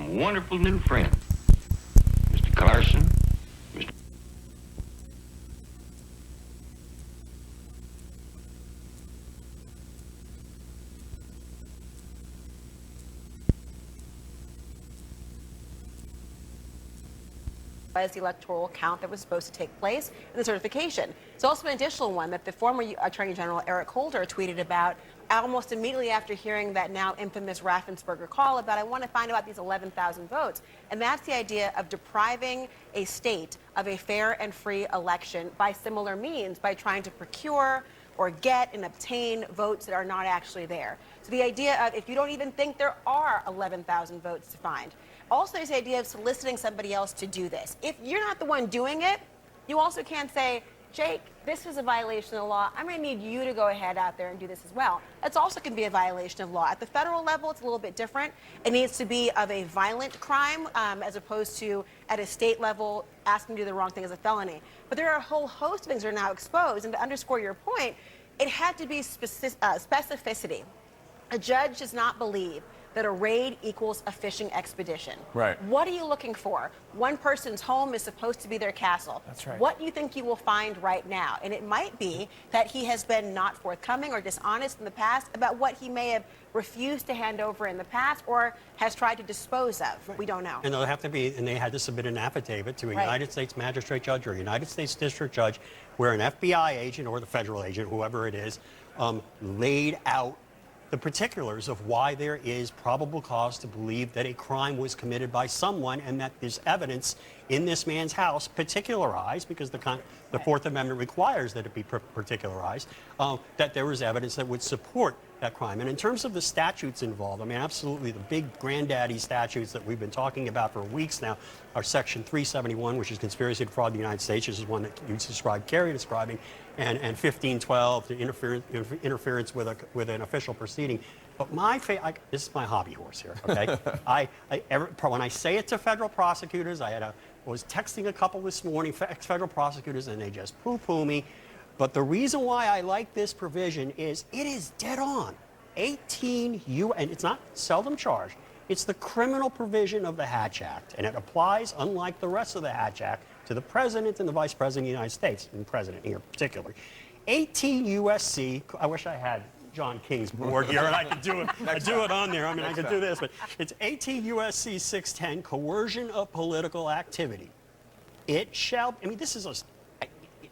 some wonderful new friends. Mr. Carson, Mr. As the electoral count that was supposed to take place in the certification. It's also an additional one that the former Attorney General Eric Holder tweeted about almost immediately after hearing that now infamous Raffensperger call about, I want to find out these 11,000 votes. And that's the idea of depriving a state of a fair and free election by similar means, by trying to procure or get and obtain votes that are not actually there. So the idea of, if you don't even think there are 11,000 votes to find. Also, there's the idea of soliciting somebody else to do this. If you're not the one doing it, you also can't say, Jake, this is a violation of the law. I'm going to need you to go ahead out there and do this as well. That's also can be a violation of law. At the federal level, it's a little bit different. It needs to be of a violent crime as opposed to at a state level asking to do the wrong thing as a felony. But there are a whole host of things that are now exposed. And to underscore your point, it had to be specificity. A judge does not believe that a raid equals a fishing expedition. Right. What are you looking for? One person's home is supposed to be their castle. That's right. What do you think you will find right now? And it might be that he has been not forthcoming or dishonest in the past about what he may have refused to hand over in the past or has tried to dispose of. Right. We don't know. And they'll have to be, and they had to submit an affidavit to a United States magistrate judge or a United States district judge where an FBI agent or the federal agent, whoever it is, laid out the particulars of why there is probable cause to believe that a crime was committed by someone and that there's evidence in this man's house particularized, because the Fourth Amendment requires that it be particularized, that there was evidence that would support that crime. And in terms of the statutes involved, I mean, absolutely the big granddaddy statutes that we've been talking about for weeks now are Section 371, which is conspiracy to defraud the United States, which is one that you described, Kerry describing, and 1512, the interference with an official proceeding. But this is my hobby horse here, okay? When I say it to federal prosecutors, I was texting a couple this morning, ex-federal prosecutors, and they just poo-poo me. But the reason why I like this provision is it is dead on. 18U, and it's not seldom charged. It's the criminal provision of the Hatch Act, and it applies, unlike the rest of the Hatch Act, to the President and the Vice President of the United States, and the President here particularly. 18 U.S.C., I wish I had John King's board here and I could do it. I do it on there. I mean, I could do this, but it's 18 U.S.C. 610, coercion of political activity. It shall, I mean, this is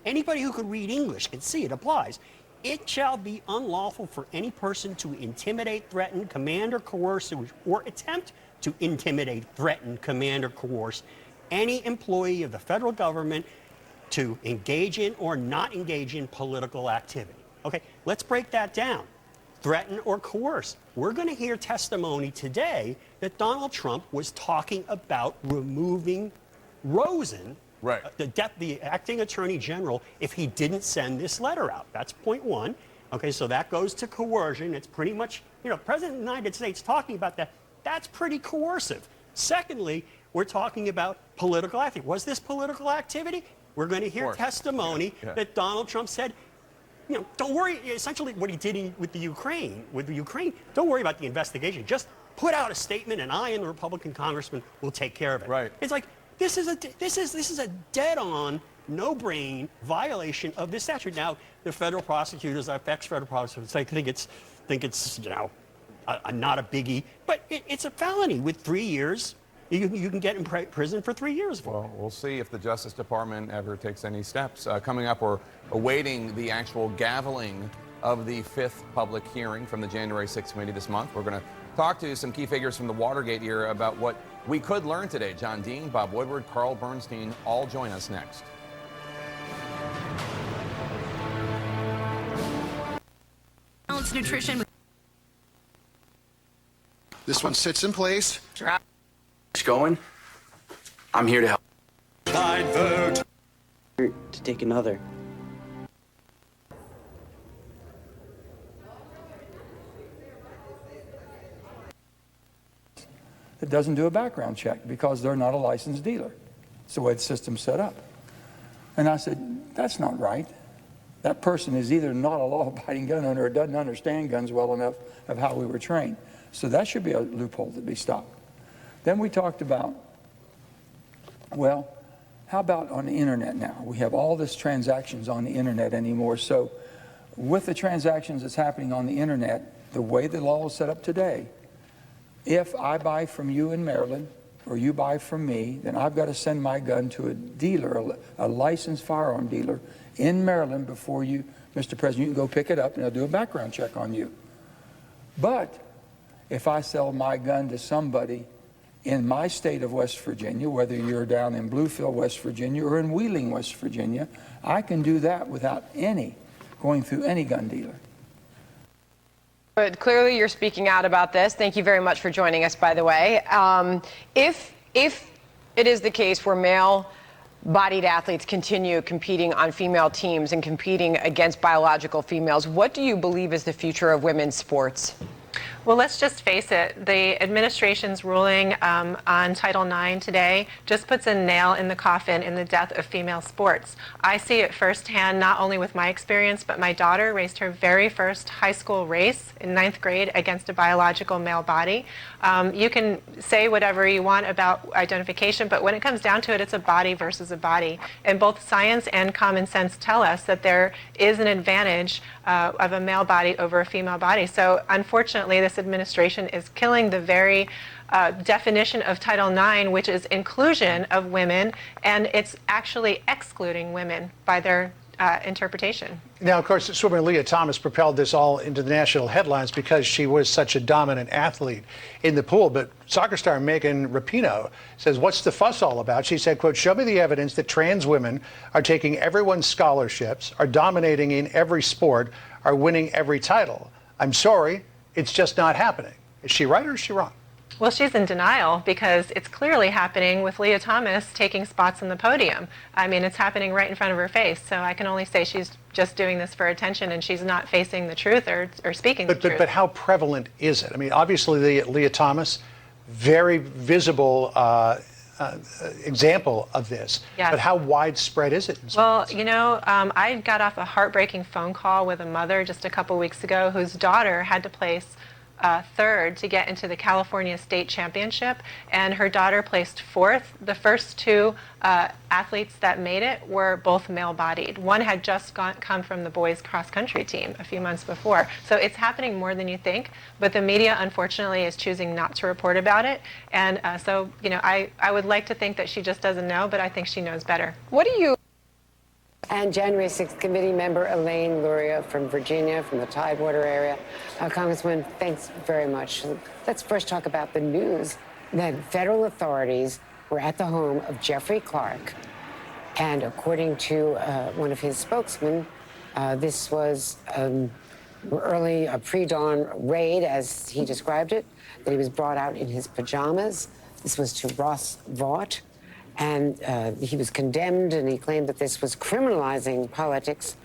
anybody who could read English can see it applies. It shall be unlawful for any person to intimidate, threaten, command, or coerce, or attempt to intimidate, threaten, command, or coerce any employee of the federal government to engage in or not engage in political activity. Okay, let's break that down. Threaten or coerce. We're going to hear testimony today that Donald Trump was talking about removing Rosen, right, the acting attorney general, if he didn't send this letter out. That's point one. Okay, so that goes to coercion. It's pretty much, you know, President of the United States talking about that. That's pretty coercive. Secondly, we're talking about political activity. Was this political activity? We're going to hear testimony that Donald Trump said, you know, don't worry, essentially what he did with the Ukraine, don't worry about the investigation. Just put out a statement and I and the Republican congressman will take care of it. Right. It's like, this is a dead-on, no-brain violation of this statute. Now, the federal prosecutors, ex-federal prosecutors, think it's you know, not a biggie, but it's a felony with 3 years. You can get in prison for 3 years for it. Well, we'll see if the Justice Department ever takes any steps. Coming up, we're awaiting the actual gaveling of the 5th public hearing from the January 6th committee this month. We're going to talk to some key figures from the Watergate era about what we could learn today. John Dean, Bob Woodward, Carl Bernstein, all join us next. Balanced nutrition. This one sits in place. Going. I'm here to help. I'd vote To take another. It doesn't do a background check because they're not a licensed dealer. It's the way the system's set up. And I said, that's not right. That person is either not a law-abiding gun owner or doesn't understand guns well enough of how we were trained. So that should be a loophole to be stopped. Then we talked about, well, how about on the internet now? We have all this transactions on the internet anymore. So with the transactions that's happening on the internet, the way the law is set up today, if I buy from you in Maryland or you buy from me, then I've got to send my gun to a dealer, a licensed firearm dealer in Maryland before you, Mr. President, you can go pick it up and they'll do a background check on you. But if I sell my gun to somebody in my state of West Virginia, whether you're down in Bluefield, West Virginia, or in Wheeling, West Virginia, I can do that without going through any gun dealer. But clearly you're speaking out about this. Thank you very much for joining us, by the way. If it is the case where male-bodied athletes continue competing on female teams and competing against biological females, what do you believe is the future of women's sports? Well, let's just face it. The administration's ruling on Title IX today just puts a nail in the coffin in the death of female sports. I see it firsthand, not only with my experience, but my daughter raced her very first high school race in 9th grade against a biological male body. You can say whatever you want about identification, but when it comes down to it, it's a body versus a body. And both science and common sense tell us that there is an advantage of a male body over a female body. So unfortunately, this administration is killing the very definition of Title IX, which is inclusion of women, and it's actually excluding women by their interpretation. Now, of course, swimmer Leah Thomas propelled this all into the national headlines because she was such a dominant athlete in the pool. But soccer star Megan Rapinoe says, what's the fuss all about? She said, quote, show me the evidence that trans women are taking everyone's scholarships, are dominating in every sport, are winning every title. I'm sorry, it's just not happening. Is she right or is she wrong? Well, she's in denial because it's clearly happening with Leah Thomas taking spots on the podium. I mean, it's happening right in front of her face. So I can only say she's just doing this for attention and she's not facing the truth or speaking the truth. But how prevalent is it? I mean, obviously, Leah Thomas, very visible example of this. Yes. But how widespread is it in sports? Well, you know, I got off a heartbreaking phone call with a mother just a couple weeks ago whose daughter had to place third to get into the California State Championship, and her daughter placed fourth. The first two athletes that made it were both male-bodied. One had just come from the boys' cross-country team a few months before. So it's happening more than you think, but the media, unfortunately, is choosing not to report about it. And so, you know, I would like to think that she just doesn't know, but I think she knows better. What do you... And January 6th committee member Elaine Luria from Virginia, from the Tidewater area. Congressman, thanks very much. Let's first talk about the news that federal authorities were at the home of Jeffrey Clark. And according to one of his spokesmen, this was early a pre-dawn raid, as he described it, that he was brought out in his pajamas. This was to Ross Vaught. And he was condemned, and he claimed that this was criminalizing politics,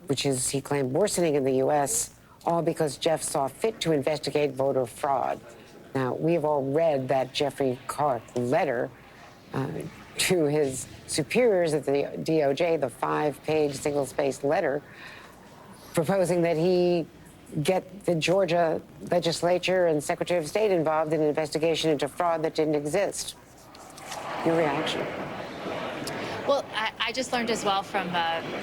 which is, he claimed, worsening in the U.S., all because Jeff saw fit to investigate voter fraud. Now, we have all read that Jeffrey Clark letter to his superiors at the DOJ, the 5-page single-spaced letter, proposing that he get the Georgia legislature and Secretary of State involved in an investigation into fraud that didn't exist. Your reaction? Well, I just learned as well from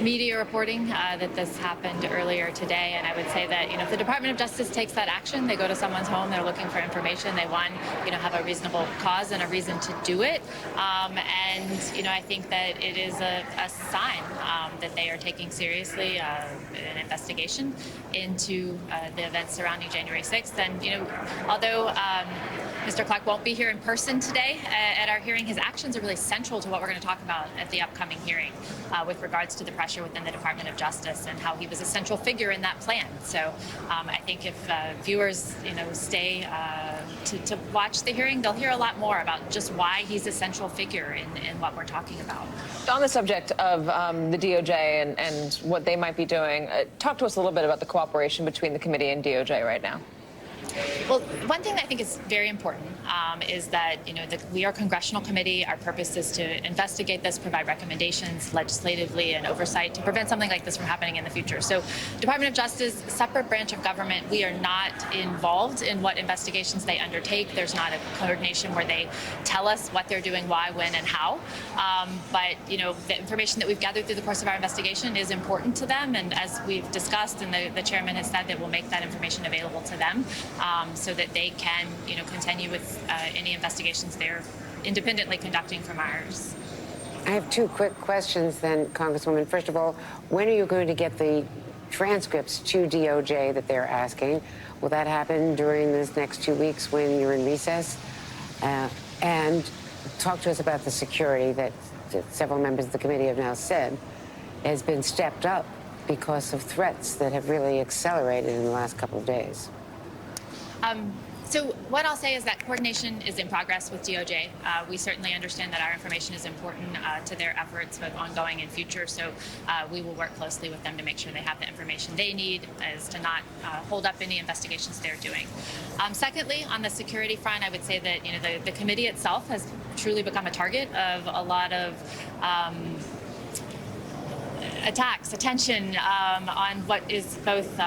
media reporting that this happened earlier today, and I would say that, you know, if the Department of Justice takes that action, they go to someone's home, they're looking for information, they want, you know, have a reasonable cause and a reason to do it, and, you know, I think that it is a sign that they are taking seriously an investigation into the events surrounding January 6th, and, you know, although Mr. Clark won't be here in person today at our hearing, his actions are really central to what we're going to talk about at the upcoming hearing with regards to the pressure within the Department of Justice and how he was a central figure in that plan. So I think if viewers, you know, stay to watch the hearing, they'll hear a lot more about just why he's a central figure in what we're talking about. On the subject of the DOJ and what they might be doing, talk to us a little bit about the cooperation between the committee and DOJ right now. Well, one thing that I think is very important is that, we are a congressional committee. Our purpose is to investigate this, provide recommendations legislatively and oversight to prevent something like this from happening in the future. So Department of Justice, separate branch of government, we are not involved in what investigations they undertake. There's not a coordination where they tell us what they're doing, why, when, and how. But, the information that we've gathered through the course of our investigation is important to them. And as we've discussed, and the chairman has said that we'll make that information available to them so that they can, continue with any investigations they're independently conducting from ours. I have two quick questions then, Congresswoman. First of all, when are you going to get the transcripts to DOJ that they're asking? Will that happen during this next 2 weeks when you're in recess? And talk to us about the security that several members of the committee have now said has been stepped up because of threats that have really accelerated in the last couple of days. So what I'll say is that coordination is in progress with DOJ. We certainly understand that our information is important to their efforts, both ongoing and future. So we will work closely with them to make sure they have the information they need as to not hold up any investigations they're doing. Secondly, on the security front, I would say that the committee itself has truly become a target of a lot of attacks, attention on what is both,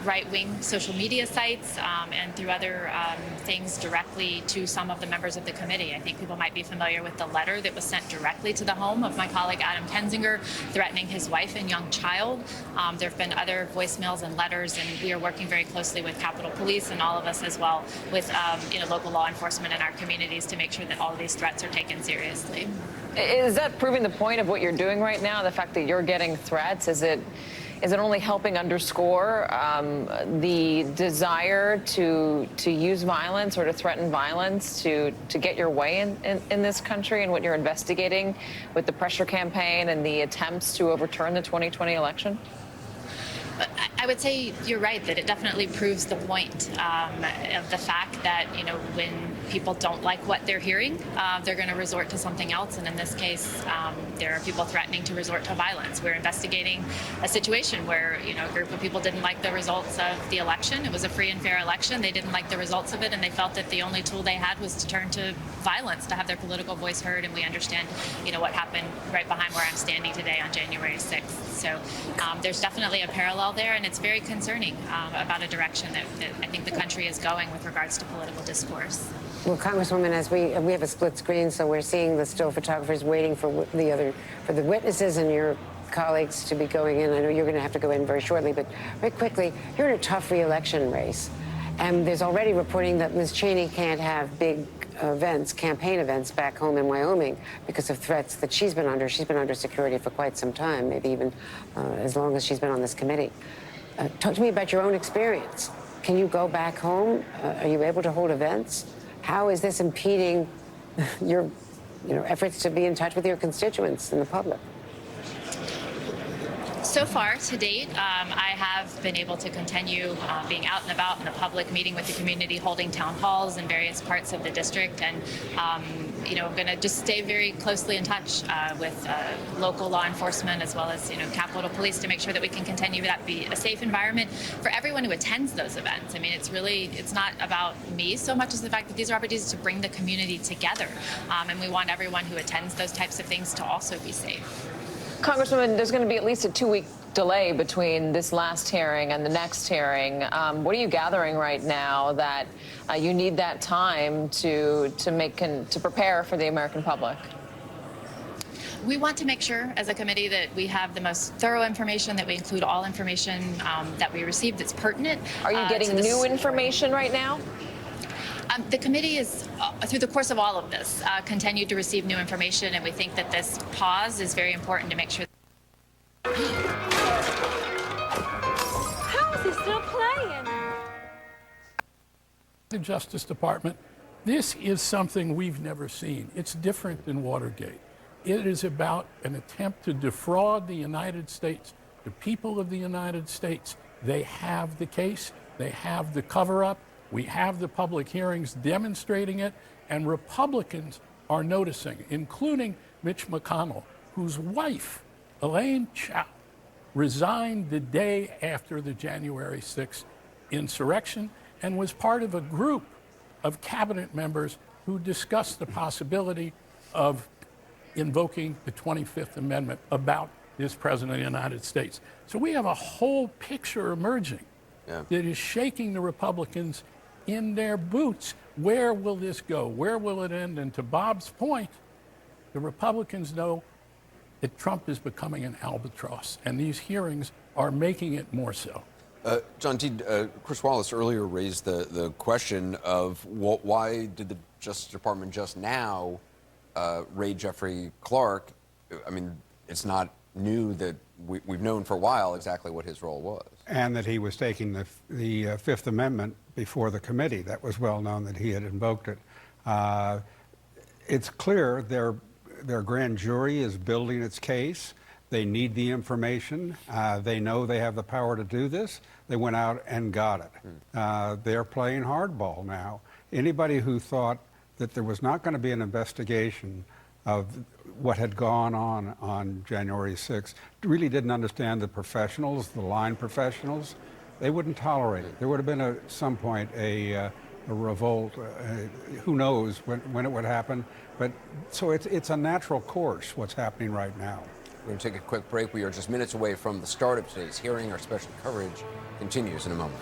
right-wing social media sites and through other things directly to some of the members of the committee. I think people might be familiar with the letter that was sent directly to the home of my colleague Adam Kinzinger, threatening his wife and young child. There have been other voicemails and letters, and we are working very closely with Capitol Police and all of us as well with local law enforcement in our communities to make sure that all of these threats are taken seriously. Is that proving the point of what you're doing right now, the fact that you're getting threats? Is it only helping underscore the desire to use violence or to threaten violence to get your way in this country and what you're investigating with the pressure campaign and the attempts to overturn the 2020 election? I would say you're right that it definitely proves the point of the fact that, when people don't like what they're hearing, they're going to resort to something else. And in this case, there are people threatening to resort to violence. We're investigating a situation where, a group of people didn't like the results of the election. It was a free and fair election. They didn't like the results of it, and they felt that the only tool they had was to turn to violence to have their political voice heard. And we understand, what happened right behind where I'm standing today on January 6th. So there's definitely a parallel there, and it's very concerning about a direction that I think the country is going with regards to political discourse. Well, Congresswoman, as we have a split screen, so we're seeing the still photographers waiting for the witnesses and your colleagues to be going in. I know you're going to have to go in very shortly, but very quickly, you're in a tough re-election race, and there's already reporting that Ms. Cheney can't have big events, campaign events back home in Wyoming because of threats that she's been under. She's been under security for quite some time, maybe even as long as she's been on this committee. Talk to me about your own experience. Can you go back home? Are you able to hold events? How is this impeding your efforts to be in touch with your constituents and the public? So far, to date, I have been able to continue being out and about in the public, meeting with the community, holding town halls in various parts of the district, and I'm going to just stay very closely in touch with local law enforcement as well as Capitol Police to make sure that we can continue that be a safe environment for everyone who attends those events. I mean, it's not about me so much as the fact that these are opportunities to bring the community together, and we want everyone who attends those types of things to also be safe. Congresswoman, there's going to be at least a 2-week delay between this last hearing and the next hearing. What are you gathering right now that you need that time to prepare for the American public? We want to make sure as a committee that we have the most thorough information, that we include all information that we receive that's pertinent. Are you getting new information right now? The committee is, through the course of all of this, continued to receive new information, and we think that this pause is very important to make sure. How is he still playing? The Justice Department, this is something we've never seen. It's different than Watergate. It is about an attempt to defraud the United States, the people of the United States. They have the case, they have the cover-up. We have the public hearings demonstrating it, and Republicans are noticing, including Mitch McConnell, whose wife, Elaine Chao, resigned the day after the January 6th insurrection and was part of a group of cabinet members who discussed the possibility of invoking the 25th Amendment about this President of the United States. So we have a whole picture emerging that is shaking the Republicans in their boots. Where will this go? Where will it end? And to Bob's point, the Republicans know that Trump is becoming an albatross, and these hearings are making it more so. John T., Chris Wallace earlier raised the question of why did the Justice Department just now raid Jeffrey Clark? I mean, it's not new that we've known for a while exactly what his role was. And that he was taking the Fifth Amendment before the committee. That was well known that he had invoked it. It's clear their grand jury is building its case. They need the information. They know they have the power to do this. They went out and got it. They're playing hardball now. Anybody who thought that there was not going to be an investigation of what had gone on January 6th really didn't understand the professionals, the line professionals. They wouldn't tolerate it. There would have been at some point a revolt. Who knows when it would happen? But so it's a natural course what's happening right now. We're going to take a quick break. We are just minutes away from the start of today's hearing. Our special coverage continues in a moment.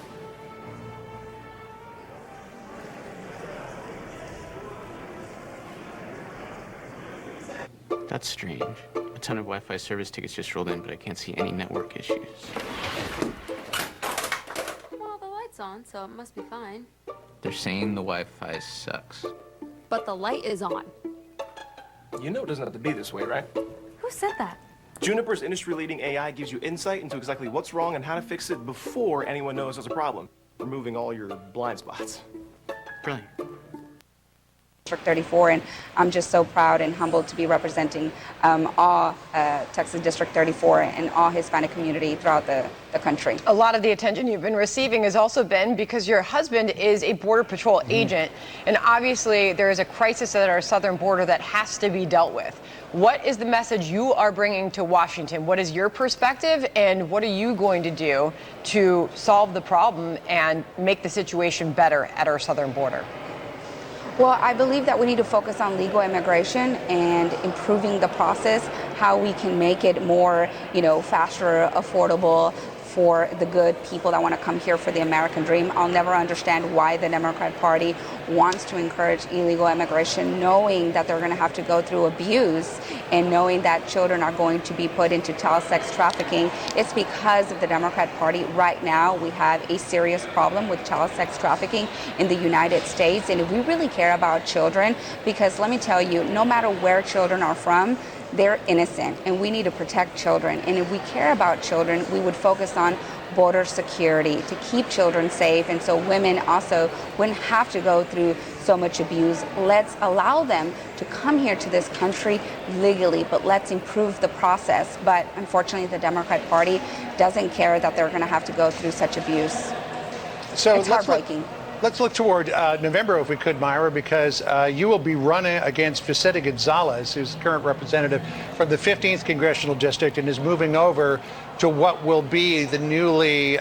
That's strange. A ton of Wi-Fi service tickets just rolled in, but I can't see any network issues. Well, the light's on, so it must be fine. They're saying the Wi-Fi sucks. But the light is on. You know it doesn't have to be this way, right? Who said that? Juniper's industry-leading AI gives you insight into exactly what's wrong and how to fix it before anyone knows there's a problem, removing all your blind spots. Brilliant. District 34, and I'm just so proud and humbled to be representing all Texas District 34 and all Hispanic community throughout the country. A lot of the attention you've been receiving has also been because your husband is a Border Patrol agent, and obviously there is a crisis at our southern border that has to be dealt with. What is the message you are bringing to Washington? What is your perspective, and what are you going to do to solve the problem and make the situation better at our southern border? Well, I believe that we need to focus on legal immigration and improving the process, how we can make it more, faster, affordable for the good people that want to come here for the American dream. I'll never understand why the Democrat Party wants to encourage illegal immigration, knowing that they're going to have to go through abuse and knowing that children are going to be put into child sex trafficking. It's because of the Democrat Party. Right now, we have a serious problem with child sex trafficking in the United States. And if we really care about children, because let me tell you, no matter where children are from, they're innocent, and we need to protect children. And if we care about children, we would focus on border security to keep children safe, and so women also wouldn't have to go through so much abuse. Let's allow them to come here to this country legally, but let's improve the process. But unfortunately, the Democrat Party doesn't care that they're going to have to go through such abuse. So it's heartbreaking. Let's look toward November, if we could, Myra, because you will be running against Vicente Gonzalez, who's the current representative from the 15th Congressional District and is moving over to what will be the newly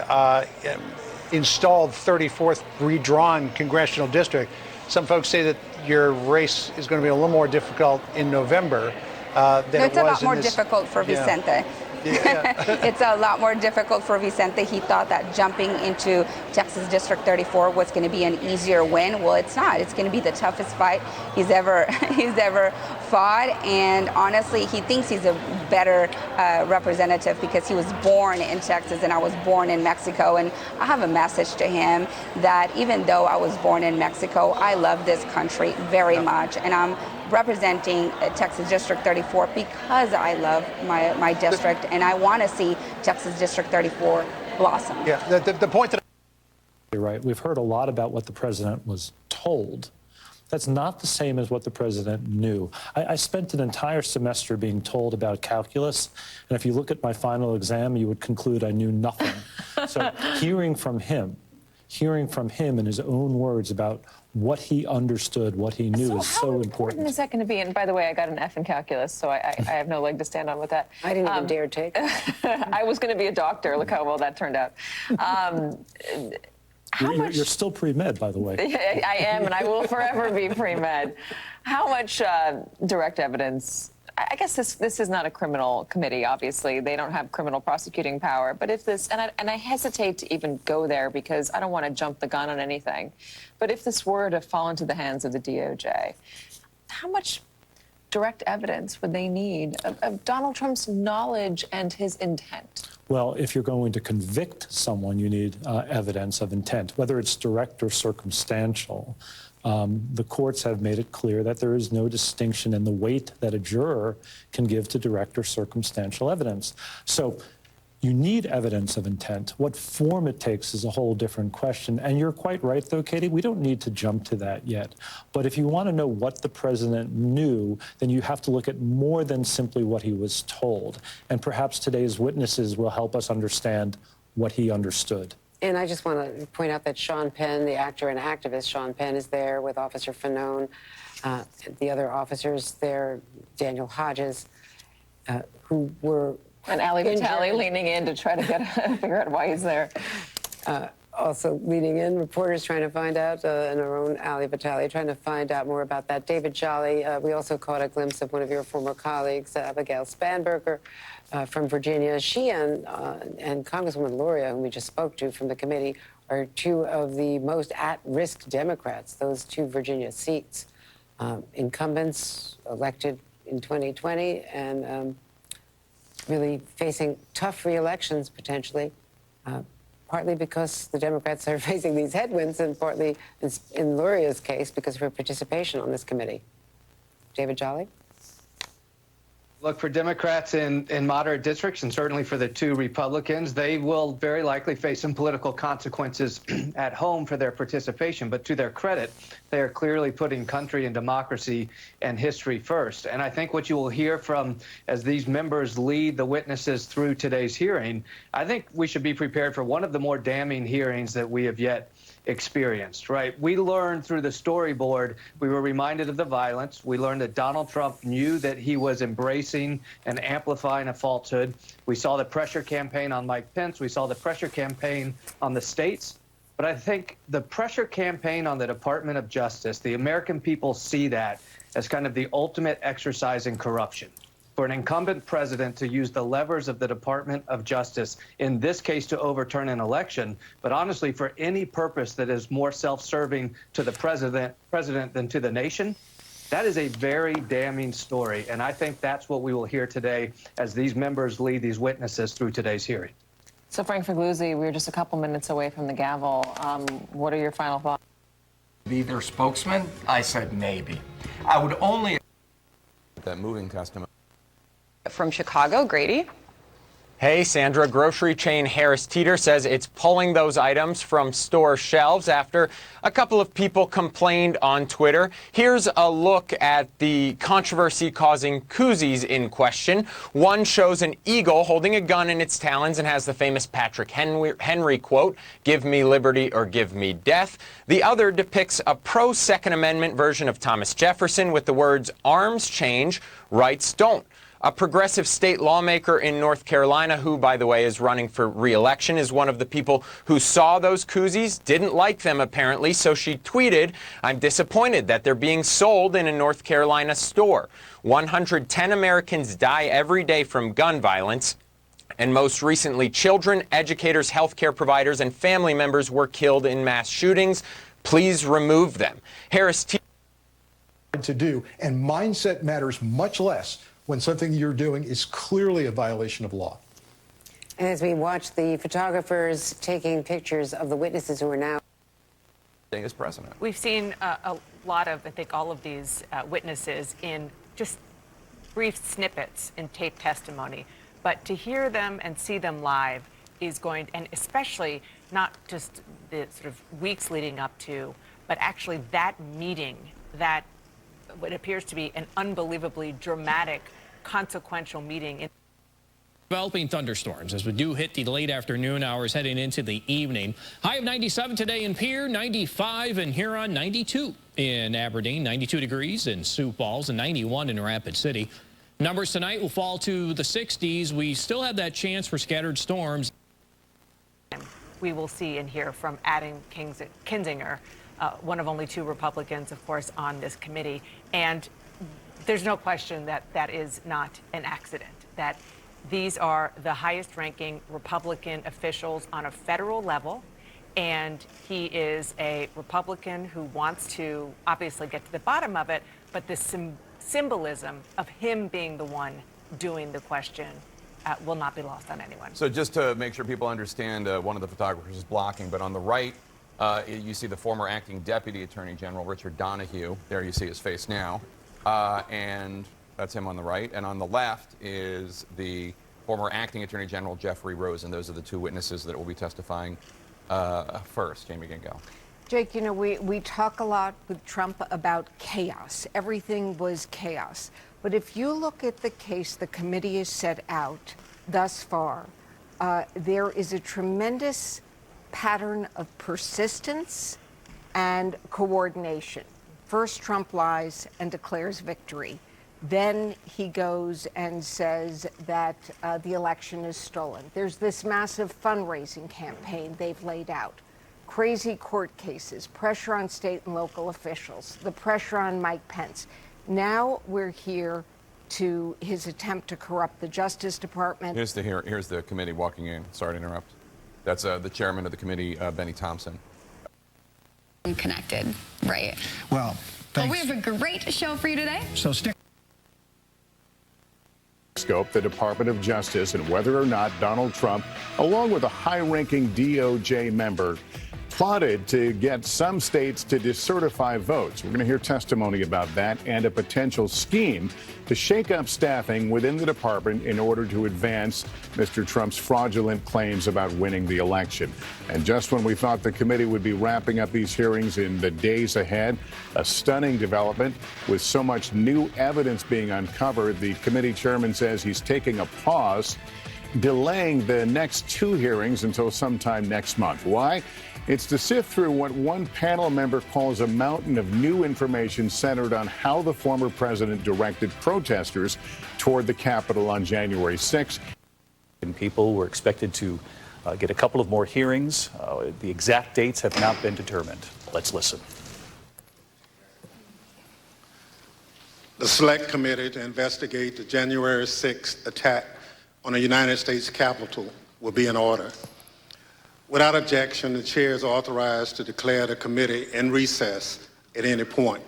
installed 34th redrawn Congressional District. Some folks say that your race is going to be a little more difficult in November than it was in this. It's a lot more difficult for Vicente. It's a lot more difficult for Vicente. He thought that jumping into Texas District 34 was going to be an easier win. Well, it's not. It's going to be the toughest fight he's ever fought. And honestly, he thinks he's a better representative because he was born in Texas and I was born in Mexico. And I have a message to him that even though I was born in Mexico, I love this country very much. And I'm representing Texas District 34 because I love my district and I want to see Texas District 34 blossom. Yeah, the point that you're right. We've heard a lot about what the president was told. That's not the same as what the president knew. I spent an entire semester being told about calculus, and if you look at my final exam, you would conclude I knew nothing. So hearing from him in his own words about what he understood, what he knew is so important. Is that going to be? And by the way, I got an F in calculus, so I have no leg to stand on with that. I didn't even dare take it. I was going to be a doctor. Look how well that turned out. You're still pre-med, by the way. I am, and I will forever be pre-med. How much direct evidence? I guess this is not a criminal committee, obviously. They don't have criminal prosecuting power. But if this, and I hesitate to even go there because I don't want to jump the gun on anything. But if this were to fall into the hands of the DOJ, how much direct evidence would they need of Donald Trump's knowledge and his intent? Well, if you're going to convict someone, you need evidence of intent, whether it's direct or circumstantial. The courts have made it clear that there is no distinction in the weight that a juror can give to direct or circumstantial evidence. So you need evidence of intent. What form it takes is a whole different question. And you're quite right, though, Katie, we don't need to jump to that yet. But if you want to know what the president knew, then you have to look at more than simply what he was told. And perhaps today's witnesses will help us understand what he understood. And I just want to point out that Sean Penn, the actor and activist Sean Penn, is there with Officer Fanone. The other officers there, Daniel Hodges, who were... And Ali Vitale leaning in to try to figure out why he's there. Also leading in, reporters trying to find out, and our own Ali Vitale trying to find out more about that. David Jolly, we also caught a glimpse of one of your former colleagues, Abigail Spanberger from Virginia. She and Congresswoman Luria, whom we just spoke to from the committee, are two of the most at-risk Democrats, those two Virginia seats. Incumbents elected in 2020 and really facing tough re-elections potentially, partly because the Democrats are facing these headwinds and partly, in Luria's case, because of her participation on this committee. David Jolly? Look, for Democrats in moderate districts, and certainly for the two Republicans, they will very likely face some political consequences at home for their participation. But to their credit, they are clearly putting country and democracy and history first. And I think what you will hear from, as these members lead the witnesses through today's hearing, I think we should be prepared for one of the more damning hearings that we have yet experienced, right? We learned through the storyboard, we were reminded of the violence. We learned that Donald Trump knew that he was embracing and amplifying a falsehood. We saw the pressure campaign on Mike Pence. We saw the pressure campaign on the states. But I think the pressure campaign on the Department of Justice, the American people see that as kind of the ultimate exercise in corruption. For an incumbent president to use the levers of the Department of Justice, in this case to overturn an election, but honestly for any purpose that is more self-serving to the president than to the nation, that is a very damning story. And I think that's what we will hear today as these members lead these witnesses through today's hearing. So, Frank Figluzzi, we're just a couple minutes away from the gavel. What are your final thoughts? Be their spokesman? I said maybe. I would only... That moving testimony. From Chicago, Grady. Hey, Sandra. Grocery chain Harris Teeter says it's pulling those items from store shelves after a couple of people complained on Twitter. Here's a look at the controversy-causing koozies in question. One shows an eagle holding a gun in its talons and has the famous Patrick Henry quote, "Give me liberty or give me death." The other depicts a pro-Second Amendment version of Thomas Jefferson with the words, "Arms change, rights don't." A progressive state lawmaker in North Carolina, who, by the way, is running for re-election, is one of the people who saw those koozies, didn't like them apparently, so she tweeted, "I'm disappointed that they're being sold in a North Carolina store. 110 Americans die every day from gun violence, and most recently children, educators, healthcare providers, and family members were killed in mass shootings. Please remove them." Harris to do, and mindset matters much less when something you're doing is clearly a violation of law. And as we watch the photographers taking pictures of the witnesses who are now as president. We've seen a lot of, I think, all of these witnesses in just brief snippets in taped testimony. But to hear them and see them live is going, and especially not just the sort of weeks leading up to, but actually that meeting, that what appears to be an unbelievably dramatic, consequential meeting. Developing thunderstorms as we do hit the late afternoon hours heading into the evening. High of 97 today in Pierre, 95 in Huron, 92 in Aberdeen, 92 degrees in Sioux Falls, and 91 in Rapid City. Numbers tonight will fall to the 60s. We still have that chance for scattered storms. we will see and hear from Adam Kinzinger, one of only 2 Republicans, of course, on this committee. And there's no question that that is not an accident, that these are the highest-ranking Republican officials on a federal level, and he is a Republican who wants to obviously get to the bottom of it, but the symbolism of him being the one doing the question will not be lost on anyone. So just to make sure people understand, one of the photographers is blocking, but on the right, you see the former acting Deputy Attorney General, Richard Donahue. There you see his face now. And that's him on the right. And on the left is the former acting Attorney General, Jeffrey Rosen. Those are the 2 witnesses that will be testifying first. Jamie Gingo. Jake, you know, we talk a lot with Trump about chaos. Everything was chaos. But if you look at the case the committee has set out thus far, there is a tremendous pattern of persistence and coordination. First, Trump lies and declares victory. Then he goes and says that the election is stolen. There's this massive fundraising campaign they've laid out. Crazy court cases, pressure on state and local officials, the pressure on Mike Pence. Now we're here to his attempt to corrupt the Justice Department. Here's the committee walking in. Sorry to interrupt. That's the chairman of the committee, Benny Thompson. Connected, right? Well, thanks. Well, we have a great show for you today. So stick. Scope the Department of Justice and whether or not Donald Trump, along with a high-ranking DOJ member, plotted to get some states to decertify votes. We're going to hear testimony about that and a potential scheme to shake up staffing within the department in order to advance Mr. Trump's fraudulent claims about winning the election. And just when we thought the committee would be wrapping up these hearings in the days ahead, a stunning development with so much new evidence being uncovered, the committee chairman says he's taking a pause, delaying the next 2 hearings until sometime next month. Why? It's to sift through what one panel member calls a mountain of new information centered on how the former president directed protesters toward the Capitol on January 6th. And people were expected to get a couple of more hearings. The exact dates have not been determined. Let's listen. The Select Committee to investigate the January 6th attack on the United States Capitol will be in order. Without objection, the chair is authorized to declare the committee in recess at any point.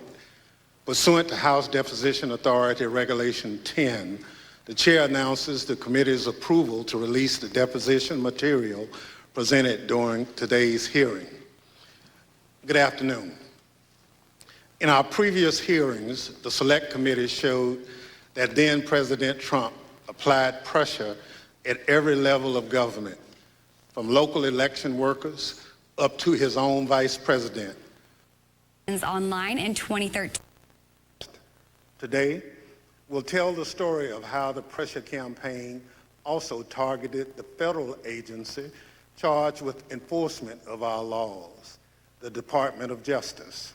Pursuant to House Deposition Authority Regulation 10, the chair announces the committee's approval to release the deposition material presented during today's hearing. Good afternoon. In our previous hearings, the Select Committee showed that then President Trump applied pressure at every level of government, from local election workers up to his own vice president. Online in 2013. Today, we'll tell the story of how the pressure campaign also targeted the federal agency charged with enforcement of our laws, the Department of Justice.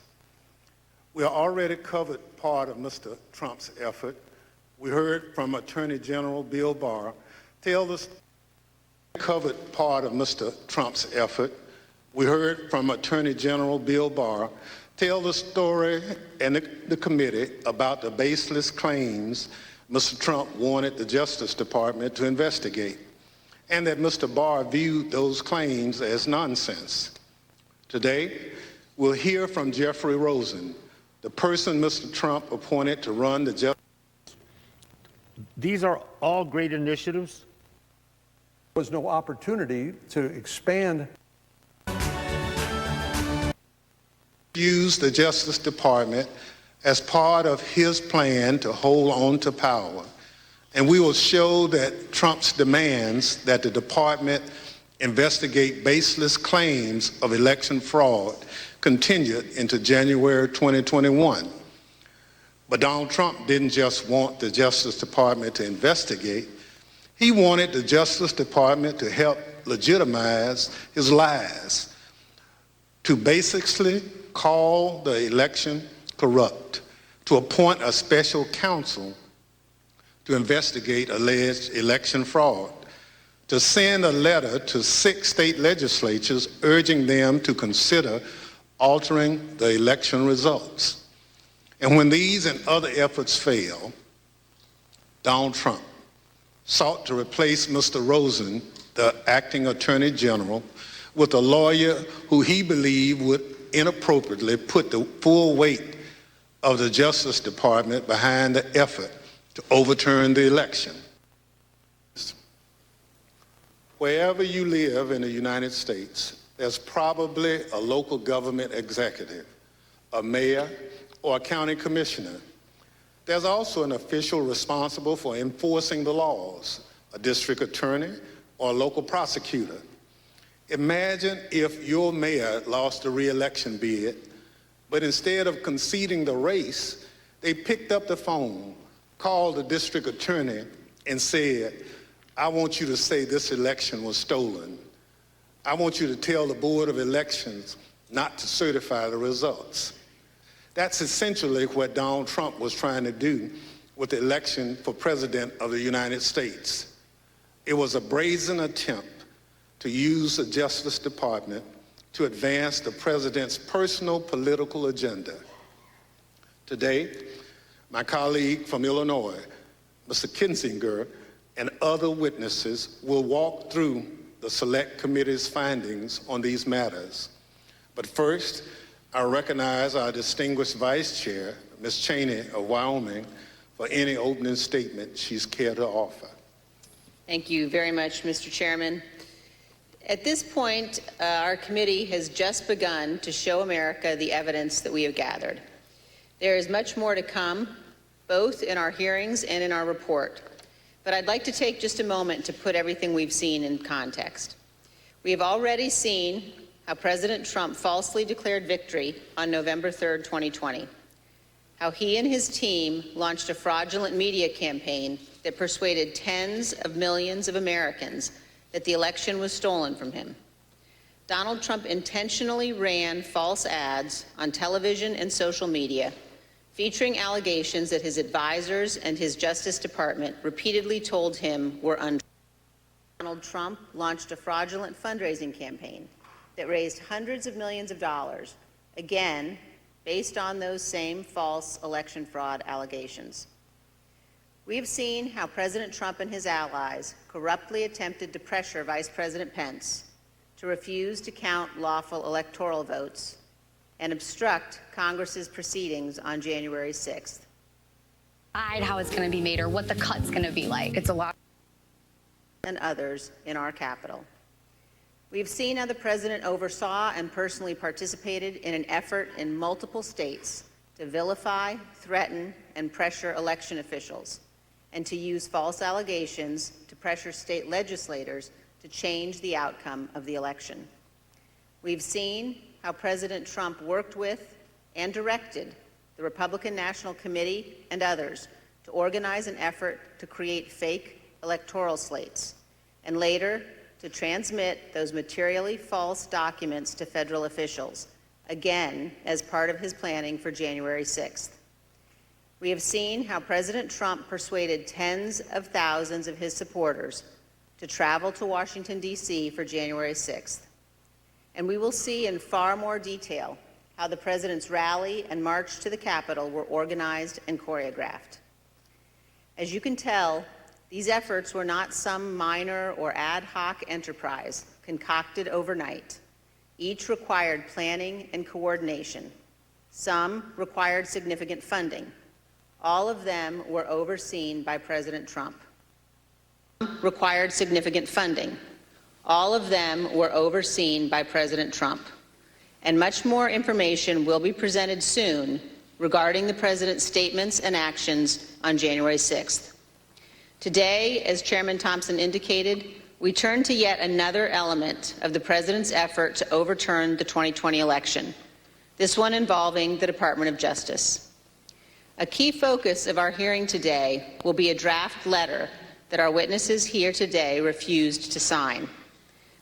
We already covered part of Mr. Trump's effort. We heard from Attorney General Bill Barr tell the story and the committee about the baseless claims Mr. Trump wanted the Justice Department to investigate, and that Mr. Barr viewed those claims as nonsense. Today, we'll hear from Jeffrey Rosen, the person Mr. Trump appointed to run the Justice. These are all great initiatives. There was no opportunity to expand. Use the Justice Department as part of his plan to hold on to power. And we will show that Trump's demands that the department investigate baseless claims of election fraud continued into January 2021. But Donald Trump didn't just want the Justice Department to investigate. He wanted the Justice Department to help legitimize his lies, to basically call the election corrupt, to appoint a special counsel to investigate alleged election fraud, to send a letter to 6 state legislatures urging them to consider altering the election results. And when these and other efforts failed, Donald Trump sought to replace Mr. Rosen, the acting Attorney General, with a lawyer who he believed would inappropriately put the full weight of the Justice Department behind the effort to overturn the election. Wherever you live in the United States, there's probably a local government executive, a mayor, or a county commissioner. There's also an official responsible for enforcing the laws, a district attorney or a local prosecutor. Imagine if your mayor lost a re-election bid, but instead of conceding the race, they picked up the phone, called the district attorney, and said, I want you to say this election was stolen. I want you to tell the Board of Elections not to certify the results. That's essentially what Donald Trump was trying to do with the election for President of the United States. It was a brazen attempt to use the Justice Department to advance the president's personal political agenda. Today, my colleague from Illinois, Mr. Cmgus, and other witnesses will walk through the Select Committee's findings on these matters. But first, I recognize our distinguished Vice Chair, Ms. Cheney of Wyoming, for any opening statement she's care to offer. Thank you very much, Mr. Chairman. At this point, our committee has just begun to show America the evidence that we have gathered. There is much more to come, both in our hearings and in our report. But I'd like to take just a moment to put everything we've seen in context. We have already seen how President Trump falsely declared victory on November 3rd, 2020, how he and his team launched a fraudulent media campaign that persuaded tens of millions of Americans that the election was stolen from him. Donald Trump intentionally ran false ads on television and social media, featuring allegations that his advisors and his Justice Department repeatedly told him were untrue. Donald Trump launched a fraudulent fundraising campaign that raised hundreds of millions of dollars, again, based on those same false election fraud allegations. We have seen how President Trump and his allies corruptly attempted to pressure Vice President Pence to refuse to count lawful electoral votes and obstruct Congress's proceedings on January 6th. How it's going to be made or what the cut's going to be like. It's a lot. And others in our Capitol. We've seen how the President oversaw and personally participated in an effort in multiple states to vilify, threaten, and pressure election officials, and to use false allegations to pressure state legislators to change the outcome of the election. We've seen how President Trump worked with and directed the Republican National Committee and others to organize an effort to create fake electoral slates, and later to transmit those materially false documents to federal officials, again as part of his planning for January 6th. We have seen how President Trump persuaded tens of thousands of his supporters to travel to Washington, D.C. for January 6th. And we will see in far more detail how the President's rally and march to the Capitol were organized and choreographed. As you can tell, these efforts were not some minor or ad hoc enterprise concocted overnight. Each required planning and coordination. Some required significant funding. All of them were overseen by President Trump. Required significant funding. All of them were overseen by President Trump. And much more information will be presented soon regarding the President's statements and actions on January 6th. Today, as Chairman Thompson indicated, we turn to yet another element of the President's effort to overturn the 2020 election, this one involving the Department of Justice. A key focus of our hearing today will be a draft letter that our witnesses here today refused to sign.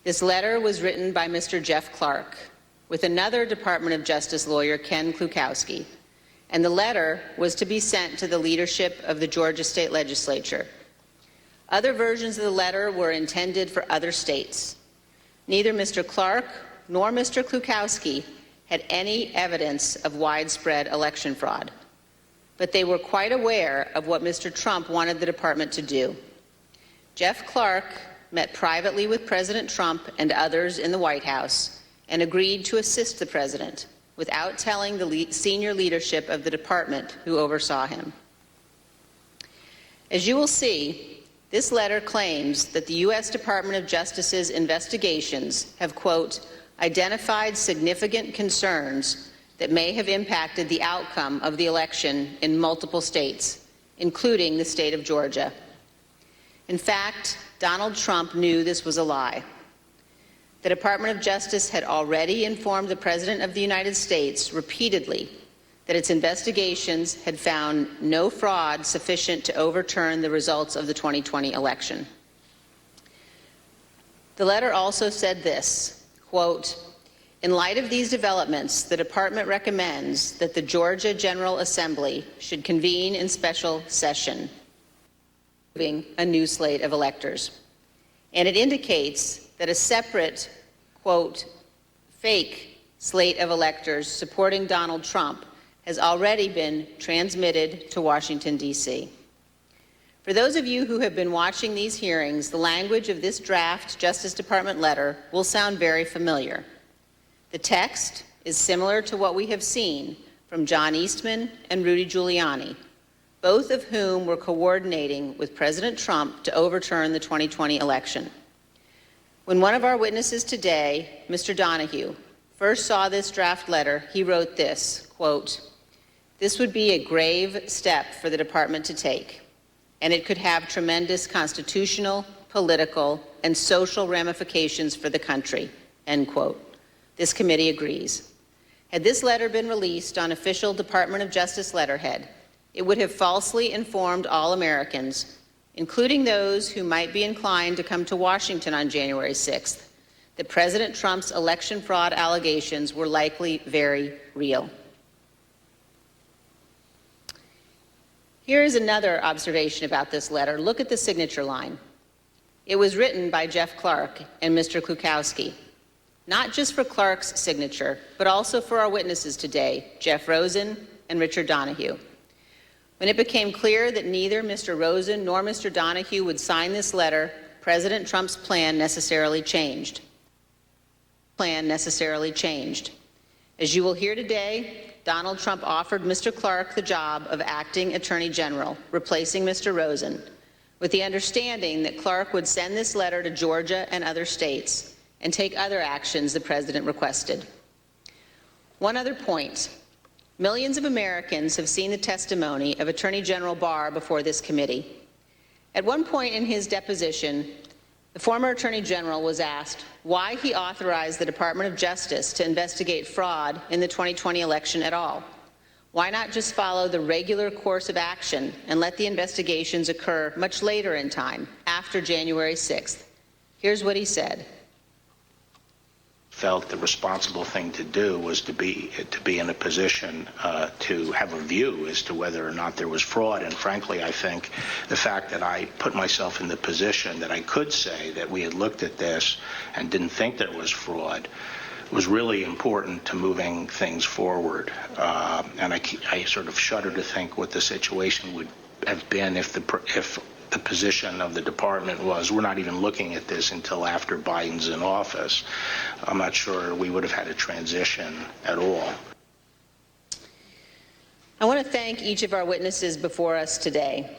This letter was written by Mr. Jeff Clark with another Department of Justice lawyer, Ken Klukowski, and the letter was to be sent to the leadership of the Georgia State Legislature. Other versions of the letter were intended for other states. Neither Mr. Clark nor Mr. Klukowski had any evidence of widespread election fraud, but they were quite aware of what Mr. Trump wanted the department to do. Jeff Clark met privately with President Trump and others in the White House and agreed to assist the president without telling the senior leadership of the department who oversaw him. As you will see, this letter claims that the U.S. Department of Justice's investigations have, quote, identified significant concerns that may have impacted the outcome of the election in multiple states, including the state of Georgia. In fact, Donald Trump knew this was a lie. The Department of Justice had already informed the President of the United States repeatedly that its investigations had found no fraud sufficient to overturn the results of the 2020 election. The letter also said this, quote, in light of these developments, the department recommends that the Georgia General Assembly should convene in special session, approving a new slate of electors. And it indicates that a separate, quote, fake slate of electors supporting Donald Trump has already been transmitted to Washington, D.C. For those of you who have been watching these hearings, the language of this draft Justice Department letter will sound very familiar. The text is similar to what we have seen from John Eastman and Rudy Giuliani, both of whom were coordinating with President Trump to overturn the 2020 election. When one of our witnesses today, Mr. Donahue, first saw this draft letter, he wrote this, quote, this would be a grave step for the department to take, and it could have tremendous constitutional, political, and social ramifications for the country, end quote. This committee agrees. Had this letter been released on official Department of Justice letterhead, it would have falsely informed all Americans, including those who might be inclined to come to Washington on January 6th, that President Trump's election fraud allegations were likely very real. Here is another observation about this letter. Look at the signature line. It was written by Jeff Clark and Mr. Klukowski, not just for Clark's signature, but also for our witnesses today, Jeff Rosen and Richard Donahue. When it became clear that neither Mr. Rosen nor Mr. Donahue would sign this letter, President Trump's plan necessarily changed. As you will hear today, Donald Trump offered Mr. Clark the job of acting Attorney General, replacing Mr. Rosen, with the understanding that Clark would send this letter to Georgia and other states and take other actions the president requested. One other point. Millions of Americans have seen the testimony of Attorney General Barr before this committee. At one point in his deposition, the former Attorney General was asked why he authorized the Department of Justice to investigate fraud in the 2020 election at all. Why not just follow the regular course of action and let the investigations occur much later in time, after January 6th? Here's what he said. Felt the responsible thing to do was to be in a position to have a view as to whether or not there was fraud. And frankly, I think the fact that I put myself in the position that I could say that we had looked at this and didn't think there was fraud was really important to moving things forward. And I sort of shudder to think what the situation would have been if the position of the department was, we're not even looking at this until after Biden's in office. I'm not sure we would have had a transition at all. I want to thank each of our witnesses before us today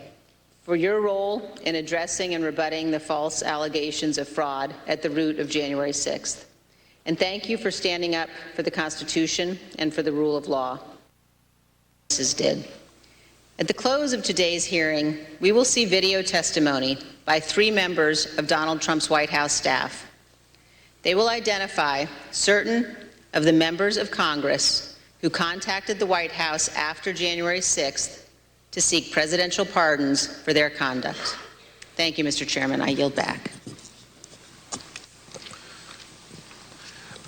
for your role in addressing and rebutting the false allegations of fraud at the root of January 6th. And thank you for standing up for the Constitution and for the rule of law. This did. At the close of today's hearing, we will see video testimony by 3 members of Donald Trump's White House staff. They will identify certain of the members of Congress who contacted the White House after January 6th to seek presidential pardons for their conduct. Thank you, Mr. Chairman. I yield back.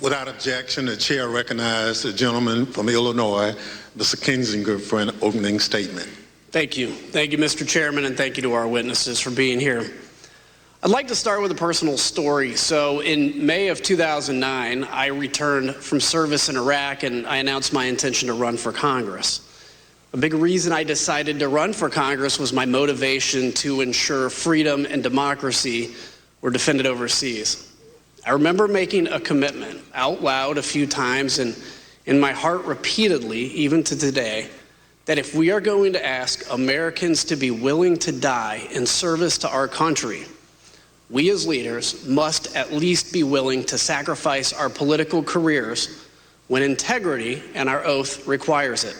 Without objection, the chair recognizes the gentleman from Illinois, Mr. Cmgus, for an opening statement. Thank you. Thank you, Mr. Chairman, and thank you to our witnesses for being here. I'd like to start with a personal story. So in May of 2009, I returned from service in Iraq and I announced my intention to run for Congress. A big reason I decided to run for Congress was my motivation to ensure freedom and democracy were defended overseas. I remember making a commitment out loud a few times and in my heart repeatedly, even to today, that if we are going to ask Americans to be willing to die in service to our country, we as leaders must at least be willing to sacrifice our political careers when integrity and our oath requires it.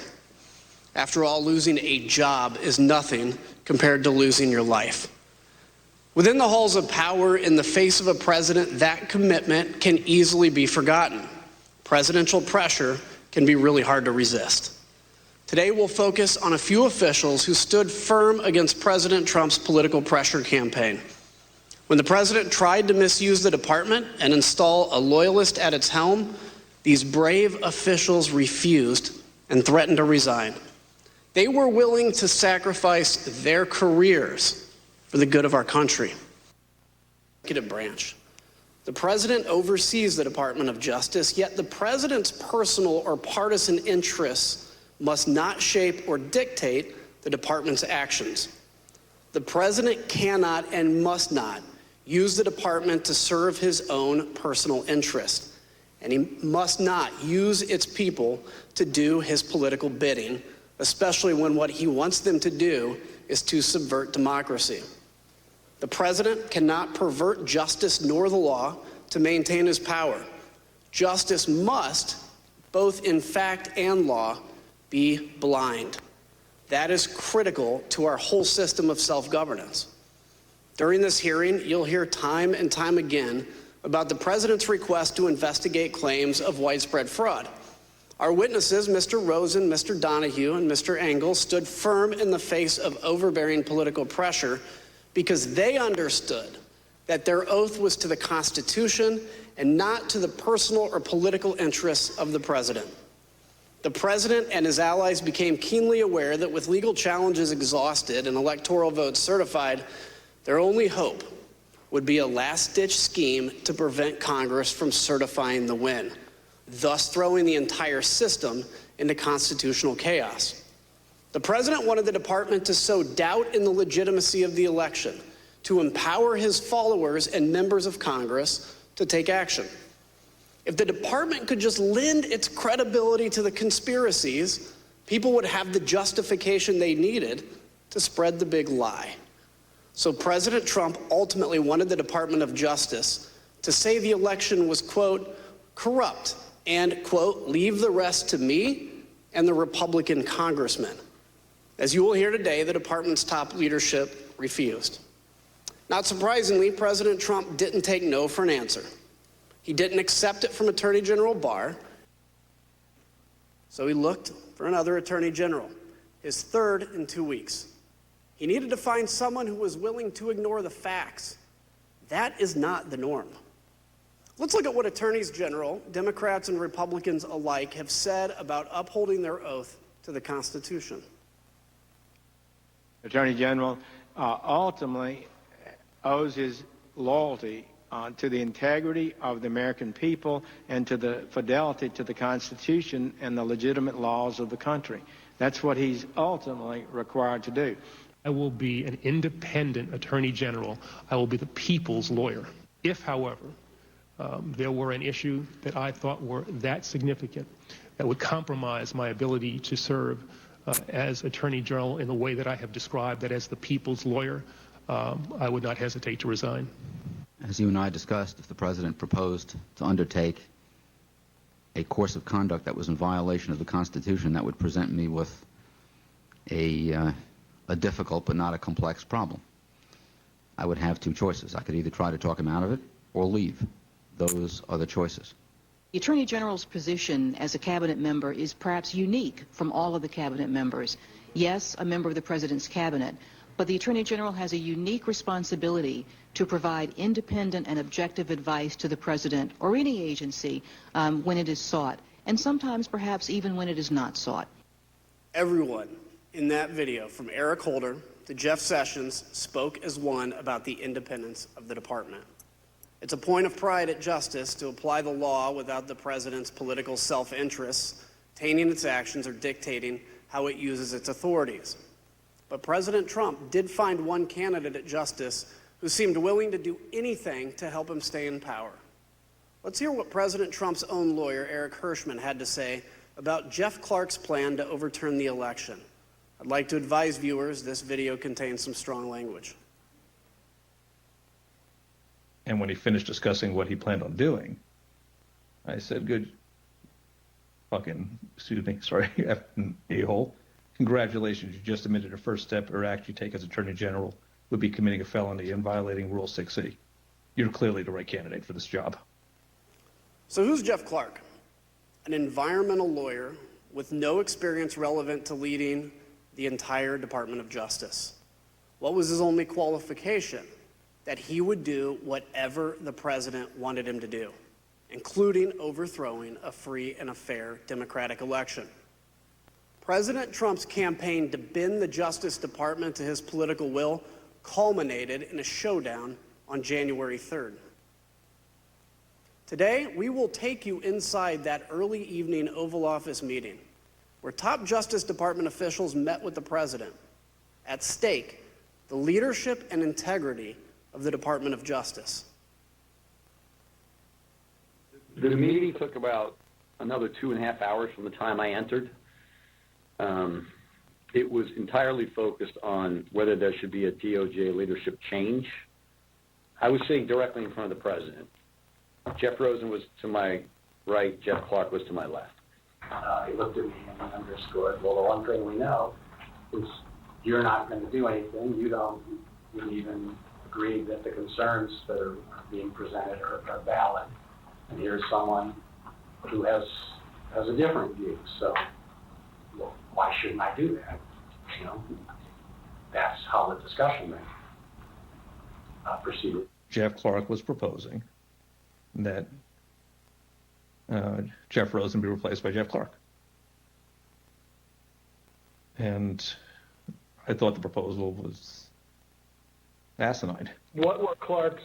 After all, losing a job is nothing compared to losing your life. Within the halls of power, in the face of a president, that commitment can easily be forgotten. Presidential pressure can be really hard to resist. Today, we'll focus on a few officials who stood firm against President Trump's political pressure campaign. When the president tried to misuse the department and install a loyalist at its helm, these brave officials refused and threatened to resign. They were willing to sacrifice their careers for the good of our country. Executive branch. The president oversees the Department of Justice, yet the president's personal or partisan interests must not shape or dictate the department's actions. The president cannot and must not use the department to serve his own personal interest, and he must not use its people to do his political bidding, especially when what he wants them to do is to subvert democracy. The president cannot pervert justice nor the law to maintain his power. Justice must, both in fact and law, be blind. That is critical to our whole system of self-governance. During this hearing, you'll hear time and time again about the president's request to investigate claims of widespread fraud. Our witnesses, Mr. Rosen, Mr. Donahue, and Mr. Engel, stood firm in the face of overbearing political pressure because they understood that their oath was to the Constitution and not to the personal or political interests of the president. The president and his allies became keenly aware that with legal challenges exhausted and electoral votes certified, their only hope would be a last-ditch scheme to prevent Congress from certifying the win, thus throwing the entire system into constitutional chaos. The president wanted the department to sow doubt in the legitimacy of the election, to empower his followers and members of Congress to take action. If the department could just lend its credibility to the conspiracies, people would have the justification they needed to spread the big lie. So President Trump ultimately wanted the Department of Justice to say the election was, quote, corrupt and, quote, leave the rest to me and the Republican congressmen. As you will hear today, the department's top leadership refused. Not surprisingly, President Trump didn't take no for an answer. He didn't accept it from Attorney General Barr, so he looked for another Attorney General, his third in 2 weeks. He needed to find someone who was willing to ignore the facts. That is not the norm. Let's look at what attorneys general, Democrats and Republicans alike, have said about upholding their oath to the Constitution. Attorney General ultimately owes his loyalty to the integrity of the American people and to the fidelity to the Constitution and the legitimate laws of the country. That's what he's ultimately required to do. I will be an independent attorney general. I will be the people's lawyer. If, however, there were an issue that I thought were that significant that would compromise my ability to serve as attorney general in the way that I have described, that as the people's lawyer, I would not hesitate to resign. As you and I discussed, if the president proposed to undertake a course of conduct that was in violation of the Constitution, that would present me with a difficult but not a complex problem. I would have two choices. I could either try to talk him out of it or leave. Those are the choices. The Attorney General's position as a cabinet member is perhaps unique from all of the cabinet members. Yes, a member of the President's cabinet, but the Attorney General has a unique responsibility to provide independent and objective advice to the President or any agency when it is sought, and sometimes perhaps even when it is not sought. Everyone in that video, from Eric Holder that Jeff Sessions spoke as one about the independence of the department. It's a point of pride at Justice to apply the law without the president's political self-interest tainting its actions or dictating how it uses its authorities. But President Trump did find one candidate at Justice who seemed willing to do anything to help him stay in power. Let's hear what President Trump's own lawyer, Eric Hirschman, had to say about Jeff Clark's plan to overturn the election. I'd like to advise viewers this video contains some strong language. And when he finished discussing what he planned on doing, I said, good fucking, excuse me, sorry, a-hole. Congratulations, you just admitted a first step or act you take as Attorney General would be committing a felony and violating Rule 6C. You're clearly the right candidate for this job. So who's Jeff Clark? An environmental lawyer with no experience relevant to leading the entire Department of Justice. What was his only qualification? That he would do whatever the president wanted him to do, including overthrowing a free and a fair democratic election. President Trump's campaign to bend the Justice Department to his political will culminated in a showdown on January 3rd. Today, we will take you inside that early evening Oval Office meeting where top Justice Department officials met with the president. At stake, the leadership and integrity of the Department of Justice. The meeting took about another 2.5 hours from the time I entered. It was entirely focused on whether there should be a DOJ leadership change. I was sitting directly in front of the president. Jeff Rosen was to my right, Jeff Clark was to my left. He looked at me and underscored, well, the one thing we know is you're not going to do anything. You didn't even agree that the concerns that are being presented are valid. And here's someone who has a different view. So, well, why shouldn't I do that? You know, that's how the discussion proceeded. Jeff Clark was proposing that Jeff Rosen be replaced by Jeff Clark. And I thought the proposal was asinine. What were Clark's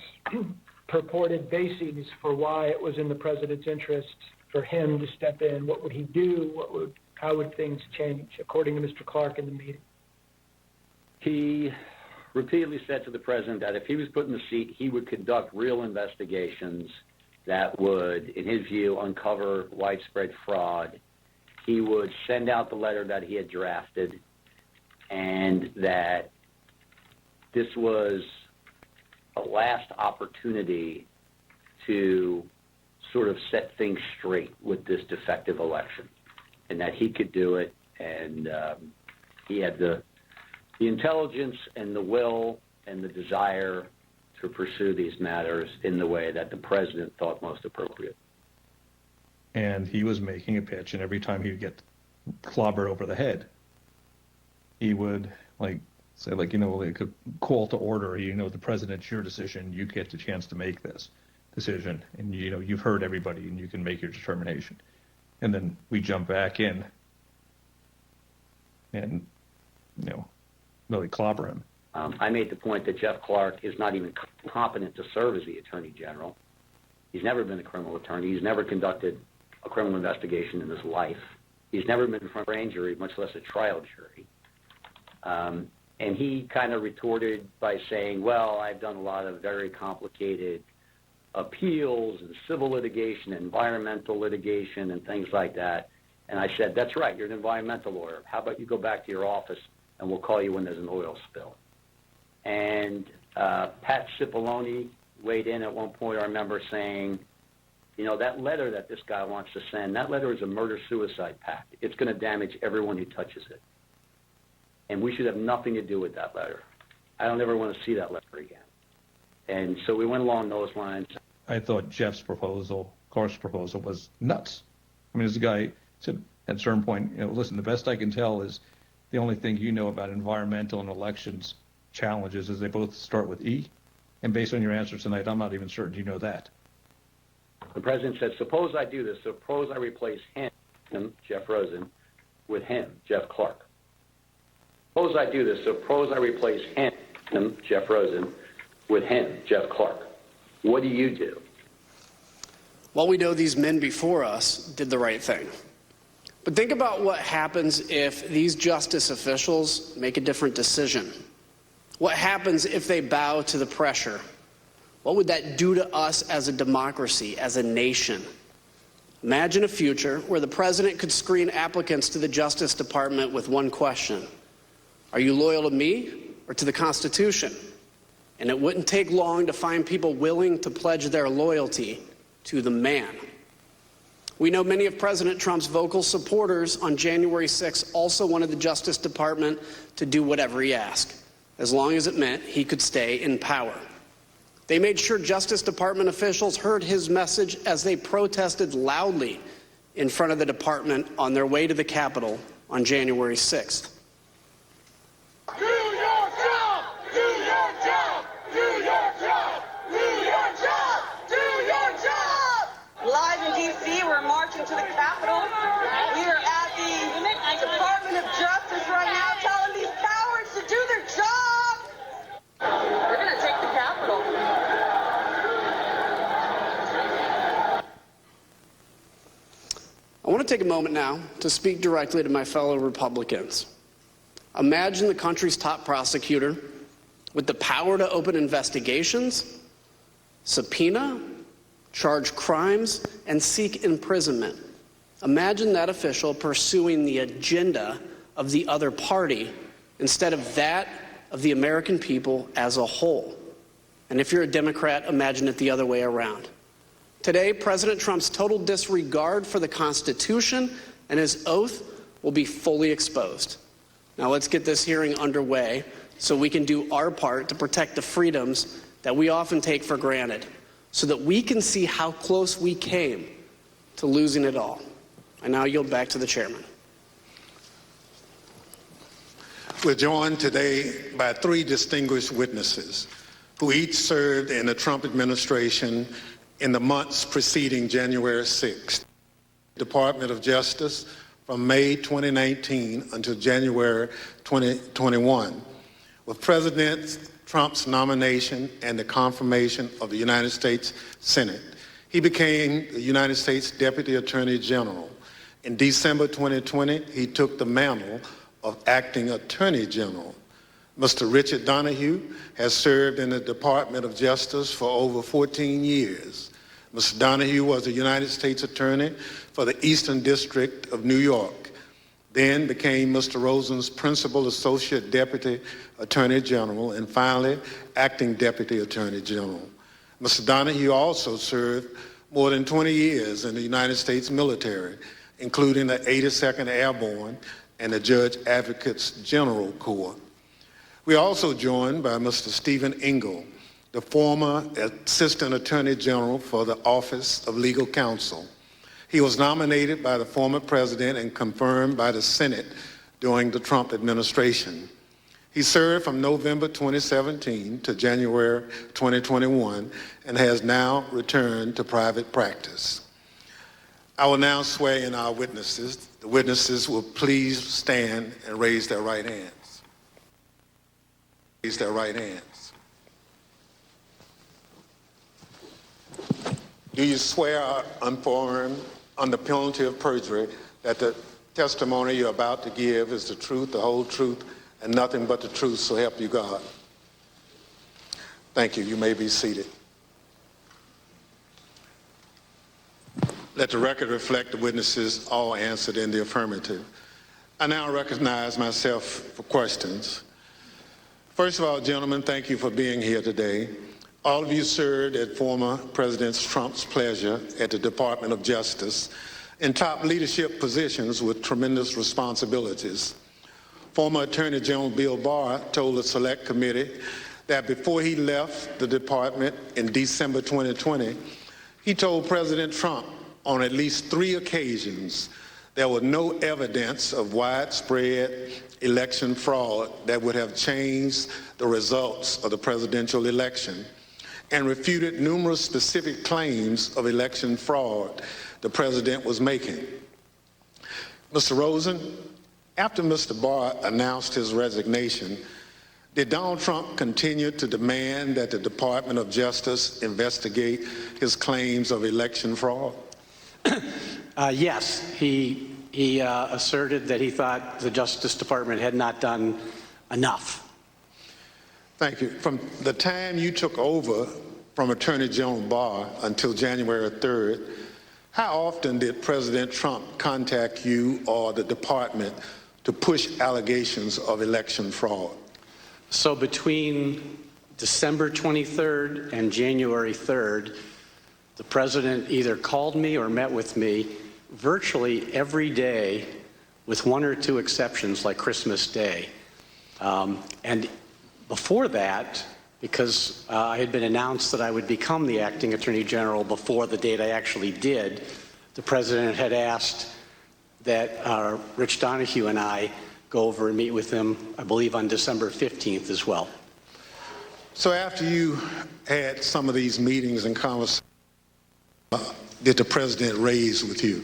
purported bases for why it was in the president's interest for him to step in? What would he do? How would things change, according to Mr. Clark in the meeting? He repeatedly said to the president that if he was put in the seat, he would conduct real investigations that would, in his view, uncover widespread fraud. He would send out the letter that he had drafted, and that this was a last opportunity to sort of set things straight with this defective election, and that he could do it, and he had the intelligence and the will and the desire to pursue these matters in the way that the president thought most appropriate. And he was making a pitch, and every time he would get clobbered over the head, he would say, like a call to order, the president's your decision, you get the chance to make this decision, and you've heard everybody and you can make your determination. And then we jump back in and really clobber him. I made the point that Jeff Clark is not even competent to serve as the Attorney General. He's never been a criminal attorney. He's never conducted a criminal investigation in his life. He's never been in front of a grand jury, much less a trial jury. And he kind of retorted by saying, well, I've done a lot of very complicated appeals and civil litigation, environmental litigation, and things like that. And I said, that's right, you're an environmental lawyer. How about you go back to your office and we'll call you when there's an oil spill. And Pat Cipollone weighed in at one point, I remember saying, that letter that this guy wants to send, that letter is a murder-suicide pact. It's going to damage everyone who touches it. And we should have nothing to do with that letter. I don't ever want to see that letter again. And so we went along those lines. I thought Clark's proposal was nuts. I mean, this guy said at a certain point, listen, the best I can tell is the only thing you know about environmental and elections challenges is they both start with E. And based on your answers tonight, I'm not even certain you know that. The president said, suppose I do this. Suppose I replace him, Jeff Rosen, with him, Jeff Clark. Suppose I do this. Suppose I replace him, Jeff Rosen, with him, Jeff Clark. What do you do? Well, we know these men before us did the right thing. But think about what happens if these justice officials make a different decision. What happens if they bow to the pressure? What would that do to us as a democracy, as a nation? Imagine a future where the president could screen applicants to the Justice Department with one question. Are you loyal to me or to the Constitution? And it wouldn't take long to find people willing to pledge their loyalty to the man. We know many of President Trump's vocal supporters on January 6th also wanted the Justice Department to do whatever he asked, as long as it meant he could stay in power. They made sure Justice Department officials heard his message as they protested loudly in front of the department on their way to the Capitol on January 6th. Do your job! Do your job! Do your job! Do your job! Do your job! Live in D.C., we're marching to the Capitol. We are at the Department of Justice right now telling these cowards to do their job. We're going to take the Capitol. I want to take a moment now to speak directly to my fellow Republicans. Imagine the country's top prosecutor with the power to open investigations, subpoena, charge crimes, and seek imprisonment. Imagine that official pursuing the agenda of the other party instead of that of the American people as a whole. And if you're a Democrat, imagine it the other way around. Today, President Trump's total disregard for the Constitution and his oath will be fully exposed. Now let's get this hearing underway so we can do our part to protect the freedoms that we often take for granted, so that we can see how close we came to losing it all. I now yield back to the chairman. We're joined today by three distinguished witnesses who each served in the Trump administration in the months preceding January 6th. Department of Justice from May 2019 until January 2021. With President Trump's nomination and the confirmation of the United States Senate, he became the United States Deputy Attorney General. In December 2020, he took the mantle of Acting Attorney General. Mr. Richard Donahue has served in the Department of Justice for over 14 years. Mr. Donahue was a United States Attorney for the Eastern District of New York, then became Mr. Rosen's Principal Associate Deputy Attorney General, and finally, Acting Deputy Attorney General. Mr. Donahue also served more than 20 years in the United States military, including the 82nd Airborne and the Judge Advocates General Corps. We are also joined by Mr. Stephen Engel, the former Assistant Attorney General for the Office of Legal Counsel. He was nominated by the former president and confirmed by the Senate during the Trump administration. He served from November 2017 to January 2021 and has now returned to private practice. I will now swear in our witnesses. The witnesses will please stand and raise their right hands. Raise their right hands. Do you swear under penalty of perjury that the testimony you're about to give is the truth, the whole truth, and nothing but the truth, so help you God? Thank you. You may be seated. Let the record reflect the witnesses all answered in the affirmative. I now recognize myself for questions. First of all, gentlemen, thank you for being here today. All of you served at former President Trump's pleasure at the Department of Justice in top leadership positions with tremendous responsibilities. Former Attorney General Bill Barr told the Select Committee that before he left the department in December 2020, he told President Trump on at least 3 occasions there was no evidence of widespread election fraud that would have changed the results of the presidential election, and refuted numerous specific claims of election fraud the president was making. Mr. Rosen, After Mr. Barr announced his resignation, did Donald Trump continue to demand that the Department of Justice investigate his claims of election fraud? Yes, he asserted that he thought the Justice Department had not done enough. Thank you. From the time you took over from Attorney General Barr until January 3rd, how often did President Trump contact you or the department to push allegations of election fraud? So between December 23rd and January 3rd, the president either called me or met with me virtually every day, with one or two exceptions like Christmas Day. And before that, because I had been announced that I would become the acting Attorney General before the date I actually did, the president had asked that Rich Donahue and I go over and meet with him, I believe, on December 15th as well. So after you had some of these meetings and conversations, did the president raise with you?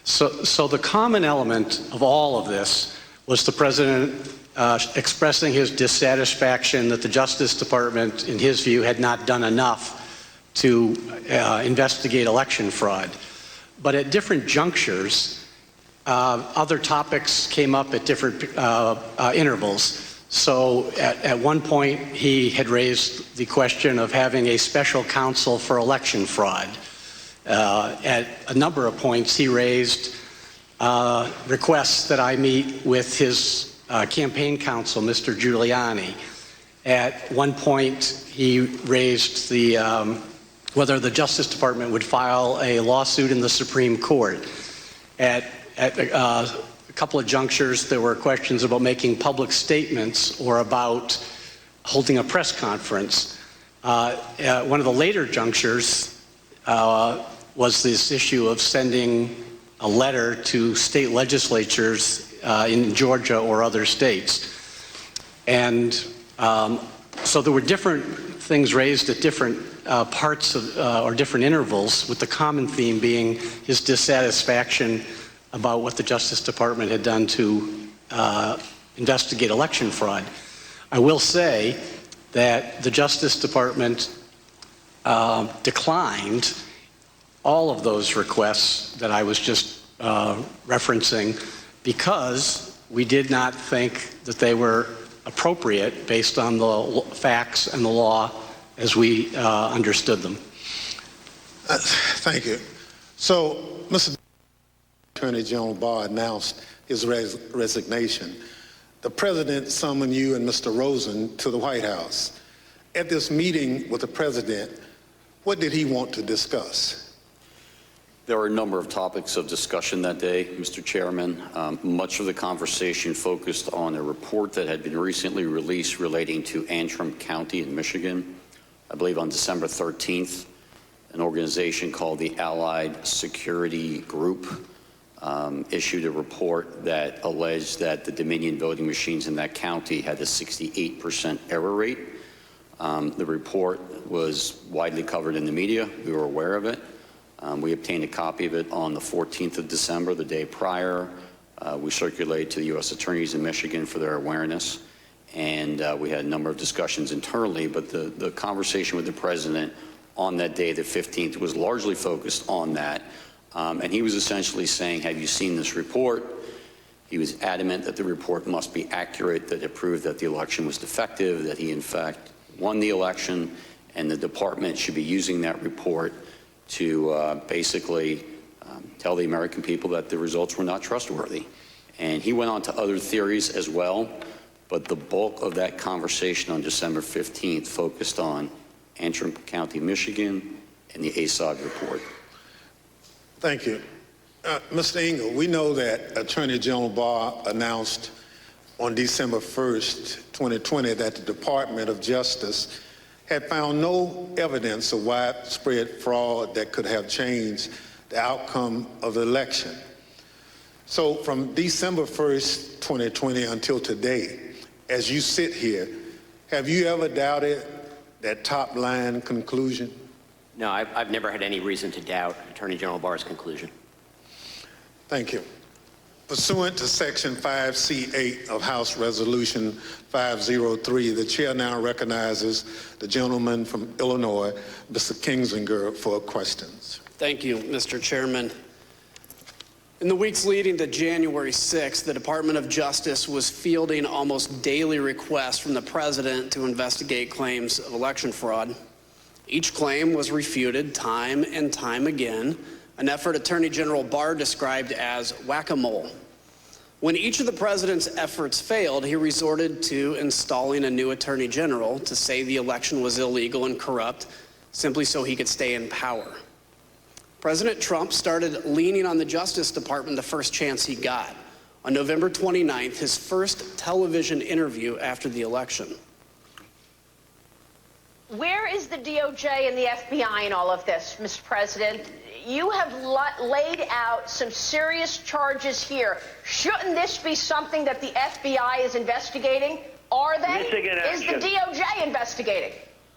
So the common element of all of this was the president expressing his dissatisfaction that the Justice Department, in his view, had not done enough to investigate election fraud. But at different junctures, other topics came up at different intervals. So at one point, he had raised the question of having a special counsel for election fraud. At a number of points, he raised requests that I meet with his campaign counsel, Mr. Giuliani. At one point, he raised the whether the Justice Department would file a lawsuit in the Supreme Court. At a couple of junctures, there were questions about making public statements or about holding a press conference. At one of the later junctures was this issue of sending a letter to state legislatures in Georgia or other states. And so there were different things raised at different parts of, or different intervals, with the common theme being his dissatisfaction about what the Justice Department had done to investigate election fraud. I will say that the Justice Department declined all of those requests that I was just referencing because we did not think that they were appropriate based on the facts and the law as we understood them. Thank you. So, Mr. Attorney General Barr announced his resignation. The president summoned you and Mr. Rosen to the White House. At this meeting with the president, what did he want to discuss? There were a number of topics of discussion that day, Mr. Chairman. Much of the conversation focused on a report that had been recently released relating to Antrim County in Michigan. I believe on December 13th, an organization called the Allied Security Group issued a report that alleged that the Dominion voting machines in that county had a 68% error rate. The report was widely covered in the media. We were aware of it. We obtained a copy of it on the 14th of December, the day prior. We circulated to the U.S. attorneys in Michigan for their awareness. And we had a number of discussions internally, but the conversation with the president on that day, the 15th, was largely focused on that. And he was essentially saying, have you seen this report? He was adamant that the report must be accurate, that it proved that the election was defective, that he in fact won the election, and the department should be using that report to basically tell the American people that the results were not trustworthy. And he went on to other theories as well, but the bulk of that conversation on December 15th focused on Antrim County, Michigan, and the ASOG report. Thank you. Mr. Engel, we know that Attorney General Barr announced on December 1st, 2020, that the Department of Justice had found no evidence of widespread fraud that could have changed the outcome of the election. So from December 1st, 2020 until today, as you sit here, have you ever doubted that top line conclusion? No, I've never had any reason to doubt Attorney General Barr's conclusion. Thank you. Pursuant to Section 5C8 of House Resolution 503, the chair now recognizes the gentleman from Illinois, Mr. Kingslinger, for questions. Thank you, Mr. Chairman. In the weeks leading to January 6th, the Department of Justice was fielding almost daily requests from the president to investigate claims of election fraud. Each claim was refuted time and time again, an effort Attorney General Barr described as whack-a-mole. When each of the president's efforts failed, he resorted to installing a new attorney general to say the election was illegal and corrupt, simply so he could stay in power. President Trump started leaning on the Justice Department the first chance he got. On November 29th, his first television interview after the election. Where is the DOJ and the FBI in all of this, Mr. President? You have laid out some serious charges here. Shouldn't this be something that the FBI is investigating? Are they? Missing in action. Is the DOJ investigating?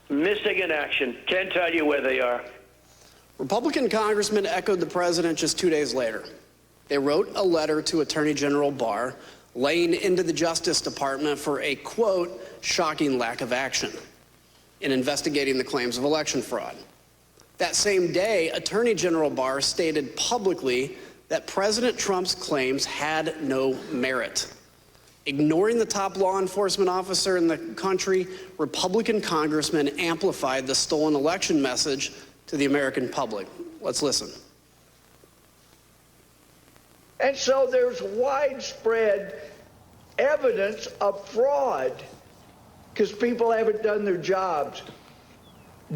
Missing in action. Can't tell you where they are. Republican congressmen echoed the president just 2 days later. They wrote a letter to Attorney General Barr laying into the Justice Department for a, quote, shocking lack of action in investigating the claims of election fraud. That same day, Attorney General Barr stated publicly that President Trump's claims had no merit. Ignoring the top law enforcement officer in the country, Republican congressmen amplified the stolen election message to the American public. Let's listen. And so there's widespread evidence of fraud because people haven't done their jobs.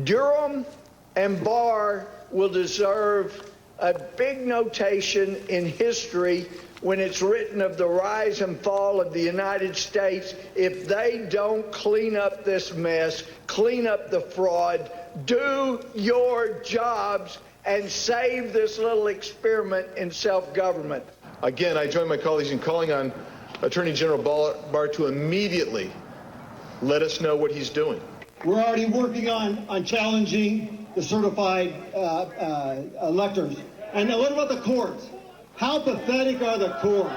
Durham and Barr will deserve a big notation in history when it's written of the rise and fall of the United States if they don't clean up this mess, clean up the fraud, do your jobs, and save this little experiment in self-government. Again, I join my colleagues in calling on Attorney General Barr to immediately let us know what he's doing. We're already working on challenging the certified electors. And what about the courts? How pathetic are the courts?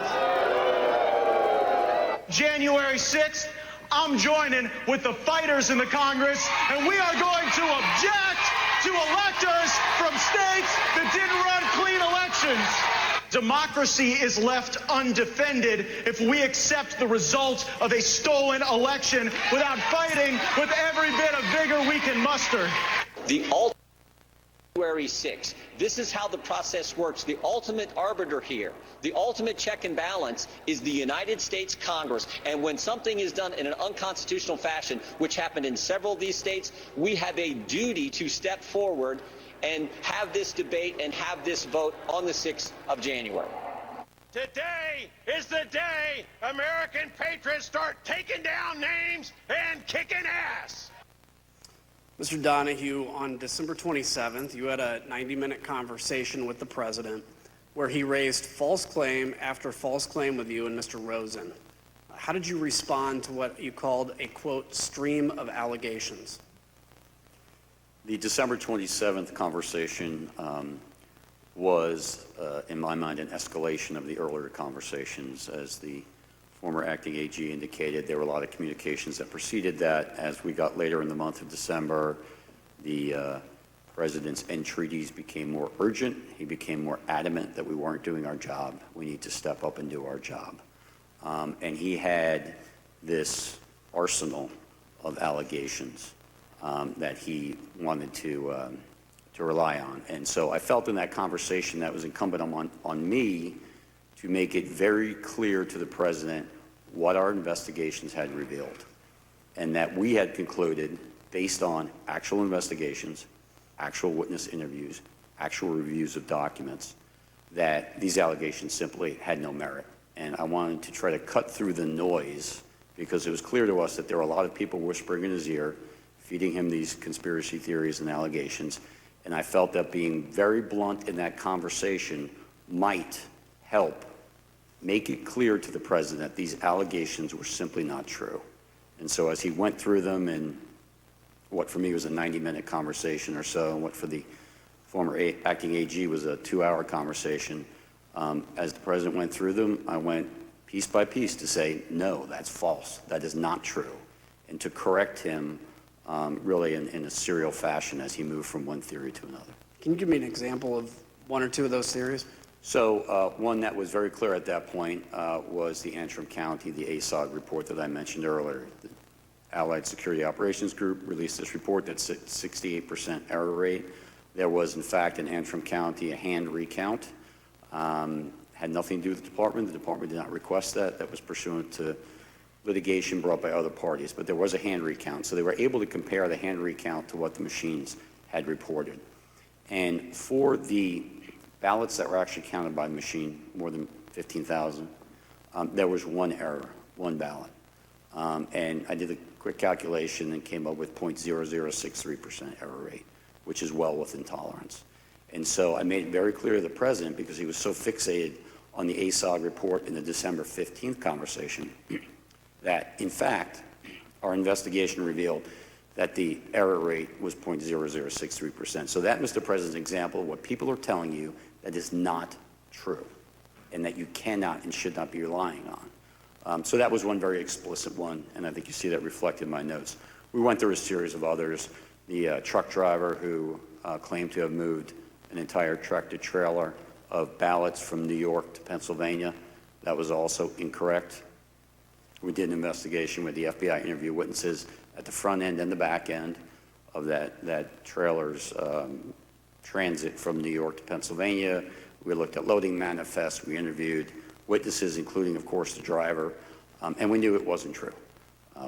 January 6th, I'm joining with the fighters in the Congress, and we are going to object to electors from states that didn't run clean elections. Democracy is left undefended if we accept the result of a stolen election without fighting with every bit of vigor we can muster. January 6th. This is how the process works. The ultimate arbiter here, the ultimate check and balance is the United States Congress. And when something is done in an unconstitutional fashion, which happened in several of these states, we have a duty to step forward and have this debate and have this vote on the 6th of January. Today is the day American patriots start taking down names and kicking ass. Mr. Donahue, on December 27th, you had a 90-minute conversation with the president where he raised false claim after false claim with you and Mr. Rosen. How did you respond to what you called a, quote, stream of allegations? The December 27th conversation was, in my mind, an escalation of the earlier conversations. As the former acting AG indicated, there were a lot of communications that preceded that. As we got later in the month of December, the president's entreaties became more urgent. He became more adamant that we weren't doing our job. We need to step up and do our job. And he had this arsenal of allegations that he wanted to rely on. And so I felt in that conversation that was incumbent on me to make it very clear to the president what our investigations had revealed, and that we had concluded, based on actual investigations, actual witness interviews, actual reviews of documents, that these allegations simply had no merit. And I wanted to try to cut through the noise, because it was clear to us that there were a lot of people whispering in his ear, feeding him these conspiracy theories and allegations. And I felt that being very blunt in that conversation might help make it clear to the president that these allegations were simply not true. And so as he went through them in what for me was a 90-minute conversation or so, and what for the former acting AG was a 2-hour conversation, As the president went through them, I went piece by piece to say, no, that's false. That is not true. And to correct him really in a serial fashion as he moved from one theory to another. Can you give me an example of one or two of those theories? So one that was very clear at that point was the Antrim County, the ASOG report that I mentioned earlier. The Allied Security Operations Group released this report that's 68% error rate. There was, in fact, in Antrim County, a hand recount. Had nothing to do with the department. The department did not request that. That was pursuant to litigation brought by other parties. But there was a hand recount. So they were able to compare the hand recount to what the machines had reported. And for the ballots that were actually counted by the machine, more than 15,000, there was one error, one ballot. And I did a quick calculation and came up with 0.0063% error rate, which is well within tolerance. And so I made it very clear to the president, because he was so fixated on the ASOG report in the December 15th conversation, that in fact, our investigation revealed that the error rate was 0.0063%. So that, Mr. President's example of what people are telling you that is not true, and that you cannot and should not be relying on. So that was one very explicit one, and I think you see that reflected in my notes. We went through a series of others. The truck driver who claimed to have moved an entire tractor-trailer of ballots from New York to Pennsylvania, that was also incorrect. We did an investigation with the FBI interview witnesses at the front end and the back end of that trailer's transit from New York to Pennsylvania. We looked at loading manifests. We interviewed witnesses, including, of course, the driver, and we knew it wasn't true.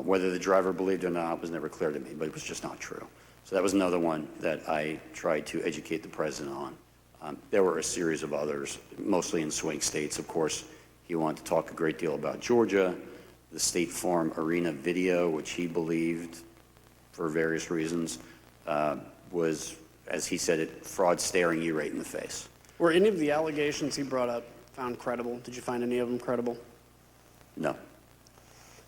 Whether the driver believed it or not was never clear to me, but it was just not true. So that was another one that I tried to educate the president on. There were a series of others, mostly in swing states. Of course, he wanted to talk a great deal about Georgia, the State Farm Arena video, which he believed, for various reasons, was, as he said it, fraud staring you right in the face. Were any of the allegations he brought up found credible? Did you find any of them credible? No.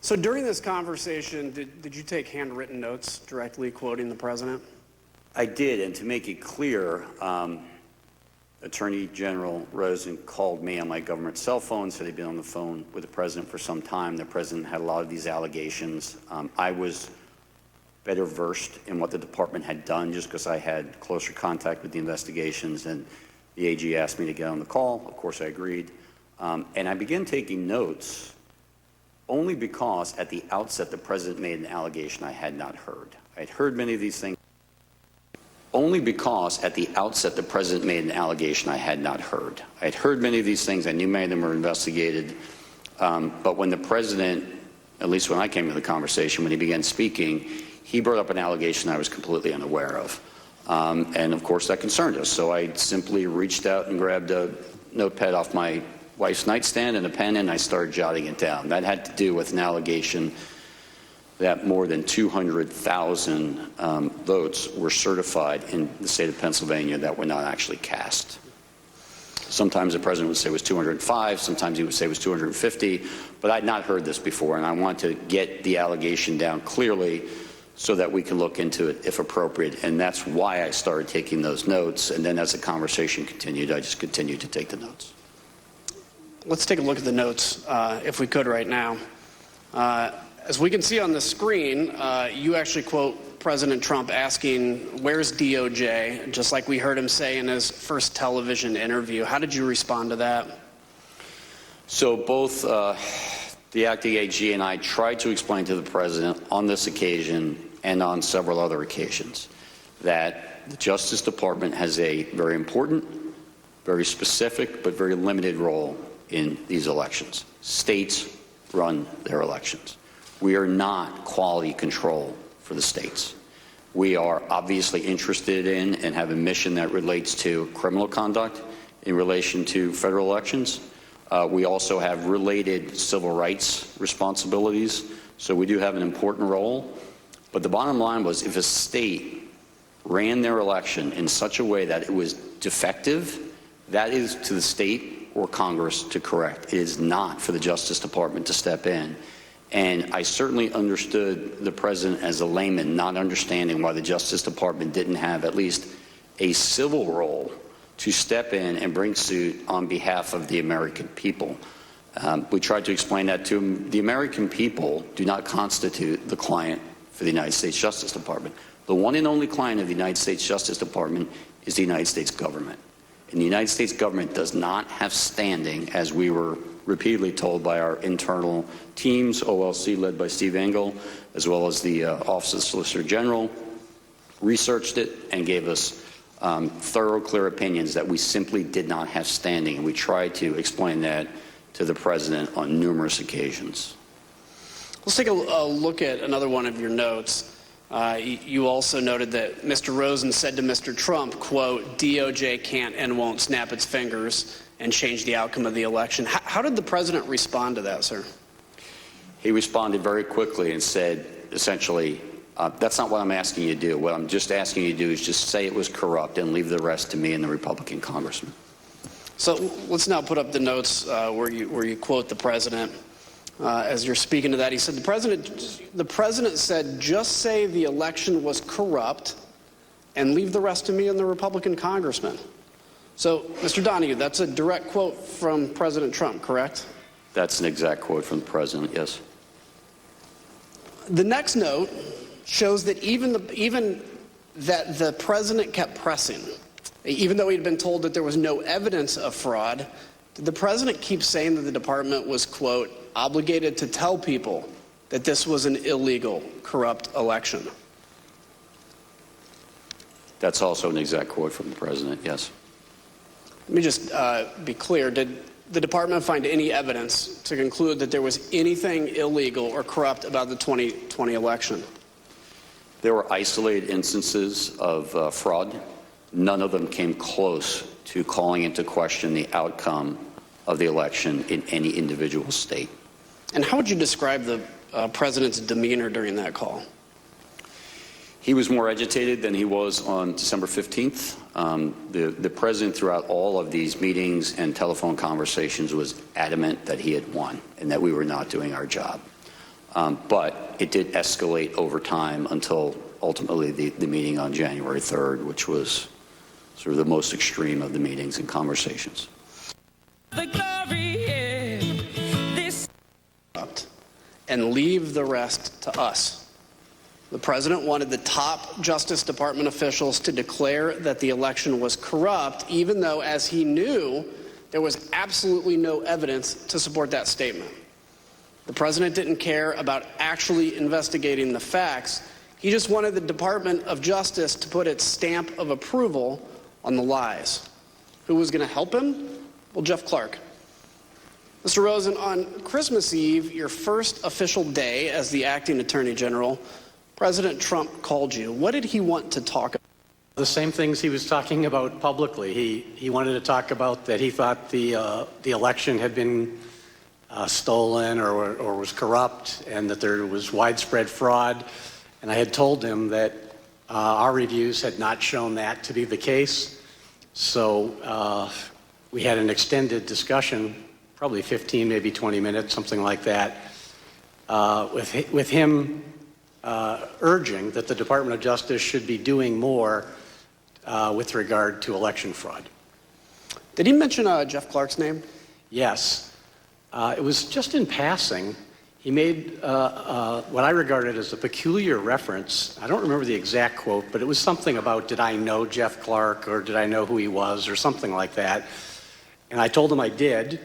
So during this conversation, did you take handwritten notes directly quoting the president? I did, and to make it clear, Attorney General Rosen called me on my government cell phone, said he'd been on the phone with the president for some time. The president had a lot of these allegations. I was better versed in what the department had done just because I had closer contact with the investigations, and the AG asked me to get on the call. Of course, I agreed. And I began taking notes only because at the outset the president made an allegation I had not heard. I had heard many of these things. Only because at the outset the president made an allegation I had not heard. I had heard many of these things. I knew many of them were investigated. But when the president, at least when I came to the conversation, when he began speaking, he brought up an allegation I was completely unaware of. And of course that concerned us. So I simply reached out and grabbed a notepad off my wife's nightstand and a pen, and I started jotting it down. That had to do with an allegation that more than 200,000 votes were certified in the state of Pennsylvania that were not actually cast. Sometimes the president would say it was 205, sometimes he would say it was 250, but I'd not heard this before, and I want to get the allegation down clearly so that we can look into it if appropriate, and that's why I started taking those notes, and then as the conversation continued, I just continued to take the notes. Let's take a look at the notes, if we could right now. As we can see on the screen, you actually quote President Trump asking, "Where's DOJ?" just like we heard him say in his first television interview. How did you respond to that? So both the acting AG and I tried to explain to the president on this occasion and on several other occasions that the Justice Department has a very important, very specific, but very limited role in these elections. States run their elections. We are not quality control for the states. We are obviously interested in and have a mission that relates to criminal conduct in relation to federal elections. We also have related civil rights responsibilities, so we do have an important role. But the bottom line was, if a state ran their election in such a way that it was defective, that is to the state or Congress to correct. It is not for the Justice Department to step in. And I certainly understood the president as a layman, not understanding why the Justice Department didn't have at least a civil role to step in and bring suit on behalf of the American people. We tried to explain that to him. The American people do not constitute the client for the United States Justice Department. The one and only client of the United States Justice Department is the United States government. And the United States government does not have standing, as we were repeatedly told by our internal teams, OLC led by Steve Engel, as well as the Office of the Solicitor General, researched it and gave us thorough, clear opinions that we simply did not have standing. And we tried to explain that to the President on numerous occasions. Let's take a look at another one of your notes. You also noted that Mr. Rosen said to Mr. Trump, quote, DOJ can't and won't snap its fingers and change the outcome of the election. How did the President respond to that, sir? He responded very quickly and said, essentially, that's not what I'm asking you to do. What I'm just asking you to do is just say it was corrupt and leave the rest to me and the Republican congressman. So let's now put up the notes where you quote the President. As you're speaking to that, he said, the President said, just say the election was corrupt and leave the rest to me and the Republican congressman. So, Mr. Donahue, that's a direct quote from President Trump, correct? That's an exact quote from the President, yes. The next note shows that even that the President kept pressing. Even though he'd been told that there was no evidence of fraud, did the President keep saying that the department was, quote, obligated to tell people that this was an illegal, corrupt election? That's also an exact quote from the President, yes. Let me just be clear. Did the department find any evidence to conclude that there was anything illegal or corrupt about the 2020 election? There were isolated instances of fraud. None of them came close to calling into question the outcome of the election in any individual state. And how would you describe the President's demeanor during that call? He was more agitated than he was on December 15th. The President, throughout all of these meetings and telephone conversations, was adamant that he had won and that we were not doing our job. But it did escalate over time until ultimately the meeting on January 3rd, which was sort of the most extreme of the meetings and conversations. The glory, this. And leave the rest to us. The President wanted the top Justice Department officials to declare that the election was corrupt, even though, as he knew, there was absolutely no evidence to support that statement. The President didn't care about actually investigating the facts. He just wanted the Department of Justice to put its stamp of approval on the lies. Who was going to help him? Well, Jeff Clark. Mr. Rosen, on Christmas Eve, your first official day as the acting Attorney General, President Trump called you. What did he want to talk about? The same things he was talking about publicly. He wanted to talk about that he thought the election had been stolen or was corrupt, and that there was widespread fraud. And I had told him that our reviews had not shown that to be the case. So we had an extended discussion, probably 15, maybe 20 minutes, something like that, with him urging that the Department of Justice should be doing more with regard to election fraud. Did he mention Jeff Clark's name? Yes. It was just in passing. He made what I regarded as a peculiar reference. I don't remember the exact quote, but it was something about, did I know Jeff Clark, or did I know who he was, or something like that. And I told him I did.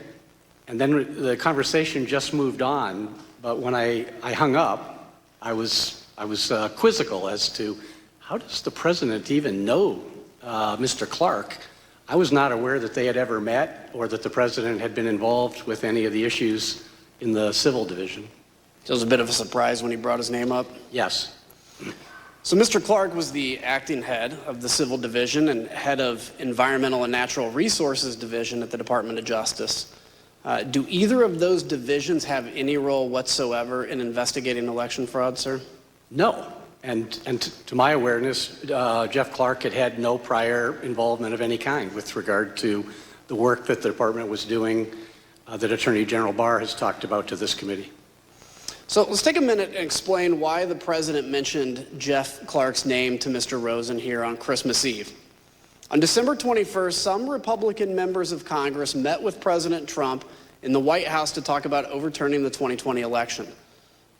And then the conversation just moved on. But when I hung up, I was quizzical as to how does the President even know Mr. Clark? I was not aware that they had ever met or that the President had been involved with any of the issues in the civil division. So it was a bit of a surprise when he brought his name up? Yes. So Mr. Clark was the acting head of the Civil Division and head of Environmental and Natural Resources Division at the Department of Justice. Do either of those divisions have any role whatsoever in investigating election fraud, sir? No. And to my awareness, Jeff Clark had no prior involvement of any kind with regard to the work that the department was doing that Attorney General Barr has talked about to this committee. So let's take a minute and explain why the President mentioned Jeff Clark's name to Mr. Rosen here on Christmas Eve. On December 21st, some Republican members of Congress met with President Trump in the White House to talk about overturning the 2020 election.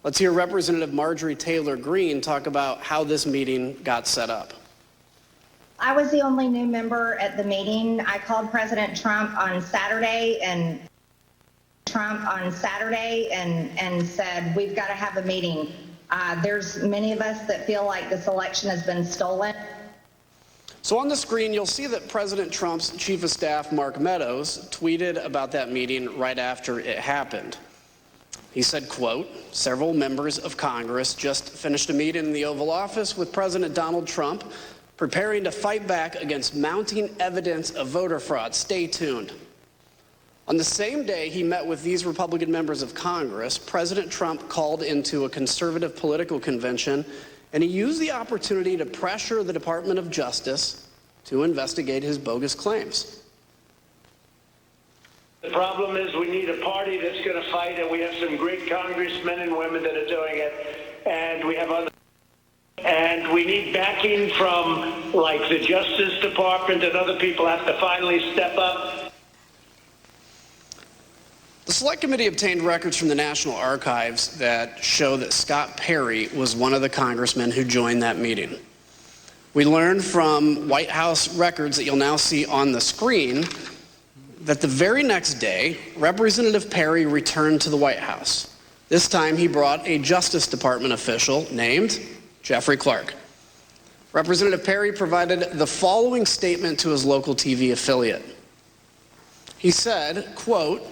Let's hear Representative Marjorie Taylor Greene talk about how this meeting got set up. I was the only new member at the meeting. I called President Trump on Saturday and said, we've got to have a meeting. There's many of us that feel like this election has been stolen. So on the screen, you'll see that President Trump's Chief of Staff, Mark Meadows, tweeted about that meeting right after it happened. He said, quote, several members of Congress just finished a meeting in the Oval Office with President Donald Trump, preparing to fight back against mounting evidence of voter fraud. Stay tuned. On the same day he met with these Republican members of Congress, President Trump called into a conservative political convention, and he used the opportunity to pressure the Department of Justice to investigate his bogus claims. The problem is we need a party that's going to fight, and we have some great congressmen and women that are doing it, and we have other. And we need backing from, like, the Justice Department, and other people have to finally step up. The Select Committee obtained records from the National Archives that show that Scott Perry was one of the congressmen who joined that meeting. We learned from White House records that you'll now see on the screen that the very next day, Representative Perry returned to the White House. This time he brought a Justice Department official named Jeffrey Clark. Representative Perry provided the following statement to his local TV affiliate. He said, quote,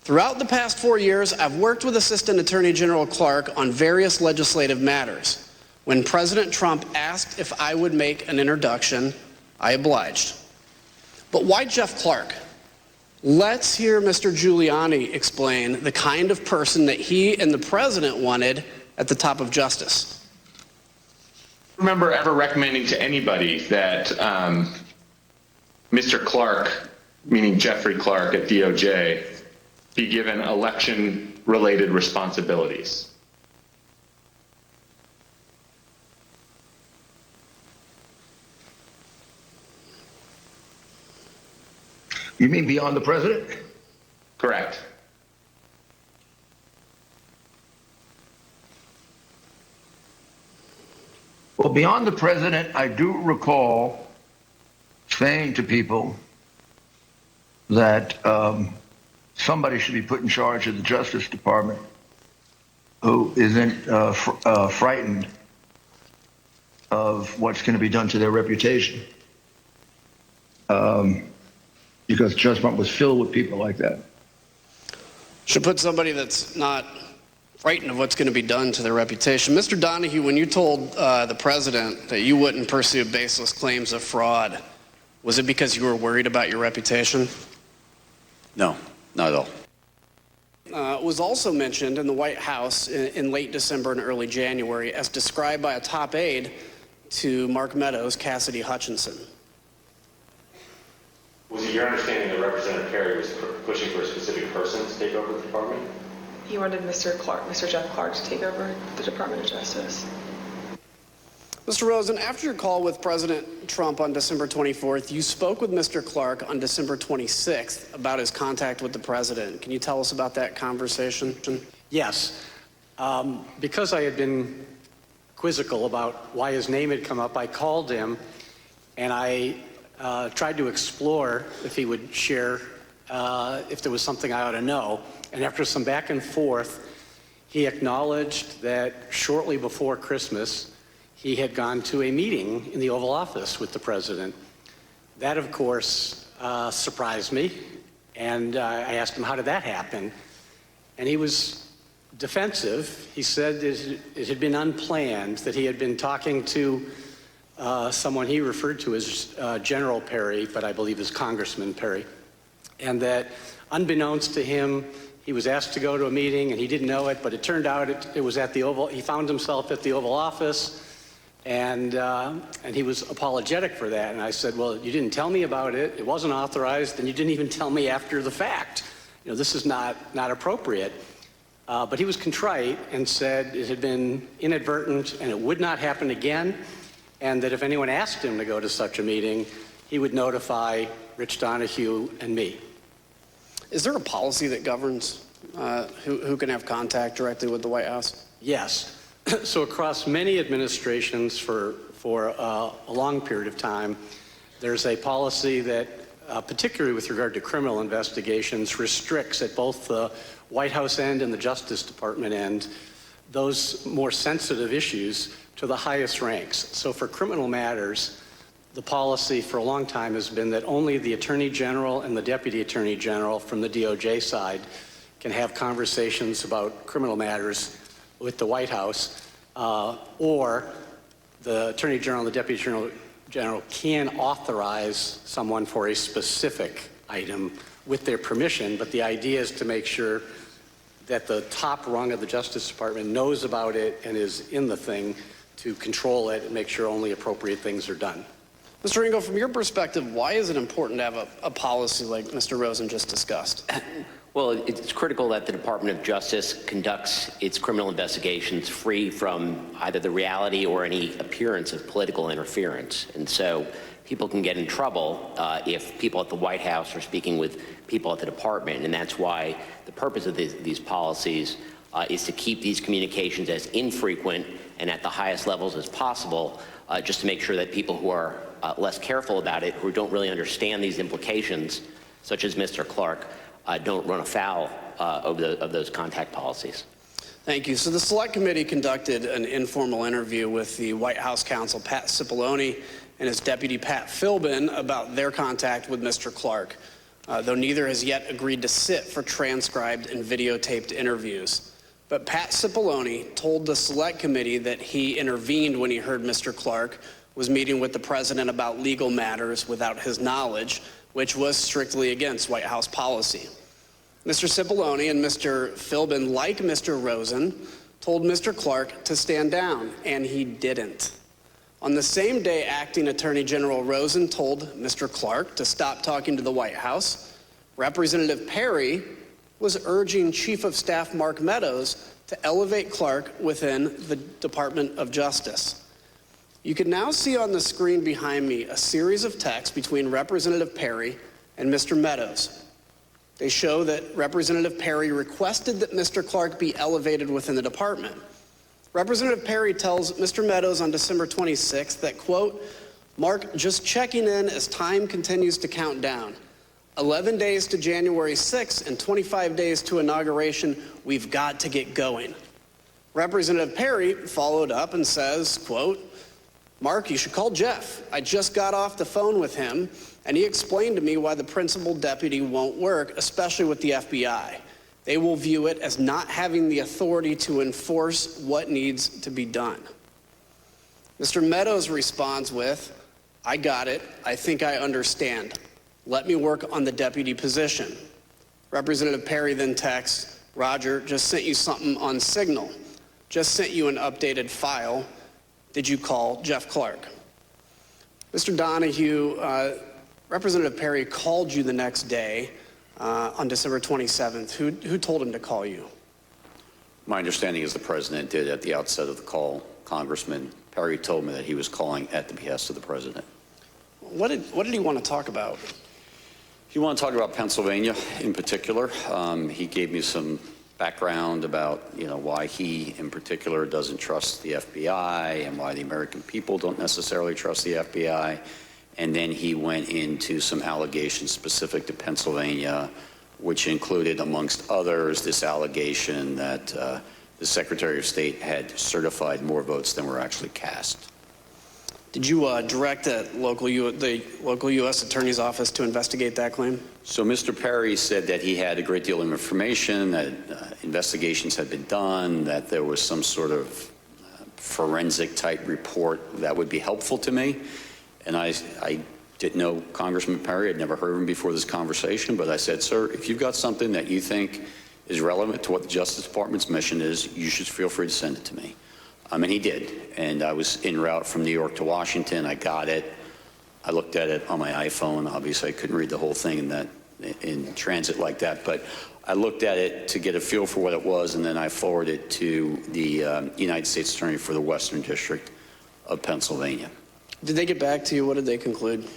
throughout the past 4 years, I've worked with Assistant Attorney General Clark on various legislative matters. When President Trump asked if I would make an introduction, I obliged. But why Jeff Clark? Let's hear Mr. Giuliani explain the kind of person that he and the president wanted at the top of justice. I don't remember ever recommending to anybody that Mr. Clark, meaning Jeffrey Clark at DOJ, be given election-related responsibilities. You mean beyond the president? Correct. Well, beyond the president, I do recall saying to people that somebody should be put in charge of the Justice Department who isn't frightened of what's going to be done to their reputation. Because Justice Department was filled with people like that. Should put somebody that's not frightened of what's going to be done to their reputation. Mr. Donahue, when you told the president that you wouldn't pursue baseless claims of fraud, was it because you were worried about your reputation? No, not at all. It was also mentioned in the White House in late December and early January as described by a top aide to Mark Meadows, Cassidy Hutchinson. Was it your understanding that Representative Perry was pushing for a specific person to take over the department? He wanted Mr. Jeff Clark to take over the Department of Justice. Mr. Rosen, after your call with President Trump on December 24th, you spoke with Mr. Clark on December 26th about his contact with the president. Can you tell us about that conversation? Yes. Because I had been quizzical about why his name had come up, I called him and I tried to explore if he would share if there was something I ought to know. And after some back and forth, he acknowledged that shortly before Christmas, he had gone to a meeting in the Oval Office with the president. That, of course, surprised me. And I asked him, how did that happen? And he was defensive. He said it had been unplanned, that he had been talking to someone he referred to as General Perry, but I believe is Congressman Perry, and that unbeknownst to him, he was asked to go to a meeting and he didn't know it, but it turned out it was at the Oval. He found himself at the Oval Office, and he was apologetic for that. And I said, well, you didn't tell me about it. It wasn't authorized, and you didn't even tell me after the fact. You know, this is not appropriate. But he was contrite and said it had been inadvertent and it would not happen again, and that if anyone asked him to go to such a meeting, he would notify Rich Donahue and me. Is there a policy that governs who can have contact directly with the White House? Yes. So across many administrations for a long period of time, there's a policy that, particularly with regard to criminal investigations, restricts at both the White House end and the Justice Department end those more sensitive issues to the highest ranks. So for criminal matters, the policy for a long time has been that only the Attorney General and the Deputy Attorney General from the DOJ side can have conversations about criminal matters with the White House, or the Attorney General and the Deputy Attorney General can authorize someone for a specific item with their permission, but the idea is to make sure that the top rung of the Justice Department knows about it and is in the thing to control it and make sure only appropriate things are done. Mr. Ringo, from your perspective, why is it important to have a policy like Mr. Rosen just discussed? Well, it's critical that the Department of Justice conducts its criminal investigations free from either the reality or any appearance of political interference. And so people can get in trouble if people at the White House are speaking with people at the department. And that's why the purpose of these policies is to keep these communications as infrequent and at the highest levels as possible, just to make sure that people who are less careful about it, who don't really understand these implications, such as Mr. Clark, don't run afoul of those contact policies. Thank you. So the Select Committee conducted an informal interview with the White House counsel, Pat Cipollone, and his deputy, Pat Philbin, about their contact with Mr. Clark, though neither has yet agreed to sit for transcribed and videotaped interviews. But Pat Cipollone told the Select Committee that he intervened when he heard Mr. Clark was meeting with the president about legal matters without his knowledge, which was strictly against White House policy. Mr. Cipollone and Mr. Philbin, like Mr. Rosen, told Mr. Clark to stand down, and he didn't. On the same day, Acting Attorney General Rosen told Mr. Clark to stop talking to the White House, Representative Perry was urging Chief of Staff Mark Meadows to elevate Clark within the Department of Justice. You can now see on the screen behind me a series of texts between Representative Perry and Mr. Meadows. They show that Representative Perry requested that Mr. Clark be elevated within the department. Representative Perry tells Mr. Meadows on December 26th that, quote, Mark, just checking in as time continues to count down. 11 days to January 6th and 25 days to inauguration, we've got to get going. Representative Perry followed up and says, quote, Mark, you should call Jeff. I just got off the phone with him, and he explained to me why the principal deputy won't work, especially with the FBI. They will view it as not having the authority to enforce what needs to be done. Mr. Meadows responds with, I got it. I think I understand. Let me work on the deputy position. Representative Perry then texts, Roger, just sent you something on Signal. Just sent you an updated file. Did you call Jeff Clark? Mr. Donahue, Representative Perry called you the next day on December 27th. Who told him to call you? My understanding is the president did at the outset of the call. Congressman Perry told me that he was calling at the behest of the president. What did he want to talk about? He wanted to talk about Pennsylvania in particular. He gave me some background about, why he in particular doesn't trust the FBI and why the American people don't necessarily trust the FBI. And then he went into some allegations specific to Pennsylvania, which included, amongst others, this allegation that the Secretary of State had certified more votes than were actually cast. Did you direct the local U.S. Attorney's Office to investigate that claim? So Mr. Perry said that he had a great deal of information, that investigations had been done, that there was some sort of forensic type report that would be helpful to me. And I didn't know Congressman Perry. I'd never heard of him before this conversation, but I said, sir, if you've got something that you think is relevant to what the Justice Department's mission is, you should feel free to send it to me. And he did. And I was en route from New York to Washington. I got it. I looked at it on my iPhone. Obviously, I couldn't read the whole thing in transit like that. But I looked at it to get a feel for what it was, and then I forwarded it to the United States Attorney for the Western District of Pennsylvania. Did they get back to you? What did they conclude?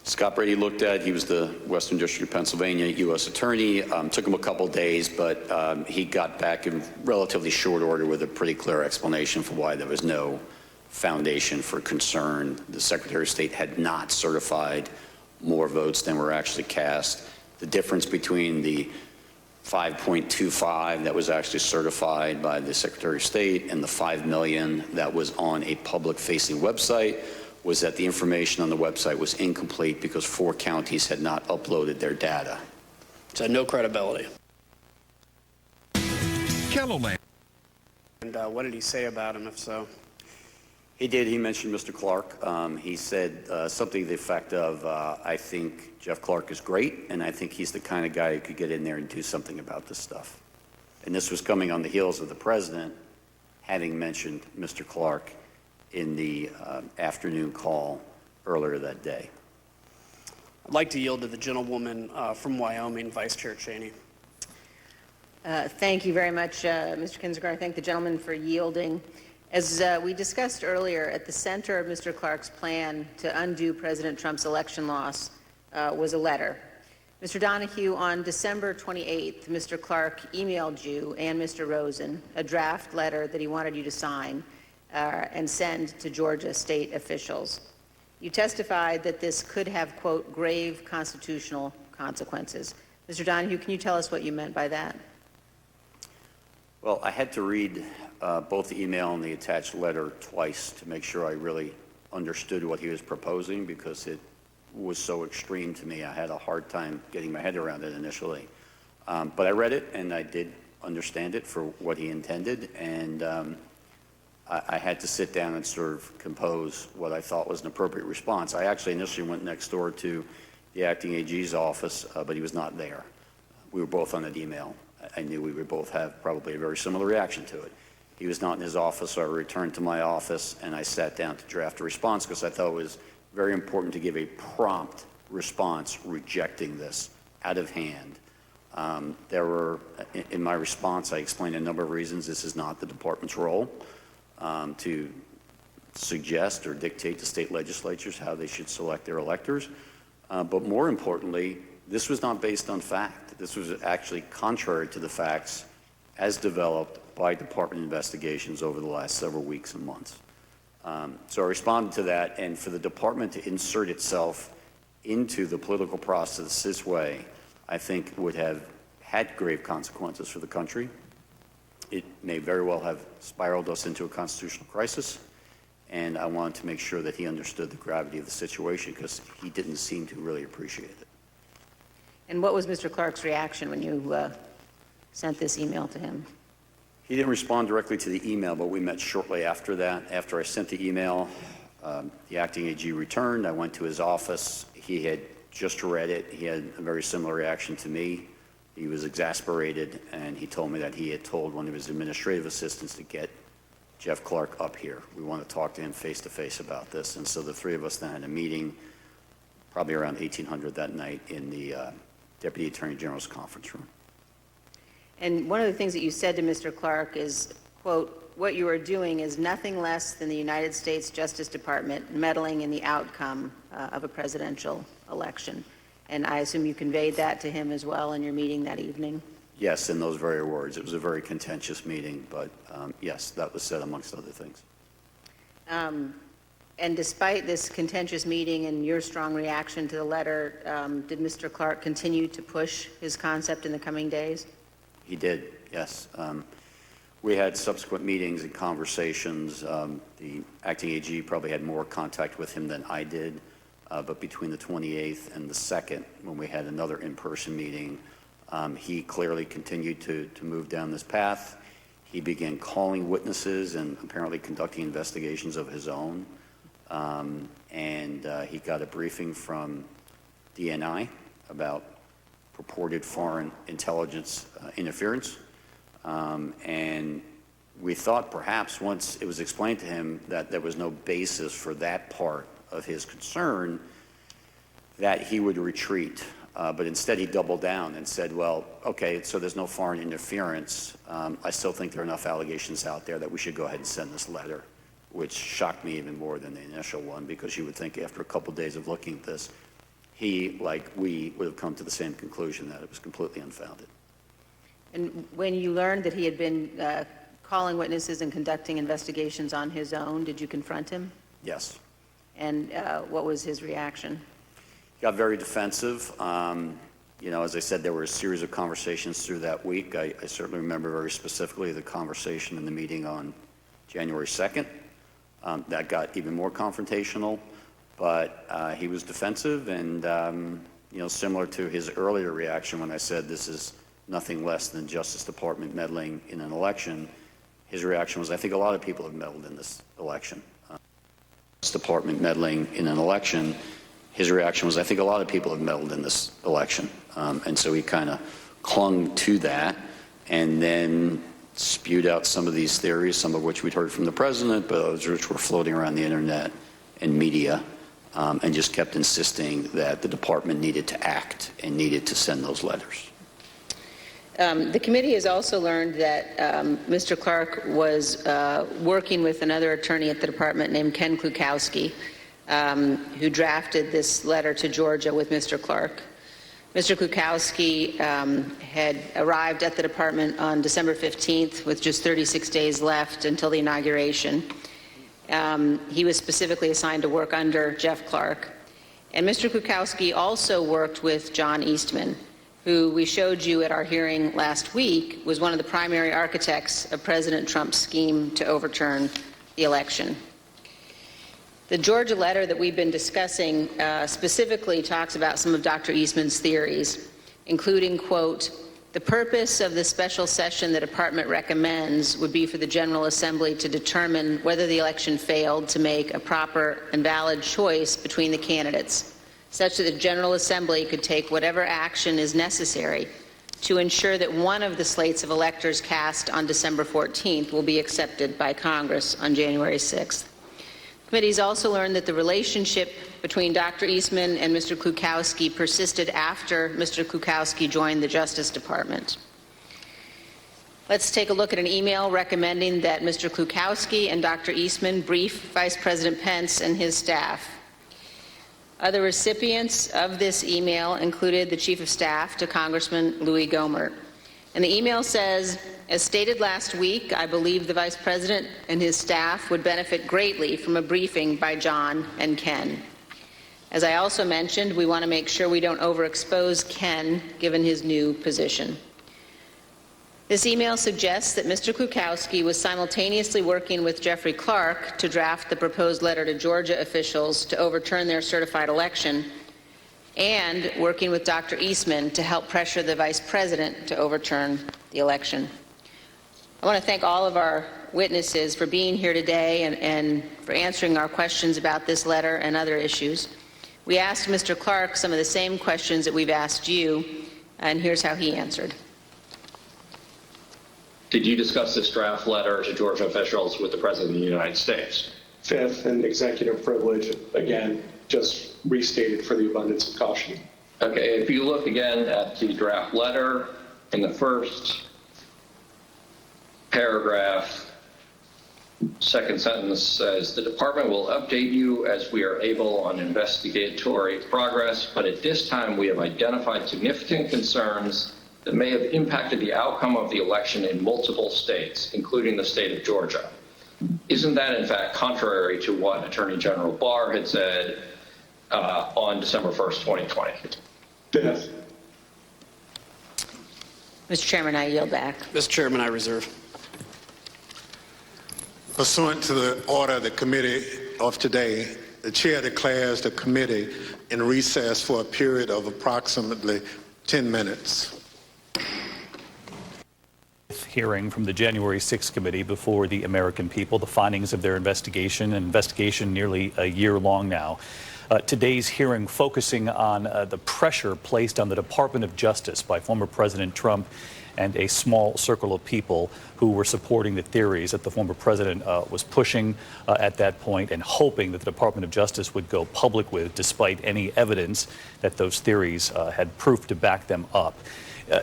Scott Brady looked at. He was the Western District of Pennsylvania U.S. Attorney. Took him a couple days, but he got back in relatively short order with a pretty clear explanation for why there was no foundation for concern. The Secretary of State had not certified more votes than were actually cast. The difference between the 5.25 that was actually certified by the Secretary of State and the 5 million that was on a public-facing website was that the information on the website was incomplete because 4 counties had not uploaded their data. So no credibility. KELO. And what did he say about him, if so? He did. He mentioned Mr. Clark. He said something to the effect of, I think Jeff Clark is great, and I think he's the kind of guy who could get in there and do something about this stuff. And this was coming on the heels of the president having mentioned Mr. Clark in the afternoon call earlier that day. I'd like to yield to the gentlewoman from Wyoming, Vice Chair Cheney. Thank you very much, Mr. Kinzinger. I thank the gentleman for yielding. As we discussed earlier, at the center of Mr. Clark's plan to undo President Trump's election loss was a letter. Mr. Donahue, on December 28th, Mr. Clark emailed you and Mr. Rosen a draft letter that he wanted you to sign and send to Georgia state officials. You testified that this could have, quote, grave constitutional consequences. Mr. Donahue, can you tell us what you meant by that? Well, I had to read both the email and the attached letter twice to make sure I really understood what he was proposing because it was so extreme to me. I had a hard time getting my head around it initially. But I read it and I did understand it for what he intended, and I had to sit down and sort of compose what I thought was an appropriate response. I actually initially went next door to the acting AG's office, but he was not there. We were both on that email. I knew we would both have probably a very similar reaction to it. He was not in his office, so I returned to my office and I sat down to draft a response because I thought it was very important to give a prompt response rejecting this out of hand. There were, in my response, I explained a number of reasons. This is not the department's role to suggest or dictate to state legislatures how they should select their electors. But more importantly, this was not based on fact. This was actually contrary to the facts as developed by department investigations over the last several weeks and months. So I responded to that, and for the department to insert itself into the political process this way, I think would have had grave consequences for the country. It may very well have spiraled us into a constitutional crisis, and I wanted to make sure that he understood the gravity of the situation because he didn't seem to really appreciate it. And what was Mr. Clark's reaction when you sent this email to him? He didn't respond directly to the email, but we met shortly after that. After I sent the email, the acting AG returned. I went to his office. He had just read it. He had a very similar reaction to me. He was exasperated, and he told me that he had told one of his administrative assistants to get Jeff Clark up here. We want to talk to him face-to-face about this. And so the three of us then had a meeting, probably around 1800 that night, in the Deputy Attorney General's conference room. And one of the things that you said to Mr. Clark is, quote, what you are doing is nothing less than the United States Justice Department meddling in the outcome of a presidential election. And I assume you conveyed that to him as well in your meeting that evening? Yes, in those very words. It was a very contentious meeting, but yes, that was said amongst other things. And despite this contentious meeting and your strong reaction to the letter, did Mr. Clark continue to push his concept in the coming days? He did, yes. We had subsequent meetings and conversations. The acting AG probably had more contact with him than I did, but between the 28th and the 2nd, when we had another in-person meeting, he clearly continued to move down this path. He began calling witnesses and apparently conducting investigations of his own. He got a briefing from DNI about purported foreign intelligence interference. And we thought perhaps once it was explained to him that there was no basis for that part of his concern, that he would retreat. But instead he doubled down and said, well, okay, so there's no foreign interference. I still think there are enough allegations out there that we should go ahead and send this letter, which shocked me even more than the initial one, because you would think after a couple days of looking at this, he, like we, would have come to the same conclusion that it was completely unfounded. And when you learned that he had been calling witnesses and conducting investigations on his own, did you confront him? Yes. And what was his reaction? He got very defensive. You know, as I said, there were a series of conversations through that week. I certainly remember very specifically the conversation in the meeting on January 2nd. That got even more confrontational, but he was defensive and, you know, similar to his earlier reaction when I said this is nothing less than Justice Department meddling in an election, his reaction was, I think a lot of people have meddled in this election. Justice Department meddling in an election, his reaction was, I think a lot of people have meddled in this election. And so he kind of clung to that and then spewed out some of these theories, some of which we'd heard from the president, but others which were floating around the internet and media, and just kept insisting that the department needed to act and needed to send those letters. The committee has also learned that Mr. Clark was working with another attorney at the department named Ken Klukowski, who drafted this letter to Georgia with Mr. Clark. Mr. Klukowski had arrived at the department on December 15th with just 36 days left until the inauguration. He was specifically assigned to work under Jeff Clark. And Mr. Klukowski also worked with John Eastman, who we showed you at our hearing last week was one of the primary architects of President Trump's scheme to overturn the election. The Georgia letter that we've been discussing specifically talks about some of Dr. Eastman's theories, including, quote, the purpose of the special session the department recommends would be for the General Assembly to determine whether the election failed to make a proper and valid choice between the candidates, such that the General Assembly could take whatever action is necessary to ensure that one of the slates of electors cast on December 14th will be accepted by Congress on January 6th. The committee has also learned that the relationship between Dr. Eastman and Mr. Klukowski persisted after Mr. Klukowski joined the Justice Department. Let's take a look at an email recommending that Mr. Klukowski and Dr. Eastman brief Vice President Pence and his staff. Other recipients of this email included the Chief of Staff to Congressman Louis Gohmert. And the email says, as stated last week, I believe the Vice President and his staff would benefit greatly from a briefing by John and Ken. As I also mentioned, we want to make sure we don't overexpose Ken given his new position. This email suggests that Mr. Klukowski was simultaneously working with Jeffrey Clark to draft the proposed letter to Georgia officials to overturn their certified election and working with Dr. Eastman to help pressure the Vice President to overturn the election. I want to thank all of our witnesses for being here today and for answering our questions about this letter and other issues. We asked Mr. Clark some of the same questions that we've asked you, and here's how he answered. Did you discuss this draft letter to Georgia officials with the President of the United States? Fifth, and executive privilege, again, just restated for the abundance of caution. Okay, if you look again at the draft letter, in the first paragraph, second sentence says, the department will update you as we are able on investigatory progress, but at this time we have identified significant concerns that may have impacted the outcome of the election in multiple states, including the state of Georgia. Isn't that, in fact, contrary to what Attorney General Barr had said on December 1st, 2020? Fifth. Mr. Chairman, I yield back. Mr. Chairman, I reserve. Pursuant to the order of the committee of today, the chair declares the committee in recess for a period of approximately 10 minutes. Hearing from the January 6th committee before the American people, the findings of their investigation, an investigation nearly a year long now. Today's hearing focusing on the pressure placed on the Department of Justice by former President Trump and a small circle of people who were supporting the theories that the former president was pushing at that point and hoping that the Department of Justice would go public with, despite any evidence that those theories had proof to back them up.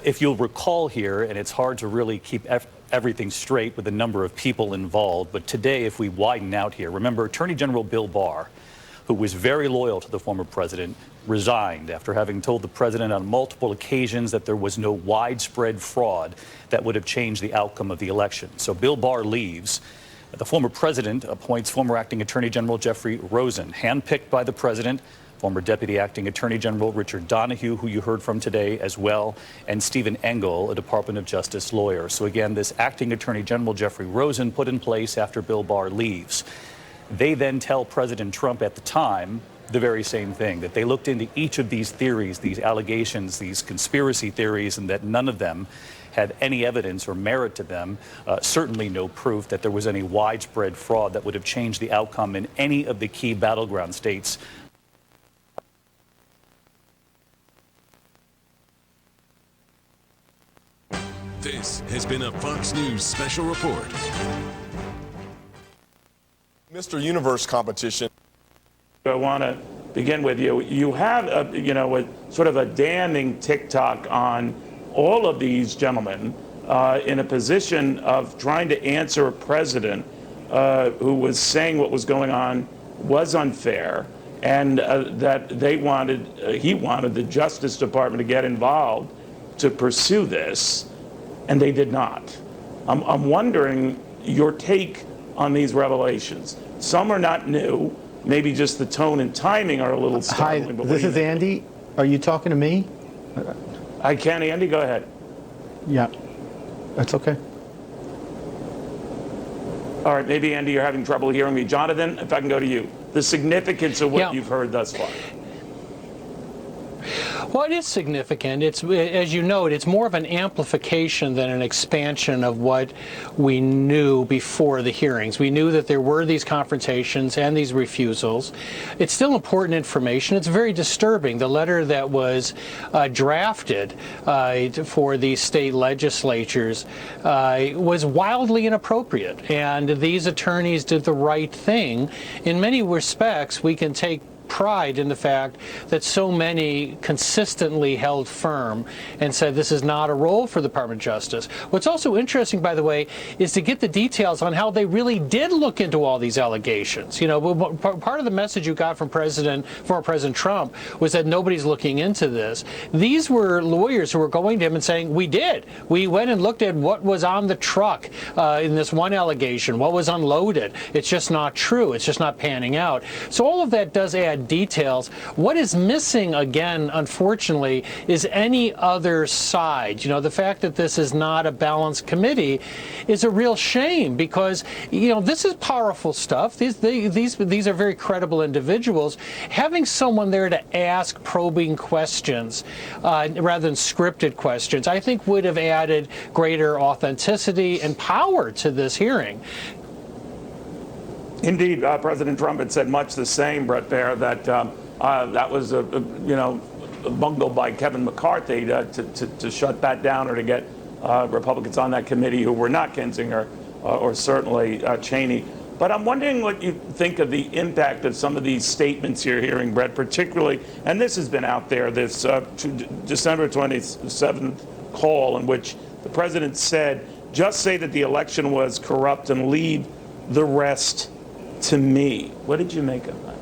If you'll recall here, and it's hard to really keep everything straight with the number of people involved, but today, if we widen out here, remember Attorney General Bill Barr, who was very loyal to the former president, resigned after having told the president on multiple occasions that there was no widespread fraud that would have changed the outcome of the election. So Bill Barr leaves. The former president appoints former acting Attorney General Jeffrey Rosen, handpicked by the president, former Deputy Acting Attorney General Richard Donahue, who you heard from today as well, and Stephen Engel, a Department of Justice lawyer. So again, this Acting Attorney General Jeffrey Rosen put in place after Bill Barr leaves. They then tell President Trump at the time the very same thing, that they looked into each of these theories, these allegations, these conspiracy theories, and that none of them had any evidence or merit to them, certainly no proof that there was any widespread fraud that would have changed the outcome in any of the key battleground states. This has been a Fox News special report. Mr. Universe competition. I want to begin with you. You have, a sort of a damning TikTok on all of these gentlemen in a position of trying to answer a president who was saying what was going on was unfair, and that he wanted the Justice Department to get involved to pursue this, and they did not. I'm wondering your take on these revelations. Some are not new. Maybe just the tone and timing are a little startling. Hi, this is Andy. Are you talking to me? I can, Andy. Go ahead. Yeah, that's okay. All right, maybe, Andy, you're having trouble hearing me. Jonathan, if I can go to you. The significance of what you've heard thus far. Well, it is significant. It's, as you note, it's more of an amplification than an expansion of what we knew before the hearings. We knew that there were these confrontations and these refusals. It's still important information. It's very disturbing. The letter that was drafted for these state legislatures was wildly inappropriate, and these attorneys did the right thing. In many respects, we can take pride in the fact that so many consistently held firm and said this is not a role for the Department of Justice. What's also interesting, by the way, is to get the details on how they really did look into all these allegations. You know, part of the message you got from former President Trump was that nobody's looking into this. These were lawyers who were going to him and saying, we did. We went and looked at what was on the truck in this one allegation, what was unloaded. It's just not true. It's just not panning out. So all of that does add details. What is missing, again, unfortunately, is any other side. You know, the fact that this is not a balanced committee is a real shame, because, you know, this is powerful stuff. These are very credible individuals. Having someone there to ask probing questions rather than scripted questions, I think would have added greater authenticity and power to this hearing. Indeed, President Trump had said much the same, Brett Baer, that that was a bungled by Kevin McCarthy to shut that down, or to get Republicans on that committee who were not Kinzinger or certainly Cheney. But I'm wondering what you think of the impact of some of these statements you're hearing, Brett, particularly, and this has been out there, this December 27th call in which the president said, just say that the election was corrupt and leave the rest to me. What did you make of that?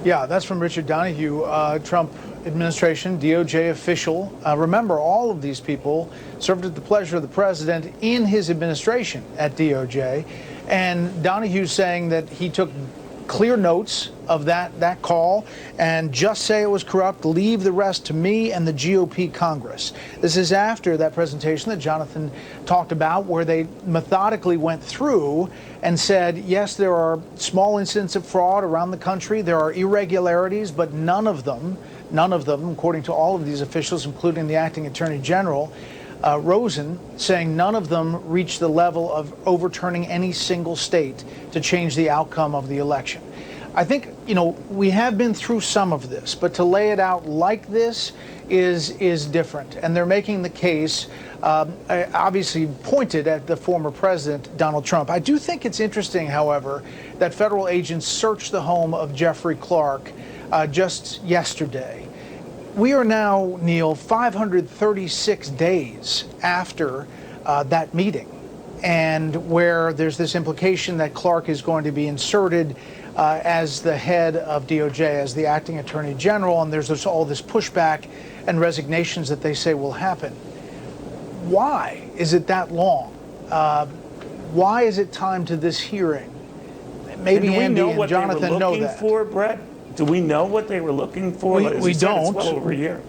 Yeah, that's from Richard Donahue, Trump administration, DOJ official. Remember, all of these people served at the pleasure of the president in his administration at DOJ. And Donahue saying that he took clear notes of that call and just say it was corrupt, leave the rest to me and the GOP Congress. This is after that presentation that Jonathan talked about, where they methodically went through and said, yes, there are small incidents of fraud around the country, there are irregularities, but none of them, according to all of these officials, including the acting attorney general, Rosen, saying none of them reached the level of overturning any single state to change the outcome of the election. I think, you know, we have been through some of this, but to lay it out like this is different. And they're making the case, obviously pointed at the former president, Donald Trump. I do think it's interesting, however, that federal agents searched the home of Jeffrey Clark just yesterday. We are now, Neil, 536 days after that meeting, and where there's this implication that Clark is going to be inserted as the head of DOJ, as the acting attorney general, and there's all this pushback and resignations that they say will happen. Why is it that long? Why is it time to this hearing? Maybe Andy and Jonathan know that. For, Brett? Do we know what they were looking for? We don't. It's well over a year.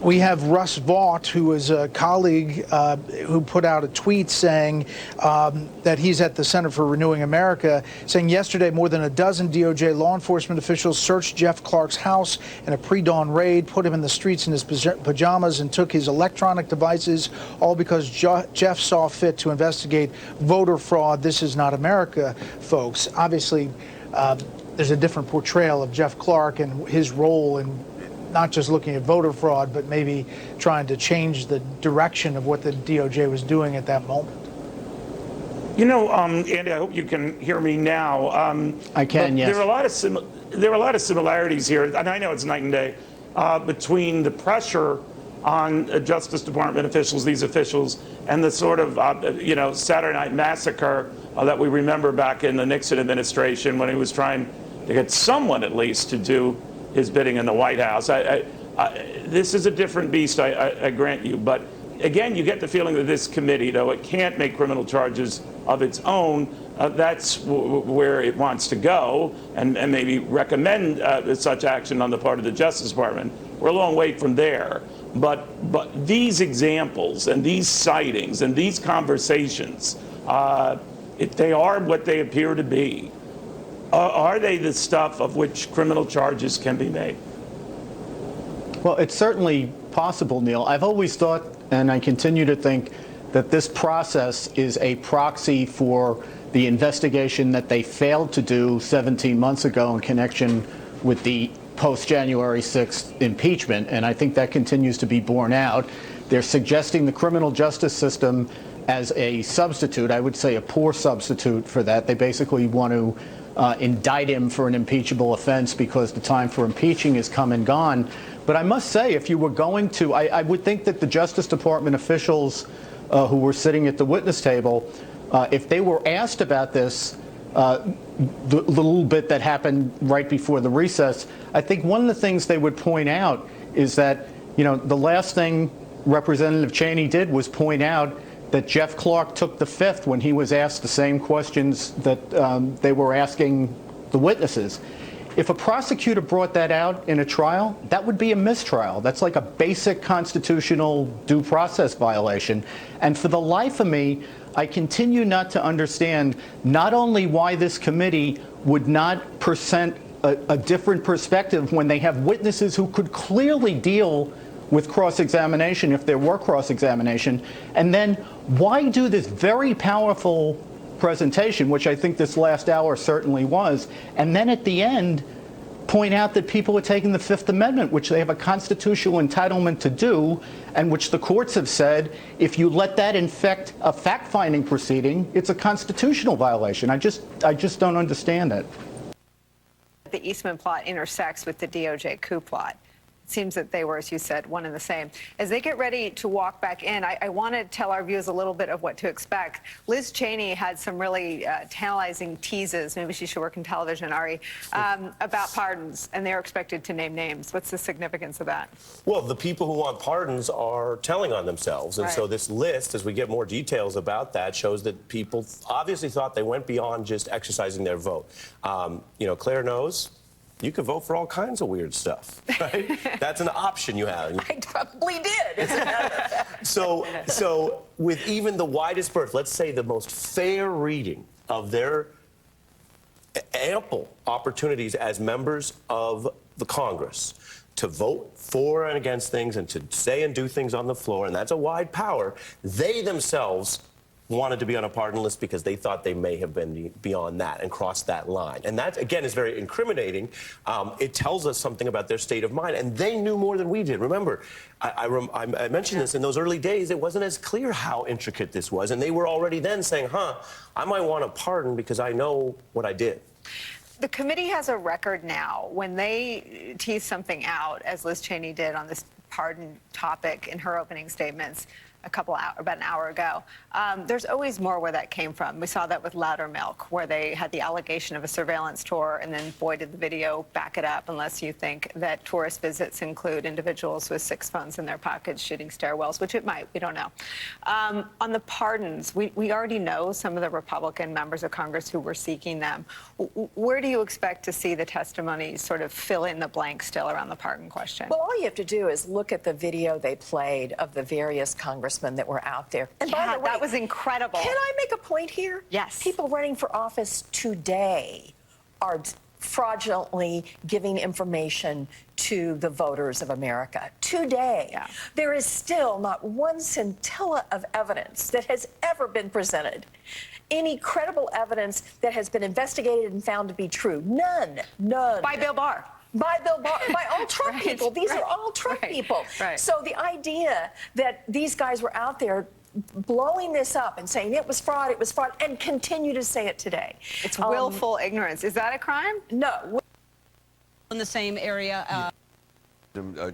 We have Russ Vaught, who is a colleague who put out a tweet saying that he's at the Center for Renewing America, saying yesterday more than a dozen DOJ law enforcement officials searched Jeff Clark's house in a pre-dawn raid, put him in the streets in his pajamas, and took his electronic devices, all because Jeff saw fit to investigate voter fraud. This is not America, folks. Obviously, there's a different portrayal of Jeff Clark and his role in not just looking at voter fraud, but maybe trying to change the direction of what the DOJ was doing at that moment. You know, Andy, I hope you can hear me now. I can, yes. There are a lot of similarities here, and I know it's night and day, between the pressure on Justice Department officials, these officials, and the sort of, Saturday Night Massacre that we remember back in the Nixon administration when he was trying to get someone at least to do his bidding in the White House. This is a different beast, I grant you. But again, you get the feeling that this committee, though it can't make criminal charges of its own, that's where it wants to go and maybe recommend such action on the part of the Justice Department. We're a long way from there. But these examples and these sightings and these conversations, if they are what they appear to be, are they the stuff of which criminal charges can be made? Well, it's certainly possible, Neil. I've always thought, and I continue to think, that this process is a proxy for the investigation that they failed to do 17 months ago in connection with the post-January 6th impeachment, and I think that continues to be borne out. They're suggesting the criminal justice system as a substitute, I would say a poor substitute for that. They basically want to indict him for an impeachable offense because the time for impeaching is come and gone. But I must say, if you were going to, I would think that the Justice Department officials who were sitting at the witness table, if they were asked about this, the little bit that happened right before the recess, I think one of the things they would point out is that, the last thing Representative Cheney did was point out that Jeff Clark took the fifth when he was asked the same questions that they were asking the witnesses. If a prosecutor brought that out in a trial, that would be a mistrial. That's like a basic constitutional due process violation. And for the life of me, I continue not to understand not only why this committee would not present a different perspective when they have witnesses who could clearly deal with cross-examination if there were cross-examination, and then why do this very powerful presentation, which I think this last hour certainly was, and then at the end point out that people are taking the Fifth Amendment, which they have a constitutional entitlement to do, and which the courts have said, if you let that infect a fact-finding proceeding, it's a constitutional violation. I just don't understand it. The Eastman plot intersects with the DOJ coup plot. Seems that they were, as you said, one and the same. As they get ready to walk back in, I want to tell our viewers a little bit of what to expect. Liz Cheney had some really tantalizing teases, maybe she should work in television, Ari, about pardons, and they're expected to name names. What's the significance of that? Well, the people who want pardons are telling on themselves, and so this list, as we get more details about that, shows that people obviously thought they went beyond just exercising their vote. Claire knows. You could vote for all kinds of weird stuff, right? That's an option you have. I probably did. So with even the widest berth, let's say the most fair reading of their ample opportunities as members of the Congress to vote for and against things and to say and do things on the floor, and that's a wide power, they themselves wanted to be on a pardon list because they thought they may have been beyond that and crossed that line. And that, again, is very incriminating. It tells us something about their state of mind. And they knew more than we did. Remember, I mentioned this in those early days. It wasn't as clear how intricate this was. And they were already then saying, I might want a pardon because I know what I did. The committee has a record now. When they tease something out, as Liz Cheney did on this pardon topic in her opening statements, about an hour ago. There's always more where that came from. We saw that with Loudermilk, where they had the allegation of a surveillance tour, and then boy, did the video back it up, unless you think that tourist visits include individuals with 6 phones in their pockets shooting stairwells, which it might. We don't know. On the pardons, we already know some of the Republican members of Congress who were seeking them. Where do you expect to see the testimonies sort of fill in the blank still around the pardon question? Well, all you have to do is look at the video they played of the various congressmen that were out there. And by the way, that was incredible. Can I make a point here? Yes. People running for office today are fraudulently giving information to the voters of America. Today, there is still not one scintilla of evidence that has ever been presented. Any credible evidence that has been investigated and found to be true. None. None. By Bill Barr. By Bill Barr, by all Trump people. These are all Trump people. So the idea that these guys were out there blowing this up and saying it was fraud, and continue to say it today. It's willful ignorance. Is that a crime? No. In the same area.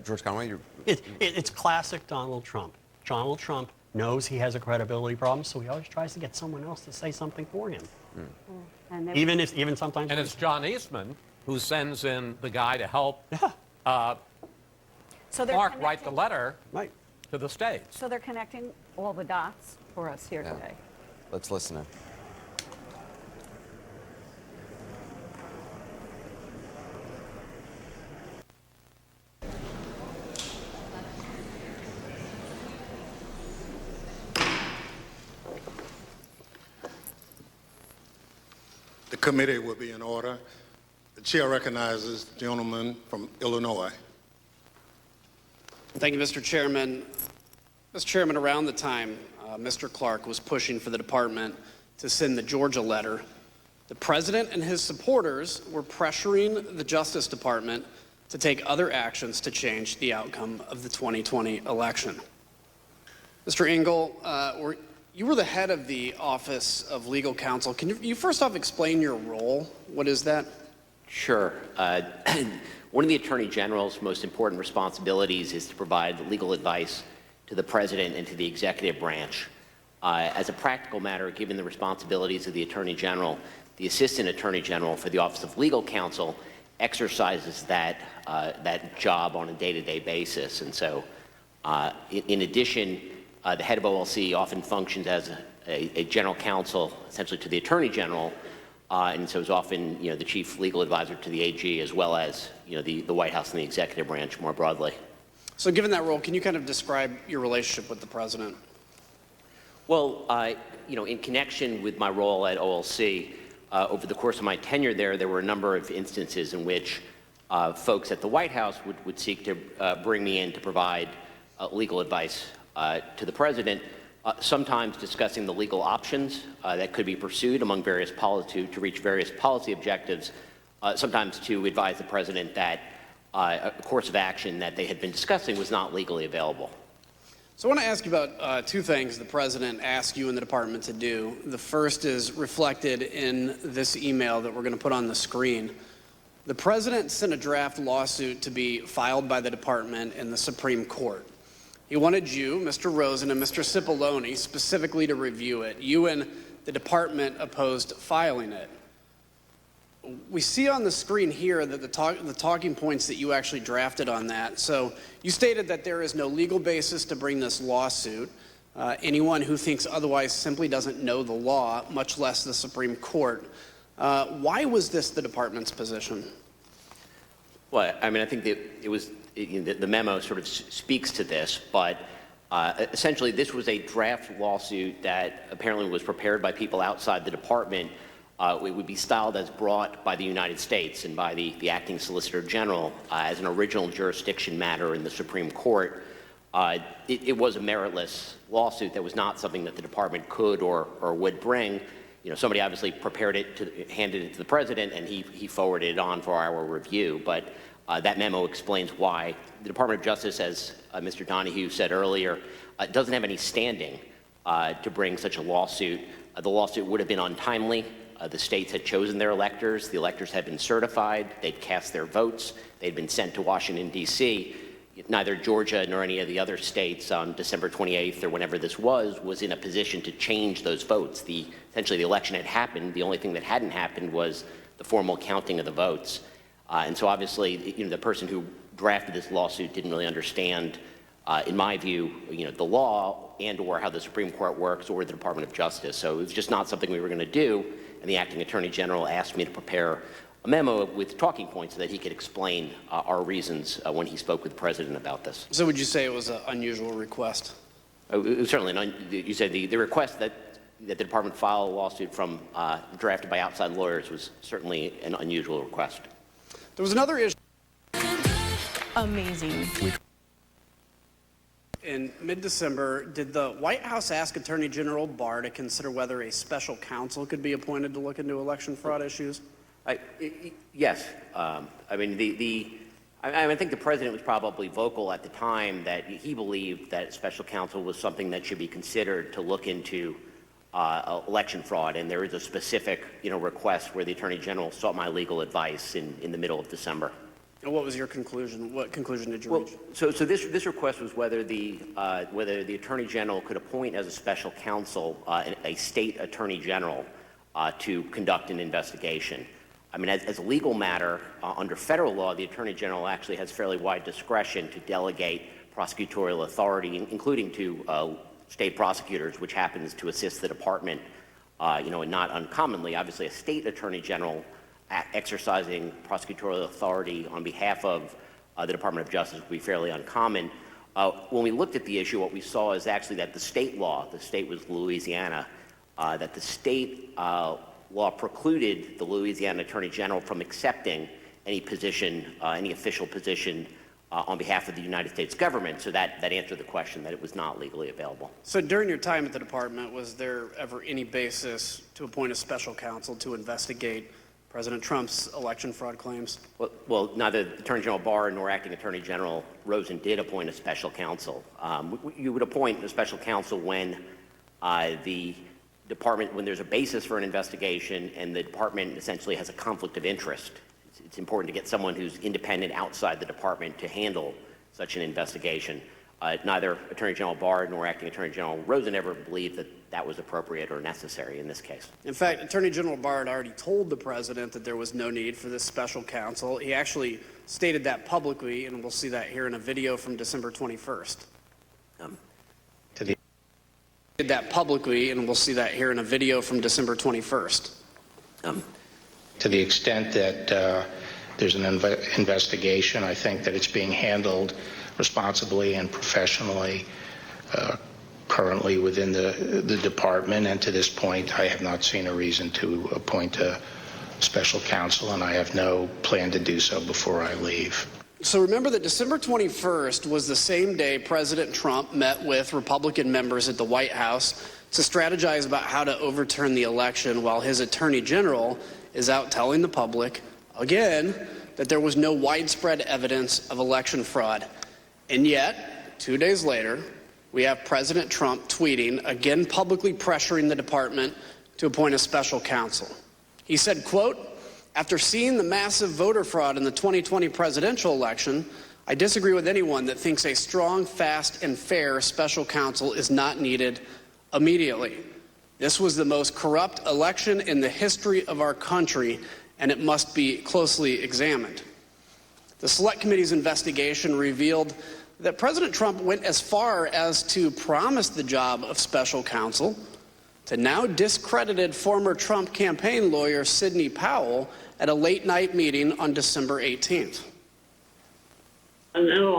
George Conway, it's classic Donald Trump. Donald Trump knows he has a credibility problem, so he always tries to get someone else to say something for him. Even sometimes. And it's John Eastman who sends in the guy to help So Mark write the letter to the states. So they're connecting all the dots for us here today. Let's listen in. The committee will be in order. The chair recognizes the gentleman from Illinois. Thank you, Mr. Chairman. Mr. Chairman, around the time Mr. Clark was pushing for the department to send the Georgia letter, the president and his supporters were pressuring the Justice Department to take other actions to change the outcome of the 2020 election. Mr. Engel, you were the head of the Office of Legal Counsel. Can you first off explain your role? What is that? Sure. One of the Attorney General's most important responsibilities is to provide legal advice to the President and to the executive branch. As a practical matter, given the responsibilities of the Attorney General, the Assistant Attorney General for the Office of Legal Counsel exercises that job on a day-to-day basis. And so, in addition, the head of OLC often functions as a general counsel, essentially to the Attorney General, and so is often, the chief legal advisor to the AG, as well as, the White House and the executive branch more broadly. So given that role, can you kind of describe your relationship with the president? Well, in connection with my role at OLC, over the course of my tenure there were a number of instances in which folks at the White House would seek to bring me in to provide legal advice to the president, sometimes discussing the legal options that could be pursued among various policy to reach various policy objectives, sometimes to advise the president that a course of action that they had been discussing was not legally available. So I want to ask you about two things the president asked you and the department to do. The first is reflected in this email that we're going to put on the screen. The president sent a draft lawsuit to be filed by the department in the Supreme Court. He wanted you, Mr. Rosen, and Mr. Cipollone specifically to review it. You and the department opposed filing it. We see on the screen here that the talking points that you actually drafted on that. So you stated that there is no legal basis to bring this lawsuit. Anyone who thinks otherwise simply doesn't know the law, much less the Supreme Court. Why was this the department's position? Well, I mean, I think that it was the memo sort of speaks to this, but essentially this was a draft lawsuit that apparently was prepared by people outside the department. It would be styled as brought by the United States and by the acting Solicitor General as an original jurisdiction matter in the Supreme Court. It was a meritless lawsuit that was not something that the department could or would bring. Somebody obviously prepared it, handed it to the president, and he forwarded it on for our review. But that memo explains why the Department of Justice, as Mr. Donahue said earlier, doesn't have any standing to bring such a lawsuit. The lawsuit would have been untimely. The states had chosen their electors. The electors had been certified. They'd cast their votes. They'd been sent to Washington, D.C. neither Georgia nor any of the other states on December 28th or whenever this was in a position to change those votes. Essentially, the election had happened. The only thing that hadn't happened was the formal counting of the votes. And so obviously, the person who drafted this lawsuit didn't really understand, in my view, the law and or how the Supreme Court works or the Department of Justice. So it was just not something we were going to do. And the acting attorney general asked me to prepare a memo with talking points so that he could explain our reasons when he spoke with the president about this. So would you say it was an unusual request? It was certainly you said the request that the department file a lawsuit from drafted by outside lawyers was certainly an unusual request. There was another issue. Amazing. In mid-December, did the White House ask Attorney General Barr to consider whether a special counsel could be appointed to look into election fraud issues? Yes. I think the president was probably vocal at the time that he believed that special counsel was something that should be considered to look into election fraud, and there is a specific, request where the Attorney General sought my legal advice in the middle of December. And what was your conclusion? What conclusion did you reach? So this request was whether the Attorney General could appoint as a special counsel a state Attorney General to conduct an investigation. I mean, as a legal matter, under federal law, the Attorney General actually has fairly wide discretion to delegate prosecutorial authority, including to state prosecutors, which happens to assist the department, and not uncommonly, obviously, a state Attorney General exercising prosecutorial authority on behalf of the Department of Justice would be fairly uncommon. When we looked at the issue, what we saw is actually that the state law, the state was Louisiana, that the state law precluded the Louisiana Attorney General from accepting any position, any official position on behalf of the United States government. So that answered the question that it was not legally available. So during your time at the department, was there ever any basis to appoint a special counsel to investigate President Trump's election fraud claims? Well, neither Attorney General Barr nor Acting Attorney General Rosen did appoint a special counsel. You would appoint a special counsel when the department, when there's a basis for an investigation and the department essentially has a conflict of interest. It's important to get someone who's independent outside the department to handle such an investigation. Neither Attorney General Barr nor Acting Attorney General Rosen ever believed that that was appropriate or necessary in this case. In fact, Attorney General Barr had already told the president that there was no need for this special counsel. He actually stated that publicly, and we'll see that here in a video from December 21st. Did that publicly, and we'll see that here in a video from December 21st. To the extent that there's an investigation, I think that it's being handled responsibly and professionally currently within the department, and to this point I have not seen a reason to appoint a special counsel, and I have no plan to do so before I leave. So remember that December 21st was the same day President Trump met with Republican members at the White House to strategize about how to overturn the election, while his Attorney General is out telling the public, again, that there was no widespread evidence of election fraud. And yet, 2 days later, we have President Trump tweeting, again publicly pressuring the department to appoint a special counsel. He said, quote, "After seeing the massive voter fraud in the 2020 presidential election, I disagree with anyone that thinks a strong, fast, and fair special counsel is not needed immediately. This was the most corrupt election in the history of our country, and it must be closely examined." The Select Committee's investigation revealed that President Trump went as far as to promise the job of special counsel to now discredited former Trump campaign lawyer Sidney Powell at a late-night meeting on December 18th. I know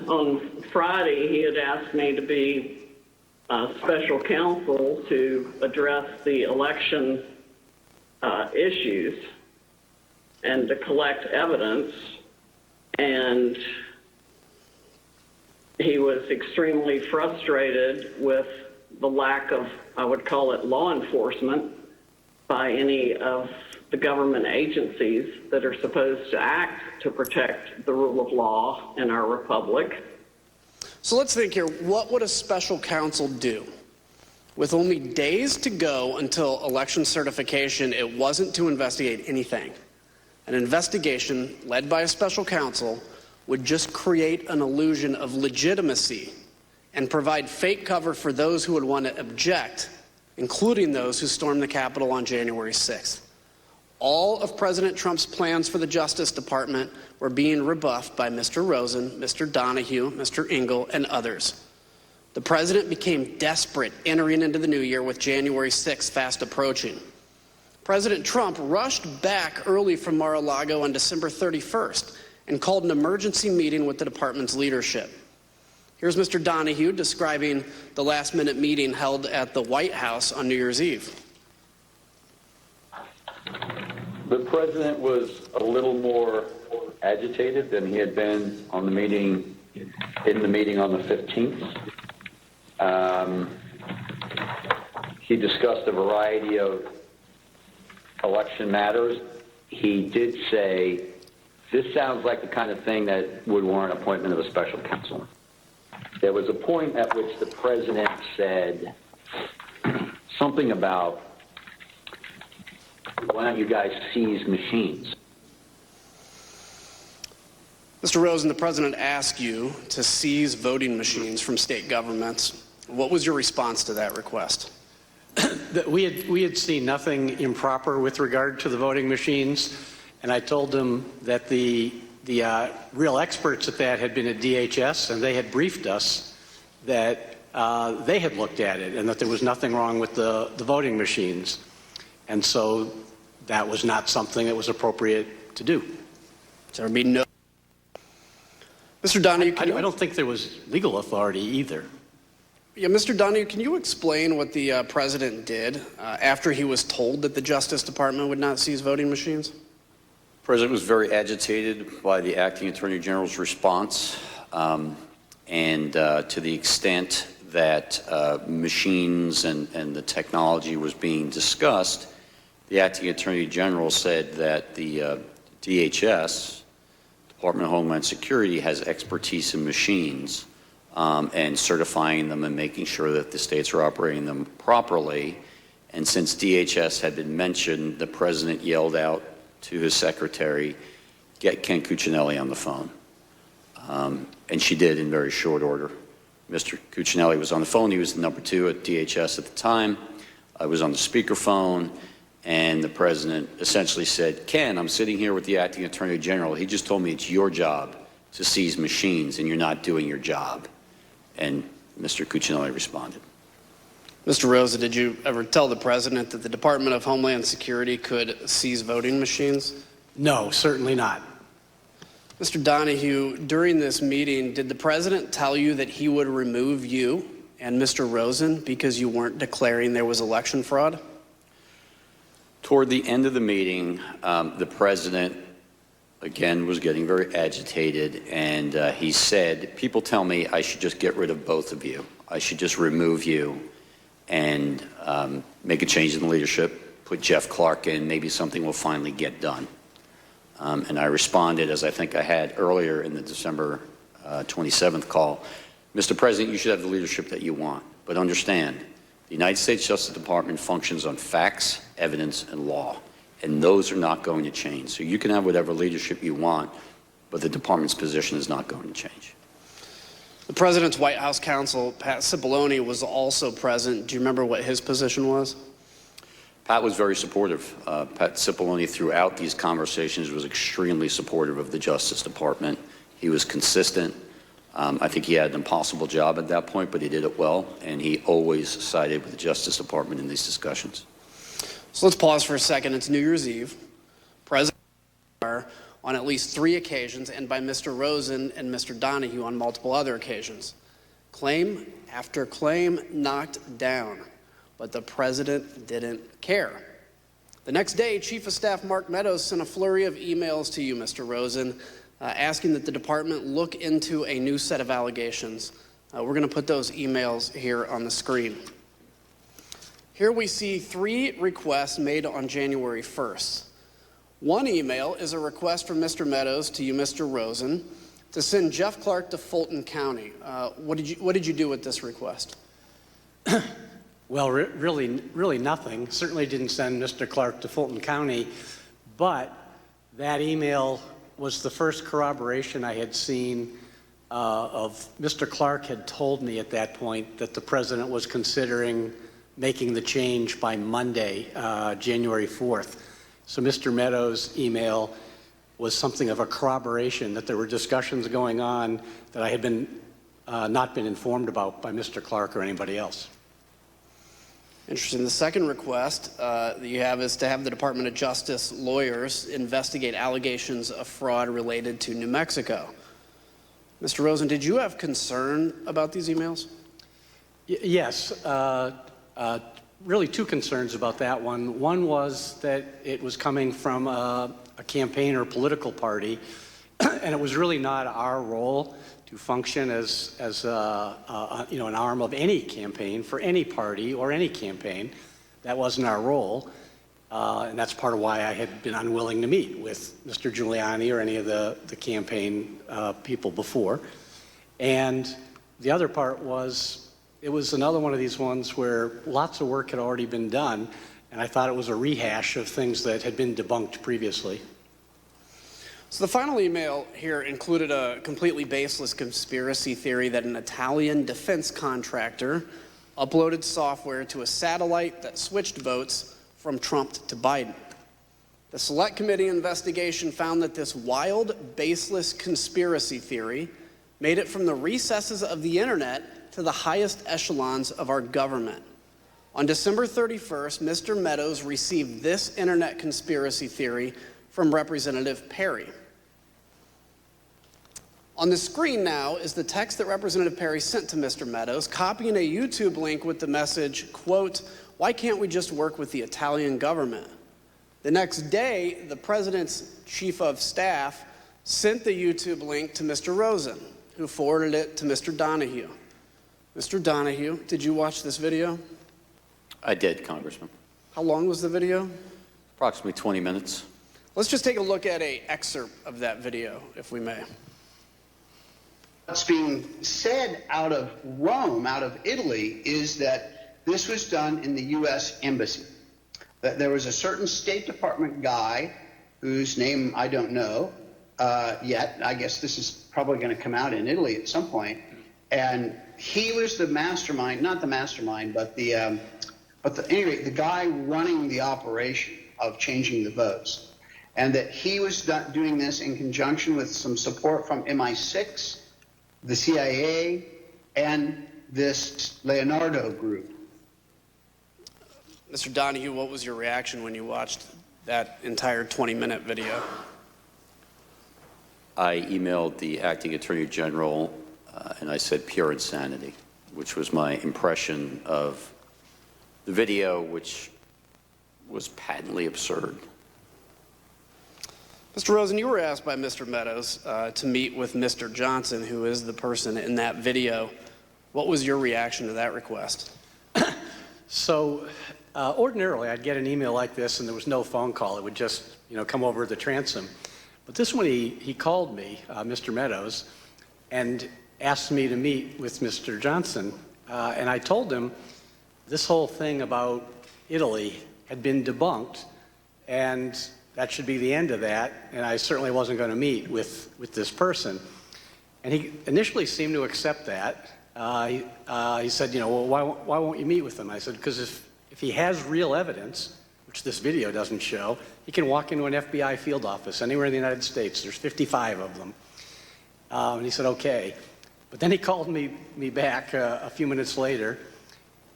on Friday he had asked me to be special counsel to address the election issues and to collect evidence, and he was extremely frustrated with the lack of, I would call it, law enforcement by any of the government agencies that are supposed to act to protect the rule of law in our republic. So let's think here, what would a special counsel do? With only days to go until election certification, it wasn't to investigate anything. An investigation led by a special counsel would just create an illusion of legitimacy and provide fake cover for those who would want to object, including those who stormed the Capitol on January 6th. All of President Trump's plans for the Justice Department were being rebuffed by Mr. Rosen, Mr. Donahue, Mr. Engel, and others. The president became desperate entering into the new year with January 6th fast approaching. President Trump rushed back early from Mar-a-Lago on December 31st and called an emergency meeting with the department's leadership. Here's Mr. Donahue describing the last-minute meeting held at the White House on New Year's Eve. The president was a little more agitated than he had been on the meeting, in the meeting on the 15th. He discussed a variety of election matters. He did say, this sounds like the kind of thing that would warrant appointment of a special counsel. There was a point at which the president said something about, why don't you guys seize machines? Mr. Rosen, the president asked you to seize voting machines from state governments. What was your response to that request? We had seen nothing improper with regard to the voting machines, and I told them that the real experts at that had been at DHS, and they had briefed us that they had looked at it and that there was nothing wrong with the voting machines. And so that was not something that was appropriate to do. So there would be no... Mr. Donahue, I don't think there was legal authority either. Yeah, Mr. Donahue, can you explain what the president did after he was told that the Justice Department would not seize voting machines? The president was very agitated by the acting attorney general's response, and to the extent that machines and the technology was being discussed, the acting attorney general said that the DHS, Department of Homeland Security, has expertise in machines and certifying them and making sure that the states are operating them properly. And since DHS had been mentioned, the president yelled out to his secretary, get Ken Cuccinelli on the phone. And she did in very short order. Mr. Cuccinelli was on the phone. He was the number 2 at DHS at the time. I was on the speakerphone, and the president essentially said, Ken, I'm sitting here with the acting attorney general. He just told me it's your job to seize machines, and you're not doing your job. And Mr. Cuccinelli responded. Mr. Rosa, did you ever tell the president that the Department of Homeland Security could seize voting machines? No, certainly not. Mr. Donahue, during this meeting, did the president tell you that he would remove you and Mr. Rosen because you weren't declaring there was election fraud? Toward the end of the meeting, the president, again, was getting very agitated, and he said, people tell me I should just get rid of both of you. I should just remove you and make a change in the leadership, put Jeff Clark in, maybe something will finally get done. And I responded, as I think I had earlier in the December 27th call, Mr. President, you should have the leadership that you want, but understand, the United States Justice Department functions on facts, evidence, and law, and those are not going to change. So you can have whatever leadership you want, but the department's position is not going to change. The president's White House counsel, Pat Cipollone, was also present. Do you remember what his position was? Pat was very supportive. Pat Cipollone, throughout these conversations, was extremely supportive of the Justice Department. He was consistent. I think he had an impossible job at that point, but he did it well, and he always sided with the Justice Department in these discussions. So let's pause for a second. It's New Year's Eve. President on at least 3 occasions, and by Mr. Rosen and Mr. Donahue on multiple other occasions. Claim after claim knocked down, but the president didn't care. The next day, Chief of Staff Mark Meadows sent a flurry of emails to you, Mr. Rosen, asking that the department look into a new set of allegations. We're going to put those emails here on the screen. Here we see 3 requests made on January 1st. One email is a request from Mr. Meadows to you, Mr. Rosen, to send Jeff Clark to Fulton County. What did you do with this request? Well, really nothing. Certainly didn't send Mr. Clark to Fulton County, but that email was the first corroboration I had seen of Mr. Clark had told me at that point that the president was considering making the change by Monday, January 4th. So Mr. Meadows' email was something of a corroboration that there were discussions going on that I had been not been informed about by Mr. Clark or anybody else. Interesting. The second request that you have is to have the Department of Justice lawyers investigate allegations of fraud related to New Mexico. Mr. Rosen, did you have concern about these emails? Yes. Really two concerns about that one. One was that it was coming from a campaign or political party, and it was really not our role to function as you know, an arm of any campaign for any party or any campaign. That wasn't our role, and that's part of why I had been unwilling to meet with Mr. Giuliani or any of the campaign people before. And the other part was, it was another one of these ones where lots of work had already been done, and I thought it was a rehash of things that had been debunked previously. So the final email here included a completely baseless conspiracy theory that an Italian defense contractor uploaded software to a satellite that switched votes from Trump to Biden. The Select Committee investigation found that this wild, baseless conspiracy theory made it from the recesses of the internet to the highest echelons of our government. On December 31st, Mr. Meadows received this internet conspiracy theory from Representative Perry. On the screen now is the text that Representative Perry sent to Mr. Meadows, copying a YouTube link with the message, quote, "Why can't we just work with the Italian government?" The next day, the president's chief of staff sent the YouTube link to Mr. Rosen, who forwarded it to Mr. Donahue. Mr. Donahue, did you watch this video? I did, Congressman. How long was the video? Approximately 20 minutes. Let's just take a look at an excerpt of that video, if we may. What's being said out of Rome, out of Italy, is that this was done in the U.S. Embassy. That there was a certain State Department guy whose name I don't know yet. I guess this is probably going to come out in Italy at some point. And he was the mastermind, not the mastermind, but anyway, the guy running the operation of changing the votes. And that he was doing this in conjunction with some support from MI6, the CIA, and this Leonardo group. Mr. Donahue, what was your reaction when you watched that entire 20-minute video? I emailed the acting attorney general and I said pure insanity, which was my impression of the video, which was patently absurd. Mr. Rosen, you were asked by Mr. Meadows to meet with Mr. Johnson, who is the person in that video. What was your reaction to that request? So ordinarily, I'd get an email like this and there was no phone call. It would just, you know, come over the transom. But this one, he called me, Mr. Meadows, and asked me to meet with Mr. Johnson. And I told him this whole thing about Italy had been debunked, and that should be the end of that, and I certainly wasn't going to meet with this person. And he initially seemed to accept that. He said, you know, well, why won't you meet with him? I said, because if he has real evidence, which this video doesn't show, he can walk into an FBI field office anywhere in the United States. There's 55 of them. And he said, okay. But then he called me back a few minutes later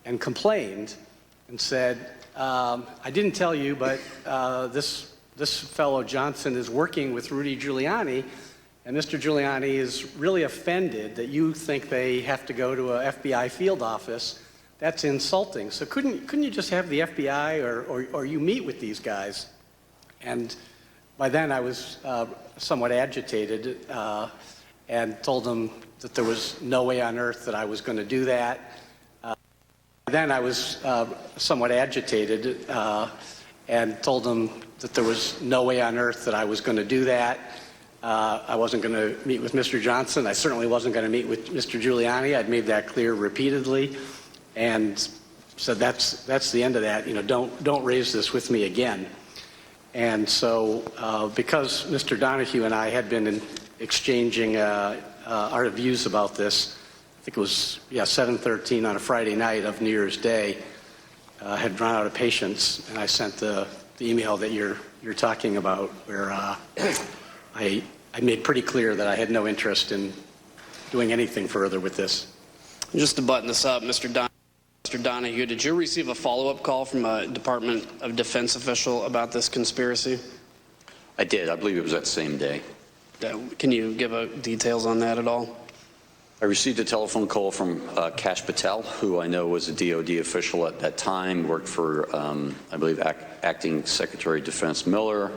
and complained and said, I didn't tell you, but this fellow Johnson is working with Rudy Giuliani, and Mr. Giuliani is really offended that you think they have to go to a FBI field office. That's insulting. So couldn't you just have the FBI or you meet with these guys? And by then I was somewhat agitated and told them that there was no way on earth that I was going to do that. Then I was somewhat agitated and told them that there was no way on earth that I was going to do that. I wasn't going to meet with Mr. Johnson. I certainly wasn't going to meet with Mr. Giuliani. I'd made that clear repeatedly, and said that's the end of that. You know, don't raise this with me again. And so because Mr. Donahue and I had been exchanging our views about this, I think it was 7:13 on a Friday night of New Year's Day, had run out of patience, and I sent the email that you're talking about, where I made pretty clear that I had no interest in doing anything further with this. Just to button this up, Mr. Donahue, did you receive a follow-up call from a Department of Defense official about this conspiracy? I did. I believe it was that same day. Can you give details on that at all? I received a telephone call from Kash Patel, who I know was a DOD official at that time, worked for, I believe, Acting Secretary of Defense Miller,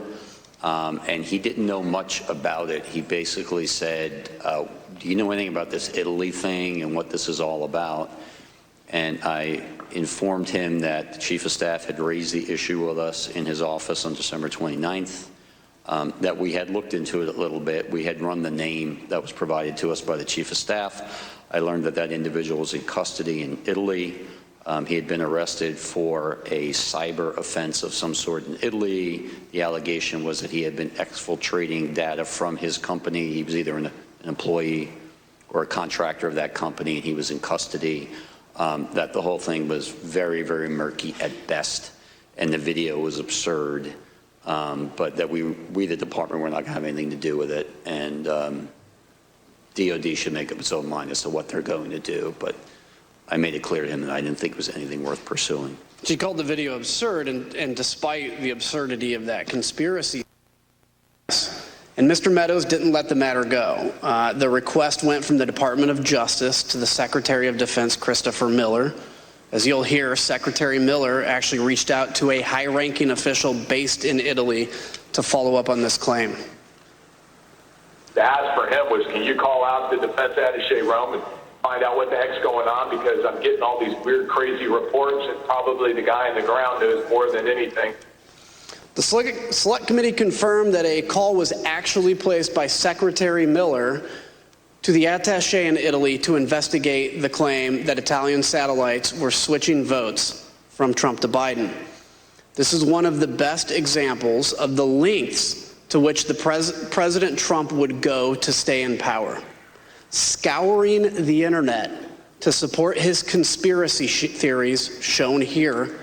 and he didn't know much about it. He basically said, do you know anything about this Italy thing and what this is all about? And I informed him that the Chief of Staff had raised the issue with us in his office on December 29th, that we had looked into it a little bit. We had run the name that was provided to us by the Chief of Staff. I learned that that individual was in custody in Italy. He had been arrested for a cyber offense of some sort in Italy. The allegation was that he had been exfiltrating data from his company. He was either an employee or a contractor of that company, and he was in custody. That the whole thing was very, very murky at best, and the video was absurd. But that we, the department, were not going to have anything to do with it, and DOD should make up its own mind as to what they're going to do. But I made it clear to him that I didn't think it was anything worth pursuing. She called the video absurd, and despite the absurdity of that conspiracy, and Mr. Meadows didn't let the matter go. The request went from the Department of Justice to the Secretary of Defense, Christopher Miller. As you'll hear, Secretary Miller actually reached out to a high-ranking official based in Italy to follow up on this claim. The ask for him was, can you call out the defense attaché Rome and find out what the heck's going on, because I'm getting all these weird, crazy reports, and probably the guy on the ground knows more than anything. The Select Committee confirmed that a call was actually placed by Secretary Miller to the attaché in Italy to investigate the claim that Italian satellites were switching votes from Trump to Biden. This is one of the best examples of the lengths to which the President Trump would go to stay in power. Scouring the internet to support his conspiracy theories, shown here,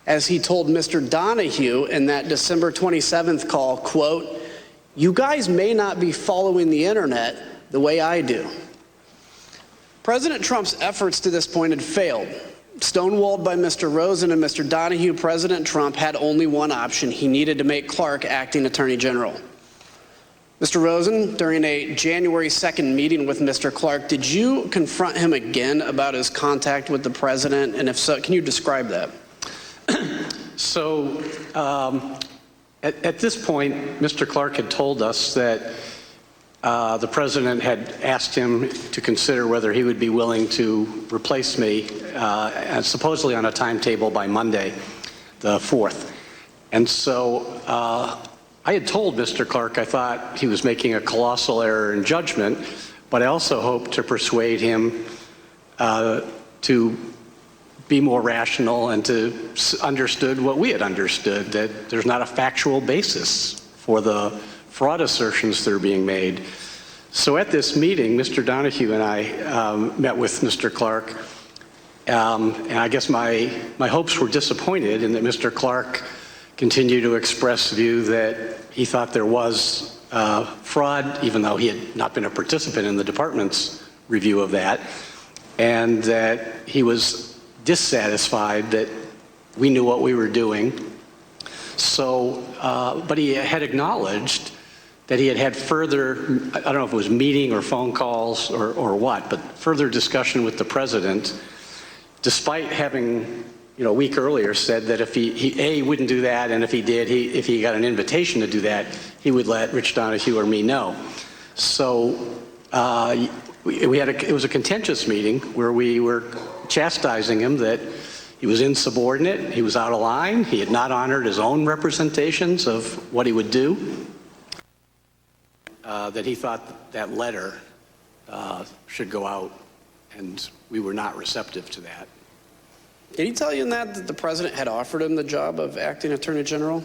as he told Mr. Donahue in that December 27th call, quote, "You guys may not be following the internet the way I do." President Trump's efforts to this point had failed. Stonewalled by Mr. Rosen and Mr. Donahue, President Trump had only one option. He needed to make Clark acting Attorney General. Mr. Rosen, during a January 2nd meeting with Mr. Clark, did you confront him again about his contact with the president? And if so, can you describe that? So at this point, Mr. Clark had told us that the president had asked him to consider whether he would be willing to replace me, supposedly on a timetable by Monday, the 4th. And so I had told Mr. Clark I thought he was making a colossal error in judgment, but I also hoped to persuade him to be more rational and to understood what we had understood, that there's not a factual basis for the fraud assertions that are being made. So at this meeting, Mr. Donahue and I met with Mr. Clark, and I guess my hopes were disappointed in that Mr. Clark continued to express the view that he thought there was fraud, even though he had not been a participant in the department's review of that, and that he was dissatisfied that we knew what we were doing. So, but he had acknowledged that he had had further, I don't know if it was meeting or phone calls or what, but further discussion with the president, despite having, a week earlier said that if he wouldn't do that, and if he did, if he got an invitation to do that, he would let Rich Donahue or me know. So it was a contentious meeting where we were chastising him that he was insubordinate, he was out of line, he had not honored his own representations of what he would do, that he thought that letter should go out, and we were not receptive to that. Did he tell you in that the president had offered him the job of acting Attorney General?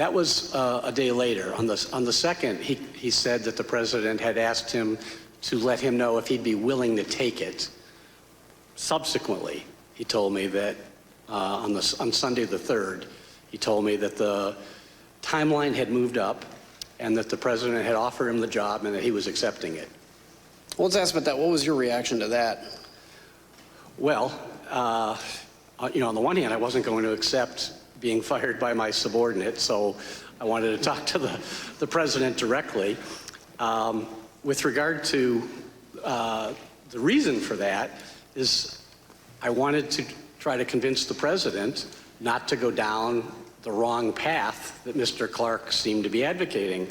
That was a day later. On the 2nd, he said that the president had asked him to let him know if he'd be willing to take it. Subsequently, he told me that on Sunday the 3rd, he told me that the timeline had moved up and that the president had offered him the job and that he was accepting it. Well, let's ask about that. What was your reaction to that? Well, on the one hand, I wasn't going to accept being fired by my subordinate, so I wanted to talk to the president directly. With regard to the reason for that is I wanted to try to convince the president not to go down the wrong path that Mr. Clark seemed to be advocating.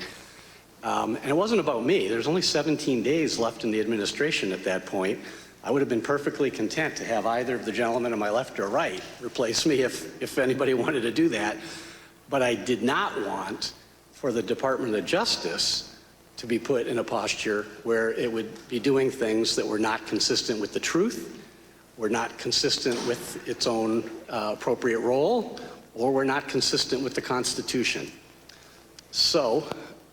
And it wasn't about me. There's only 17 days left in the administration at that point. I would have been perfectly content to have either of the gentlemen on my left or right replace me if anybody wanted to do that. But I did not want for the Department of Justice to be put in a posture where it would be doing things that were not consistent with the truth, were not consistent with its own appropriate role, or were not consistent with the Constitution. So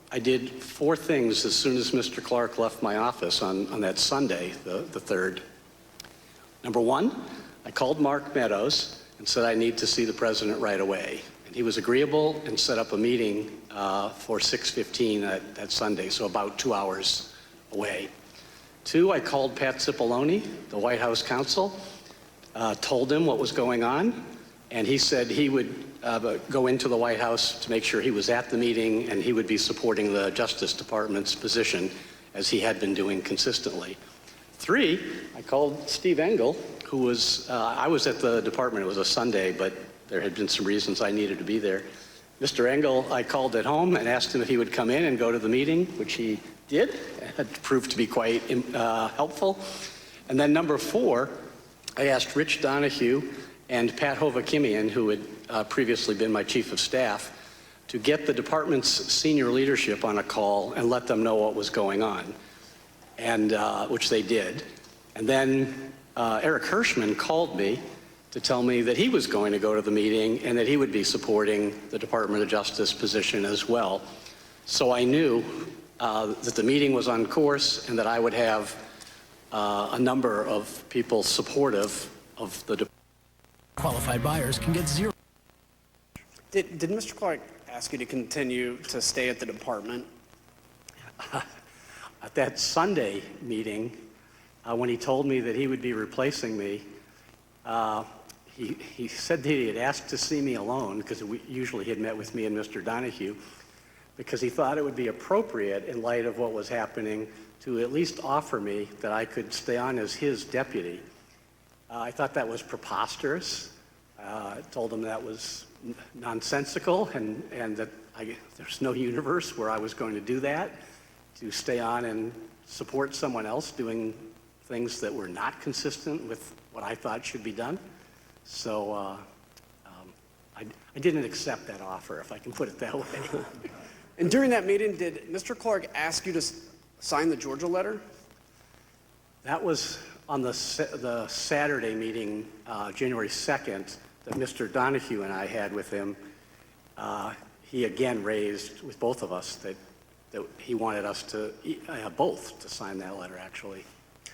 I did 4 things as soon as Mr. Clark left my office on that Sunday, the 3rd. Number 1, I called Mark Meadows and said I need to see the president right away. And he was agreeable and set up a meeting for 6:15 that Sunday, so about 2 hours away. 2, I called Pat Cipollone, the White House counsel, told him what was going on, and he said he would go into the White House to make sure he was at the meeting and he would be supporting the Justice Department's position as he had been doing consistently. 3, I called Steve Engel, who was, I was at the department, it was a Sunday, but there had been some reasons I needed to be there. Mr. Engel, I called at home and asked him if he would come in and go to the meeting, which he did. It had proved to be quite helpful. And then number 4, I asked Rich Donahue and Pat Hovakimian, who had previously been my chief of staff, to get the department's senior leadership on a call and let them know what was going on, and which they did. And then Eric Hirschman called me to tell me that he was going to go to the meeting and that he would be supporting the Department of Justice position as well. So I knew that the meeting was on course and that I would have a number of people supportive of the department. Qualified buyers can get 0. Did Mr. Clark ask you to continue to stay at the department? At that Sunday meeting, when he told me that he would be replacing me, he said that he had asked to see me alone, because usually he had met with me and Mr. Donahue, because he thought it would be appropriate in light of what was happening to at least offer me that I could stay on as his deputy. I thought that was preposterous. I told him that was nonsensical and that there's no universe where I was going to do that, to stay on and support someone else doing things that were not consistent with what I thought should be done. So I didn't accept that offer, if I can put it that way. And during that meeting, did Mr. Clark ask you to sign the Georgia letter? That was on the Saturday meeting, January 2nd, that Mr. Donahue and I had with him. He again raised with both of us that he wanted us to, both to sign that letter, actually.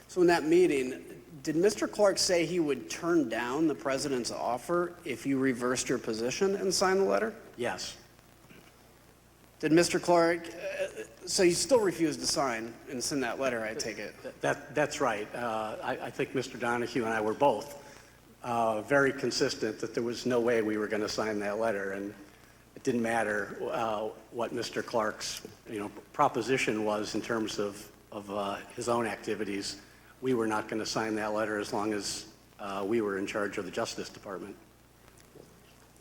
So in that meeting, did Mr. Clark say he would turn down the president's offer if you reversed your position and signed the letter? Yes. Did Mr. Clark, so you still refused to sign and send that letter, I take it? That's right. I think Mr. Donahue and I were both very consistent that there was no way we were going to sign that letter, and it didn't matter what Mr. Clark's proposition was in terms of his own activities. We were not going to sign that letter as long as we were in charge of the Justice Department.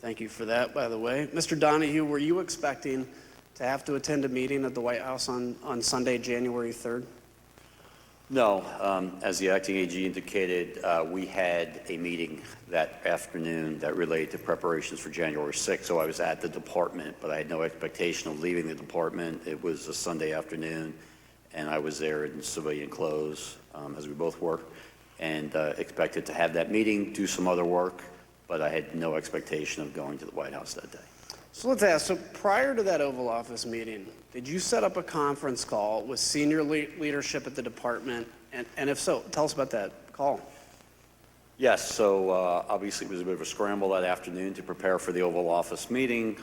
Thank you for that, by the way. Mr. Donahue, were you expecting to have to attend a meeting at the White House on Sunday, January 3rd? No. As the acting AG indicated, we had a meeting that afternoon that related to preparations for January 6th, so I was at the department, but I had no expectation of leaving the department. It was a Sunday afternoon, and I was there in civilian clothes, as we both were, and expected to have that meeting, do some other work, but I had no expectation of going to the White House that day. So let's ask, so prior to that Oval Office meeting, did you set up a conference call with senior leadership at the department? And if so, tell us about that call. Yes, so obviously it was a bit of a scramble that afternoon to prepare for the Oval Office meeting.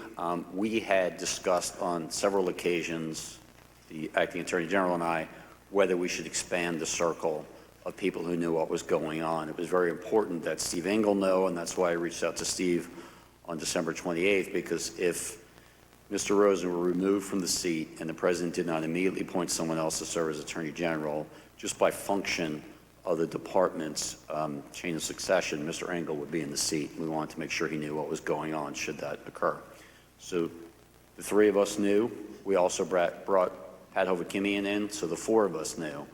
We had discussed on several occasions, the Acting Attorney General and I, whether we should expand the circle of people who knew what was going on. It was very important that Steve Engel know, and that's why I reached out to Steve on December 28th, because if Mr. Rosen were removed from the seat and the President did not immediately appoint someone else to serve as Attorney General, just by function of the department's chain of succession, Mr. Engel would be in the seat. We wanted to make sure he knew what was going on should that occur. So the three of us knew. We also brought Pat Hovakimian in, so the four of us knew.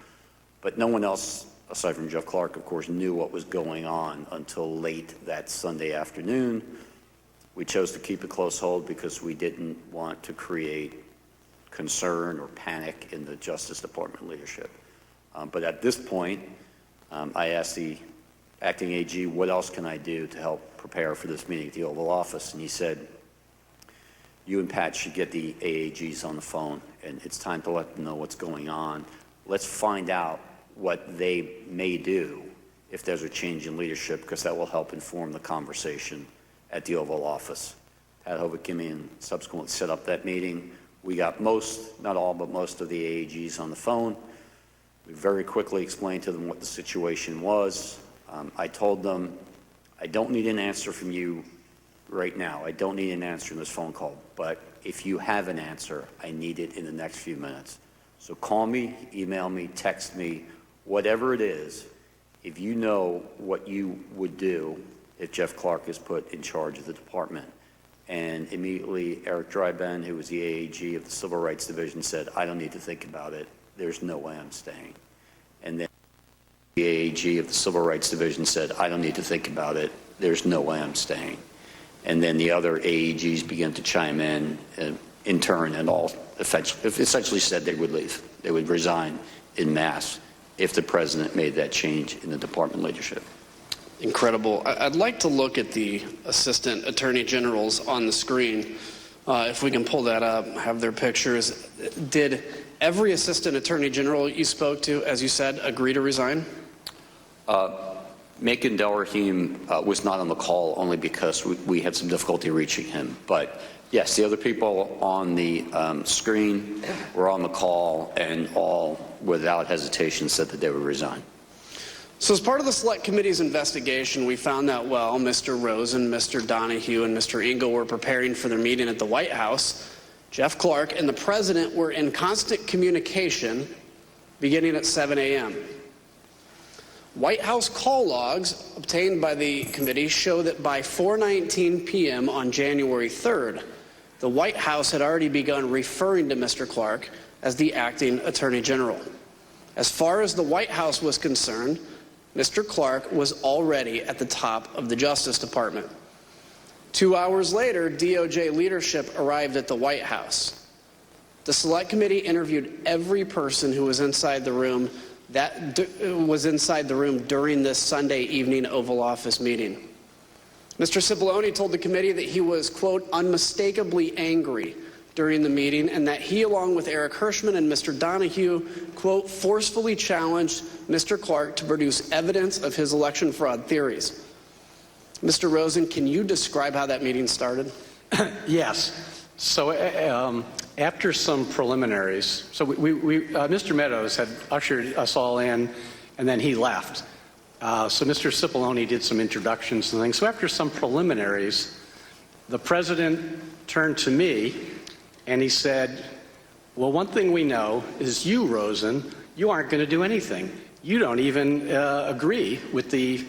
But no one else, aside from Jeff Clark, of course, knew what was going on until late that Sunday afternoon. We chose to keep a close hold because we didn't want to create concern or panic in the Justice Department leadership. But at this point, I asked the acting AG, what else can I do to help prepare for this meeting at the Oval Office? And he said, you and Pat should get the AAGs on the phone, and it's time to let them know what's going on. Let's find out what they may do if there's a change in leadership, because that will help inform the conversation at the Oval Office. Pat Hovakimian subsequently set up that meeting. We got most, not all, but most of the AAGs on the phone. We very quickly explained to them what the situation was. I told them, I don't need an answer from you right now. I don't need an answer in this phone call, but if you have an answer, I need it in the next few minutes. So call me, email me, text me, whatever it is, if you know what you would do if Jeff Clark is put in charge of the department. And immediately Eric Dryben, who was the AAG of the Civil Rights Division, said, I don't need to think about it. There's no way I'm staying. And then the AAG of the Civil Rights Division said, I don't need to think about it. There's no way I'm staying. And then the other AAGs began to chime in turn, and all essentially said they would leave. They would resign en masse if the President made that change in the department leadership. Incredible. I'd like to look at the Assistant Attorney Generals on the screen. If we can pull that up, have their pictures. Did every Assistant Attorney General you spoke to, as you said, agree to resign? Macon Delrahim was not on the call only because we had some difficulty reaching him. But yes, the other people on the screen were on the call, and all, without hesitation, said that they would resign. So as part of the Select Committee's investigation, we found that while Mr. Rosen, Mr. Donahue, and Mr. Engel were preparing for their meeting at the White House, Jeff Clark and the President were in constant communication beginning at 7 a.m. White House call logs obtained by the committee show that by 4:19 p.m. on January 3rd, the White House had already begun referring to Mr. Clark as the acting Attorney General. As far as the White House was concerned, Mr. Clark was already at the top of the Justice Department. 2 hours later, DOJ leadership arrived at the White House. The Select Committee interviewed every person who was inside the room during this Sunday evening Oval Office meeting. Mr. Cipollone told the committee that he was, quote, unmistakably angry during the meeting, and that he, along with Eric Hirschman and Mr. Donahue, quote, forcefully challenged Mr. Clark to produce evidence of his election fraud theories. Mr. Rosen, can you describe how that meeting started? Yes. So after some preliminaries, so Mr. Meadows had ushered us all in, and then he left. So Mr. Cipollone did some introductions and things. So after some preliminaries, the President turned to me and he said, well, one thing we know is you, Rosen, you aren't going to do anything. You don't even agree with the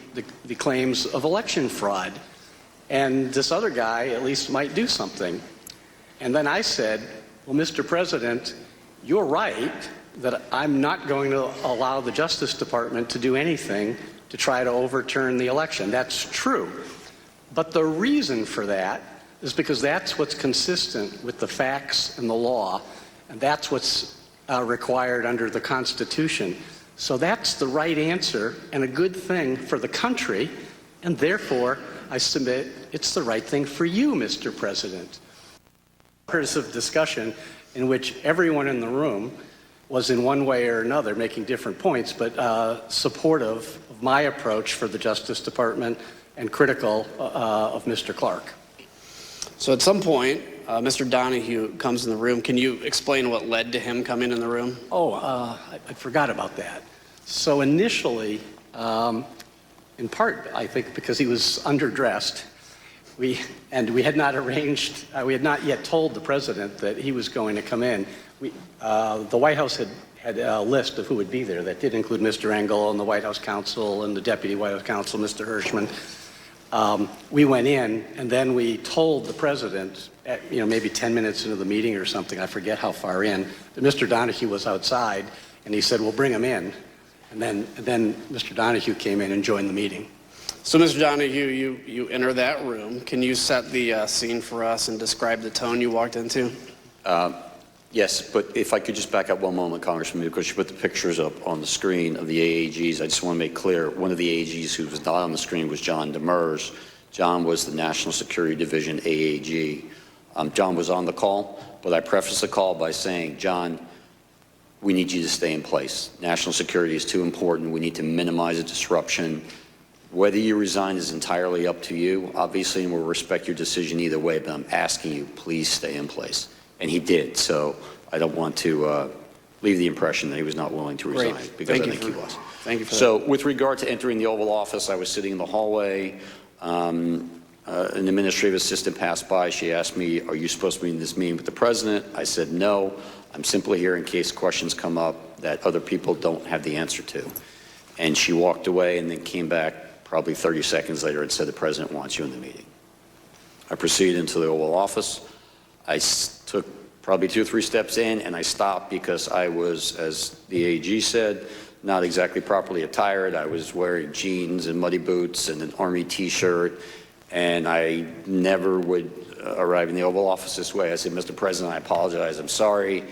claims of election fraud. And this other guy at least might do something. And then I said, well, Mr. President, you're right that I'm not going to allow the Justice Department to do anything to try to overturn the election. That's true. But the reason for that is because that's what's consistent with the facts and the law, and that's what's required under the Constitution. So that's the right answer and a good thing for the country, and therefore I submit it's the right thing for you, Mr. President. Hours of discussion in which everyone in the room was in one way or another making different points, but supportive of my approach for the Justice Department and critical of Mr. Clark. So at some point, Mr. Donahue comes in the room. Can you explain what led to him coming in the room? Oh, I forgot about that. So initially, in part, I think because he was underdressed, we had not arranged, we had not yet told the president that he was going to come in. The White House had a list of who would be there. That did include Mr. Engel and the White House counsel and the Deputy White House counsel, Mr. Hirschman. We went in, and then we told the president, maybe 10 minutes into the meeting or something, I forget how far in, that Mr. Donahue was outside, and he said, "We'll bring him in." And then Mr. Donahue came in and joined the meeting. So, Mr. Donahue, you enter that room. Can you set the scene for us and describe the tone you walked into? Yes, but if I could just back up one moment, Congressman, because you put the pictures up on the screen of the AAGs. I just want to make clear, one of the AAGs who was not on the screen was John Demers. John was the National Security Division AAG. John was on the call, but I prefaced the call by saying, John, we need you to stay in place. National security is too important. We need to minimize the disruption. Whether you resign is entirely up to you, obviously, and we'll respect your decision either way, but I'm asking you, please stay in place. And he did, so I don't want to leave the impression that he was not willing to resign, because I think he was. Thank you for that. So with regard to entering the Oval Office, I was sitting in the hallway. An administrative assistant passed by. She asked me, "Are you supposed to be in this meeting with the president?" I said, "No, I'm simply here in case questions come up that other people don't have the answer to." And she walked away and then came back probably 30 seconds later and said, "The president wants you in the meeting." I proceeded into the Oval Office. I took probably 2 or 3 steps in, and I stopped because I was, as the AG said, not exactly properly attired. I was wearing jeans and muddy boots and an Army T-shirt, and I never would arrive in the Oval Office this way. I said, "Mr. President, I apologize. I'm sorry.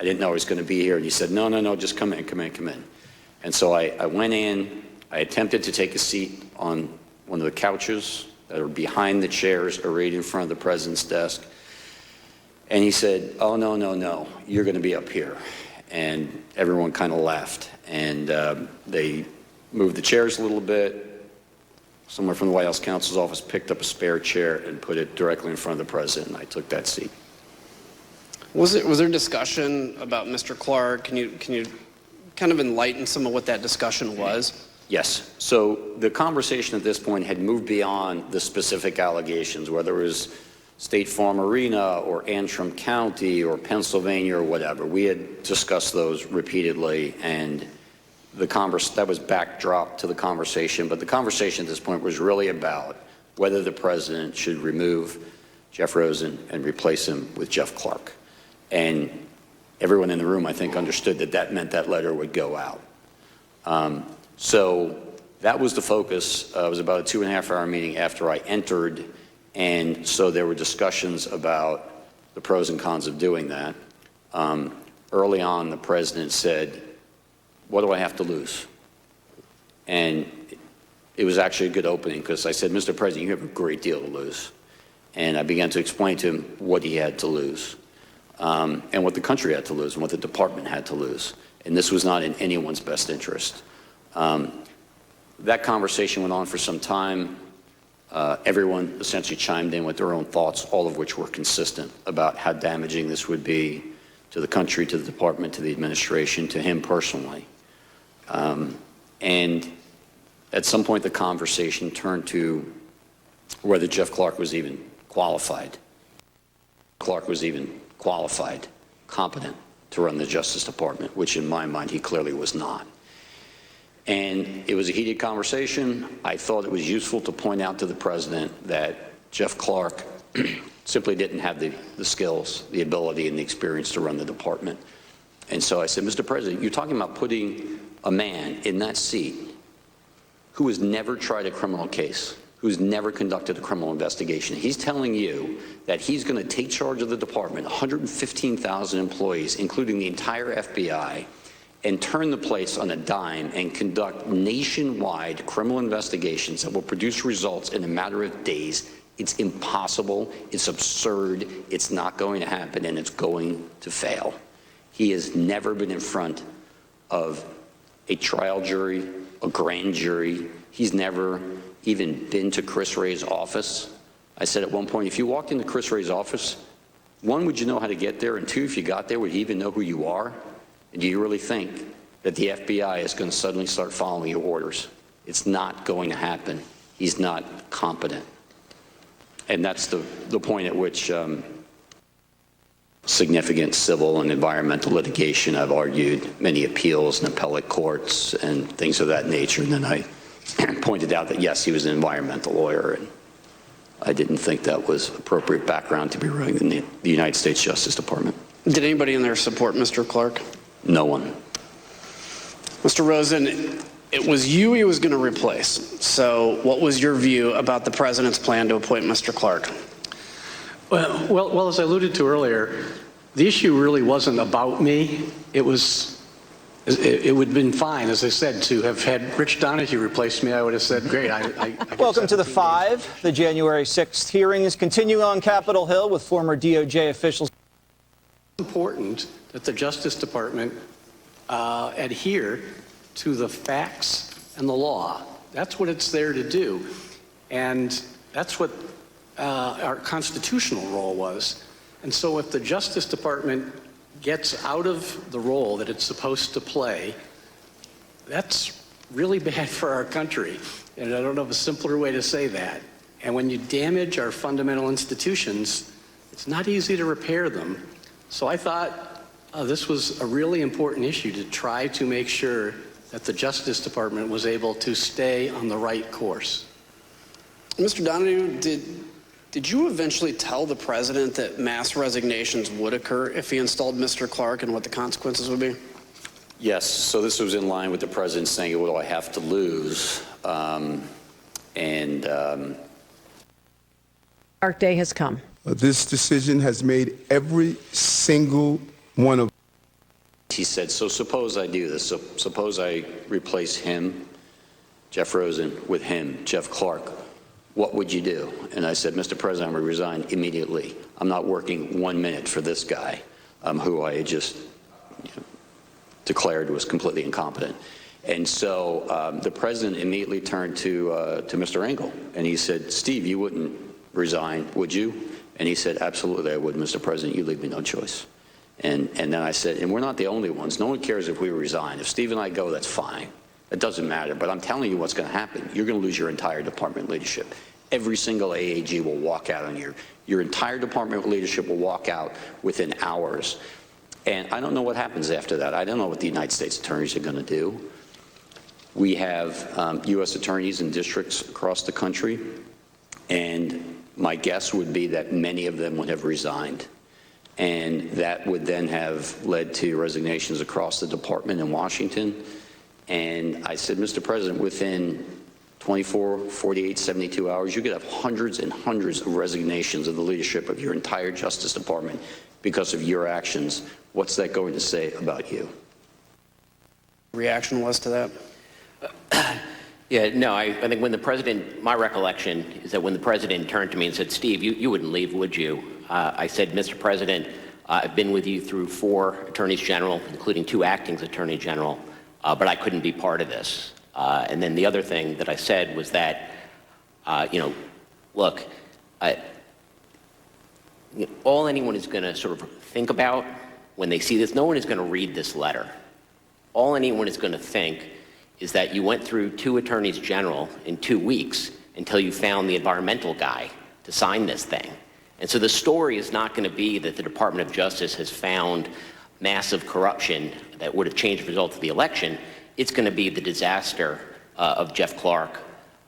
I didn't know I was going to be here." And he said, no, just come in. And so I went in. I attempted to take a seat on one of the couches that are behind the chairs arrayed in front of the president's desk. And he said, "Oh, no, you're going to be up here." And everyone kind of laughed. And they moved the chairs a little bit. Someone from the White House counsel's office picked up a spare chair and put it directly in front of the president, and I took that seat. Was there discussion about Mr. Clark? Can you kind of enlighten some of what that discussion was? Yes. So the conversation at this point had moved beyond the specific allegations, whether it was State Farm Arena or Antrim County or Pennsylvania or whatever. We had discussed those repeatedly, and that was backdrop to the conversation. But the conversation at this point was really about whether the president should remove Jeff Rosen and replace him with Jeff Clark. And everyone in the room, I think, understood that that meant that letter would go out. So that was the focus. It was about a 2.5-hour meeting after I entered. And so there were discussions about the pros and cons of doing that. Early on, the president said, "What do I have to lose?" And it was actually a good opening, because I said, "Mr. President, you have a great deal to lose." And I began to explain to him what he had to lose, and what the country had to lose, and what the department had to lose. And this was not in anyone's best interest. That conversation went on for some time. Everyone essentially chimed in with their own thoughts, all of which were consistent about how damaging this would be to the country, to the department, to the administration, to him personally. And at some point, the conversation turned to whether Jeff Clark was even qualified. Competent to run the Justice Department, which in my mind, he clearly was not. And it was a heated conversation. I thought it was useful to point out to the president that Jeff Clark simply didn't have the skills, the ability, and the experience to run the department. And so I said, "Mr. President, you're talking about putting a man in that seat who has never tried a criminal case, who's never conducted a criminal investigation. He's telling you that he's going to take charge of the department, 115,000 employees, including the entire FBI, and turn the place on a dime and conduct nationwide criminal investigations that will produce results in a matter of days It's impossible, it's absurd, it's not going to happen, and it's going to fail. He has never been in front of a trial jury, a grand jury. He's never even been to Chris Wray's office. I said at one point, if you walked into Chris Wray's office, one, would you know how to get there? And two, if you got there, would he even know who you are? And do you really think that the FBI is going to suddenly start following your orders? It's not going to happen. He's not competent. And that's the point at which significant civil and environmental litigation, I've argued many appeals in appellate courts and things of that nature. And then I pointed out that, yes, he was an environmental lawyer, and I didn't think that was appropriate background to be running in the United States Justice Department. Did anybody in there support Mr. Clark? No one. Mr. Rosen, it was you he was going to replace. So what was your view about the president's plan to appoint Mr. Clark? Well, as I alluded to earlier, the issue really wasn't about me. It would have been fine, as I said, to have had Rich Donahue replace me. I would have said, great. Welcome to the 5. The January 6th hearings continue on Capitol Hill with former DOJ officials. It's important that the Justice Department adhere to the facts and the law. That's what it's there to do. And that's what our constitutional role was. And so if the Justice Department gets out of the role that it's supposed to play, that's really bad for our country. And I don't know of a simpler way to say that. And when you damage our fundamental institutions, it's not easy to repair them. So I thought this was a really important issue to try to make sure that the Justice Department was able to stay on the right course. Mr. Donahue, did you eventually tell the president that mass resignations would occur if he installed Mr. Clark, and what the consequences would be? Yes, so this was in line with the president saying, what do I have to lose? Dark day has come. This decision has made every single one of. He said, so suppose I do this. So suppose I replace him, Jeff Rosen, with him, Jeff Clark. What would you do? And I said, Mr. President, I'm going to resign immediately. I'm not working 1 minute for this guy, who I had just declared was completely incompetent. And so the president immediately turned to Mr. Engel, and he said, Steve, you wouldn't resign, would you? And he said, absolutely I would, Mr. President. You leave me no choice. And then I said, and we're not the only ones. No one cares if we resign. If Steve and I go, that's fine. It doesn't matter. But I'm telling you what's going to happen. You're going to lose your entire department leadership. Every single AAG will walk out on your entire department leadership will walk out within hours. And I don't know what happens after that. I don't know what the United States attorneys are going to do. We have U.S. attorneys in districts across the country, and my guess would be that many of them would have resigned. And that would then have led to resignations across the department in Washington. And I said, Mr. President, within 24, 48, 72 hours, you could have hundreds and hundreds of resignations of the leadership of your entire Justice Department because of your actions. What's that going to say about you? Reaction was to that? Yeah, no, I think when the president, my recollection is that when the president turned to me and said, Steve, you wouldn't leave, would you? I said, Mr. President, I've been with you through 4 attorneys general, including 2 acting attorney general, but I couldn't be part of this. And then the other thing that I said was that, look, all anyone is going to sort of think about when they see this, no one is going to read this letter. All anyone is going to think is that you went through 2 attorneys general in 2 weeks until you found the environmental guy to sign this thing. And so the story is not going to be that the Department of Justice has found massive corruption that would have changed the result of the election. It's going to be the disaster of Jeff Clark.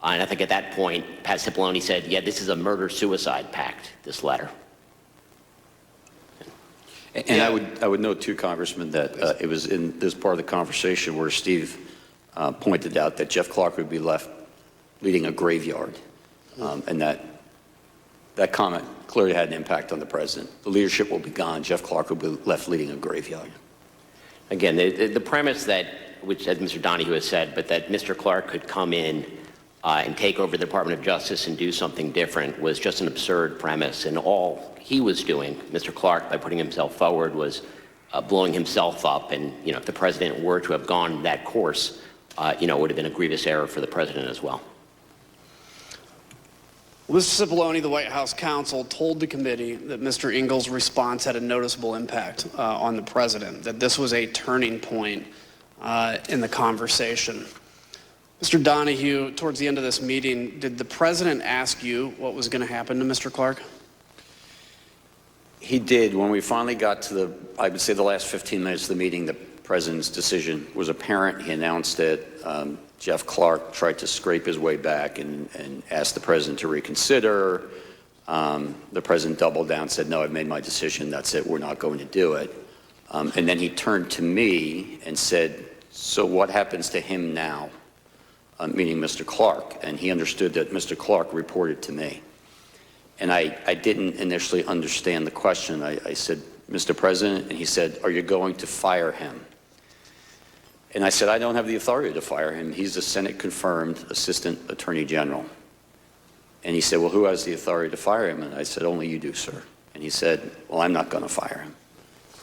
And I think at that point, Pat Cipollone said, yeah, this is a murder-suicide pact, this letter. And I would note, too, Congressman, that it was in this part of the conversation where Steve pointed out that Jeff Clark would be left leading a graveyard, and that comment clearly had an impact on the president. The leadership will be gone. Jeff Clark will be left leading a graveyard. Again, the premise that, which as Mr. Donahue has said, but that Mr. Clark could come in and take over the Department of Justice and do something different was just an absurd premise. And all he was doing, Mr. Clark, by putting himself forward, was blowing himself up. And, if the president were to have gone that course, it would have been a grievous error for the president as well. Well, Mr. Cipollone, the White House counsel, told the committee that Mr. Ingalls' response had a noticeable impact on the president, that this was a turning point in the conversation. Mr. Donahue, towards the end of this meeting, did the president ask you what was going to happen to Mr. Clark? He did. When we finally got to I would say the last 15 minutes of the meeting, the president's decision was apparent. He announced that Jeff Clark tried to scrape his way back and asked the president to reconsider. The president doubled down, said, no, I've made my decision. That's it. We're not going to do it. And then he turned to me and said, so what happens to him now? Meaning Mr. Clark. And he understood that Mr. Clark reported to me. And I didn't initially understand the question. I said, Mr. President, and he said, are you going to fire him? And I said, I don't have the authority to fire him. He's a Senate-confirmed Assistant Attorney General. And he said, well, who has the authority to fire him? And I said, only you do, sir. And he said, well, I'm not going to fire him.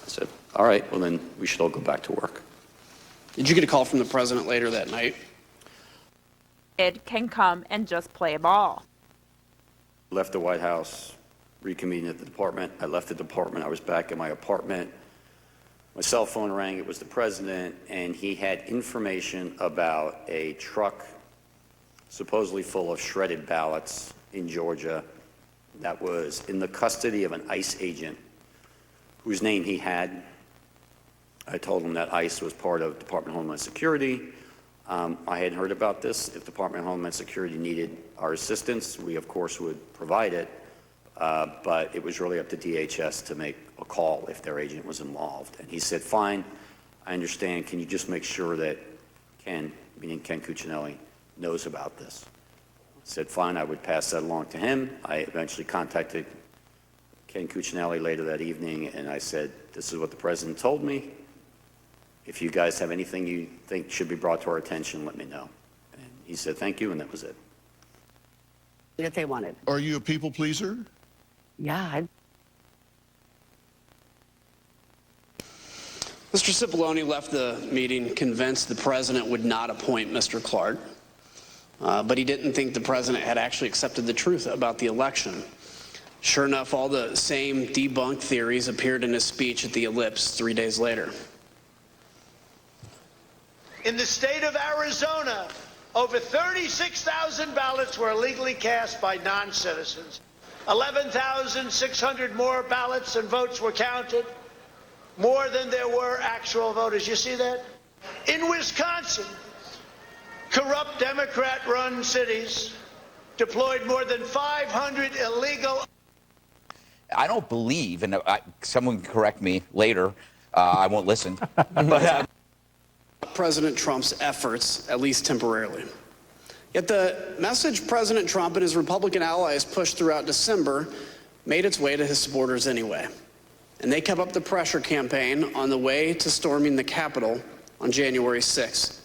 I said, all right, well, then we should all go back to work. Did you get a call from the president later that night? It can come and just play ball. Left the White House, reconvened at the department. I left the department. I was back in my apartment. My cell phone rang. It was the president, and he had information about a truck supposedly full of shredded ballots in Georgia that was in the custody of an ICE agent whose name he had. I told him that ICE was part of Department of Homeland Security. I hadn't heard about this. If Department of Homeland Security needed our assistance, we, of course, would provide it. But it was really up to DHS to make a call if their agent was involved. And he said, fine, I understand. Can you just make sure that Ken, meaning Ken Cuccinelli, knows about this? I said, fine, I would pass that along to him. I eventually contacted Ken Cuccinelli later that evening, and I said, this is what the president told me. If you guys have anything you think should be brought to our attention, let me know. And he said, thank you, and that was it. That they wanted. Are you a people pleaser? Yeah. Mr. Cipollone left the meeting convinced the president would not appoint Mr. Clark, but he didn't think the president had actually accepted the truth about the election. Sure enough, all the same debunked theories appeared in his speech at the Ellipse 3 days later. In the state of Arizona, over 36,000 ballots were illegally cast by non-citizens. 11,600 more ballots and votes were counted, more than there were actual voters. You see that? In Wisconsin, corrupt Democrat-run cities deployed more than 500 illegal... I don't believe, and someone can correct me later, I won't listen, but... President Trump's efforts, at least temporarily. Yet the message President Trump and his Republican allies pushed throughout December made its way to his supporters anyway. And they kept up the pressure campaign on the way to storming the Capitol on January 6th.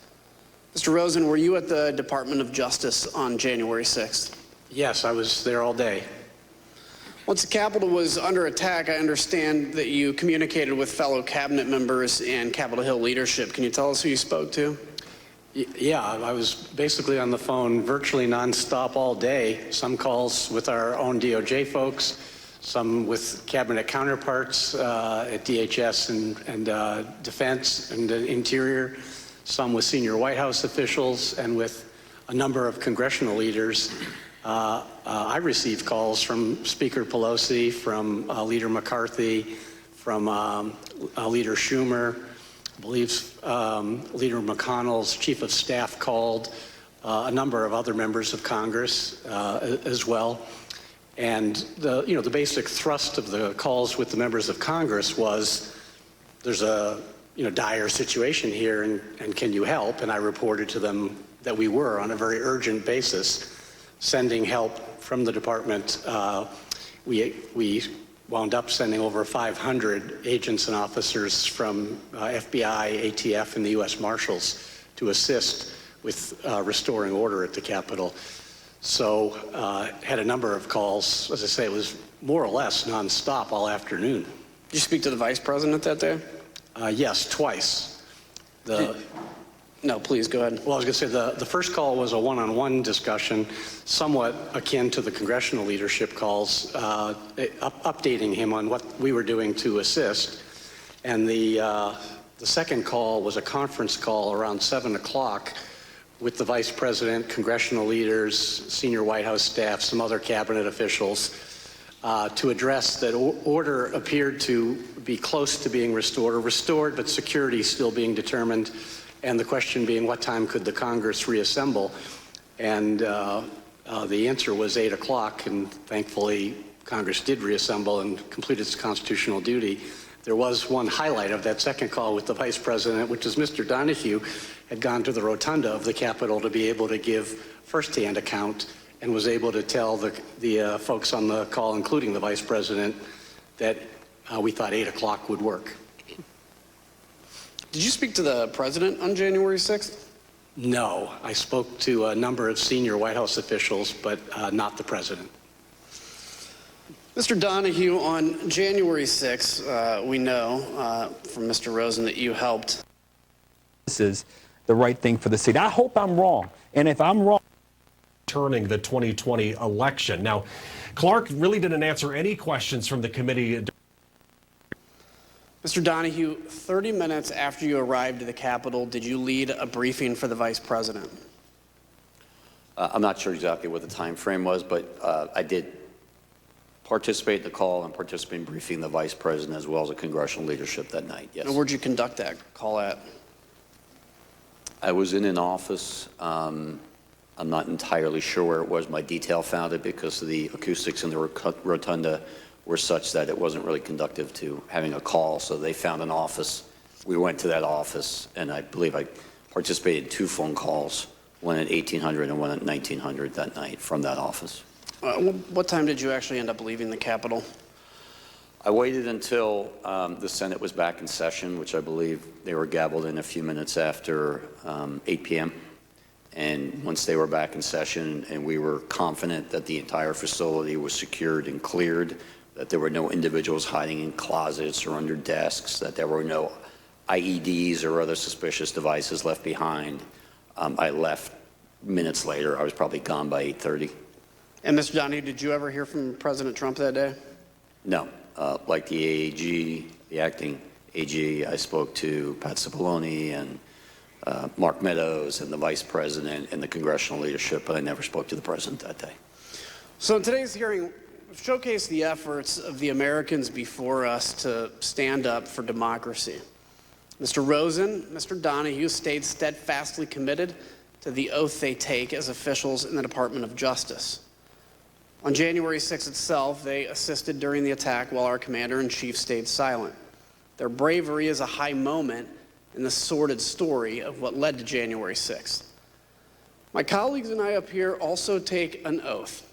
Mr. Rosen, were you at the Department of Justice on January 6th? Yes, I was there all day. Once the Capitol was under attack, I understand that you communicated with fellow cabinet members and Capitol Hill leadership. Can you tell us who you spoke to? Yeah, I was basically on the phone virtually nonstop all day. Some calls with our own DOJ folks, some with cabinet counterparts at DHS and Defense and Interior, some with senior White House officials, and with a number of congressional leaders. I received calls from Speaker Pelosi, from Leader McCarthy, from Leader Schumer. I believe Leader McConnell's chief of staff called, a number of other members of Congress as well. And the basic thrust of the calls with the members of Congress was, there's a dire situation here, and can you help? And I reported to them that we were, on a very urgent basis, sending help from the department. We wound up sending over 500 agents and officers from FBI, ATF, and the U.S. Marshals to assist with restoring order at the Capitol. So had a number of calls. As I say, it was more or less nonstop all afternoon. Did you speak to the vice president that day? Yes, twice. No, please go ahead. Well, I was going to say the first call was a one-on-one discussion, somewhat akin to the congressional leadership calls, updating him on what we were doing to assist. And the second call was a conference call around 7 o'clock with the vice president, congressional leaders, senior White House staff, some other cabinet officials, to address that order appeared to be close to being restored, but security still being determined, and the question being what time could the Congress reassemble. And the answer was 8 o'clock, and thankfully Congress did reassemble and complete its constitutional duty. There was one highlight of that second call with the vice president, which is Mr. Donahue had gone to the rotunda of the Capitol to be able to give firsthand account, and was able to tell the folks on the call, including the vice president, that we thought 8 o'clock would work. Did you speak to the president on January 6th? No, I spoke to a number of senior White House officials, but not the president. Mr. Donahue, on January 6th, we know from Mr. Rosen that you helped. This is the right thing for the city. I hope I'm wrong. And if I'm wrong, turning the 2020 election. Now, Clark really didn't answer any questions from the committee. Mr. Donahue, 30 minutes after you arrived at the Capitol, did you lead a briefing for the vice president? I'm not sure exactly what the time frame was, but I did participate in the call and participate in briefing the vice president as well as the congressional leadership that night, yes. And where'd you conduct that call at? I was in an office. I'm not entirely sure where it was. My detail found it because the acoustics in the rotunda were such that it wasn't really conducive to having a call, so they found an office. We went to that office, and I believe I participated in 2 phone calls, one at 1800 and one at 1900 that night from that office. What time did you actually end up leaving the Capitol? I waited until the Senate was back in session, which I believe they were gavelled in a few minutes after 8 p.m. And once they were back in session and we were confident that the entire facility was secured and cleared, that there were no individuals hiding in closets or under desks, that there were no IEDs or other suspicious devices left behind, I left minutes later. I was probably gone by 8:30. And Mr. Donahue, did you ever hear from President Trump that day? No. Like the AG, the acting AG, I spoke to Pat Cipollone and Mark Meadows and the vice president and the congressional leadership, but I never spoke to the president that day. So in today's hearing, we've showcased the efforts of the Americans before us to stand up for democracy. Mr. Rosen, Mr. Donahue stayed steadfastly committed to the oath they take as officials in the Department of Justice. On January 6th itself, they assisted during the attack while our commander-in-chief stayed silent. Their bravery is a high moment in the sordid story of what led to January 6th. My colleagues and I up here also take an oath.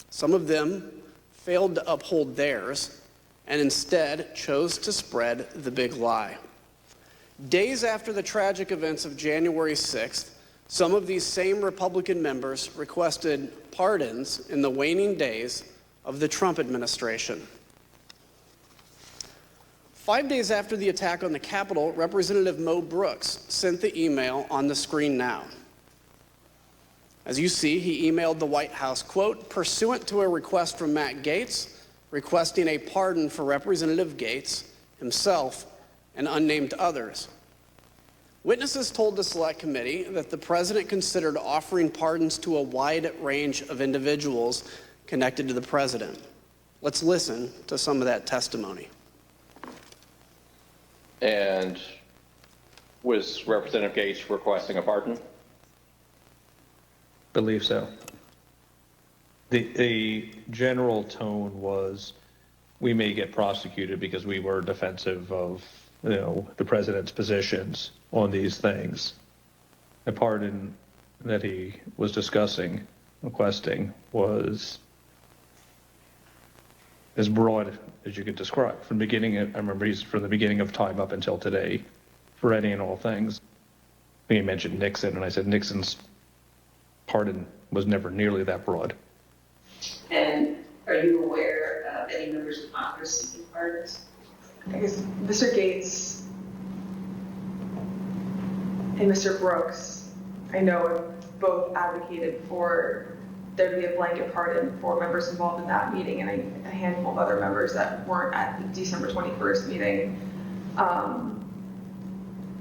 Some of them failed to uphold theirs and instead chose to spread the big lie. Days after the tragic events of January 6th, some of these same Republican members requested pardons in the waning days of the Trump administration. 5 days after the attack on the Capitol, Representative Mo Brooks sent the email on the screen now. As you see, he emailed the White House, quote, pursuant to a request from Matt Gaetz, requesting a pardon for Representative Gaetz, himself, and unnamed others. Witnesses told the Select Committee that the president considered offering pardons to a wide range of individuals connected to the president. Let's listen to some of that testimony. And was Representative Gaetz requesting a pardon? Believe so. The general tone was we may get prosecuted because we were defensive of the president's positions on these things. The pardon that he was discussing, requesting, was as broad as you could describe. From the beginning, I remember he's from the beginning of time up until today, for any and all things. He mentioned Nixon, and I said Nixon's pardon was never nearly that broad. And are you aware of any members of Congress seeking pardons? I guess Mr. Gates and Mr. Brooks, I know, have both advocated for there to be a blanket pardon for members involved in that meeting, and a handful of other members that weren't at the December 21st meeting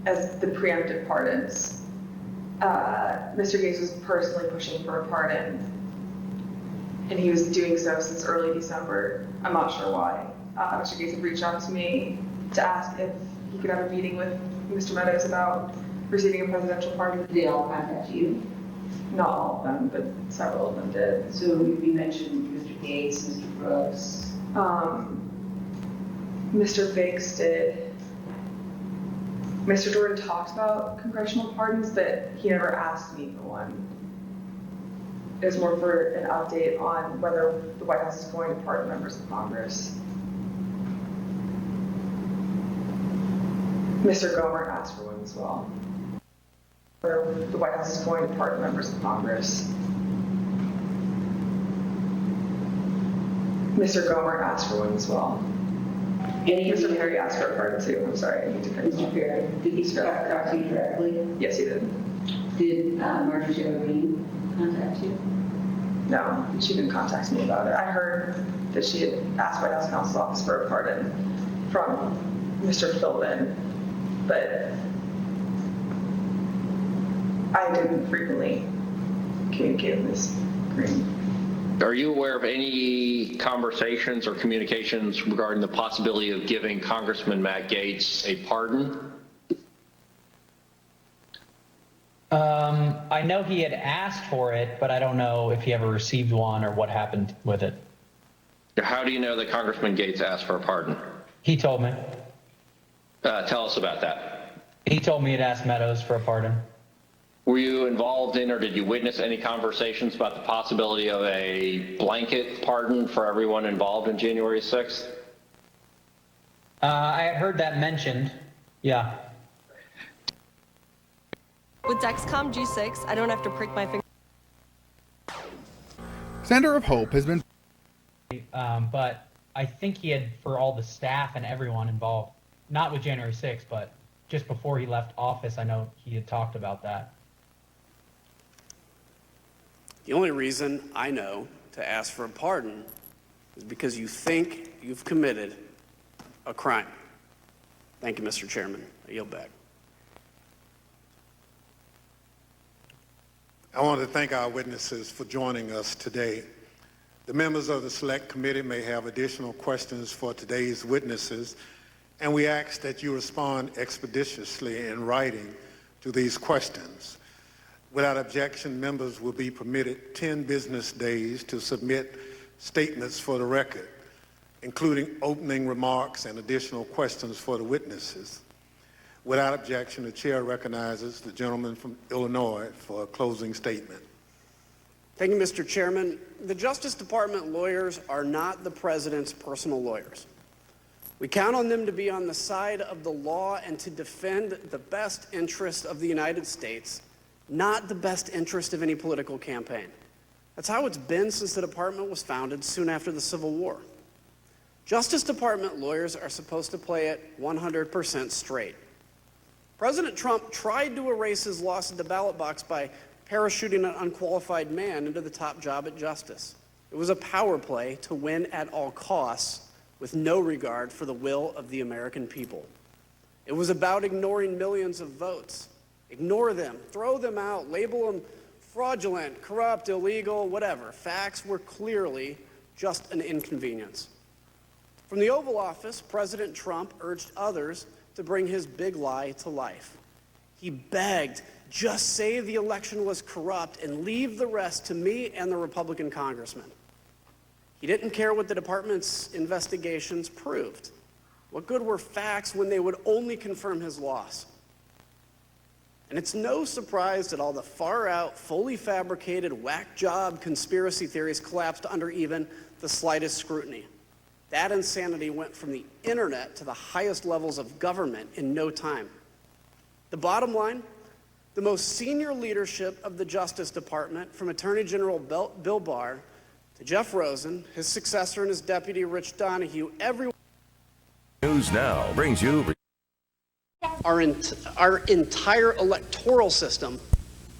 as the preemptive pardons. Mr. Gates was personally pushing for a pardon, and he was doing so since early December. I'm not sure why. Mr. Gates had reached out to me to ask if he could have a meeting with Mr. Meadows about receiving a presidential pardon. Did they all contact you? Not all of them, but several of them did. So you mentioned Mr. Gates, Mr. Brooks. Mr. Biggs did. Mr. Jordan talked about congressional pardons, but he never asked me for one. It was more for an update on whether the White House is going to pardon members of Congress. Mr. Gomer asked for one as well. Whether the White House is going to pardon members of Congress. Mr. Gomer asked for one as well. Mr. Perry asked for a pardon too. I'm sorry, I need to correct Mr. Perry, did he talk to you directly? Yes, he did. Did Marjorie Taylor Greene contact you? No, she didn't contact me about it. I heard that she had asked White House Counsel's Office for a pardon from Mr. Flippin, but I didn't frequently communicate with Ms. Greene. Are you aware of any conversations or communications regarding the possibility of giving Congressman Matt Gaetz a pardon? I know he had asked for it, but I don't know if he ever received one or what happened with it. How do you know that Congressman Gaetz asked for a pardon? He told me. Tell us about that. He told me he'd asked Meadows for a pardon. Were you involved in or did you witness any conversations about the possibility of a blanket pardon for everyone involved in January 6th? I had heard that mentioned, yeah. With Dexcom G6, I don't have to prick my finger. Senator of Hope has been... But I think he had, for all the staff and everyone involved, not with January 6th, but just before he left office, I know he had talked about that. The only reason I know to ask for a pardon is because you think you've committed a crime. Thank you, Mr. Chairman. I yield back. I want to thank our witnesses for joining us today. The members of the Select Committee may have additional questions for today's witnesses, and we ask that you respond expeditiously in writing to these questions. Without objection, members will be permitted 10 business days to submit statements for the record, including opening remarks and additional questions for the witnesses. Without objection, the chair recognizes the gentleman from Illinois for a closing statement. Thank you, Mr. Chairman. The Justice Department lawyers are not the president's personal lawyers. We count on them to be on the side of the law and to defend the best interest of the United States, not the best interest of any political campaign. That's how it's been since the department was founded soon after the Civil War. Justice Department lawyers are supposed to play it 100% straight. President Trump tried to erase his loss at the ballot box by parachuting an unqualified man into the top job at Justice. It was a power play to win at all costs with no regard for the will of the American people. It was about ignoring millions of votes. Ignore them, throw them out, label them fraudulent, corrupt, illegal, whatever. Facts were clearly just an inconvenience. From the Oval Office, President Trump urged others to bring his big lie to life. He begged, just say the election was corrupt and leave the rest to me and the Republican congressman. He didn't care what the department's investigations proved. What good were facts when they would only confirm his loss? And it's no surprise that all the far-out, fully fabricated, whack job conspiracy theories collapsed under even the slightest scrutiny. That insanity went from the internet to the highest levels of government in no time. The bottom line, the most senior leadership of the Justice Department, from Attorney General Bill Barr to Jeff Rosen, his successor and his deputy Rich Donahue, everyone. News Now brings you Our entire electoral system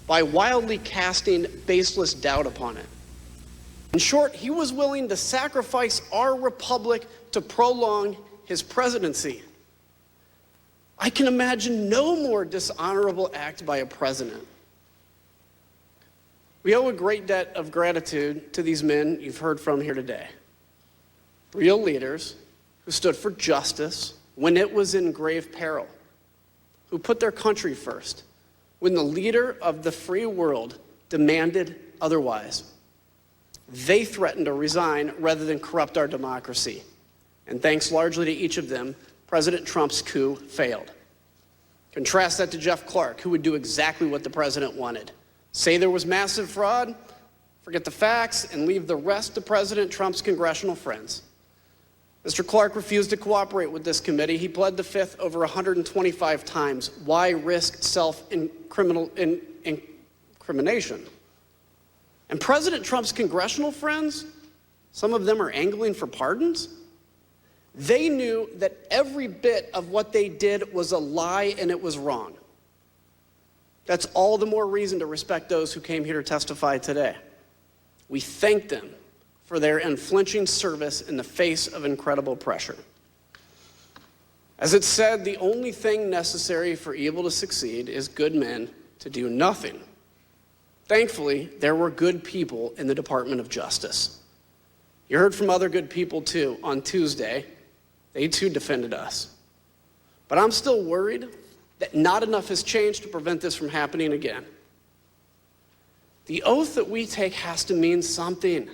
by wildly casting baseless doubt upon it. In short, he was willing to sacrifice our republic to prolong his presidency. I can imagine no more dishonorable act by a president. We owe a great debt of gratitude to these men you've heard from here today. Real leaders who stood for justice when it was in grave peril, who put their country first when the leader of the free world demanded otherwise. They threatened to resign rather than corrupt our democracy. And thanks largely to each of them, President Trump's coup failed. Contrast that to Jeff Clark, who would do exactly what the president wanted. Say there was massive fraud, forget the facts, and leave the rest to President Trump's congressional friends. Mr. Clark refused to cooperate with this committee. He pled the fifth over 125 times. Why risk self-incrimination? And President Trump's congressional friends, some of them are angling for pardons. They knew that every bit of what they did was a lie and it was wrong. That's all the more reason to respect those who came here to testify today. We thank them for their unflinching service in the face of incredible pressure. As it's said, the only thing necessary for evil to succeed is good men to do nothing. Thankfully, there were good people in the Department of Justice. You heard from other good people too on Tuesday. They too defended us. But I'm still worried that not enough has changed to prevent this from happening again. The oath that we take has to mean something.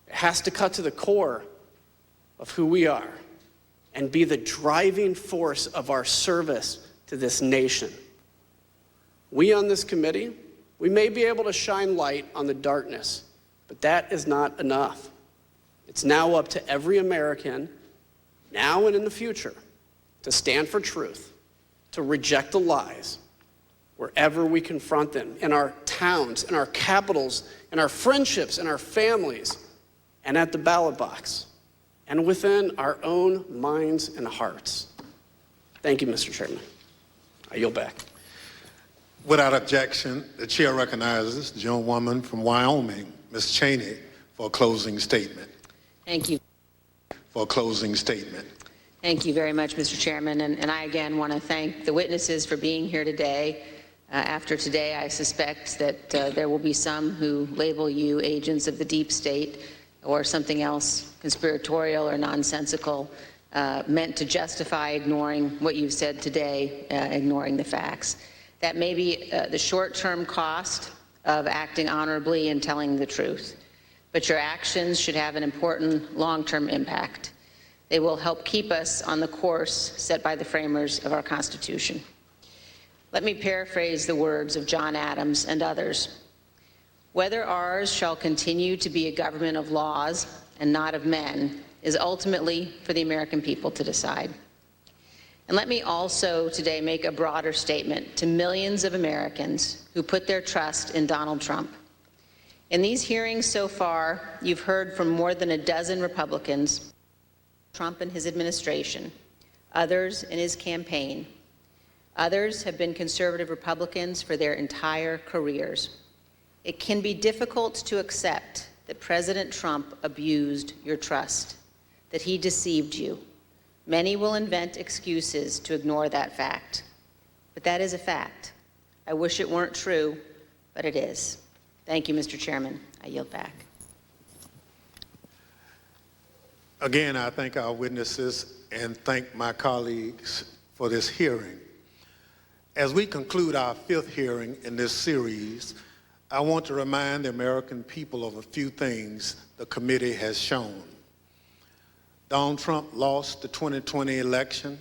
It has to cut to the core of who we are and be the driving force of our service to this nation. We on this committee, we may be able to shine light on the darkness, but that is not enough. It's now up to every American, now and in the future, to stand for truth, to reject the lies wherever we confront them, in our towns, in our capitals, in our friendships, in our families, and at the ballot box, and within our own minds and hearts. Thank you, Mr. Chairman. I yield back. Without objection, the chair recognizes the gentlewoman from Wyoming, Ms. Cheney, for a closing statement. Thank you. For a closing statement. Thank you very much, Mr. Chairman. And I again want to thank the witnesses for being here today. After today, I suspect that there will be some who label you agents of the deep state or something else conspiratorial or nonsensical, meant to justify ignoring what you've said today, ignoring the facts. That may be the short-term cost of acting honorably and telling the truth. But your actions should have an important long-term impact. They will help keep us on the course set by the framers of our Constitution. Let me paraphrase the words of John Adams and others. Whether ours shall continue to be a government of laws and not of men is ultimately for the American people to decide. And let me also today make a broader statement to millions of Americans who put their trust in Donald Trump. In these hearings so far, you've heard from more than a dozen Republicans, Trump and his administration, others in his campaign. Others have been conservative Republicans for their entire careers. It can be difficult to accept that President Trump abused your trust, that he deceived you. Many will invent excuses to ignore that fact. But that is a fact. I wish it weren't true, but it is. Thank you, Mr. Chairman. I yield back. Again, I thank our witnesses and thank my colleagues for this hearing. As we conclude our fifth hearing in this series, I want to remind the American people of a few things the committee has shown. Donald Trump lost the 2020 election.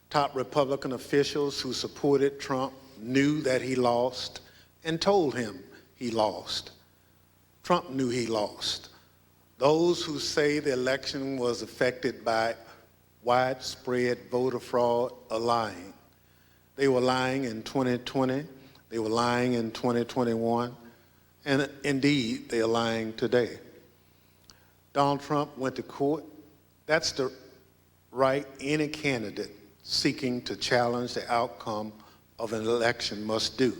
Top Republican officials who supported Trump knew that he lost and told him he lost. Trump knew he lost. Those who say the election was affected by widespread voter fraud are lying. They were lying in 2020, they were lying in 2021, and indeed, they are lying today. Donald Trump went to court. That's the right any candidate seeking to challenge the outcome of an election must do.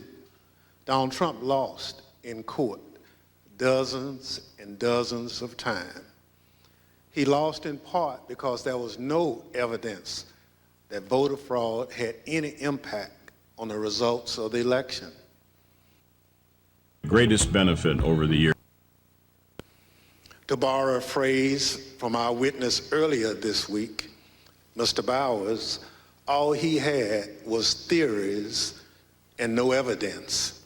Donald Trump lost in court dozens and dozens of times. He lost in part because there was no evidence that voter fraud had any impact on the results of the election. Greatest benefit over the years. To borrow a phrase from our witness earlier this week, Mr. Bowers, all he had was theories and no evidence.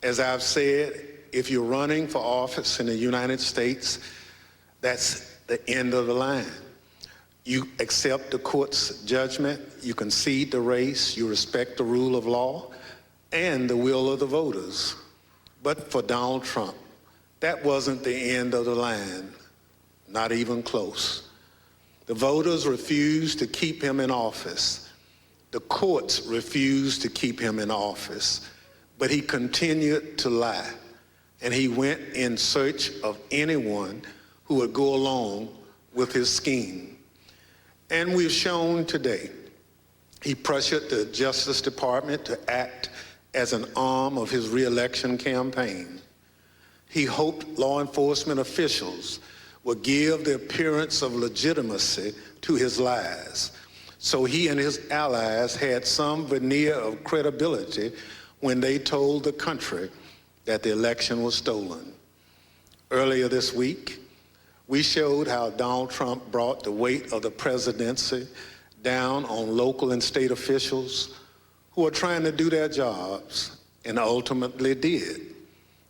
As I've said, if you're running for office in the United States, that's the end of the line. You accept the court's judgment, you concede the race, you respect the rule of law and the will of the voters. But for Donald Trump, that wasn't the end of the line, not even close. The voters refused to keep him in office. The courts refused to keep him in office, but he continued to lie, and he went in search of anyone who would go along with his scheme. And we've shown today, he pressured the Justice Department to act as an arm of his re-election campaign. He hoped law enforcement officials would give the appearance of legitimacy to his lies, so he and his allies had some veneer of credibility when they told the country that the election was stolen. Earlier this week, we showed how Donald Trump brought the weight of the presidency down on local and state officials who are trying to do their jobs and ultimately did.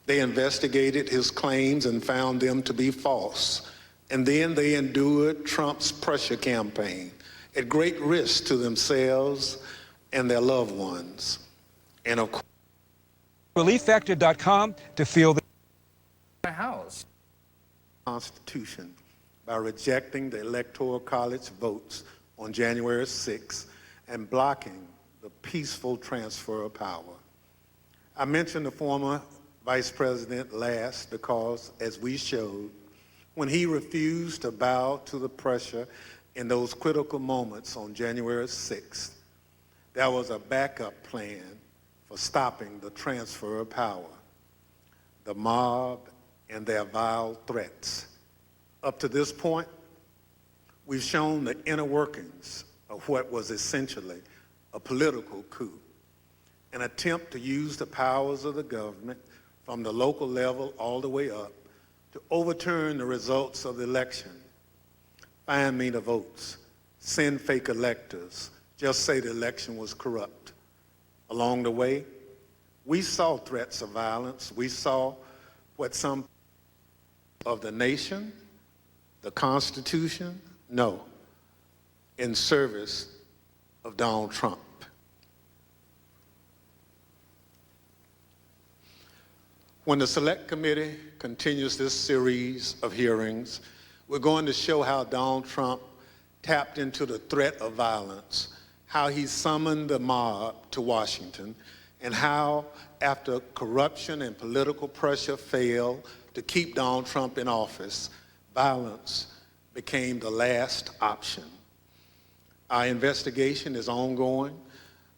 They investigated his claims and found them to be false. And then they endured Trump's pressure campaign at great risk to themselves and their loved ones. And of course, ReliefFactor.com to feel the House Constitution by rejecting the Electoral College votes on January 6th and blocking the peaceful transfer of power. I mentioned the former Vice President last because, as we showed, when he refused to bow to the pressure in those critical moments on January 6th, there was a backup plan for stopping the transfer of power. The mob and their vile threats. Up to this point, we've shown the inner workings of what was essentially a political coup, an attempt to use the powers of the government from the local level all the way up to overturn the results of the election. Find me the votes, send fake electors, just say the election was corrupt. Along the way, we saw threats of violence. We saw what some of the nation, the Constitution, no, in service of Donald Trump. When the Select Committee continues this series of hearings, we're going to show how Donald Trump tapped into the threat of violence, how he summoned the mob to Washington, and how, after corruption and political pressure failed to keep Donald Trump in office, violence became the last option. Our investigation is ongoing.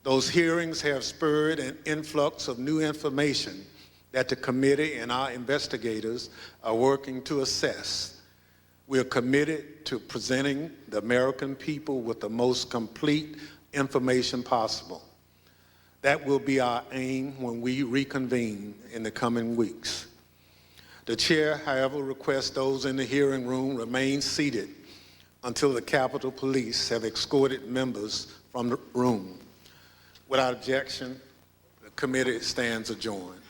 Those hearings have spurred an influx of new information that the committee and our investigators are working to assess. We are committed to presenting the American people with the most complete information possible. That will be our aim when we reconvene in the coming weeks. The chair, however, requests those in the hearing room remain seated until the Capitol Police have escorted members from the room. Without objection, the committee stands adjourned.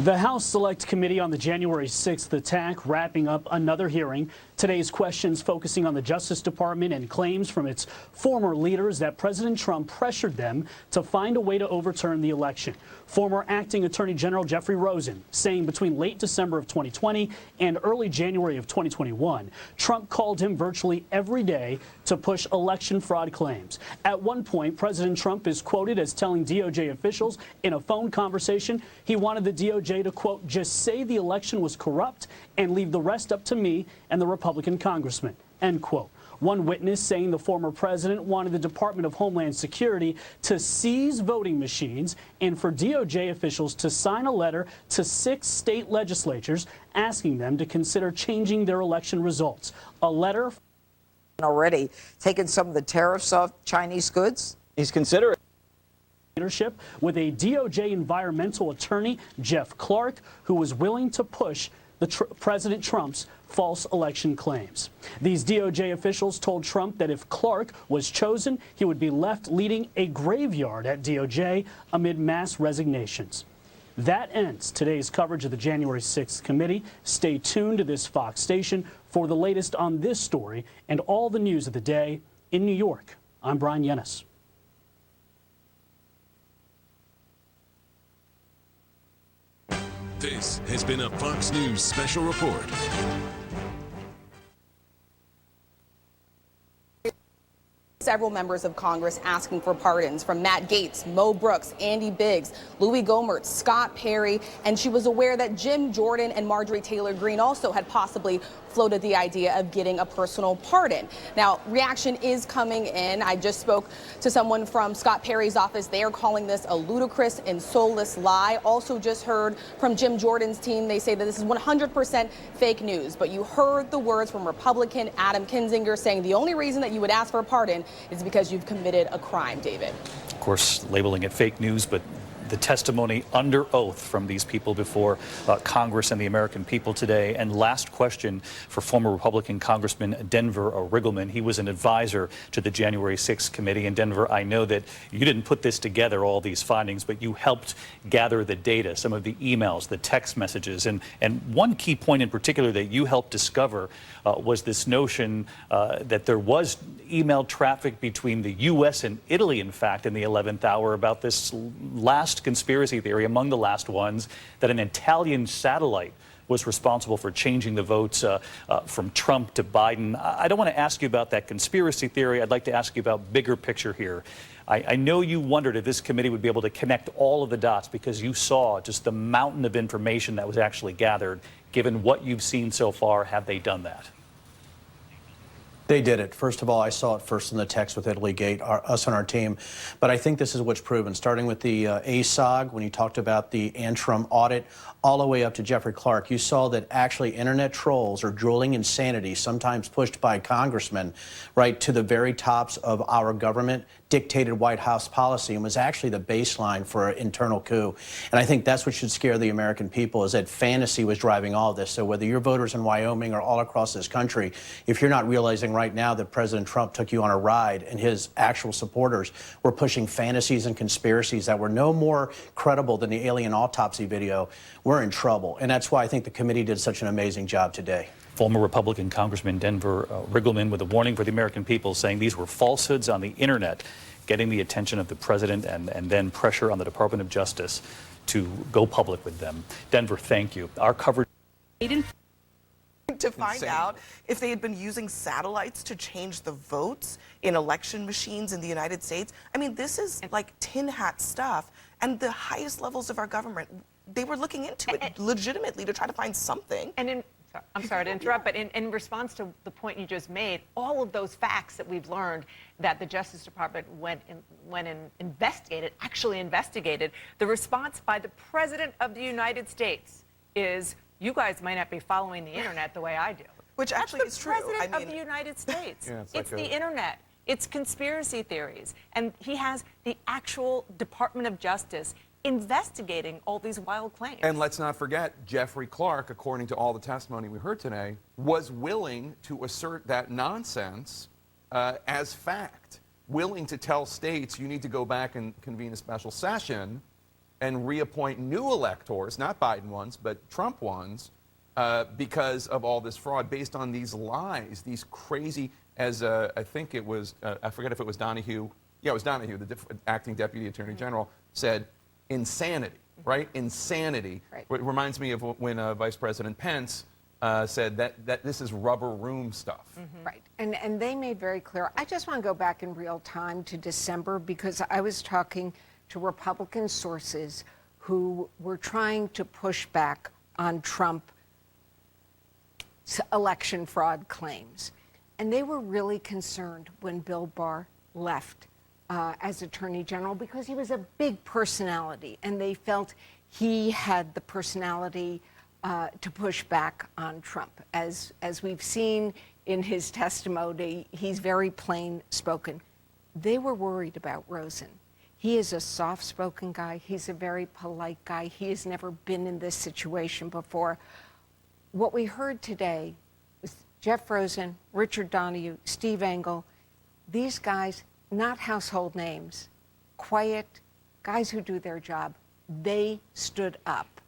The House Select Committee on the January 6th attack wrapping up another hearing. Today's questions focusing on the Justice Department and claims from its former leaders that President Trump pressured them to find a way to overturn the election. Former Acting Attorney General Jeffrey Rosen saying between late December of 2020 and early January of 2021, Trump called him virtually every day to push election fraud claims. At one point, President Trump is quoted as telling DOJ officials in a phone conversation he wanted the DOJ to, quote, just say the election was corrupt and leave the rest up to me and the Republican congressman, end quote. One witness saying the former president wanted the Department of Homeland Security to seize voting machines and for DOJ officials to sign a letter to 6 state legislatures asking them to consider changing their election results. A letter already taken some of the tariffs off Chinese goods. He's considering leadership with a DOJ environmental attorney, Jeff Clark, who was willing to push President Trump's false election claims. These DOJ officials told Trump that if Clark was chosen, he would be left leading a graveyard at DOJ amid mass resignations. That ends today's coverage of the January 6th committee. Stay tuned to this Fox station for the latest on this story and all the news of the day in New York. I'm Brian Yennis. This has been a Fox News special report. Several members of Congress asking for pardons, from Matt Gaetz, Mo Brooks, Andy Biggs, Louis Gohmert, Scott Perry, and she was aware that Jim Jordan and Marjorie Taylor Greene also had possibly floated the idea of getting a personal pardon. Now, reaction is coming in. I just spoke to someone from Scott Perry's office. They are calling this a ludicrous and soulless lie. Also just heard from Jim Jordan's team. They say that this is 100% fake news. But you heard the words from Republican Adam Kinzinger saying the only reason that you would ask for a pardon is because you've committed a crime, David. Of course, labeling it fake news, but the testimony under oath from these people before Congress and the American people today. And last question for former Republican Congressman Denver Riggleman. He was an advisor to the January 6th committee. And Denver, I know that you didn't put this together, all these findings, but you helped gather the data, some of the emails, the text messages. And one key point in particular that you helped discover was this notion that there was email traffic between the U.S. and Italy, in fact, in the 11th hour about this last conspiracy theory, among the last ones, that an Italian satellite was responsible for changing the votes from Trump to Biden. I don't want to ask you about that conspiracy theory. I'd like to ask you about bigger picture here. I know you wondered if this committee would be able to connect all of the dots because you saw just the mountain of information that was actually gathered. Given what you've seen so far, have they done that? They did it. First of all, I saw it first in the text with Italy Gate, us on our team. But I think this is what's proven, starting with the ASOG, when you talked about the Antrim audit, all the way up to Jeffrey Clark. You saw that actually internet trolls are drooling insanity, sometimes pushed by congressmen, right, to the very tops of our government, dictated White House policy, and was actually the baseline for an internal coup. And I think that's what should scare the American people, is that fantasy was driving all this. So whether your voters in Wyoming or all across this country, if you're not realizing right now that President Trump took you on a ride and his actual supporters were pushing fantasies and conspiracies that were no more credible than the alien autopsy video, we're in trouble. And that's why I think the committee did such an amazing job today. Former Republican Congressman Denver Riggleman with a warning for the American people, saying these were falsehoods on the internet, getting the attention of the president and then pressure on the Department of Justice to go public with them. Denver, thank you. Our coverage to find out if they had been using satellites to change the votes in election machines in the United States. I mean, this is like tin hat stuff, and the highest levels of our government, they were looking into it legitimately to try to find something. And I'm sorry to interrupt, but in response to the point you just made, all of those facts that we've learned that the Justice Department went and actually investigated, the response by the President of the United States is, you guys might not be following the internet the way I do. Which actually is true. It's the President of the United States. Yeah, it's the internet. It's conspiracy theories. And he has the actual Department of Justice investigating all these wild claims. And let's not forget, Jeffrey Clark, according to all the testimony we heard today, was willing to assert that nonsense as fact, willing to tell states you need to go back and convene a special session and reappoint new electors, not Biden ones, but Trump ones, because of all this fraud based on these lies, these crazy, as I think it was, I forget if it was Donahue, yeah, it was Donahue, the acting deputy attorney general, said insanity, right? Insanity. Right. It reminds me of when Vice President Pence said that this is rubber room stuff. Right. And they made very clear. I just want to go back in real time to December because I was talking to Republican sources who were trying to push back on Trump's election fraud claims. And they were really concerned when Bill Barr left as Attorney General because he was a big personality and they felt he had the personality to push back on Trump. As we've seen in his testimony, he's very plain spoken. They were worried about Rosen. He is a soft-spoken guy. He's a very polite guy. He has never been in this situation before. What we heard today was Jeff Rosen, Richard Donahue, Steve Engel, these guys, not household names, quiet guys who do their job. They stood up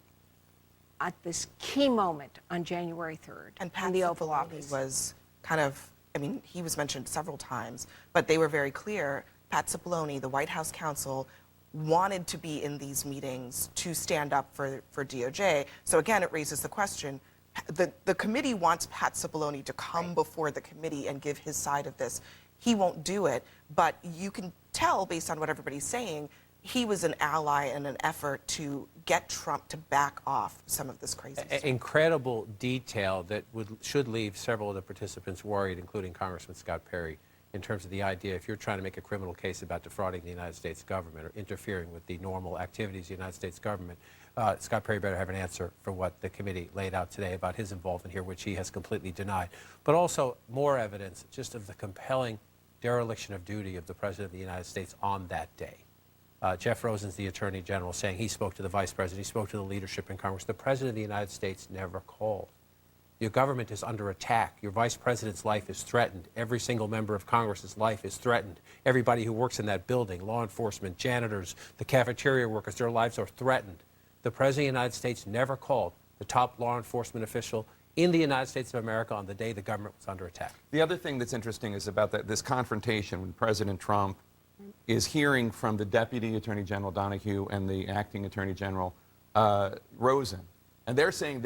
at this key moment on January 3rd And Pat in the Oval Cipollone Office. was kind of, I mean, he was mentioned several times, but they were very clear. Pat Cipollone, the White House counsel, wanted to be in these meetings to stand up for DOJ. So again, it raises the question, the committee wants Pat Cipollone to come before the committee and give his side of this. He won't do it, but you can tell based on what everybody's saying, he was an ally in an effort to get Trump to back off some of this crazy stuff. Incredible detail that should leave several of the participants worried, including Congressman Scott Perry, in terms of the idea if you're trying to make a criminal case about defrauding the United States government or interfering with the normal activities of the United States government, Scott Perry better have an answer for what the committee laid out today about his involvement here, which he has completely denied. But also more evidence just of the compelling dereliction of duty of the President of the United States on that day. Jeff Rosen's the Attorney General saying he spoke to the Vice President, he spoke to the leadership in Congress. The President of the United States never called. Your government is under attack. Your Vice President's life is threatened. Every single member of Congress's life is threatened. Everybody who works in that building, law enforcement, janitors, the cafeteria workers, their lives are threatened. The President of the United States never called the top law enforcement official in the United States of America on the day the government was under attack. The other thing that's interesting is about this confrontation when President Trump is hearing from the Deputy Attorney General Donahue and the Acting Attorney General Rosen, and they're saying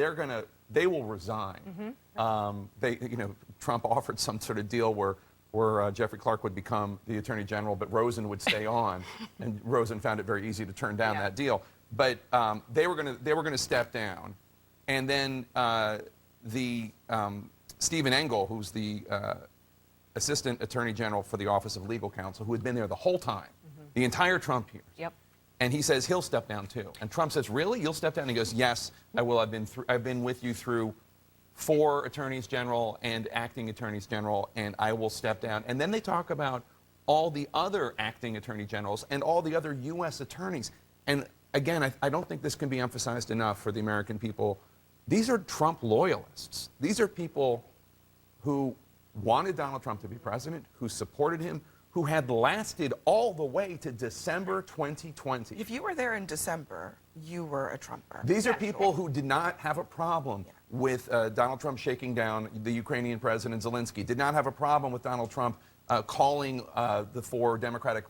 they will resign. Trump offered some sort of deal where Jeffrey Clark would become the Attorney General, but Rosen would stay on, and Rosen found it very easy to turn down that deal. But they were going to step down, and then Stephen Engel, who's the Assistant Attorney General for the Office of Legal Counsel, who had been there the whole time, the entire Trump years. Yep. And he says he'll step down too. And Trump says, "Really? You'll step down?" And he goes, "Yes, I will. I've been with you through 4 attorneys general and acting attorneys general, and I will step down." And then they talk about all the other acting attorney generals and all the other U.S. attorneys. And again, I don't think this can be emphasized enough for the American people. These are Trump loyalists. These are people who wanted Donald Trump to be president, who supported him, who had lasted all the way to December 2020. If you were there in December, you were a Trumper. These are people who did not have a problem with Donald Trump shaking down the Ukrainian President Zelensky, did not have a problem with Donald Trump calling the 4 Democratic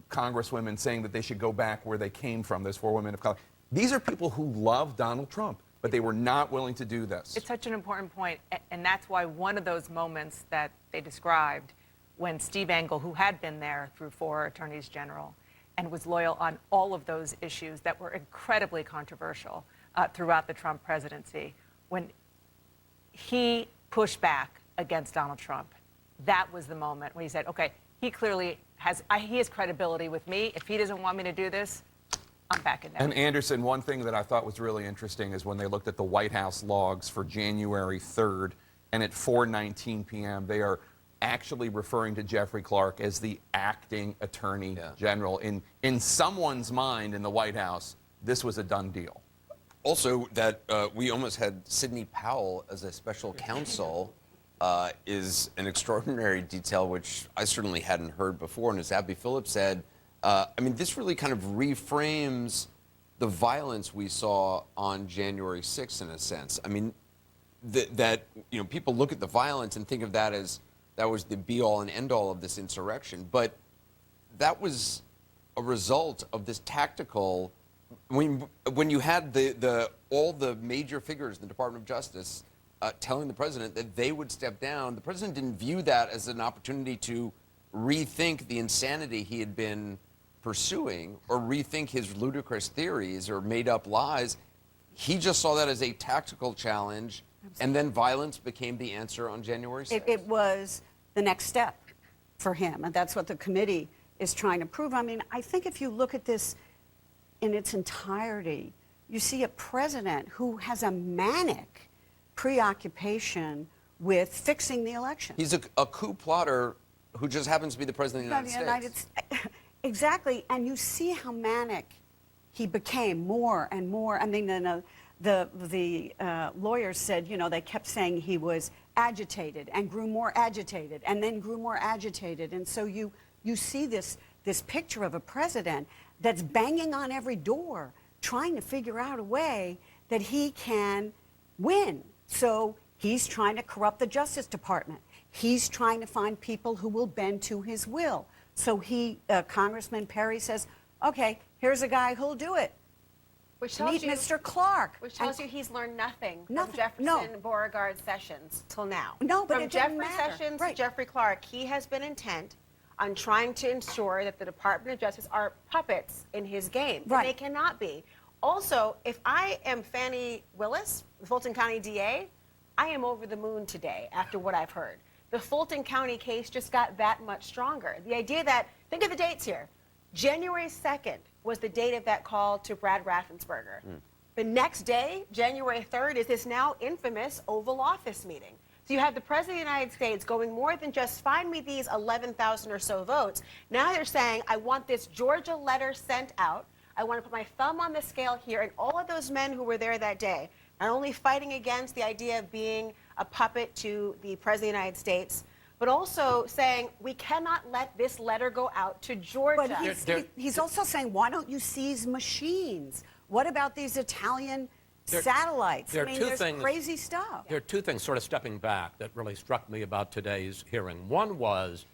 congresswomen saying that they should go back where they came from, those 4 women of color. These are people who love Donald Trump, but they were not willing to do this. It's such an important point, and that's why one of those moments that they described when Steve Engel, who had been there through 4 attorneys general and was loyal on all of those issues that were incredibly controversial throughout the Trump presidency, when he pushed back against Donald Trump, that was the moment when he said, okay, he clearly has credibility with me. If he doesn't want me to do this, I'm backing down. And Anderson, one thing that I thought was really interesting is when they looked at the White House logs for January 3rd, and at 4:19 p.m., they are actually referring to Jeffrey Clark as the acting attorney general. In someone's mind in the White House, this was a done deal. Also, that we almost had Sidney Powell as a special counsel is an extraordinary detail, which I certainly hadn't heard before. And as Abby Phillips said, I mean, this really kind of reframes the violence we saw on January 6th, in a sense. I mean, that people look at the violence and think of that as that was the be-all and end-all of this insurrection, but that was a result of this tactical. When you had all the major figures in the Department of Justice telling the president that they would step down, the president didn't view that as an opportunity to rethink the insanity he had been pursuing or rethink his ludicrous theories or made-up lies. He just saw that as a tactical challenge, and then violence became the answer on January 6th. It was the next step for him, and that's what the committee is trying to prove. I mean, I think if you look at this in its entirety, you see a president who has a manic preoccupation with fixing the election. He's a coup plotter who just happens to be the president of the United States. Exactly, and you see how manic he became more and more. I mean, the lawyers said, they kept saying he was agitated and grew more agitated and then grew more agitated. And so you see this picture of a president that's banging on every door, trying to figure out a way that he can win. So he's trying to corrupt the Justice Department. He's trying to find people who will bend to his will. So Congressman Perry says, okay, here's a guy who'll do it. Which tells Meet you, Mr. Clark. Which tells you he's learned nothing from Nothing. Jefferson Beauregard Sessions till now. No, but from it doesn't Jeffrey matter. Sessions Right. to Jeffrey Clark, he has been intent on trying to ensure that the Department of Justice are puppets in his game. Right. And they cannot be. Also, if I am Fannie Willis, the Fulton County DA, I am over the moon today after what I've heard. The Fulton County case just got that much stronger. The idea that, think of the dates here. January 2nd was the date of that call to Brad Raffensperger. The next day, January 3rd, is this now infamous Oval Office meeting. So you have the President of the United States going more than just find me these 11,000 or so votes. Now they're saying, I want this Georgia letter sent out. I want to put my thumb on the scale here. And all of those men who were there that day, not only fighting against the idea of being a puppet to the President of the United States, but also saying we cannot let this letter go out to Georgia. But he's also saying, why don't you seize machines? What about these Italian satellites? I mean, there's crazy stuff. There are two things sort of stepping back that really struck me about today's hearing. One was,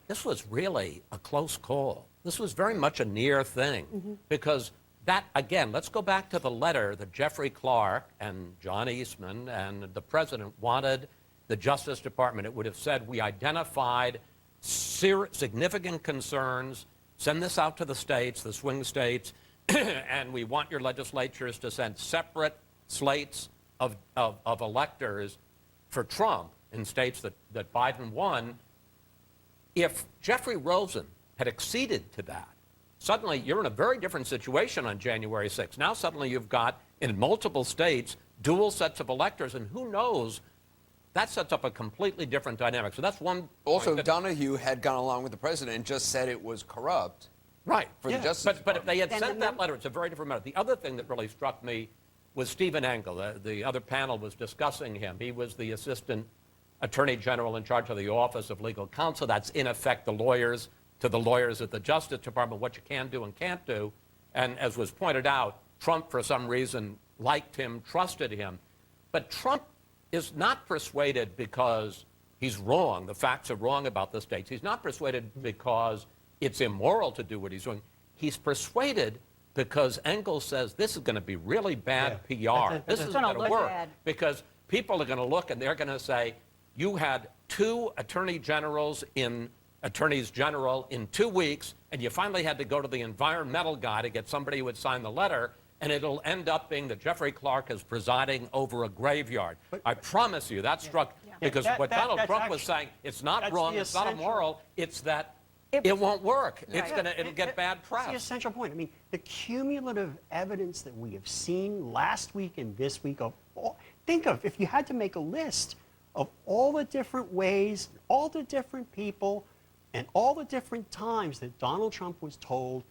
this was really a close call. This was very much a near thing because that, again, let's go back to the letter that Jeffrey Clark and John Eastman and the president wanted the Justice Department. It would have said, we identified significant concerns, send this out to the states, the swing states, and we want your legislatures to send separate slates of electors for Trump in states that Biden won. If Jeffrey Rosen had acceded to that, suddenly you're in a very different situation on January 6th. Now suddenly you've got, in multiple states, dual sets of electors, and who knows, that sets up a completely different dynamic. So that's one. Also, Donahue had gone along with the president and just said it was corrupt. Right. For the Justice But if they had Then sent that letter, it's a very different matter. The other thing that really struck me was Stephen Engel. The other panel was discussing him. He was the assistant attorney general in charge of the Office of Legal Counsel. That's, in effect, the lawyers to the lawyers at the Justice Department, what you can do and can't do. And as was pointed out, Trump, for some reason, liked him, trusted him. But Trump is not persuaded because he's wrong. The facts are wrong about the states. He's not persuaded because it's immoral to do what he's doing. He's persuaded because Engel says this is going to be really bad PR. This is going to work because people are going to look and they're going to say, you had 2 attorneys general in 2 weeks, and you finally had to go to the environmental guy to get somebody who would sign the letter, and it'll end up being that Jeffrey Clark is presiding over a graveyard. I promise you, that struck, because what Donald Trump was saying, it's not wrong, it's not immoral, it's that it won't work. It'll get bad press. That's the essential point. I mean, the cumulative evidence that we have seen last week and this week think of, if you had to make a list of all the different ways, all the different people, and all the different times that Donald Trump was told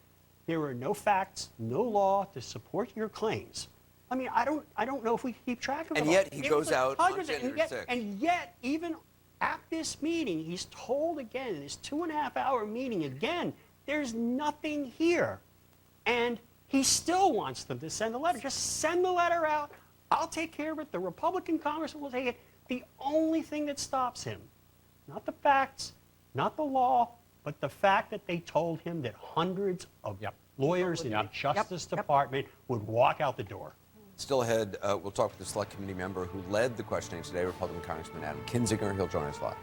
there are no facts, no law to support your claims. I mean, I don't know if we keep track of it. And yet he goes out on January 6th. And yet, even at this meeting, he's told again, in this 2.5-hour meeting again, there's nothing here. And He still wants them to send a letter. Just send the letter out. I'll take care of it. The Republican congressman will take it. The only thing that stops him, not the facts, not the law, but the fact that they told him that hundreds of lawyers in the Justice Department would walk out the door. Still ahead, we'll talk with the Select Committee member who led the questioning today, Republican Congressman Adam Kinzinger. He'll join us live.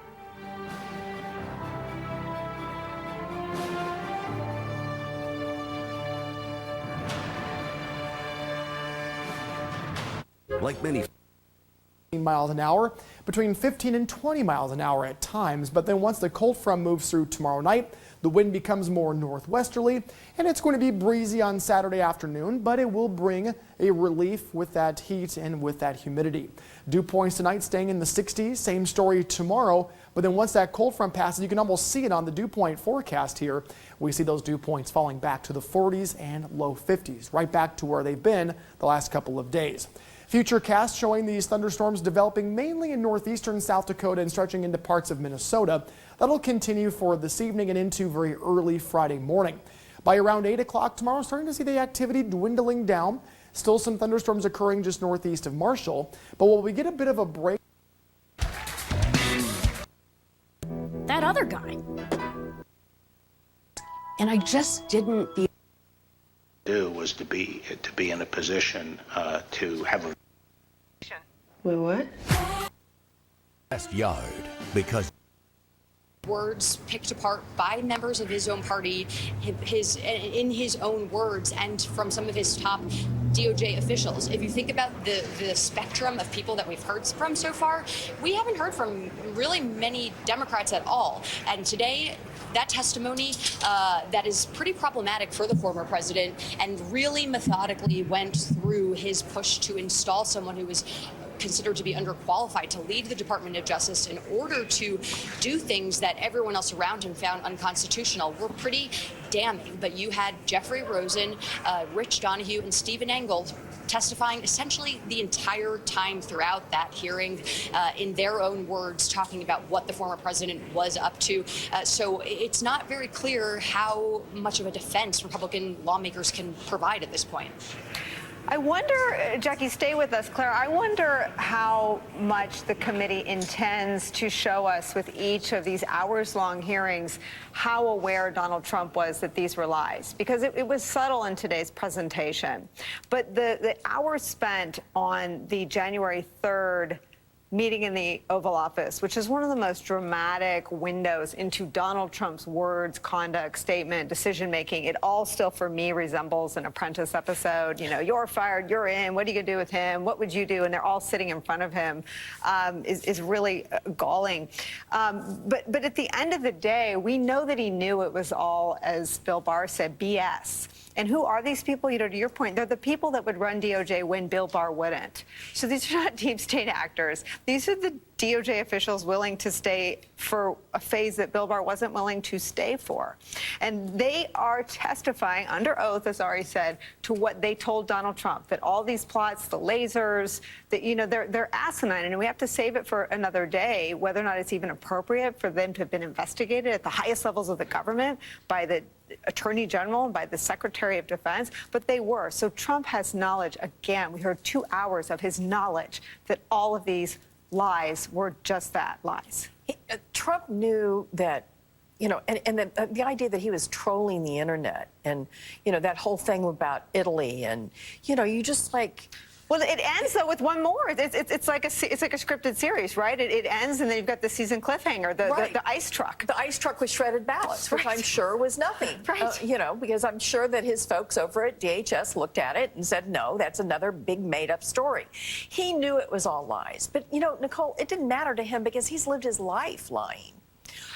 Like many miles an hour, between 15 and 20 miles an hour at times. But then once the cold front moves through tomorrow night, the wind becomes more northwesterly, and it's going to be breezy on Saturday afternoon, but it will bring a relief with that heat and with that humidity. Dew points tonight staying in the 60s, same story tomorrow, but then once that cold front passes, you can almost see it on the dew point forecast here. We see those dew points falling back to the 40s and low 50s, right back to where they've been the last couple of days. Futurecast showing these thunderstorms developing mainly in northeastern South Dakota and stretching into parts of Minnesota. That'll continue for this evening and into very early Friday morning. By around 8 o'clock tomorrow, starting to see the activity dwindling down. Still some thunderstorms occurring just northeast of Marshall, but will we get a bit of a break? That other guy. And I just didn't feel do was to be in a position to have a what? Best yard because words picked apart by members of his own party, in his own words, and from some of his top DOJ officials. If you think about the spectrum of people that we've heard from so far, we haven't heard from really many Democrats at all. And today, that testimony that is pretty problematic for the former president and really methodically went through his push to install someone who was considered to be underqualified to lead the Department of Justice in order to do things that everyone else around him found unconstitutional were pretty damning. But you had Jeffrey Rosen, Rich Donahue, and Stephen Engel testifying essentially the entire time throughout that hearing in their own words, talking about what the former president was up to. So it's not very clear how much of a defense Republican lawmakers can provide at this point. I wonder, Jackie, stay with us, Claire. I wonder how much the committee intends to show us with each of these hours-long hearings how aware Donald Trump was that these were lies, because it was subtle in today's presentation. But the hours spent on the January 3rd meeting in the Oval Office, which is one of the most dramatic windows into Donald Trump's words, conduct, statement, decision-making. It all still, for me, resembles an Apprentice episode. You know, you're fired, you're in, what are you going to do with him? What would you do? And they're all sitting in front of him, is really galling. But at the end of the day, we know that he knew it was all, as Bill Barr said, BS. And who are these people? You know, to your point, they're the people that would run DOJ when Bill Barr wouldn't. So these are not deep state actors. These are the DOJ officials willing to stay for a phase that Bill Barr wasn't willing to stay for. And they are testifying under oath, as Ari said, to what they told Donald Trump, that all these plots, the lasers, that, you know, they're asinine. And we have to save it for another day, whether or not it's even appropriate for them to have been investigated at the highest levels of the government by the Attorney General and by the Secretary of Defense, but they were. So Trump has knowledge. Again, we heard 2 hours of his knowledge that all of these lies were just that, lies. Trump knew that, you know, and the idea that he was trolling the internet and, you know, that whole thing about Italy and, you know, you just like... Well, it ends, though, with one more. It's like a scripted series, right? It ends, and then you've got the season cliffhanger, the ice truck. The ice truck with shredded ballots, which I'm sure was nothing. Right. You know, because I'm sure that his folks over at DHS looked at it and said, no, that's another big made-up story. He knew it was all lies. But, you know, Nicole, it didn't matter to him because he's lived his life lying.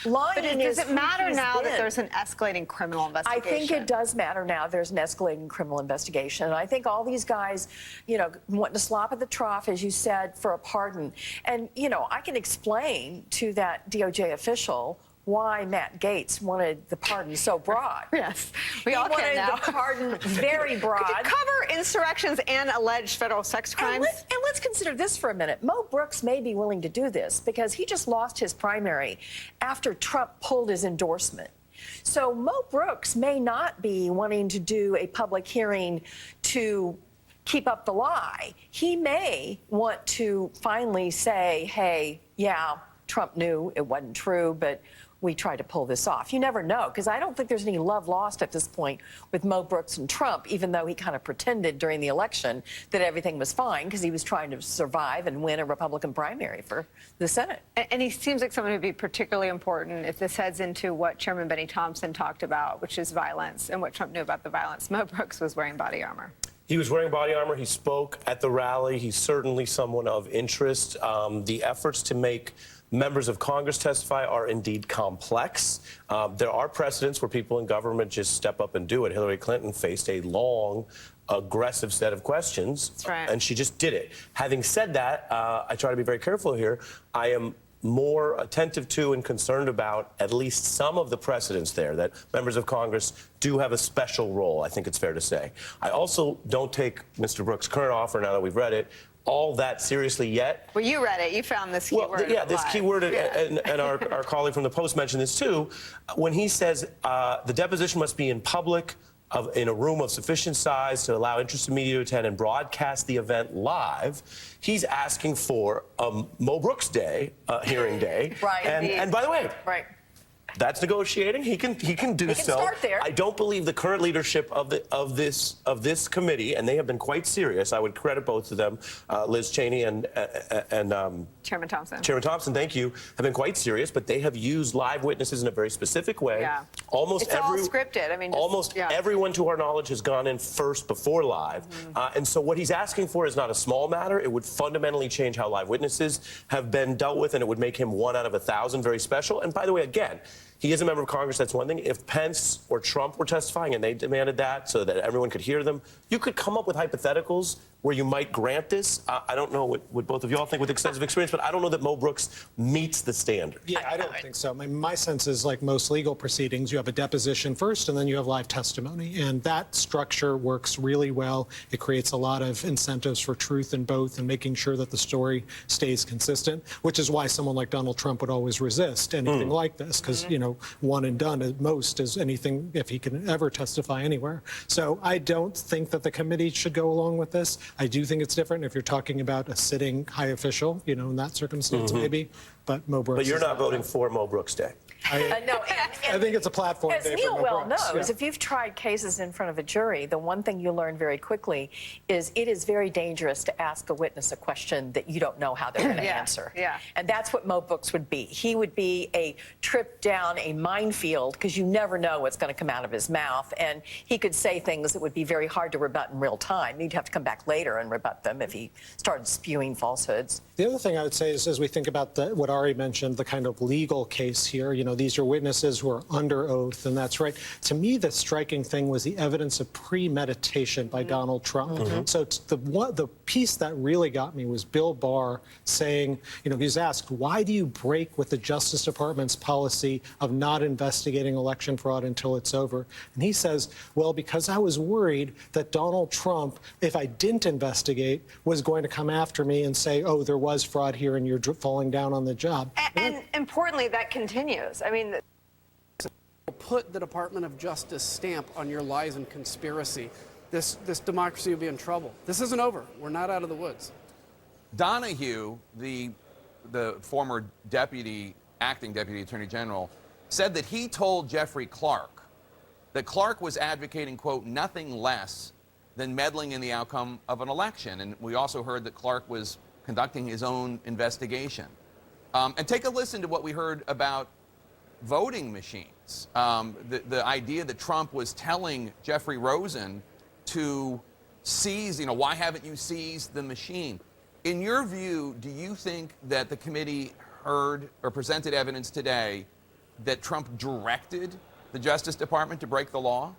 But does it matter now that there's an escalating criminal investigation? I think it does matter now there's an escalating criminal investigation. And I think all these guys, you know, want to slop at the trough, as you said, for a pardon. And, you know, I can explain to that DOJ official why Matt Gaetz wanted the pardon so broad. Yes, we all can now. He wanted the pardon very broad. Could you cover insurrections and alleged federal sex crimes? And let's consider this for a minute. Mo Brooks may be willing to do this because he just lost his primary after Trump pulled his endorsement. So Mo Brooks may not be wanting to do a public hearing to keep up the lie. He may want to finally say, hey, yeah, Trump knew it wasn't true, but we tried to pull this off. You never know, because I don't think there's any love lost at this point with Mo Brooks and Trump, even though he kind of pretended during the election that everything was fine because he was trying to survive and win a Republican primary for the Senate. And he seems like someone who'd be particularly important if this heads into what Chairman Benny Thompson talked about, which is violence, and what Trump knew about the violence. Mo Brooks was wearing body armor. He was wearing body armor. He spoke at the rally. He's certainly someone of interest. The efforts to make members of Congress testify are indeed complex. There are precedents where people in government just step up and do it. Hillary Clinton faced a long, aggressive set of questions, and she just did it. Having said that, I try to be very careful here. I am more attentive to and concerned about at least some of the precedents there, that members of Congress do have a special role, I think it's fair to say. I also don't take Mr. Brooks' current offer, now that we've read it, all that seriously yet. Well, you read it. You found this keyword. Yeah, this keyword, and our colleague from the Post mentioned this too. When he says the deposition must be in public, in a room of sufficient size to allow interested media to attend and broadcast the event live, he's asking for a Mo Brooks Day, hearing day. Right. And by the way, right. That's negotiating. He can do He can so. start there. I don't believe the current leadership of this committee, and they have been quite serious. I would credit both of them, Liz Cheney and Chairman Thompson. Chairman Thompson, thank you, have been quite serious, but they have used live witnesses in a very specific way. Yeah. Almost It's all scripted. I mean, everyone, to our knowledge, has gone in first before live. And so what he's asking for is not a small matter. It would fundamentally change how live witnesses have been dealt with, and it would make him 1 out of 1,000 very special. And by the way, again, he is a member of Congress, that's one thing. If Pence or Trump were testifying and they demanded that so that everyone could hear them, you could come up with hypotheticals where you might grant this. I don't know what both of you all think with extensive experience, but I don't know that Mo Brooks meets the standard. Yeah, I don't think so. I mean, my sense is, like most legal proceedings, you have a deposition first and then you have live testimony. And that structure works really well. It creates a lot of incentives for truth in both and making sure that the story stays consistent, which is why someone like Donald Trump would always resist anything like this, because, you know, one and done at most is anything if he can ever testify anywhere. So I don't think that the committee should go along with this. I do think it's different if you're talking about a sitting high official, you know, in that circumstance maybe. But Mo Brooks. But you're not voting for Mo Brooks Day. I think it's a platform As day Neil for Mo well Brooks. knows, if you've tried cases in front of a jury, the one thing you learn very quickly is it is very dangerous to ask a witness a question that you don't know how they're going to answer. Yeah. And that's what Mo Brooks would be. He would be a trip down a minefield because you never know what's going to come out of his mouth. And he could say things that would be very hard to rebut in real time. You'd have to come back later and rebut them if he started spewing falsehoods. The other thing I would say is, as we think about what Ari mentioned, the kind of legal case here, you know, these are witnesses who are under oath, and that's right. To me, the striking thing was the evidence of premeditation by Donald Trump. So the piece that really got me was Bill Barr saying, you know, he was asked, why do you break with the Justice Department's policy of not investigating election fraud until it's over? And he says, well, because I was worried that Donald Trump, if I didn't investigate, was going to come after me and say, oh, there was fraud here and you're falling down on the job. And importantly, that continues. I mean, put the Department of Justice stamp on your lies and conspiracy, this democracy will be in trouble. This isn't over. We're not out of the woods. Donahue, the former acting deputy attorney general, said that he told Jeffrey Clark that Clark was advocating, quote, nothing less than meddling in the outcome of an election. And we also heard that Clark was conducting his own investigation. And take a listen to what we heard about voting machines. The idea that Trump was telling Jeffrey Rosen to seize, you know, why haven't you seized the machine? In your view, do you think that the committee heard or presented evidence today that Trump directed the Justice Department to break the law?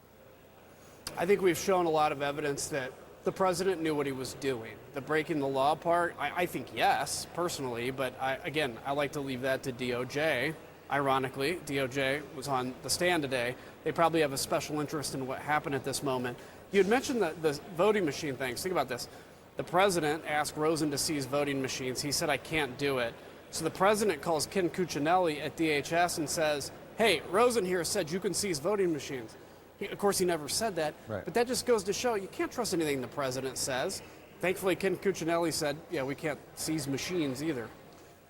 I think we've shown a lot of evidence that the president knew what he was doing. The breaking the law part, I think yes, personally, but again, I like to leave that to DOJ. Ironically, DOJ was on the stand today. They probably have a special interest in what happened at this moment. You had mentioned the voting machine things. Think about this. The president asked Rosen to seize voting machines. He said, I can't do it. So the president calls Ken Cuccinelli at DHS and says, hey, Rosen here said you can seize voting machines. Of course, he never said that, Right. but that just goes to show you can't trust anything the president says. Thankfully, Ken Cuccinelli said, yeah, we can't seize machines either.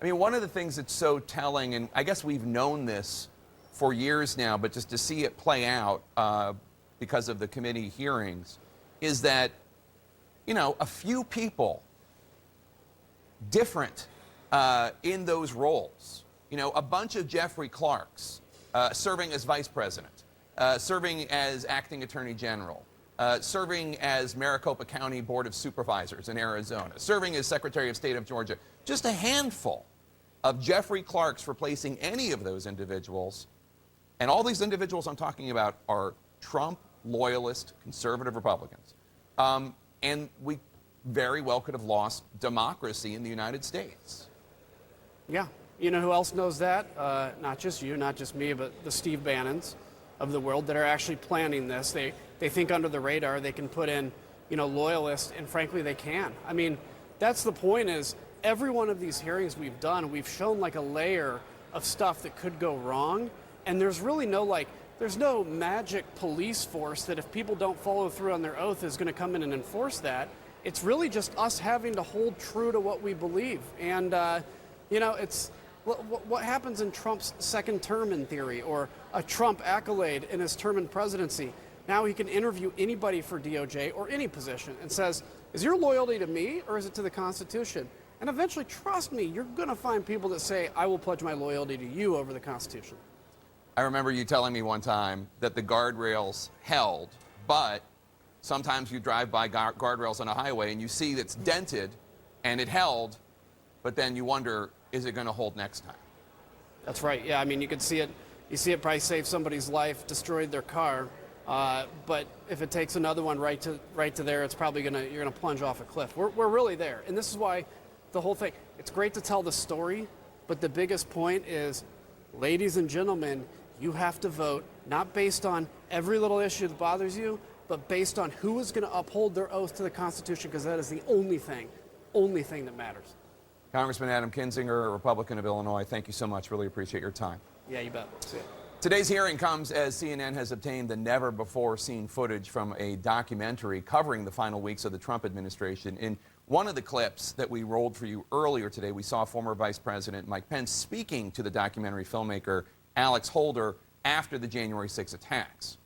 I mean, one of the things that's so telling, and I guess we've known this for years now, but just to see it play out because of the committee hearings, is that, you know, a few people different in those roles, you know, a bunch of Jeffrey Clarks serving as vice president, serving as acting attorney general, serving as Maricopa County Board of Supervisors in Arizona, serving as Secretary of State of Georgia. Just a handful of Jeffrey Clarks replacing any of those individuals. And all these individuals I'm talking about are Trump loyalist conservative Republicans. And we very well could have lost democracy in the United States. Yeah. You know who else knows that? Not just you, not just me, but the Steve Bannons of the world that are actually planning this. They think under the radar they can put in, you know, loyalists, and frankly, they can. I mean, that's the point is every one of these hearings we've done, we've shown like a layer of stuff that could go wrong, and there's really no there's no magic police force that if people don't follow through on their oath is going to come in and enforce that. It's really just us having to hold true to what we believe. And, you know, it's what happens in Trump's second term in theory, or a Trump accolade in his term in presidency. Now he can interview anybody for DOJ or any position and says, is your loyalty to me or is it to the Constitution? And eventually, trust me, you're going to find people that say, I will pledge my loyalty to you over the Constitution. I remember you telling me one time that the guardrails held, but sometimes you drive by guardrails on a highway and you see it's dented and it held, but then you wonder, is it going to hold next time? That's right. Yeah, I mean, you can see it. You see it probably save somebody's life, destroyed their car. But if it takes another one right to there, it's probably you're gonna plunge off a cliff. We're really there, and this is why the whole thing. It's great to tell the story, but the biggest point is, ladies and gentlemen, you have to vote not based on every little issue that bothers you, but based on who is going to uphold their oath to the Constitution, because that is the only thing that matters. Congressman Adam Kinzinger, a Republican of Illinois, thank you so much. Really appreciate your time. Yeah, you bet. See ya. Today's hearing comes as CNN has obtained the never-before-seen footage from a documentary covering the final weeks of the Trump administration. In one of the clips that we rolled for you earlier today, we saw former Vice President Mike Pence speaking to the documentary filmmaker Alex Holder after the January 6 attacks.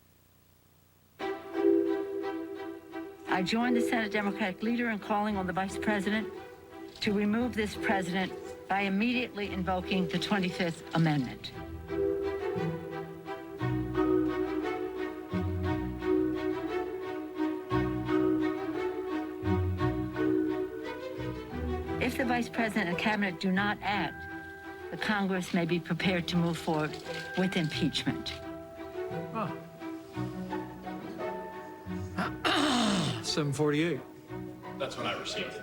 I joined the Senate Democratic leader in calling on the Vice President to remove this president by immediately invoking the 25th Amendment. If the Vice President and Cabinet do not act, the Congress may be prepared to move forward with impeachment. Oh. 748. That's when I received it,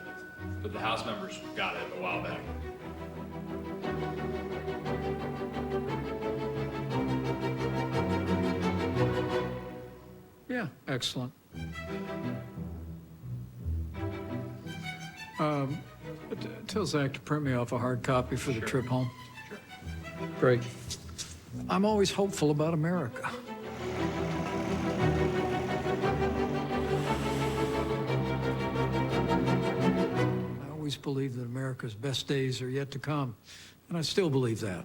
but the House members got it a while back. Yeah, excellent. Tell Zach to print me off a hard copy for the trip home. Sure. Great. I'm always hopeful about America. I always believe that America's best days are yet to come, and I still believe that.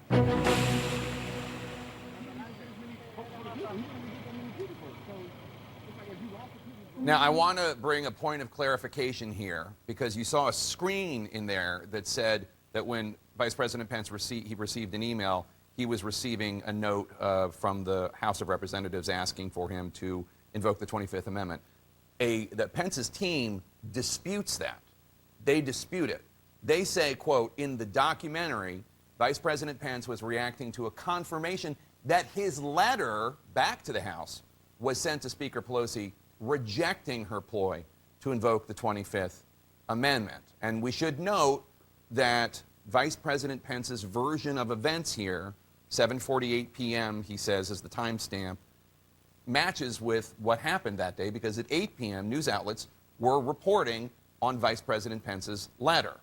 Now, I want to bring a point of clarification here, because you saw a screen in there that said that when Vice President Pence received an email, he was receiving a note from the House of Representatives asking for him to invoke the 25th Amendment. That Pence's team disputes that. They dispute it. They say, quote, in the documentary, Vice President Pence was reacting to a confirmation that his letter back to the House was sent to Speaker Pelosi rejecting her ploy to invoke the 25th Amendment. And we should note that Vice President Pence's version of events here, 7:48 p.m., he says, is the timestamp, matches with what happened that day, because at 8 p.m., news outlets were reporting on Vice President Pence's letter.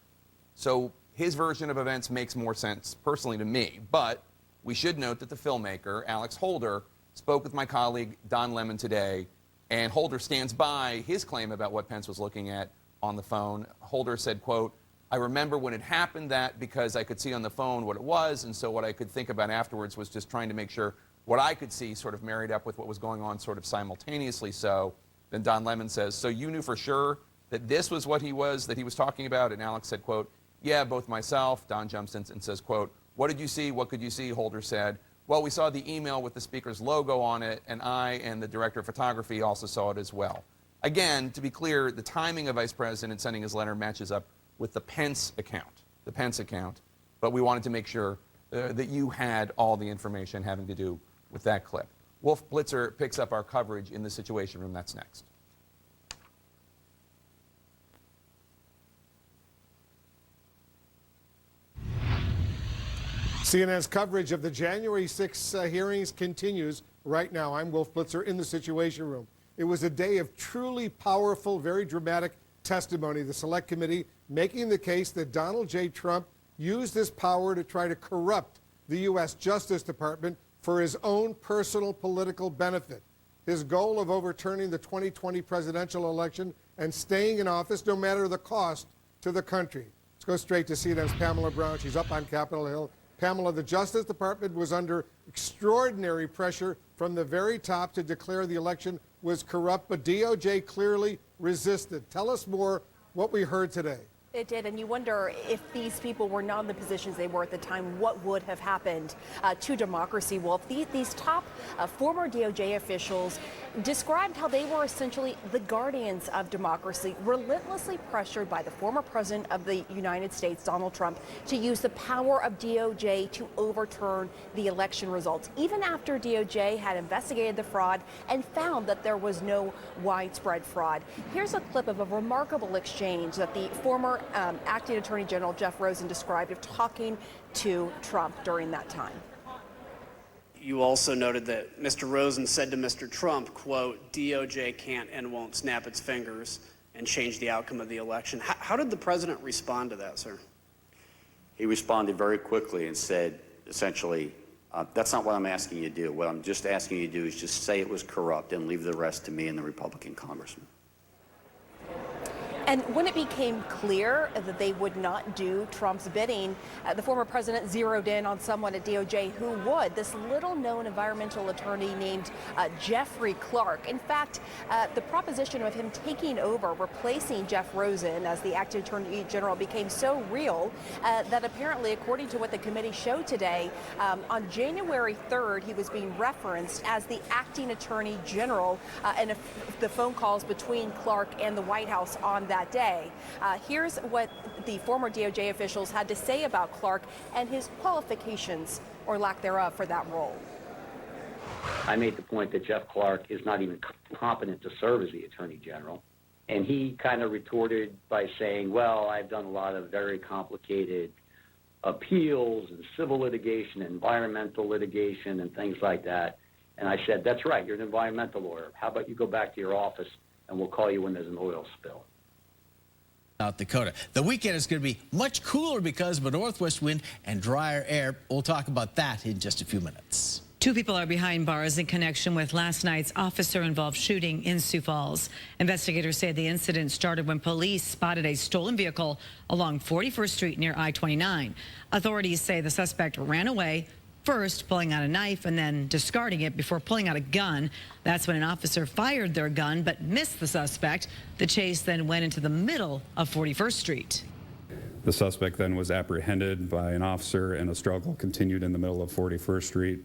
So his version of events makes more sense, personally, to me. But we should note that the filmmaker, Alex Holder, spoke with my colleague Don Lemon today, and Holder stands by his claim about what Pence was looking at on the phone. Holder said, quote, "I remember when it happened that because I could see on the phone what it was, and so what I could think about afterwards was just trying to make sure what I could see sort of married up with what was going on sort of simultaneously." So then Don Lemon says, "So you knew for sure that this was what he was talking about?" And Alex said, quote, "Yeah, both myself." Don jumps in and says, quote, "What did you see? What could you see?" Holder said, "Well, we saw the email with the speaker's logo on it, and I and the director of photography also saw it as well." Again, to be clear, the timing of Vice President sending his letter matches up with the Pence account, but we wanted to make sure that you had all the information having to do with that clip. Wolf Blitzer picks up our coverage in the Situation Room. That's next. CNN's coverage of the January 6 hearings continues right now. I'm Wolf Blitzer in the Situation Room. It was a day of truly powerful, very dramatic testimony. The Select Committee making the case that Donald J. Trump used his power to try to corrupt the U.S. Justice Department for his own personal political benefit. His goal of overturning the 2020 presidential election and staying in office no matter the cost to the country. Let's go straight to CNN's Pamela Brown. She's up on Capitol Hill. Pamela, the Justice Department was under extraordinary pressure from the very top to declare the election was corrupt, but DOJ clearly resisted. Tell us more what we heard today. It did, and you wonder if these people were not in the positions they were at the time, what would have happened to democracy. Well, these top former DOJ officials described how they were essentially the guardians of democracy, relentlessly pressured by the former president of the United States, Donald Trump, to use the power of DOJ to overturn the election results, even after DOJ had investigated the fraud and found that there was no widespread fraud. Here's a clip of a remarkable exchange that the former acting Attorney General Jeff Rosen described of talking to Trump during that time. You also noted that Mr. Rosen said to Mr. Trump, quote, "DOJ can't and won't snap its fingers and change the outcome of the election." How did the president respond to that, sir? He responded very quickly and said, essentially, that's not what I'm asking you to do. What I'm just asking you to do is just say it was corrupt and leave the rest to me and the Republican congressman. And when it became clear that they would not do Trump's bidding, the former president zeroed in on someone at DOJ who would, this little-known environmental attorney named Jeffrey Clark. In fact, the proposition of him taking over, replacing Jeff Rosen as the acting attorney general became so real that apparently, according to what the committee showed today, on January 3rd, he was being referenced as the acting attorney general and the phone calls between Clark and the White House on that day. Here's what the former DOJ officials had to say about Clark and his qualifications, or lack thereof, for that role. I made the point that Jeff Clark is not even competent to serve as the Attorney General. And he kind of retorted by saying, well, I've done a lot of very complicated appeals and civil litigation, environmental litigation, and things like that. And I said, that's right, you're an environmental lawyer. How about you go back to your office and we'll call you when there's an oil spill. South Dakota. The weekend is going to be much cooler because of a northwest wind and drier air. We'll talk about that in just a few minutes. Two people are behind bars in connection with last night's officer-involved shooting in Sioux Falls. Investigators say the incident started when police spotted a stolen vehicle along 41st Street near I-29. Authorities say the suspect ran away, first pulling out a knife and then discarding it before pulling out a gun. That's when an officer fired their gun but missed the suspect. The chase then went into the middle of 41st Street. The suspect then was apprehended by an officer, and a struggle continued in the middle of 41st Street,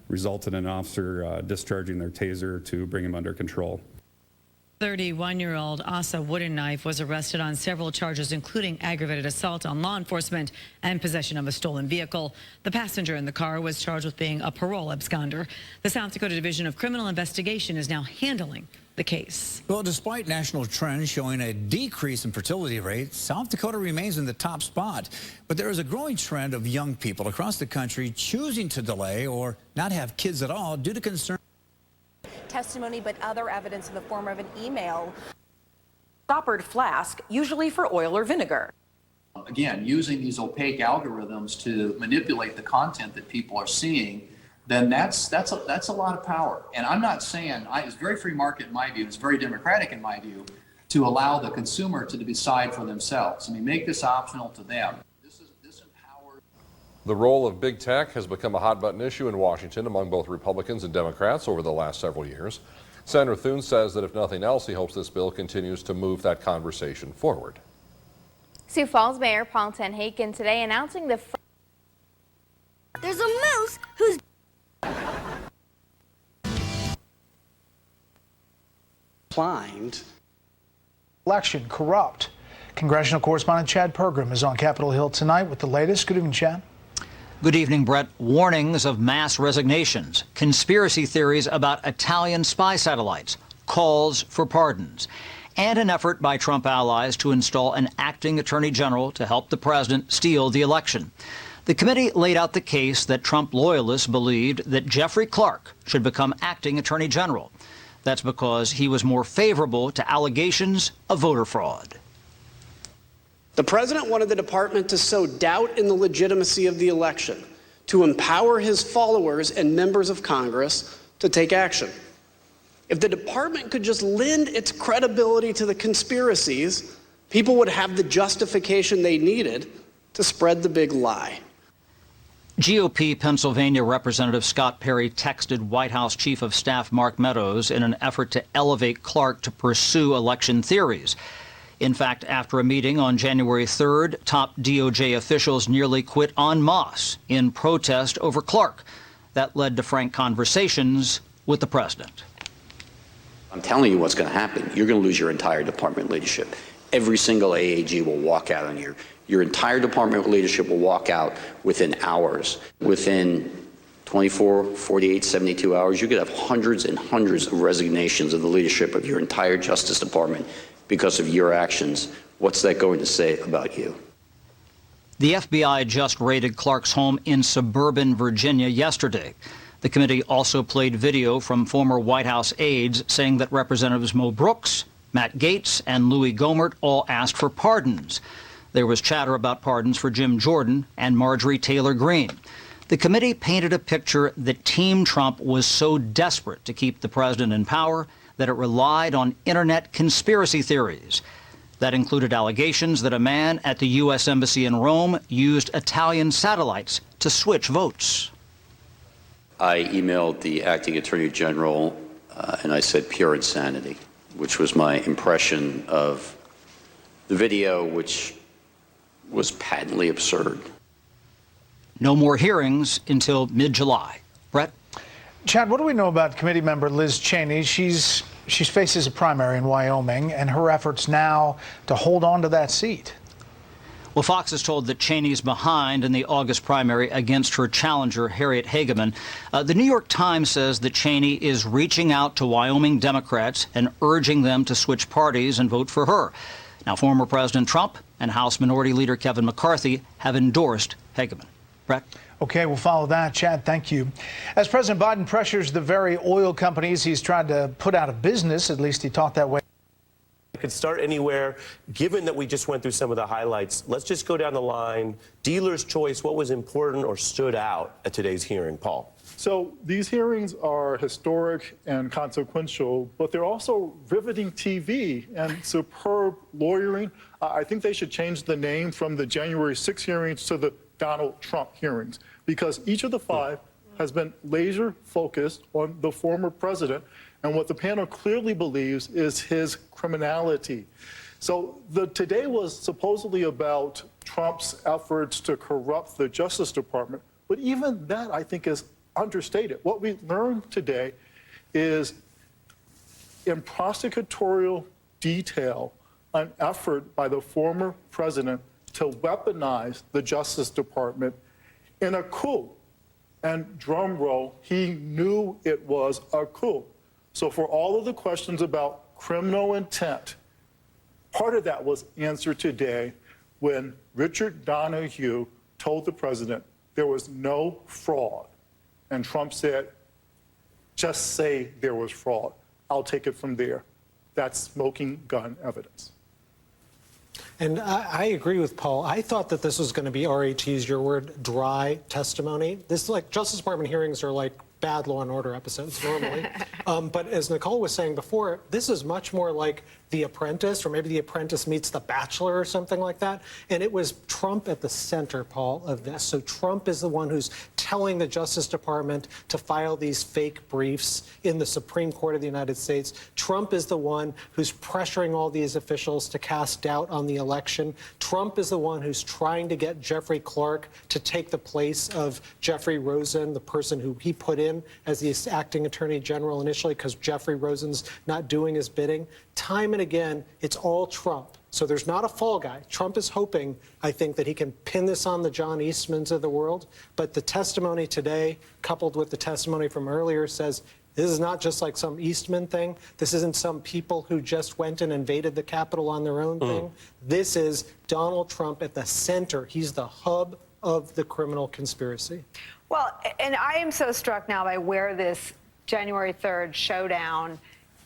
resulted in an officer discharging their taser to bring him under control. 31-year-old Asa Woodenknife was arrested on several charges, including aggravated assault on law enforcement and possession of a stolen vehicle. The passenger in the car was charged with being a parole absconder. The South Dakota Division of Criminal Investigation is now handling the case. Well, despite national trends showing a decrease in fertility rates, South Dakota remains in the top spot. But there is a growing trend of young people across the country choosing to delay or not have kids at all due to concern. Testimony, but other evidence in the form of an email. Stoppered flask, usually for oil or vinegar. again, using these opaque algorithms to manipulate the content that people are seeing, then that's a lot of power. And I'm not saying, it's very free market in my view, it's very democratic in my view, to allow the consumer to decide for themselves. I mean, make this optional to them. The role of big tech has become a hot-button issue in Washington among both Republicans and Democrats over the last several years. Senator Thune says that if nothing else, he hopes this bill continues to move that conversation forward. Sioux Falls Mayor Paul Tenhaken today announcing the there's a moose who's blind. Election corrupt. Congressional correspondent Chad Pergram is on Capitol Hill tonight with the latest. Good evening, Chad. Good evening, Brett. Warnings of mass resignations, conspiracy theories about Italian spy satellites, calls for pardons, and an effort by Trump allies to install an acting attorney general to help the president steal the election. The committee laid out the case that Trump loyalists believed that Jeffrey Clark should become acting attorney general. That's because he was more favorable to allegations of voter fraud. The president wanted the department to sow doubt in the legitimacy of the election, to empower his followers and members of Congress to take action. If the department could just lend its credibility to the conspiracies, people would have the justification they needed to spread the big lie. GOP Pennsylvania Representative Scott Perry texted White House Chief of Staff Mark Meadows in an effort to elevate Clark to pursue election theories. In fact, after a meeting on January 3rd, top DOJ officials nearly quit en masse in protest over Clark. That led to frank conversations with the president. I'm telling you what's going to happen. You're going to lose your entire department leadership. Every single AAG will walk out on you. Your entire department leadership will walk out within hours. Within 24, 48, 72 hours, you could have hundreds and hundreds of resignations of the leadership of your entire Justice Department because of your actions. What's that going to say about you? The FBI just raided Clark's home in suburban Virginia yesterday. The committee also played video from former White House aides saying that Representatives Mo Brooks, Matt Gaetz, and Louis Gohmert all asked for pardons. There was chatter about pardons for Jim Jordan and Marjorie Taylor Greene. The committee painted a picture that Team Trump was so desperate to keep the president in power that it relied on internet conspiracy theories. That included allegations that a man at the U.S. Embassy in Rome used Italian satellites to switch votes. I emailed the acting attorney general and I said pure insanity, which was my impression of the video, which was patently absurd. No more hearings until mid-July. Brett? Chad, what do we know about committee member Liz Cheney? She faces a primary in Wyoming and her efforts now to hold on to that seat. Well, Fox is told that Cheney's behind in the August primary against her challenger, Harriet Hageman. The New York Times says that Cheney is reaching out to Wyoming Democrats and urging them to switch parties and vote for her. Now, former President Trump and House Minority Leader Kevin McCarthy have endorsed Hageman. Brett? Okay, we'll follow that. Chad, thank you. As President Biden pressures the very oil companies he's tried to put out of business, at least he talked that way. It could start anywhere. Given that we just went through some of the highlights, let's just go down the line. Dealer's choice, what was important or stood out at today's hearing? Paul. So these hearings are historic and consequential, but they're also riveting TV and superb lawyering. I think they should change the name from the January 6 hearings to the Donald Trump hearings, because each of the five has been laser focused on the former president and what the panel clearly believes is his criminality. So today was supposedly about Trump's efforts to corrupt the Justice Department, but even that I think is understated. What we learned today is in prosecutorial detail an effort by the former president to weaponize the Justice Department in a coup. And drum roll, he knew it was a coup. So for all of the questions about criminal intent, part of that was answered today when Richard Donahue told the president there was no fraud. And Trump said, just say there was fraud. I'll take it from there. That's smoking gun evidence. And I agree with Paul. I thought that this was going to be, Ari, to use your word, dry testimony. This, like, Justice Department hearings are like bad Law and Order episodes normally. But as Nicole was saying before, this is much more like The Apprentice, or maybe The Apprentice meets The Bachelor or something like that. And it was Trump at the center, Paul, of this. So Trump is the one who's telling the Justice Department to file these fake briefs in the Supreme Court of the United States. Trump is the one who's pressuring all these officials to cast doubt on the election. Trump is the one who's trying to get Jeffrey Clark to take the place of Jeffrey Rosen, the person who he put in as the acting attorney general initially because Jeffrey Rosen's not doing his bidding. Time and again, it's all Trump. So there's not a fall guy. Trump is hoping, I think, that he can pin this on the John Eastmans of the world. But the testimony today, coupled with the testimony from earlier, says this is not just like some Eastman thing. This isn't some people who just went and invaded the Capitol on their own thing. This is Donald Trump at the center. He's the hub of the criminal conspiracy. Well, and I am so struck now by where this January 3rd showdown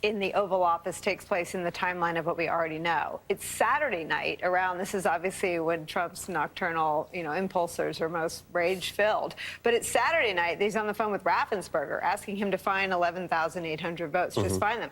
in the Oval Office takes place in the timeline of what we already know. It's Saturday night around, this is obviously when Trump's nocturnal, impulsors are most rage-filled. But it's Saturday night, he's on the phone with Raffensperger, asking him to find 11,800 votes, just find them.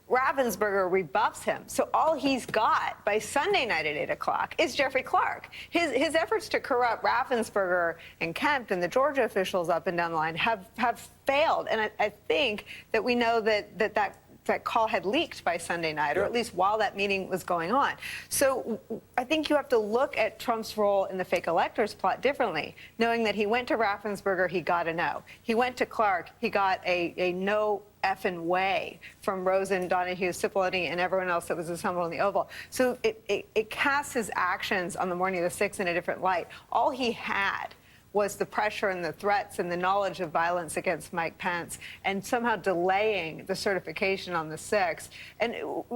Raffensperger rebuffs him. So all he's got by Sunday night at 8 o'clock is Jeffrey Clark. His efforts to corrupt Raffensperger and Kemp and the Georgia officials up and down the line have failed. And I think that we know that call had leaked by Sunday night, or at least while that meeting was going on. So I think you have to look at Trump's role in the fake electors plot differently, knowing that he went to Raffensperger, he got a no. He went to Clark, he got a no effing way from Rosen, Donahue, Cipollone, and everyone else that was assembled in the Oval. So it casts his actions on the morning of the 6th in a different light. All he had was the pressure and the threats and the knowledge of violence against Mike Pence and somehow delaying the certification on the 6th. And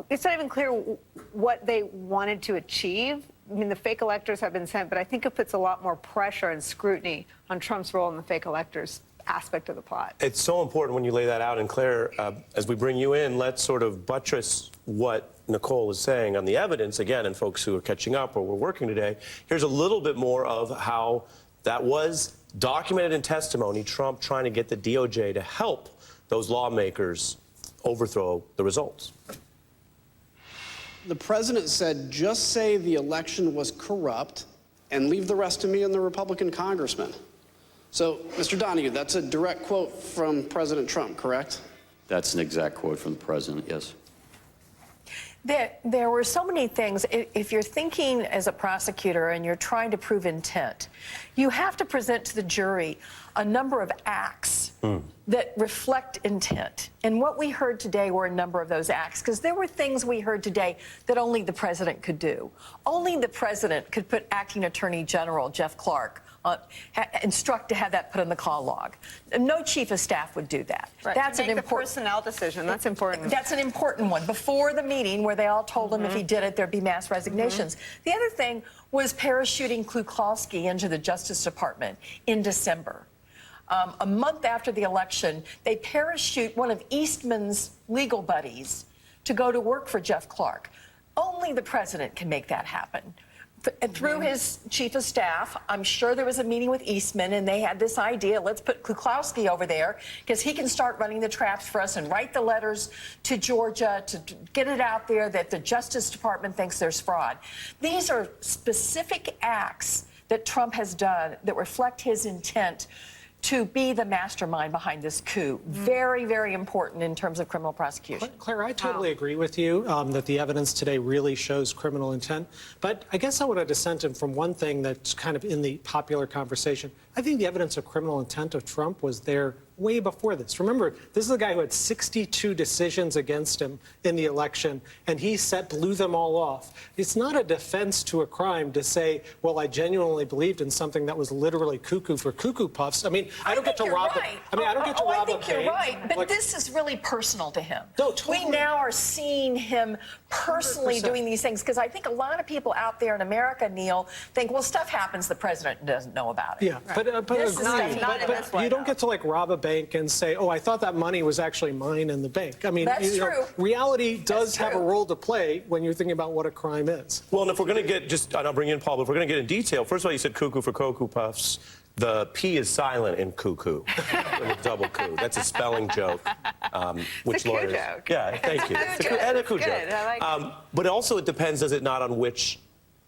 it's not even clear what they wanted to achieve. I mean, the fake electors have been sent, but I think it puts a lot more pressure and scrutiny on Trump's role in the fake electors aspect of the plot. It's so important when you lay that out. And Claire, as we bring you in, let's sort of buttress what Nicole is saying on the evidence again, and folks who are catching up or were working today. Here's a little bit more of how that was documented in testimony, Trump trying to get the DOJ to help those lawmakers overthrow the results. The president said, just say the election was corrupt and leave the rest to me and the Republican congressman. So, Mr. Donahue, that's a direct quote from President Trump, correct? That's an exact quote from the president, yes. There were so many things. If you're thinking as a prosecutor and you're trying to prove intent, you have to present to the jury a number of acts that reflect intent. And what we heard today were a number of those acts, because there were things we heard today that only the president could do. Only the president could put Acting Attorney General Jeff Clark instruct to have that put in the call log. No chief of staff would do that. Right. That's to make an important personnel decision. That's important. That's an important one. Before the meeting, where they all told him if he did it, there'd be mass resignations. The other thing was parachuting Kluklowski into the Justice Department in December. A month after the election, they parachute one of Eastman's legal buddies to go to work for Jeff Clark. Only the president can make that happen. Through his chief of staff, I'm sure there was a meeting with Eastman, and they had this idea, let's put Kluklowski over there, because he can start running the traps for us and write the letters to Georgia to get it out there that the Justice Department thinks there's fraud. These are specific acts that Trump has done that reflect his intent to be the mastermind behind this coup. Very, very important in terms of criminal prosecution. Claire, I totally agree with you that the evidence today really shows criminal intent. But I guess I want to dissent from one thing that's kind of in the popular conversation. I think the evidence of criminal intent of Trump was there way before this. Remember, this is a guy who had 62 decisions against him in the election, and he blew them all off. It's not a defense to a crime to say, well, I genuinely believed in something that was literally cuckoo for cuckoo puffs. I mean, I don't get to rob right. I mean, I don't get to rob I think you're right, but this is really personal to him. No, totally. We now are seeing him personally 100%. doing these things, because I think a lot of people out there in America, Neil, think, well, stuff happens the president doesn't know about it. Yeah, But This is not in this you White don't get to like rob a bank and say, oh, I thought that money was actually mine in the bank. I mean, That's true. Reality does have a role to play when you're thinking about what a crime is. Well, and if we're going to get and I'll bring in Paul, but if we're going to get in detail, first of all, you said cuckoo for Cocoa Puffs. The P is silent in cuckoo, with a double coup. That's a spelling joke. Which lawyers? Joke. Yeah, thank you. And a coup joke. I like but also, it depends, does it not, on which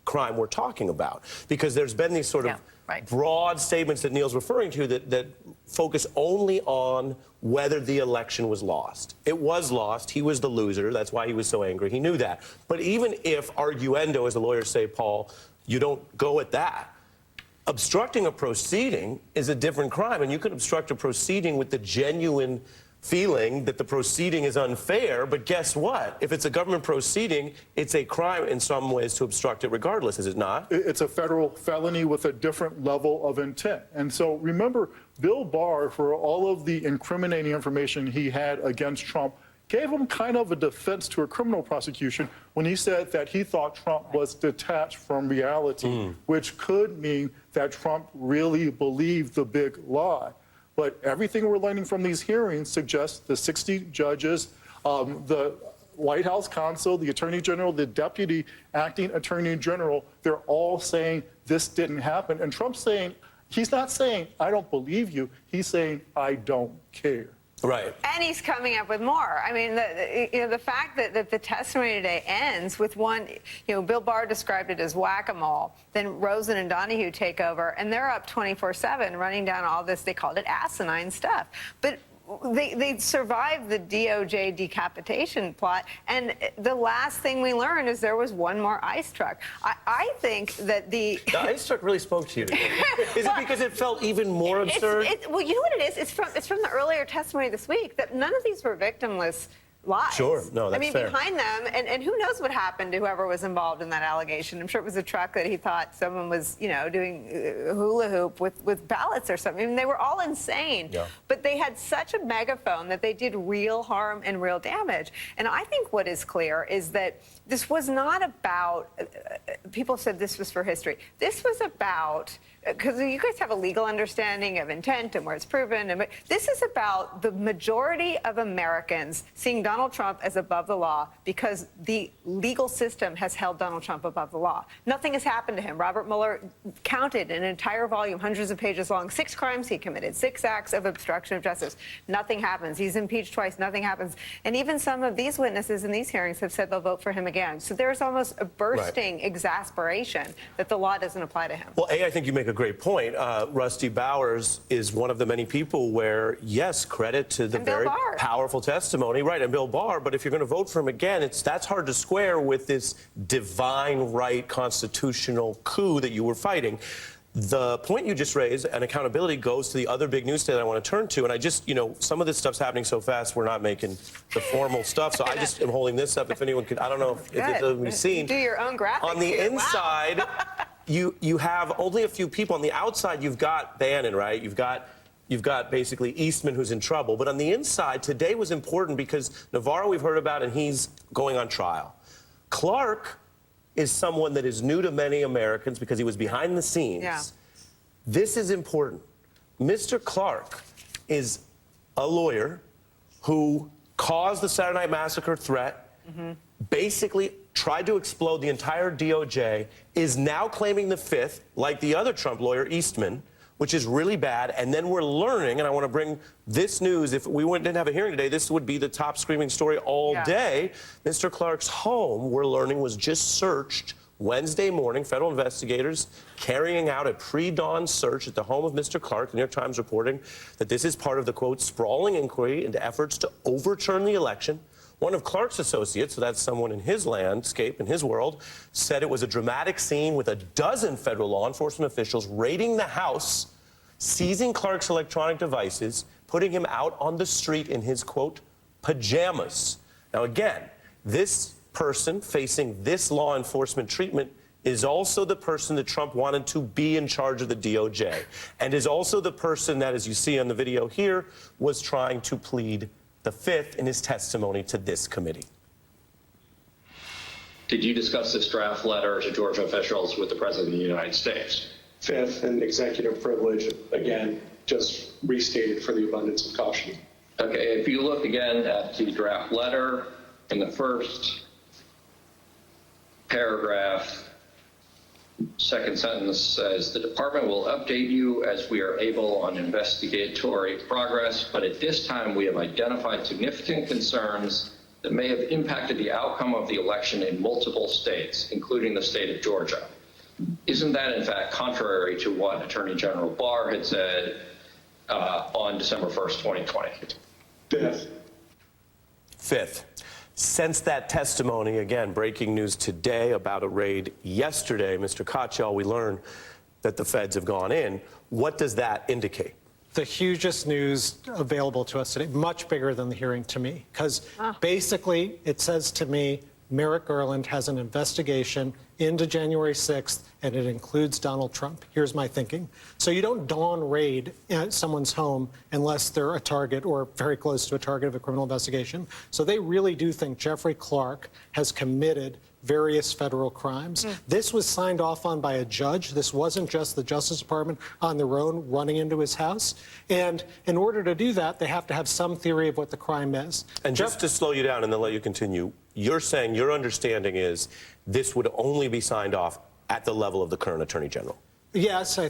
crime we're talking about? Because there's been these sort of broad statements that Neil's referring to that focus only on whether the election was lost. It was lost. He was the loser. That's why he was so angry. He knew that. But even if arguendo, as the lawyers say, Paul, you don't go at that. Obstructing a proceeding is a different crime, and you can obstruct a proceeding with the genuine feeling that the proceeding is unfair, but guess what? If it's a government proceeding, it's a crime in some ways to obstruct it regardless, is it not? It's a federal felony with a different level of intent. And so remember, Bill Barr, for all of the incriminating information he had against Trump, gave him kind of a defense to a criminal prosecution when he said that he thought Trump was detached from reality, which could mean that Trump really believed the big lie. But everything we're learning from these hearings suggests the 60 judges, the White House counsel, the Attorney General, the Deputy Acting Attorney General, they're all saying this didn't happen. And Trump's saying, he's not saying, I don't believe you. He's saying, I don't care. Right. And he's coming up with more. I mean, the fact that the testimony today ends with one, Bill Barr described it as whack-a-mole. Then Rosen and Donahue take over, and they're up 24/7 running down all this, they called it asinine stuff. But they survived the DOJ decapitation plot, and the last thing we learned is there was one more ICE truck. I think that the ICE truck really spoke to you today. Is it because it felt even more absurd? Well, you know what it is? It's from the earlier testimony this week that none of these were victimless lies. Sure, no, that's fair. Behind them, and who knows what happened to whoever was involved in that allegation. I'm sure it was a truck that he thought someone was, doing hula hoop with ballots or something. I mean, they were all insane. Yeah. But they had such a megaphone that they did real harm and real damage. And I think what is clear is that this was not about, people said this was for history. This was about, because you guys have a legal understanding of intent and where it's proven. And this is about the majority of Americans seeing Donald Trump as above the law because the legal system has held Donald Trump above the law. Nothing has happened to him. Robert Mueller counted an entire volume, hundreds of pages long, 6 crimes he committed, 6 acts of obstruction of justice. Nothing happens. He's impeached twice. Nothing happens. And even some of these witnesses in these hearings have said they'll vote for him again. So there's almost a bursting exasperation that the law doesn't apply to him. Well, I think you make a great point. Rusty Bowers is one of the many people where, yes, credit to the very powerful testimony, right, and Bill Barr, but if you're going to vote for him again, that's hard to square with this divine right constitutional coup that you were fighting. The point you just raised, and accountability, goes to the other big news story that I want to turn to. And I just, some of this stuff's happening so fast, we're not making the formal stuff. So I just am holding this up. If anyone could, I don't know if it doesn't be seen. Do your own graphics. On the inside, you have only a few people. On the outside, you've got Bannon, right? You've got basically Eastman, who's in trouble. But on the inside, today was important because Navarro we've heard about, and he's going on trial. Clark is someone that is new to many Americans because he was behind the scenes. Yeah. This is important. Mr. Clark is a lawyer who caused the Saturday Night Massacre threat, basically tried to explode the entire DOJ, is now claiming the 5th, like the other Trump lawyer, Eastman, which is really bad. And then we're learning, and I want to bring this news. If we didn't have a hearing today, this would be the top screaming story all day. Mr. Clark's home, we're learning, was just searched Wednesday morning. Federal investigators carrying out a pre-dawn search at the home of Mr. Clark. The New York Times reporting that this is part of the, quote, sprawling inquiry into efforts to overturn the election. One of Clark's associates, so that's someone in his landscape, in his world, said it was a dramatic scene with a dozen federal law enforcement officials raiding the house, seizing Clark's electronic devices, putting him out on the street in his, quote, pajamas. Now, again, this person facing this law enforcement treatment is also the person that Trump wanted to be in charge of the DOJ, and is also the person that, as you see on the video here, was trying to plead the 5th in his testimony to this committee. Did you discuss this draft letter to Georgia officials with the President of the United States? Fifth, and executive privilege, again, just restated for the abundance of caution. Okay, if you look again at the draft letter, in the first paragraph, second sentence says, the department will update you as we are able on investigatory progress, but at this time we have identified significant concerns that may have impacted the outcome of the election in multiple states, including the state of Georgia. Isn't that in fact contrary to what Attorney General Barr had said on December 1st, 2020? Fifth. Since that testimony, again, breaking news today about a raid yesterday, Mr. Katyal, we learned that the feds have gone in. What does that indicate? The hugest news available to us today, much bigger than the hearing to me, because basically it says to me, Merrick Garland has an investigation into January 6th, and it includes Donald Trump. Here's my thinking. So you don't dawn raid at someone's home unless they're a target or very close to a target of a criminal investigation. So they really do think Jeffrey Clark has committed various federal crimes. This was signed off on by a judge. This wasn't just the Justice Department on their own running into his house. And in order to do that, they have to have some theory of what the crime is. And just to slow you down and then let you continue, you're saying your understanding is this would only be signed off at the level of the current Attorney General? Yes, I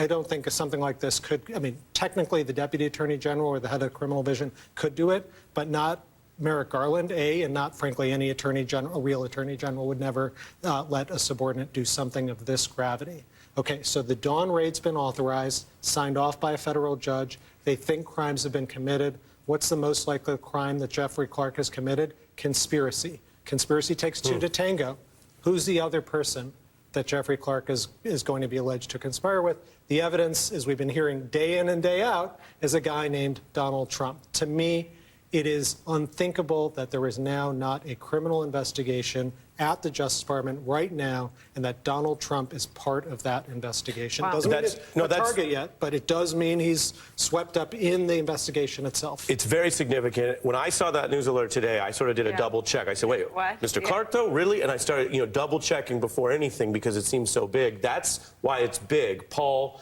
don't think something like this could, I mean, technically the Deputy Attorney General or the head of criminal division could do it, but not Merrick Garland, and not, frankly, any Attorney General, a real Attorney General would never let a subordinate do something of this gravity. Okay, so the dawn raid's been authorized, signed off by a federal judge. They think crimes have been committed. What's the most likely crime that Jeffrey Clark has committed? Conspiracy. Conspiracy takes two to tango. Who's the other person that Jeffrey Clark is going to be alleged to conspire with? The evidence, as we've been hearing day in and day out, is a guy named Donald Trump. To me, it is unthinkable that there is now not a criminal investigation at the Justice Department right now, and that Donald Trump is part of that investigation. Doesn't mean he's a target yet, but it does mean he's swept up in the investigation itself. It's very significant. When I saw that news alert today, I sort of did a double check. I said, wait, what? Mr. Clark, though, really? And I started, double checking before anything because it seems so big. That's why it's big. Paul,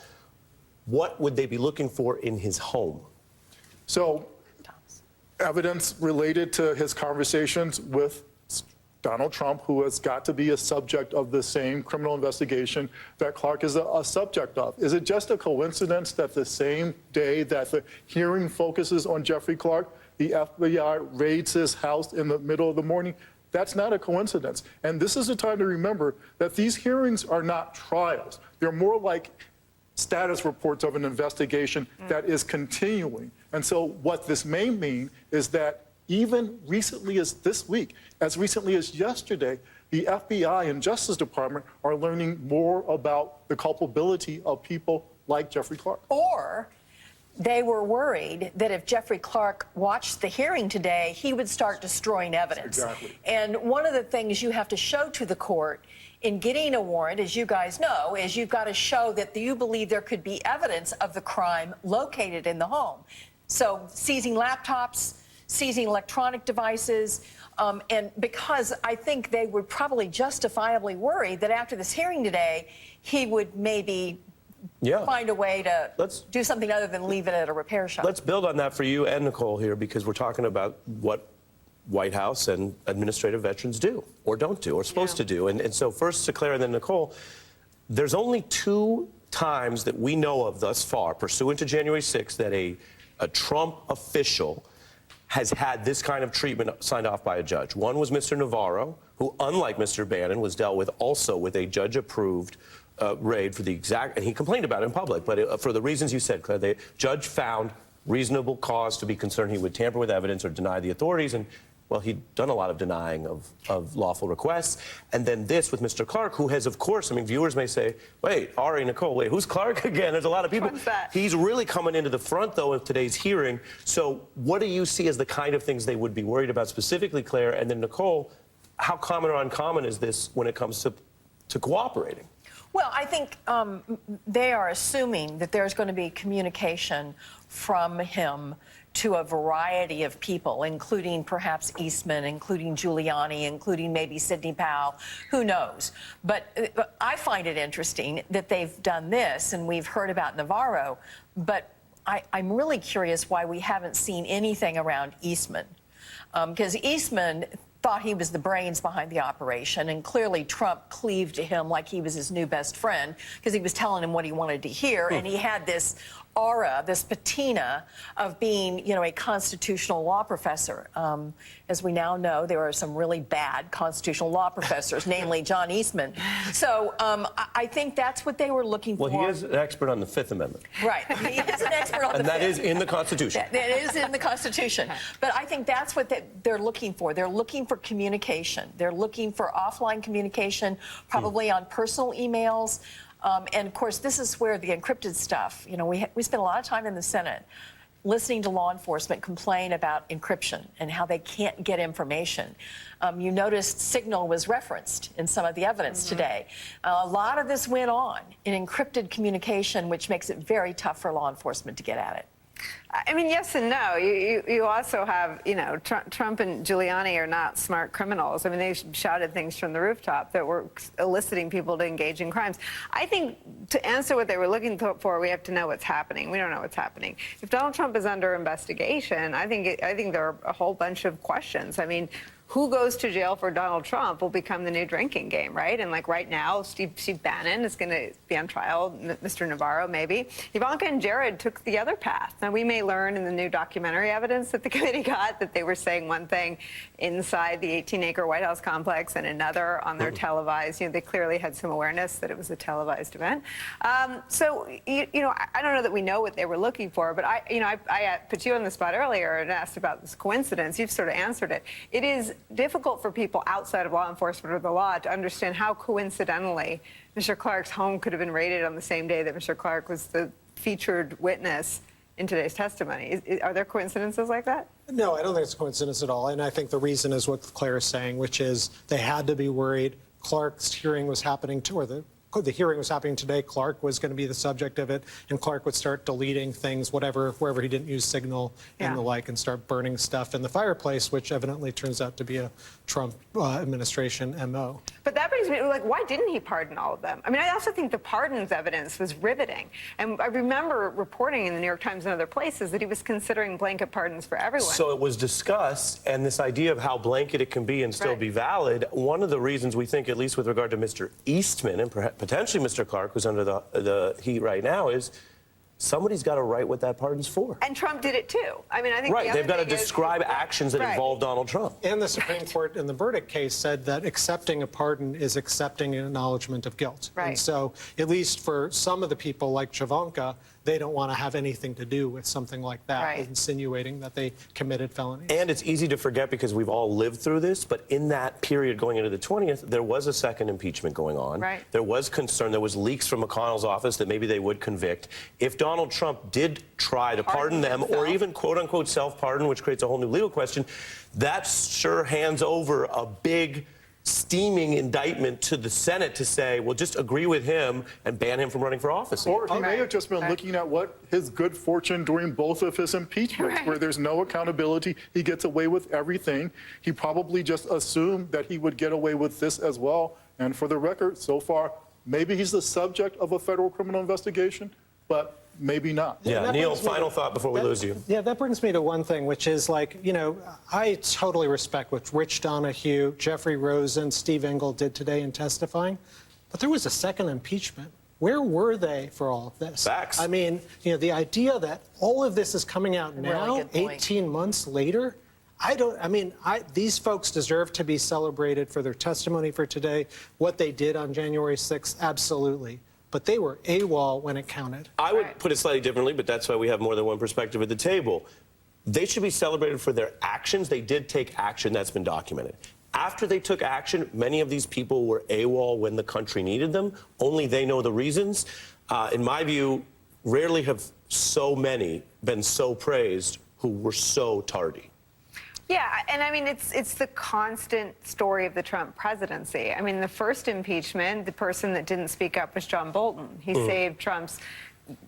what would they be looking for in his home? So, evidence related to his conversations with Donald Trump, who has got to be a subject of the same criminal investigation that Clark is a subject of. Is it just a coincidence that the same day that the hearing focuses on Jeffrey Clark, the FBI raids his house in the middle of the morning? That's not a coincidence. And this is a time to remember that these hearings are not trials. They're more like status reports of an investigation that is continuing. And so what this may mean is that even recently as this week, as recently as yesterday, the FBI and Justice Department are learning more about the culpability of people like Jeffrey Clark. Or they were worried that if Jeffrey Clark watched the hearing today, he would start destroying evidence. Exactly. And one of the things you have to show to the court in getting a warrant, as you guys know, is you've got to show that you believe there could be evidence of the crime located in the home. So seizing laptops, seizing electronic devices, and because I think they would probably justifiably worry that after this hearing today, he would maybe find a way to do something other than leave it at a repair shop. Let's build on that for you and Nicole here, because we're talking about what White House and administrative veterans do or don't do or supposed to do. And so first to Claire and then Nicole, there's only 2 times that we know of thus far, pursuant to January 6th, that a Trump official has had this kind of treatment signed off by a judge. One was Mr. Navarro, who, unlike Mr. Bannon, was dealt with also with a judge-approved raid for the exact, and he complained about it in public, but for the reasons you said, Claire, the judge found reasonable cause to be concerned he would tamper with evidence or deny the authorities, and well, he'd done a lot of denying of lawful requests. And then this with Mr. Clark, who has, of course, I mean, viewers may say, wait, Ari, Nicole, wait, who's Clark again? There's a lot of people. He's really coming into the front, though, of today's hearing. So what do you see as the kind of things they would be worried about specifically, Claire? And then, Nicole, how common or uncommon is this when it comes to cooperating? Well, I think they are assuming that there's going to be communication from him to a variety of people, including perhaps Eastman, including Giuliani, including maybe Sidney Powell, who knows. But I find it interesting that they've done this, and we've heard about Navarro, but I'm really curious why we haven't seen anything around Eastman. Because Eastman thought he was the brains behind the operation, and clearly Trump cleaved to him like he was his new best friend, because he was telling him what he wanted to hear, and he had this aura, this patina of being, you know, a constitutional law professor. As we now know, there are some really bad constitutional law professors, namely John Eastman. So I think that's what they were looking for. Well, he is an expert on the Fifth Amendment. Right. He is an expert on the And that Fifth. is in the Constitution. That is in the Constitution. But I think that's what they're looking for. They're looking for communication. They're looking for offline communication, probably on personal emails. And, of course, this is where the encrypted stuff, you know, we spent a lot of time in the Senate listening to law enforcement complain about encryption and how they can't get information. You noticed Signal was referenced in some of the evidence today. A lot of this went on in encrypted communication, which makes it very tough for law enforcement to get at it. I mean, yes and no. You also have, you know, Trump and Giuliani are not smart criminals. I mean, they shouted things from the rooftop that were eliciting people to engage in crimes. I think to answer what they were looking for, we have to know what's happening. We don't know what's happening. If Donald Trump is under investigation, I think there are a whole bunch of questions. I mean, who goes to jail for Donald Trump will become the new drinking game, right? And like right now, Steve Bannon is going to be on trial, Mr. Navarro maybe. Ivanka and Jared took the other path. Now, we may learn in the new documentary evidence that the committee got that they were saying one thing inside the 18-acre White House complex and another on their televised. You know, they clearly had some awareness that it was a televised event. So, you know, I don't know that we know what they were looking for, but I put you on the spot earlier and asked about this coincidence. You've sort of answered it. It is difficult for people outside of law enforcement or the law to understand how coincidentally Mr. Clark's home could have been raided on the same day that Mr. Clark was the featured witness in today's testimony. Are there coincidences like that? No, I don't think it's a coincidence at all. And I think the reason is what Claire is saying, which is they had to be worried. Clark's hearing was happening or the hearing was happening today. Clark was going to be the subject of it, and Clark would start deleting things, wherever he didn't use Signal and the like, and start burning stuff in the fireplace, which evidently turns out to be a Trump administration MO. But that brings me to, like, why didn't he pardon all of them? I mean, I also think the pardons evidence was riveting. And I remember reporting in the New York Times and other places that he was considering blanket pardons for everyone. So it was discussed, and this idea of how blanket it can be and still be valid, one of the reasons we think, at least with regard to Mr. Eastman and potentially Mr. Clark, who's under the heat right now, is somebody's got to write what that pardon's for. And Trump did it too. I mean, I think they've got to describe actions that involve Donald Trump. And the Supreme Court in the verdict case said that accepting a pardon is accepting an acknowledgement of guilt. Right. And so, at least for some of the people like Ivanka, they don't want to have anything to do with something like that, insinuating that they committed felonies. And it's easy to forget because we've all lived through this, but in that period going into the 20th, there was a second impeachment going on. Right. There was concern. There was leaks from McConnell's office that maybe they would convict. If Donald Trump did try to pardon them, or even quote-unquote self-pardon, which creates a whole new legal question, that sure hands over a big steaming indictment to the Senate to say, well, just agree with him and ban him from running for office. Or he may have just been looking at what his good fortune during both of his impeachments, where there's no accountability. He gets away with everything. He probably just assumed that he would get away with this as well. And for the record, so far, maybe he's the subject of a federal criminal investigation, but maybe not. Yeah, Neil, final thought before we lose you. Yeah, that brings me to one thing, which is like, you know, I totally respect what Rich Donahue, Jeffrey Rosen, Steve Engel did today in testifying, but there was a second impeachment. Where were they for all of this? Facts. I mean, you know, the idea that all of this is coming out now, 18 months later, these folks deserve to be celebrated for their testimony for today. What they did on January 6th, absolutely. But they were AWOL when it counted. I would put it slightly differently, but that's why we have more than one perspective at the table. They should be celebrated for their actions. They did take action. That's been documented. After they took action, many of these people were AWOL when the country needed them. Only they know the reasons. In my view, rarely have so many been so praised who were so tardy. Yeah, and I mean, it's the constant story of the Trump presidency. I mean, the first impeachment, the person that didn't speak up was John Bolton. He saved Trump's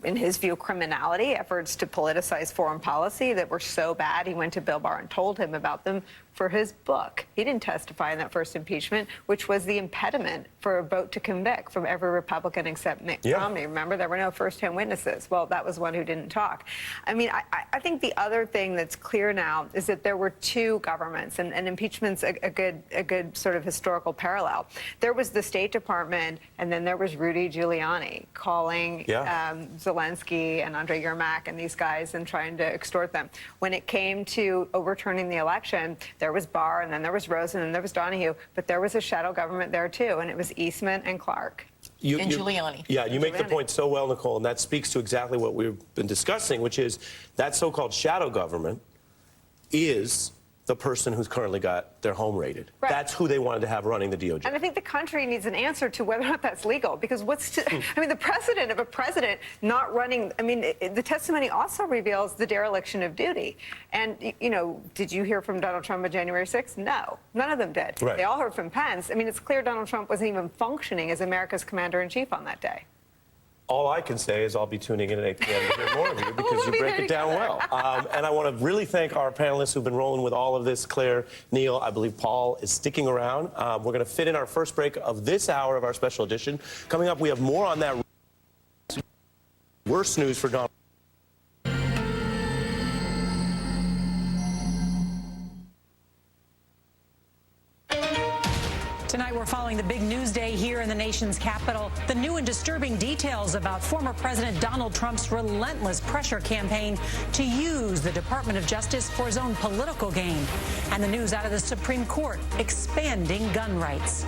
in his view, criminality, efforts to politicize foreign policy that were so bad he went to Bill Barr and told him about them for his book. He didn't testify in that first impeachment, which was the impediment for a vote to convict from every Republican except Mitt Romney. Remember, there were no first-hand witnesses. Well, that was one who didn't talk. I mean, I think the other thing that's clear now is that there were two governments, and impeachment's a good sort of historical parallel. There was the State Department, and then there was Rudy Giuliani calling Zelensky and Andrei Yermak and these guys and trying to extort them. When it came to overturning the election, there was Barr, and then there was Rosen, and there was Donahue, but there was a shadow government there too, and it was Eastman and Clark. And Giuliani. Yeah, you make the point so well, Nicole, and that speaks to exactly what we've been discussing, which is that so-called shadow government is the person who's currently got their home raided. Right. That's who they wanted to have running the DOJ. And I think the country needs an answer to whether or not that's legal, because I mean, the precedent of a president not running, I mean, the testimony also reveals the dereliction of duty. And, you know, did you hear from Donald Trump on January 6th? No, none of them did. Right. They all heard from Pence. I mean, it's clear Donald Trump wasn't even functioning as America's commander-in-chief on that day. All I can say is I'll be tuning in at 8 p.m. to hear more of you because you break it down well. And I want to really thank our panelists who've been rolling with all of this. Claire, Neil, I believe Paul is sticking around. We're going to fit in our first break of this hour of our special edition. Coming up, we have more on that. Worst news for Donald. Tonight, we're following the big news day here in the nation's capital. The new and disturbing details about former President Donald Trump's relentless pressure campaign to use the Department of Justice for his own political gain. And the news out of the Supreme Court expanding gun rights.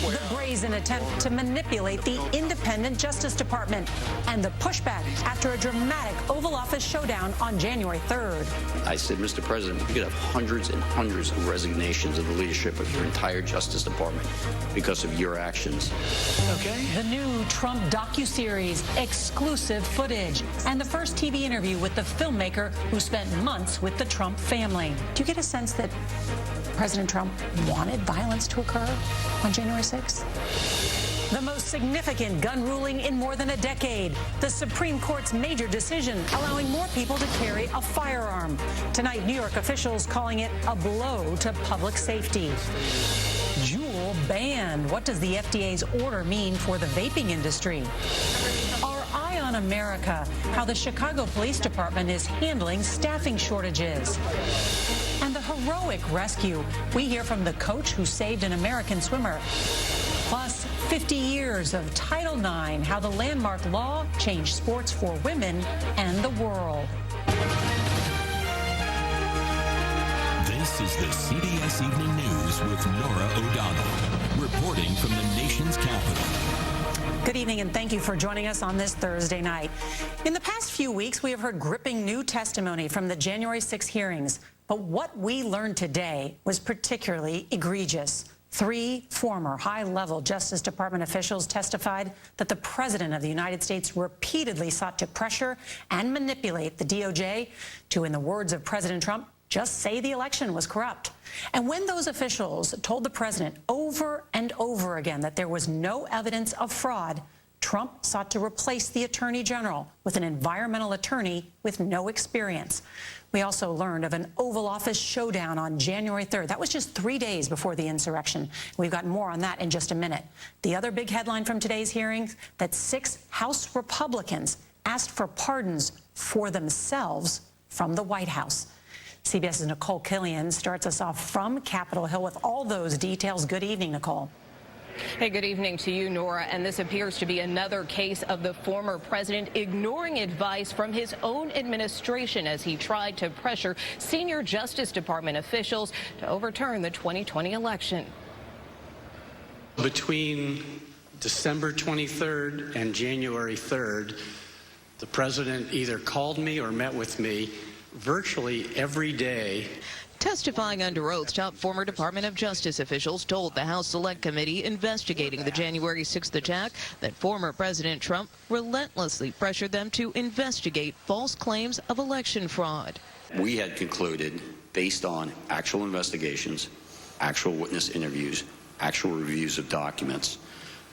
The brazen attempt to manipulate the independent Justice Department and the pushback after a dramatic Oval Office showdown on January 3rd. I said, Mr. President, you could have hundreds and hundreds of resignations of the leadership of your entire Justice Department because of your actions. Okay. The new Trump docuseries, exclusive footage, and the first TV interview with the filmmaker who spent months with the Trump family. Do you get a sense that President Trump wanted violence to occur on January 6th? The most significant gun ruling in more than a decade. The Supreme Court's major decision allowing more people to carry a firearm. Tonight, New York officials calling it a blow to public safety. Juul banned. What does the FDA's order mean for the vaping industry? Our eye on America, how the Chicago Police Department is handling staffing shortages. And the heroic rescue. We hear from the coach who saved an American swimmer. Plus, 50 years of Title IX, how the landmark law changed sports for women and the world. This is the CBS Evening News with Norah O'Donnell, reporting from the nation's capital. Good evening, and thank you for joining us on this Thursday night. In the past few weeks, we have heard gripping new testimony from the January 6 hearings. But what we learned today was particularly egregious. 3 former high-level Justice Department officials testified that the President of the United States repeatedly sought to pressure and manipulate the DOJ to, in the words of President Trump, just say the election was corrupt. And when those officials told the President over and over again that there was no evidence of fraud, Trump sought to replace the Attorney General with an environmental attorney with no experience. We also learned of an Oval Office showdown on January 3rd. That was just 3 days before the insurrection. We've got more on that in just a minute. The other big headline from today's hearings, that 6 House Republicans asked for pardons for themselves from the White House. CBS's Nicole Killian starts us off from Capitol Hill with all those details. Good evening, Nicole. Hey, good evening to you, Norah. And this appears to be another case of the former president ignoring advice from his own administration as he tried to pressure senior Justice Department officials to overturn the 2020 election. Between December 23rd and January 3rd, the president either called me or met with me virtually every day. Testifying under oath, top former Department of Justice officials told the House Select Committee investigating the January 6th attack that former President Trump relentlessly pressured them to investigate false claims of election fraud. We had concluded, based on actual investigations, actual witness interviews, actual reviews of documents,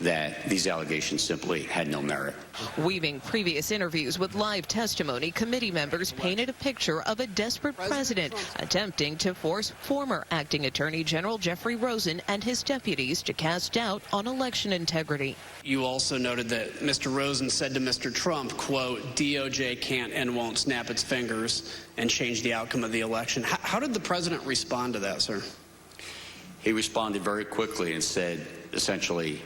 that these allegations simply had no merit. Weaving previous interviews with live testimony, committee members painted a picture of a desperate president attempting to force former acting Attorney General Jeffrey Rosen and his deputies to cast doubt on election integrity. You also noted that Mr. Rosen said to Mr. Trump, quote, DOJ can't and won't snap its fingers and change the outcome of the election. How did the president respond to that, sir? He responded very quickly and said, essentially,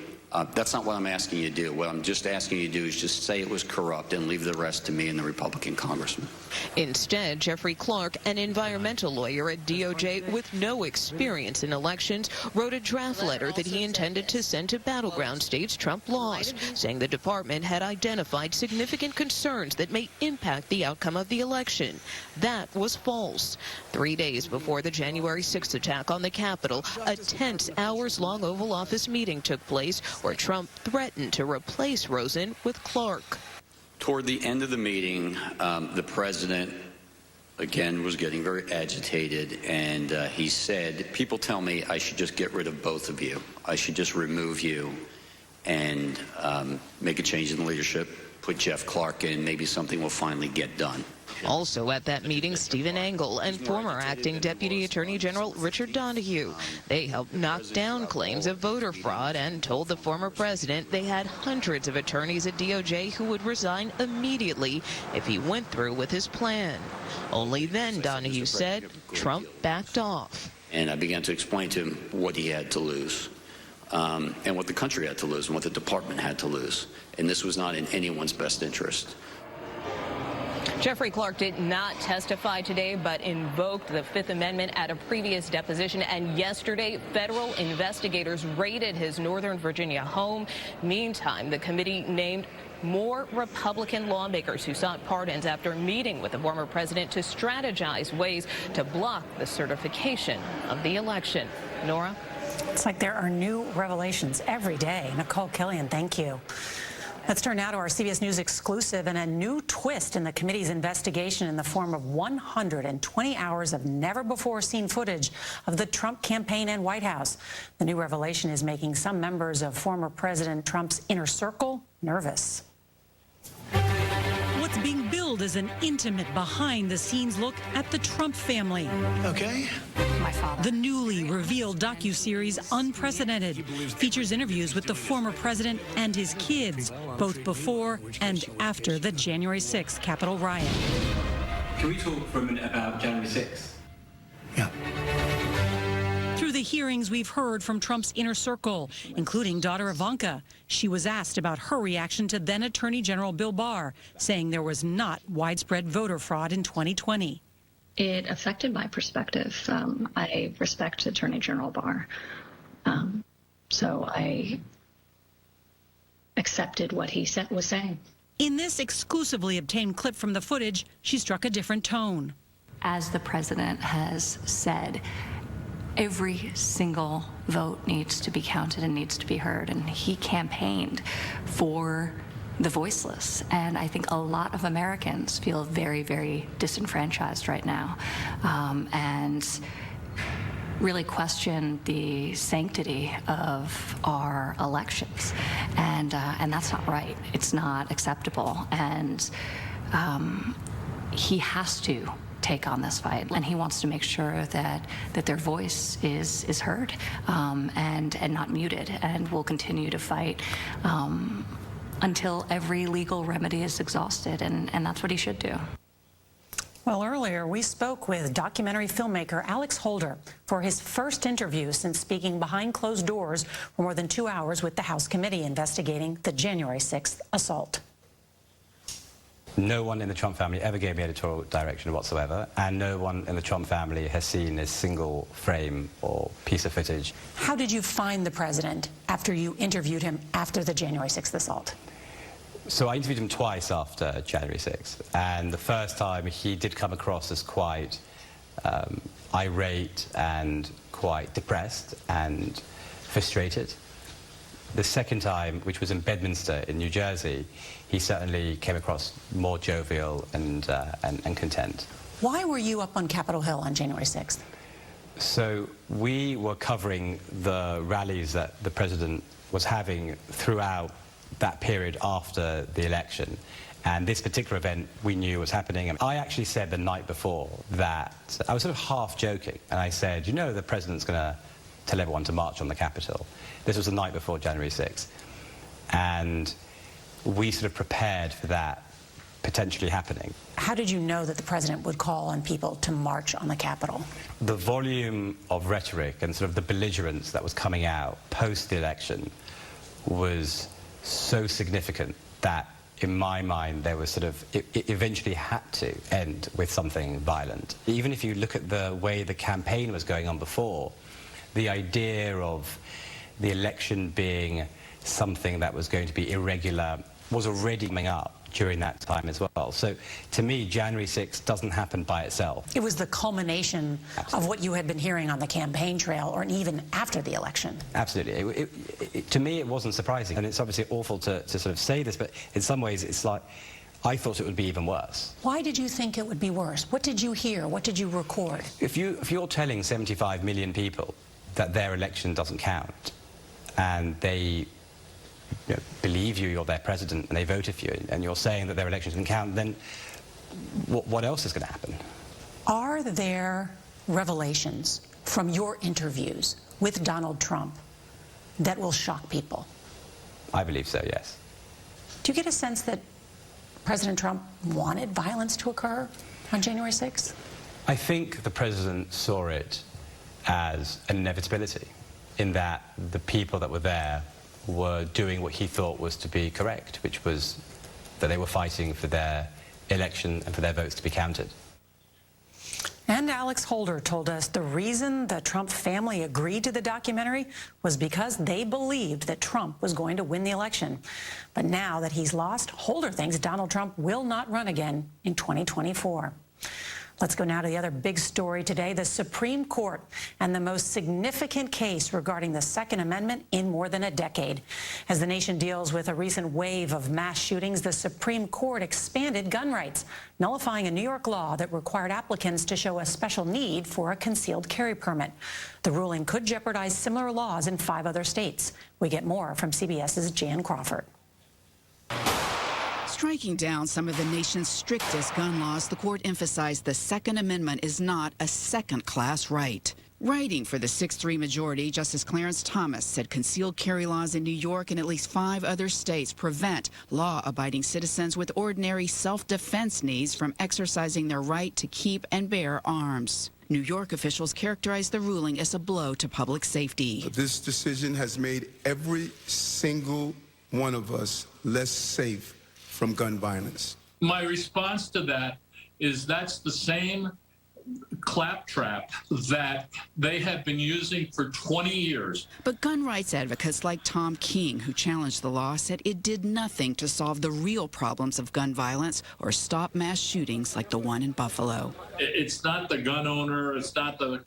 that's not what I'm asking you to do. What I'm just asking you to do is just say it was corrupt and leave the rest to me and the Republican congressman. Instead, Jeffrey Clark, an environmental lawyer at DOJ with no experience in elections, wrote a draft letter that he intended to send to battleground states Trump lost, saying the department had identified significant concerns that may impact the outcome of the election. That was false. 3 days before the January 6th attack on the Capitol, a tense hours-long Oval Office meeting took place where Trump threatened to replace Rosen with Clark. Toward the end of the meeting, the president, again, was getting very agitated, and he said, people tell me I should just get rid of both of you. I should just remove you and make a change in the leadership, put Jeff Clark in, maybe something will finally get done. Also at that meeting, Stephen Engel and former acting Deputy Attorney General Richard Donahue. They helped knock down claims of voter fraud and told the former president they had hundreds of attorneys at DOJ who would resign immediately if he went through with his plan. Only then, Donahue said, Trump backed off. And I began to explain to him what he had to lose, and what the country had to lose, and what the department had to lose. And this was not in anyone's best interest. Jeffrey Clark did not testify today, but invoked the Fifth Amendment at a previous deposition. And yesterday, federal investigators raided his Northern Virginia home. Meantime, the committee named more Republican lawmakers who sought pardons after meeting with the former president to strategize ways to block the certification of the election. Nora? It's like there are new revelations every day. Nicole Killian, thank you. Let's turn now to our CBS News exclusive and a new twist in the committee's investigation in the form of 120 hours of never-before-seen footage of the Trump campaign and White House. The new revelation is making some members of former President Trump's inner circle nervous. What's being billed as an intimate behind-the-scenes look at the Trump family. Okay. My father. The newly revealed docuseries Unprecedented features interviews with the former president and his kids, both before and after the January 6th Capitol riot. Can we talk for a minute about January 6th? Through the hearings, we've heard from Trump's inner circle, including daughter Ivanka. She was asked about her reaction to then Attorney General Bill Barr, saying there was not widespread voter fraud in 2020. It affected my perspective. I respect Attorney General Barr, so I accepted what he was saying. In this exclusively obtained clip from the footage, she struck a different tone. As the president has said, every single vote needs to be counted and needs to be heard, and he campaigned for the voiceless. And I think a lot of Americans feel very, very disenfranchised right now, and really question the sanctity of our elections. And that's not right. It's not acceptable. And he has to take on this fight, and he wants to make sure that their voice is heard and not muted, and will continue to fight until every legal remedy is exhausted, and that's what he should do. Well, earlier we spoke with documentary filmmaker Alex Holder for his first interview since speaking behind closed doors for more than 2 hours with the House committee investigating the January 6th assault. No one in the Trump family ever gave me editorial direction whatsoever, and no one in the Trump family has seen a single frame or piece of footage. How did you find the president after you interviewed him after the January 6th assault? So I interviewed him twice after January 6th, and the first time he did come across as quite irate and quite depressed and frustrated. The second time, which was in Bedminster in New Jersey, he certainly came across more jovial and content. Why were you up on Capitol Hill on January 6th? So we were covering the rallies that the president was having throughout that period after the election. And this particular event we knew was happening. And I actually said the night before that, I was sort of half joking, and I said, you know, the president's going to tell everyone to march on the Capitol. This was the night before January 6th. And we sort of prepared for that potentially happening. How did you know that the president would call on people to march on the Capitol? The volume of rhetoric and sort of the belligerence that was coming out post the election was so significant that, in my mind, there was sort of, it eventually had to end with something violent. Even if you look at the way the campaign was going on before, the idea of the election being something that was going to be irregular was already coming up during that time as well. So to me, January 6th doesn't happen by itself. It was the culmination of what you had been hearing on the campaign trail, or even after the election. Absolutely. To me, it wasn't surprising. And it's obviously awful to sort of say this, but in some ways, it's like, I thought it would be even worse. Why did you think it would be worse? What did you hear? What did you record? If you're telling 75 million people that their election doesn't count, and they believe you're their president, and they voted for you, and you're saying that their election doesn't count, then what else is going to happen? Are there revelations from your interviews with Donald Trump that will shock people? I believe so, yes. Do you get a sense that President Trump wanted violence to occur on January 6th? I think the president saw it as an inevitability, in that the people that were there were doing what he thought was to be correct, which was that they were fighting for their election and for their votes to be counted. And Alex Holder told us the reason the Trump family agreed to the documentary was because they believed that Trump was going to win the election. But now that he's lost, Holder thinks Donald Trump will not run again in 2024. Let's go now to the other big story today, the Supreme Court and the most significant case regarding the Second Amendment in more than a decade. As the nation deals with a recent wave of mass shootings, the Supreme Court expanded gun rights, nullifying a New York law that required applicants to show a special need for a concealed carry permit. The ruling could jeopardize similar laws in 5 other states. We get more from CBS's Jan Crawford. Striking down some of the nation's strictest gun laws, the court emphasized the Second Amendment is not a second-class right. Writing for the 6-3 majority, Justice Clarence Thomas said concealed carry laws in New York and at least 5 other states prevent law-abiding citizens with ordinary self-defense needs from exercising their right to keep and bear arms. New York officials characterized the ruling as a blow to public safety. This decision has made every single one of us less safe from gun violence. My response to that is that's the same claptrap that they have been using for 20 years. But gun rights advocates like Tom King, who challenged the law, said it did nothing to solve the real problems of gun violence or stop mass shootings like the one in Buffalo. It's not the gun owner, it's not the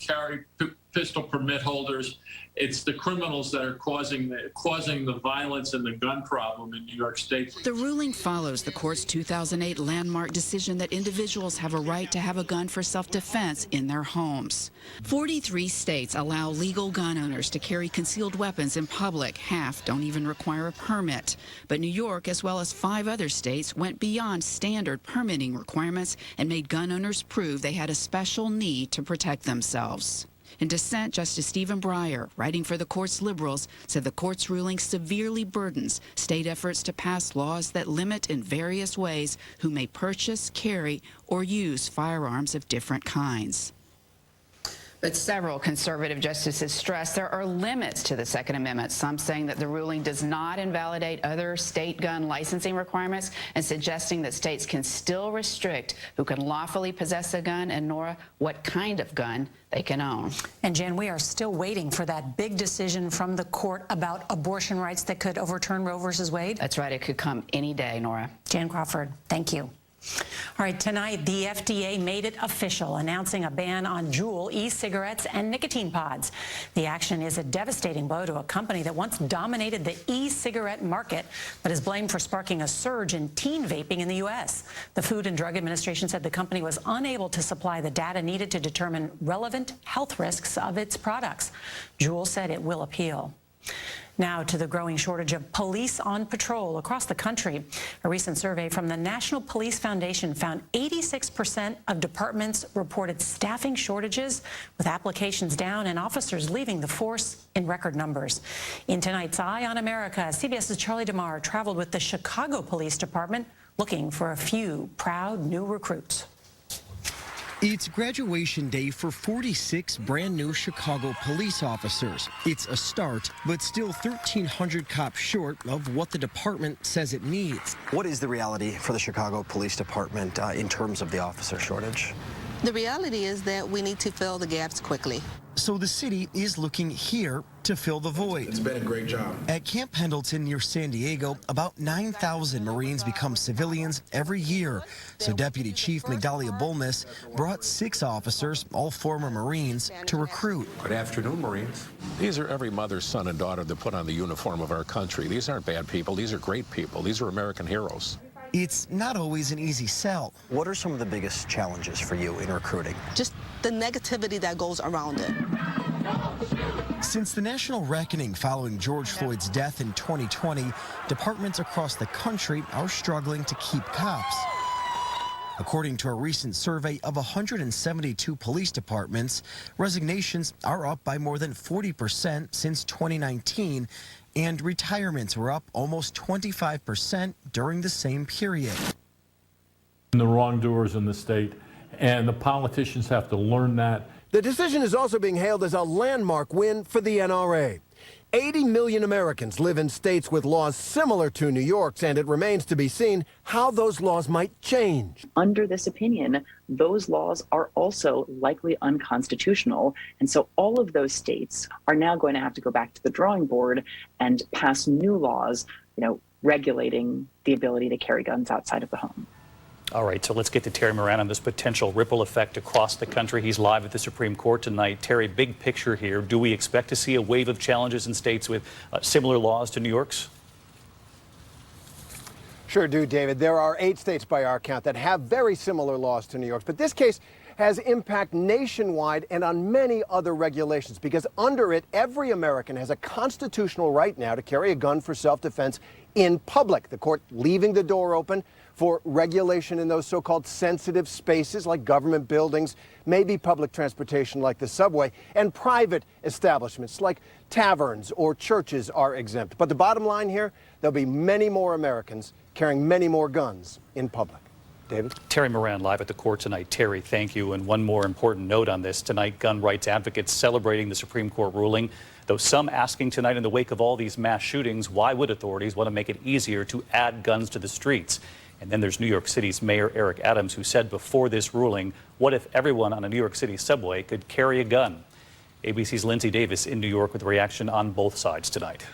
pistol permit holders, it's the criminals that are causing the violence and the gun problem in New York State. The ruling follows the court's 2008 landmark decision that individuals have a right to have a gun for self-defense in their homes. 43 states allow legal gun owners to carry concealed weapons in public. Half don't even require a permit. But New York, as well as 5 other states, went beyond standard permitting requirements and made gun owners prove they had a special need to protect themselves. In dissent, Justice Stephen Breyer, writing for the court's liberals, said the court's ruling severely burdens state efforts to pass laws that limit in various ways who may purchase, carry, or use firearms of different kinds. But several conservative justices stress there are limits to the Second Amendment, some saying that the ruling does not invalidate other state gun licensing requirements and suggesting that states can still restrict who can lawfully possess a gun and, Nora, what kind of gun they can own. And Jan, we are still waiting for that big decision from the court about abortion rights that could overturn Roe versus Wade. That's right. It could come any day, Nora. Jan Crawford, thank you. All right, tonight the FDA made it official, announcing a ban on Juul e-cigarettes and nicotine pods. The action is a devastating blow to a company that once dominated the e-cigarette market, but is blamed for sparking a surge in teen vaping in the U.S. The Food and Drug Administration said the company was unable to supply the data needed to determine relevant health risks of its products. Juul said it will appeal. Now to the growing shortage of police on patrol across the country. A recent survey from the National Police Foundation found 86% of departments reported staffing shortages, with applications down and officers leaving the force in record numbers. In tonight's Eye on America, CBS's Charlie DeMar traveled with the Chicago Police Department looking for a few proud new recruits. It's graduation day for 46 brand new Chicago police officers. It's a start, but still 1,300 cops short of what the department says it needs. What is the reality for the Chicago Police Department in terms of the officer shortage? The reality is that we need to fill the gaps quickly. So the city is looking here to fill the void. It's been a great job. At Camp Pendleton near San Diego, about 9,000 Marines become civilians every year. So Deputy Chief Migdalia Bulnes brought 6 officers, all former Marines, to recruit. Good afternoon, Marines. These are every mother's son and daughter that put on the uniform of our country. These aren't bad people. These are great people. These are American heroes. It's not always an easy sell. What are some of the biggest challenges for you in recruiting? Just the negativity that goes around it. Since the national reckoning following George Floyd's death in 2020, departments across the country are struggling to keep cops. According to a recent survey of 172 police departments, resignations are up by more than 40% since 2019, and retirements were up almost 25% during the same period. The wrongdoers in the state, and the politicians have to learn that. The decision is also being hailed as a landmark win for the NRA. 80 million Americans live in states with laws similar to New York's, and it remains to be seen how those laws might change. Under this opinion, those laws are also likely unconstitutional. And so all of those states are now going to have to go back to the drawing board and pass new laws, regulating the ability to carry guns outside of the home. All right, so let's get to Terry Moran on this potential ripple effect across the country. He's live at the Supreme Court tonight. Terry, big picture here. Do we expect to see a wave of challenges in states with similar laws to New York's? Sure do, David. There are 8 states by our count that have very similar laws to New York's, but this case has impact nationwide and on many other regulations, because under it, every American has a constitutional right now to carry a gun for self-defense in public. The court leaving the door open for regulation in those so-called sensitive spaces like government buildings, maybe public transportation like the subway, and private establishments like taverns or churches are exempt. But the bottom line here, there'll be many more Americans carrying many more guns in public. David? Terry Moran live at the court tonight. Terry, thank you. And one more important note on this. Tonight, gun rights advocates celebrating the Supreme Court ruling, though some asking tonight in the wake of all these mass shootings, why would authorities want to make it easier to add guns to the streets? And then there's New York City's Mayor Eric Adams, who said before this ruling, what if everyone on a New York City subway could carry a gun? ABC's Lindsay Davis in New York with a reaction on both sides tonight.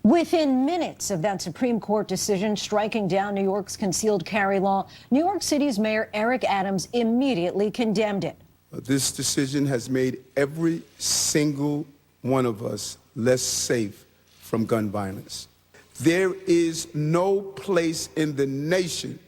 Within minutes of that Supreme Court decision striking down New York's concealed carry law, New York City's Mayor Eric Adams immediately condemned it. This decision has made every single one of us less safe from gun violence. There is no place in the nation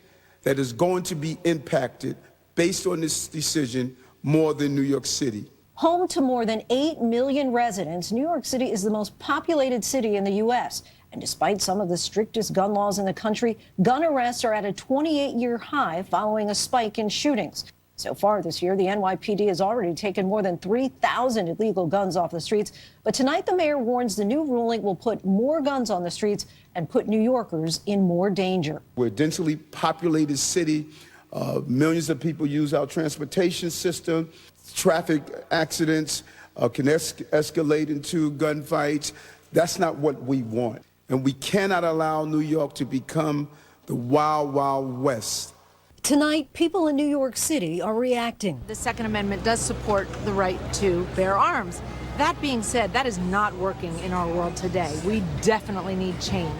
that is going to be impacted based on this decision more than New York City. Home to more than 8 million residents, New York City is the most populated city in the U.S. And despite some of the strictest gun laws in the country, gun arrests are at a 28-year high following a spike in shootings. So far this year, the NYPD has already taken more than 3,000 illegal guns off the streets. But tonight, the mayor warns the new ruling will put more guns on the streets and put New Yorkers in more danger. We're a densely populated city. Millions of people use our transportation system. Traffic accidents can escalate into gunfights. That's not what we want. And we cannot allow New York to become the wild, wild west. Tonight, people in New York City are reacting. The Second Amendment does support the right to bear arms. That being said, that is not working in our world today. We definitely need change.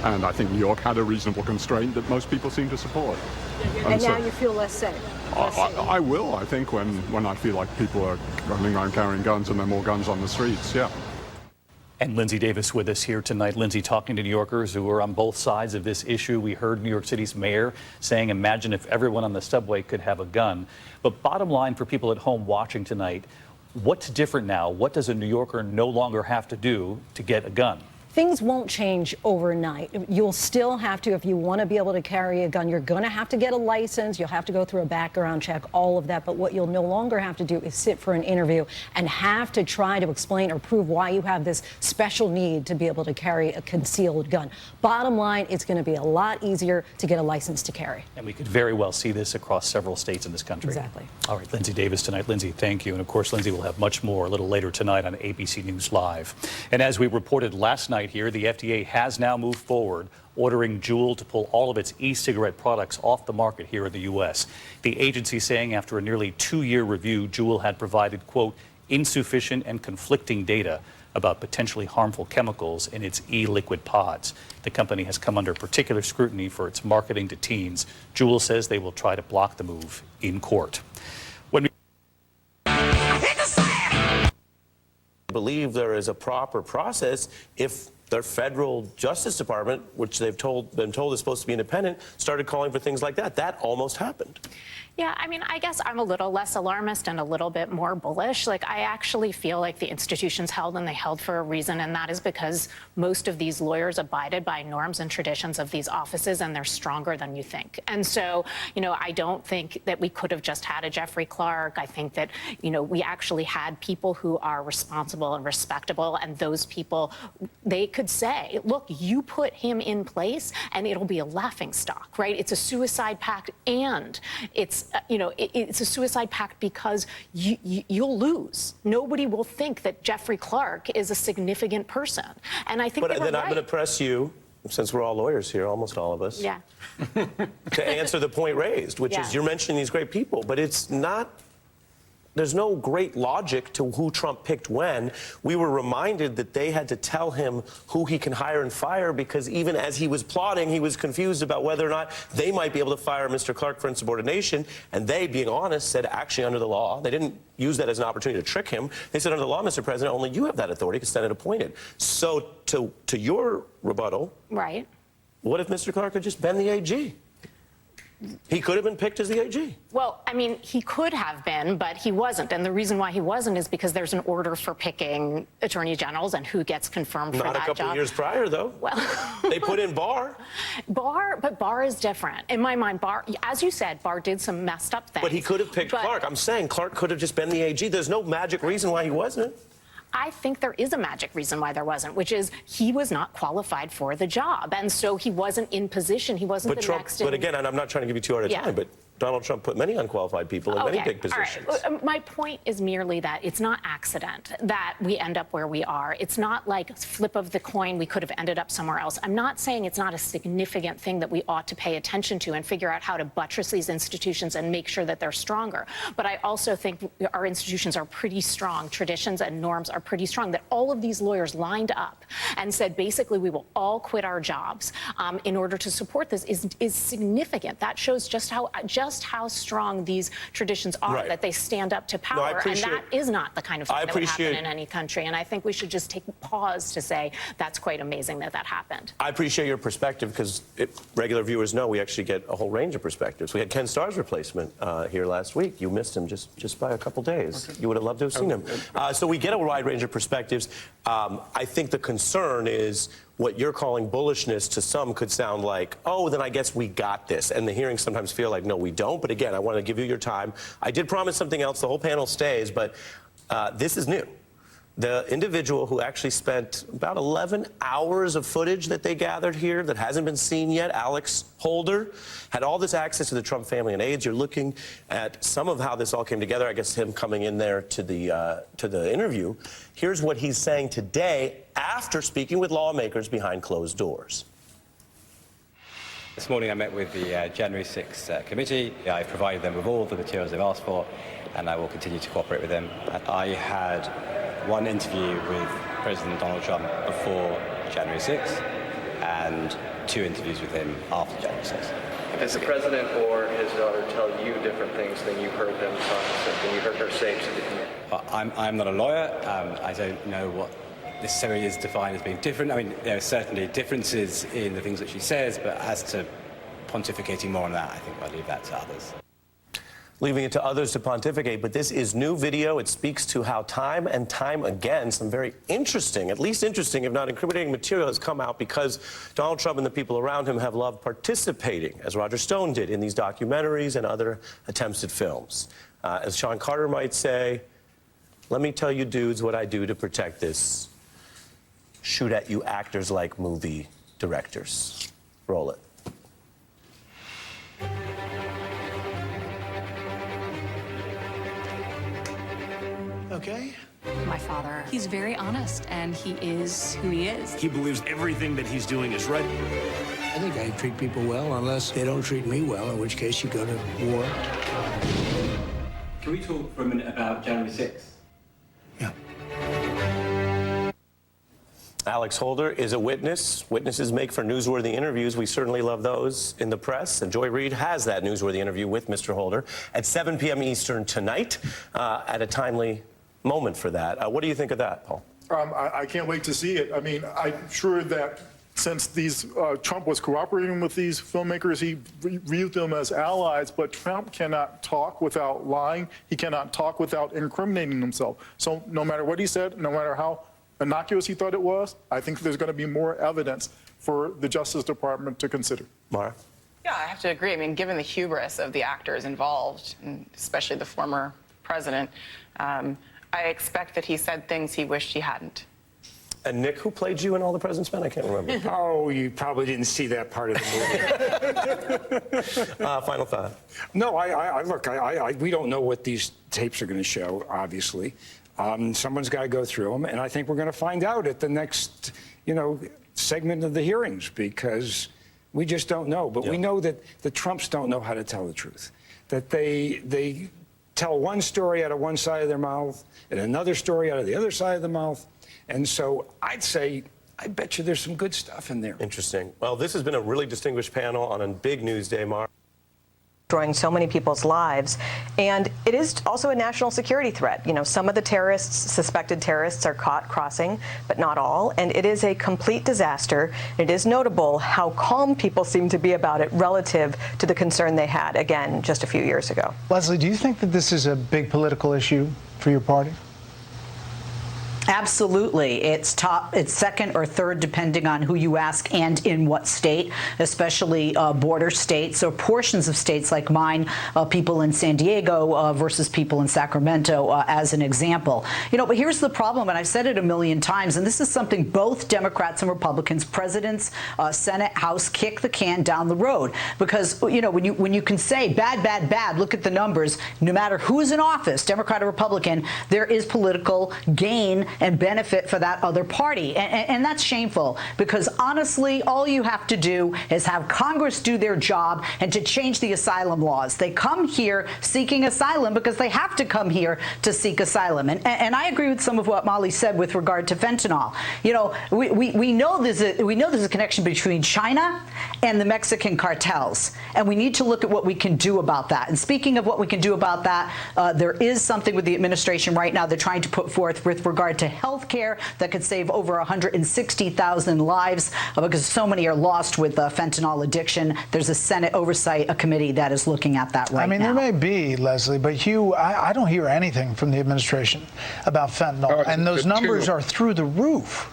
And I think New York had a reasonable constraint that most people seem to support. And now you feel less safe. I will, I think, when I feel like people are running around carrying guns and there are more guns on the streets, yeah. And Lindsay Davis with us here tonight. Lindsay, talking to New Yorkers who are on both sides of this issue. We heard New York City's mayor saying, imagine if everyone on the subway could have a gun. But bottom line for people at home watching tonight, what's different now? What does a New Yorker no longer have to do to get a gun? Things won't change overnight. You'll still have to, if you want to be able to carry a gun, you're going to have to get a license. You'll have to go through a background check, all of that. But what you'll no longer have to do is sit for an interview and have to try to explain or prove why you have this special need to be able to carry a concealed gun. Bottom line, it's going to be a lot easier to get a license to carry. And we could very well see this across several states in this country. Exactly. All right, Lindsay Davis tonight. Lindsay, thank you. And of course, Lindsay will have much more a little later tonight on ABC News Live. And as we reported last night here, the FDA has now moved forward, ordering Juul to pull all of its e-cigarette products off the market here in the U.S. The agency saying after a nearly 2-year review, Juul had provided, quote, insufficient and conflicting data about potentially harmful chemicals in its e-liquid pods. The company has come under particular scrutiny for its marketing to teens. Juul says they will try to block the move in court. I believe there is a proper process if their federal Justice Department, which they've been told is supposed to be independent, started calling for things like that. That almost happened. Yeah, I mean, I guess I'm a little less alarmist and a little bit more bullish. Like, I actually feel like the institutions held, and they held for a reason, and that is because most of these lawyers abided by norms and traditions of these offices, and they're stronger than you think. And so, you know, I don't think that we could have just had a Jeffrey Clark. I think that, you know, we actually had people who are responsible and respectable, and those people, they could say, look, you put him in place, and it'll be a laughingstock, right? It's a suicide pact, and it's you know, it's a suicide pact because you'll lose. Nobody will think that Jeffrey Clark is a significant person. And I think But then I'm going to press you, since we're all lawyers here, almost all of us, yeah, to answer the point raised, which is you're mentioning these great people, but it's not. There's no great logic to who Trump picked when. We were reminded that they had to tell him who he can hire and fire because even as he was plotting, he was confused about whether or not they might be able to fire Mr. Clark for insubordination. And they, being honest, said actually under the law, they didn't use that as an opportunity to trick him. They said under the law, Mr. President, only you have that authority because Senate appointed. So to your rebuttal, right? What if Mr. Clark had just been the AG? He could have been picked as the AG. Well, I mean, he could have been, but he wasn't. And the reason why he wasn't is because there's an order for picking attorney generals and who gets confirmed for that job. Not a couple years prior, though. Well, they put in Barr. But Barr is different. In my mind, Barr, as you said, Barr did some messed up things. But he could have picked Clark. I'm saying Clark could have just been the AG. There's no magic reason why he wasn't. I think there is a magic reason why there wasn't, which is he was not qualified for the job. And so he wasn't in position. He wasn't the next. But again, and I'm not trying to give you too hard a time, but Donald Trump put many unqualified people in many big positions. All right. My point is merely that it's not accident that we end up where we are. It's not like flip of the coin, we could have ended up somewhere else. I'm not saying it's not a significant thing that we ought to pay attention to and figure out how to buttress these institutions and make sure that they're stronger. But I also think our institutions are pretty strong. Traditions and norms are pretty strong, that all of these lawyers lined up and said, basically, we will all quit our jobs in order to support this is significant. That shows just how strong these traditions are, that they stand up to power. And that is not the kind of thing that would happen in any country. And I think we should just take a pause to say that's quite amazing that that happened. I appreciate your perspective because regular viewers know we actually get a whole range of perspectives. We had Ken Starr's replacement here last week. You missed him just by a couple days. Okay. You would have loved to have seen him. So we get a wide range of perspectives. I think the concern is what you're calling bullishness to some could sound like, oh, then I guess we got this. And the hearings sometimes feel like, no, we don't. But again, I want to give you your time. I did promise something else. The whole panel stays, but this is new. The individual who actually spent about 11 hours of footage that they gathered here that hasn't been seen yet, Alex Holder, had all this access to the Trump family and aides. You're looking at some of how this all came together. I guess him coming in there to the interview. Here's what he's saying today after speaking with lawmakers behind closed doors. This morning I met with the January 6th committee. I provided them with all the materials they've asked for, and I will continue to cooperate with them. I had one interview with President Donald Trump before January 6th, and 2 interviews with him after January 6th. Did the president or his daughter tell you different things than you heard them than you heard her say to the committee? I'm not a lawyer. I don't know what necessarily is defined as being different. I mean, there are certainly differences in the things that she says, but as to pontificating more on that, I think I'll leave that to others. Leaving it to others to pontificate, but this is new video. It speaks to how time and time again some very interesting, at least interesting, if not incriminating material has come out because Donald Trump and the people around him have loved participating, as Roger Stone did, in these documentaries and other attempts at films. As Sean Carter might say, let me tell you dudes what I do to protect this. Shoot at you actors like movie directors. Roll it. Okay. My father, he's very honest, and he is who he is. He believes everything that he's doing is right. I think I treat people well unless they don't treat me well, in which case you go to war. Can we talk for a minute about January 6th? Alex Holder is a witness. Witnesses make for newsworthy interviews. We certainly love those in the press. And Joy Reid has that newsworthy interview with Mr. Holder at 7 p.m. Eastern tonight at a timely moment for that. What do you think of that, Paul? I can't wait to see it. I mean, I'm sure that since Trump was cooperating with these filmmakers, he viewed them as allies, but Trump cannot talk without lying. He cannot talk without incriminating himself. So no matter what he said, no matter how innocuous he thought it was, I think there's going to be more evidence for the Justice Department to consider. Mara? Yeah, I have to agree. I mean, given the hubris of the actors involved, and especially the former president, I expect that he said things he wished he hadn't. And Nick, who played you in All the President's Men? I can't remember. Oh, you probably didn't see that part of the movie. Final thought. No, look, we don't know what these tapes are going to show, obviously. Someone's got to go through them, and I think we're going to find out at the next, segment of the hearings, because we just don't know. But we know that the Trumps don't know how to tell the truth, that they tell one story out of one side of their mouth and another story out of the other side of the mouth. And so I'd say, I bet you there's some good stuff in there. Interesting. Well, this has been a really distinguished panel on a big news day, Mark. Destroying so many people's lives. And it is also a national security threat. Some of the terrorists, suspected terrorists, are caught crossing, but not all. And it is a complete disaster. It is notable how calm people seem to be about it relative to the concern they had, again, just a few years ago. Leslie, do you think that this is a big political issue for your party? Absolutely. It's second or third, depending on who you ask and in what state, especially border states or portions of states like mine, people in San Diego versus people in Sacramento, as an example. But here's the problem, and I've said it a million times, and this is something both Democrats and Republicans, presidents, Senate, House, kick the can down the road. Because, when you can say bad, bad, bad, look at the numbers, no matter who's in office, Democrat or Republican, there is political gain and benefit for that other party. And that's shameful, because honestly, all you have to do is have Congress do their job and to change the asylum laws. They come here seeking asylum because they have to come here to seek asylum. And I agree with some of what Molly said with regard to fentanyl. We know there's a connection between China and the Mexican cartels, and we need to look at what we can do about that. And speaking of what we can do about that, there is something with the administration right now they're trying to put forth with regard to health care that could save over 160,000 lives, because so many are lost with fentanyl addiction. There's a Senate Oversight Committee that is looking at that right now. There may be, Leslie, but I don't hear anything from the administration about fentanyl, and those numbers are through the roof.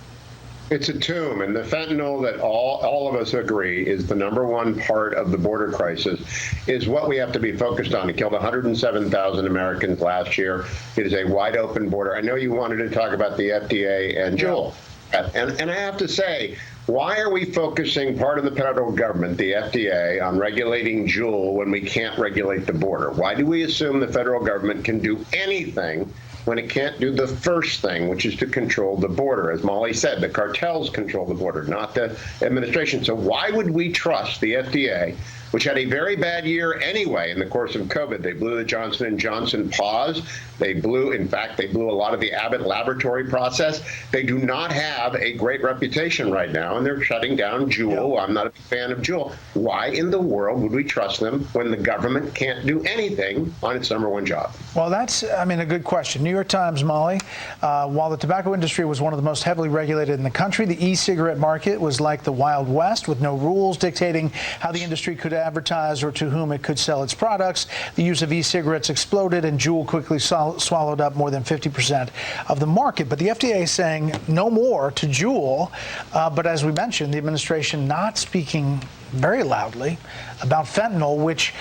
It's a tomb, and the fentanyl that all of us agree is the #1 part of the border crisis is what we have to be focused on. It killed 107,000 Americans last year. It is a wide open border. I know you wanted to talk about the FDA and Joel, and I have to say, why are we focusing part of the federal government, the FDA, on regulating Juul when we can't regulate the border? Why do we assume the federal government can do anything when it can't do the first thing, which is to control the border? As Molly said, the cartels control the border, not the administration. So why would we trust the FDA which had a very bad year anyway in the course of COVID. They blew the Johnson & Johnson pause. They blew a lot of the Abbott laboratory process. They do not have a great reputation right now, and they're shutting down Juul. I'm not a fan of Juul. Why in the world would we trust them when the government can't do anything on its number one job? Well, that's, a good question. New York Times, Molly, while the tobacco industry was one of the most heavily regulated in the country, the e-cigarette market was like the Wild West with no rules dictating how the industry could advertise or to whom it could sell its products. The use of e-cigarettes exploded, and Juul quickly swallowed up more than 50% of the market. But the FDA is saying no more to Juul. But as we mentioned, the administration not speaking very loudly about fentanyl, which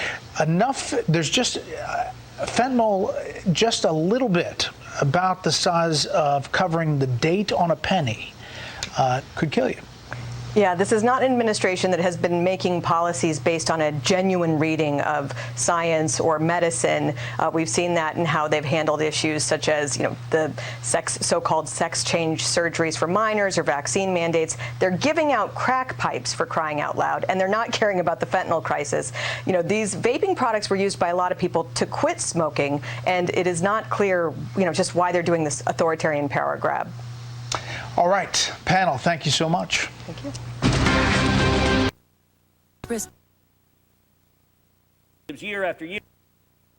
there's just fentanyl just a little bit about the size of covering the date on a penny could kill you. Yeah, this is not an administration that has been making policies based on a genuine reading of science or medicine. We've seen that in how they've handled issues such as, the so-called sex change surgeries for minors or vaccine mandates. They're giving out crack pipes, for crying out loud, and they're not caring about the fentanyl crisis. These vaping products were used by a lot of people to quit smoking, and it is not clear, just why they're doing this authoritarian power grab. All right, panel, thank you so much. Thank you. Year after year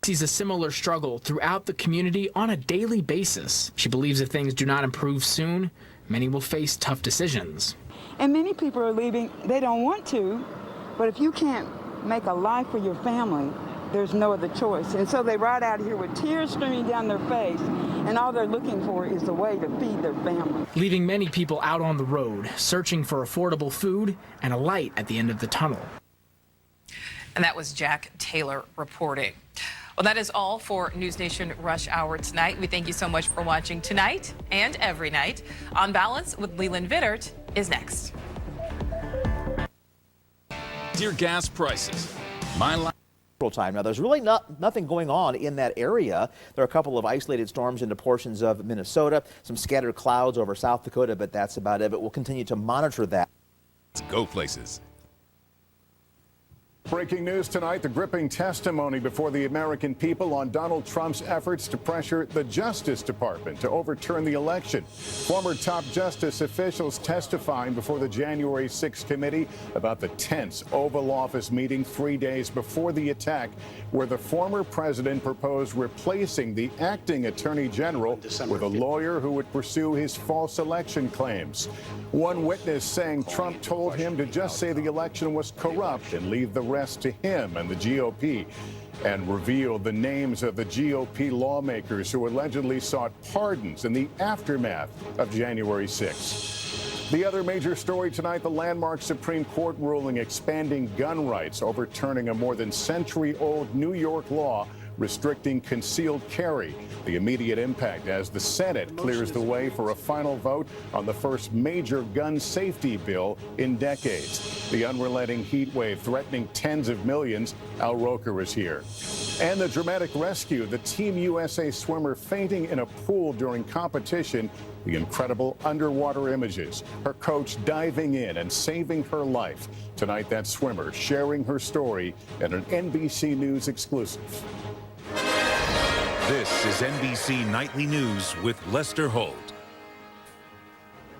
sees a similar struggle throughout the community on a daily basis. She believes if things do not improve soon, many will face tough decisions. And many people are leaving, they don't want to, but if you can't make a life for your family, there's no other choice. And so they ride out here with tears streaming down their face, and all they're looking for is a way to feed their family. Leaving many people out on the road, searching for affordable food and a light at the end of the tunnel. And that was Jack Taylor reporting. Well, that is all for News Nation Rush Hour tonight. We thank you so much for watching tonight and every night. On Balance with Leland Vittert is next. Dear gas prices, my life. Time. Now, there's really nothing going on in that area. There are a couple of isolated storms into portions of Minnesota, some scattered clouds over South Dakota, but that's about it. But we'll continue to monitor that. Let's go places. Breaking news tonight, the gripping testimony before the American people on Donald Trump's efforts to pressure the Justice Department to overturn the election. Former top justice officials testifying before the January 6th committee about the tense Oval Office meeting 3 days before the attack, where the former president proposed replacing the acting attorney general with a lawyer who would pursue his false election claims. One witness saying Trump told him to just say the election was corrupt and leave the rest to him and the GOP, and revealed the names of the GOP lawmakers who allegedly sought pardons in the aftermath of January 6th. The other major story tonight, the landmark Supreme Court ruling expanding gun rights, overturning a more than century-old New York law restricting concealed carry. The immediate impact as the Senate clears the way for a final vote on the first major gun safety bill in decades. The unrelenting heat wave threatening tens of millions. Al Roker is here. And the dramatic rescue, the Team USA swimmer fainting in a pool during competition. The incredible underwater images. Her coach diving in and saving her life. Tonight, that swimmer sharing her story in an NBC News exclusive. This is NBC Nightly News with Lester Holt.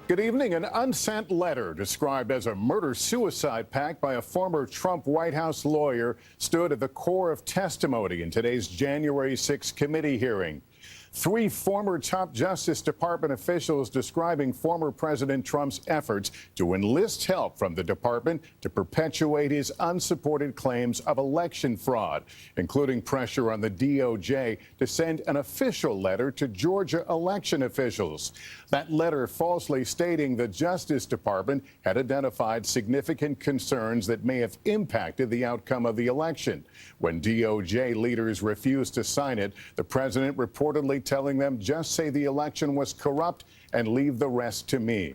Good evening. An unsent letter described as a murder-suicide pact by a former Trump White House lawyer stood at the core of testimony in today's January 6th committee hearing. 3 former top Justice Department officials describing former President Trump's efforts to enlist help from the department to perpetuate his unsupported claims of election fraud, including pressure on the DOJ to send an official letter to Georgia election officials. That letter falsely stating the Justice Department had identified significant concerns that may have impacted the outcome of the election. When DOJ leaders refused to sign it, the president reportedly telling them just say the election was corrupt and leave the rest to me.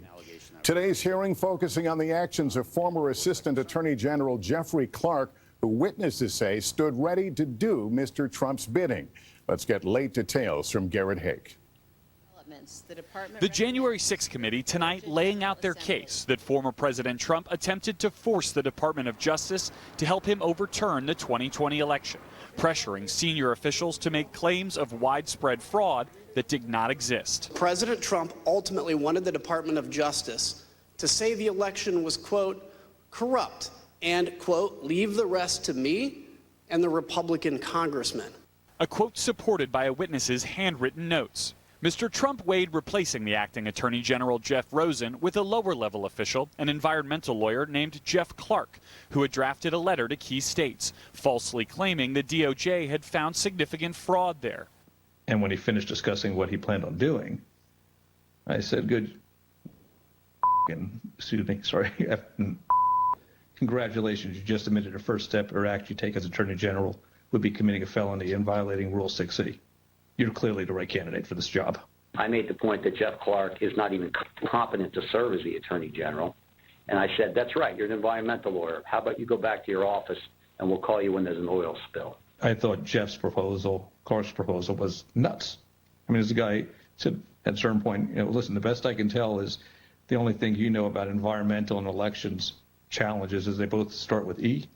Today's hearing focusing on the actions of former Assistant Attorney General Jeffrey Clark, who witnesses say stood ready to do Mr. Trump's bidding. Let's get late details from Garrett Haake. developments, the department... The January 6th committee tonight laying out their case that former President Trump attempted to force the Department of Justice to help him overturn the 2020 election, pressuring senior officials to make claims of widespread fraud that did not exist. President Trump ultimately wanted the Department of Justice to say the election was, quote, corrupt and, quote, leave the rest to me and the Republican congressman. A quote supported by a witness's handwritten notes. Mr. Trump weighed replacing the acting Attorney General Jeff Rosen with a lower-level official, an environmental lawyer named Jeff Clark, who had drafted a letter to key states, falsely claiming the DOJ had found significant fraud there. And when he finished discussing what he planned on doing, I said, congratulations, you just admitted a first step or act you take as Attorney General would be committing a felony and violating Rule 6C. You're clearly the right candidate for this job. I made the point that Jeff Clark is not even competent to serve as the Attorney General. And I said, that's right, you're an environmental lawyer. How about you go back to your office and we'll call you when there's an oil spill. I thought Jeff's proposal, Clark's proposal, was nuts. I mean, as the guy said at a certain point, listen, the best I can tell is the only thing you know about environmental and elections challenges is they both start with E.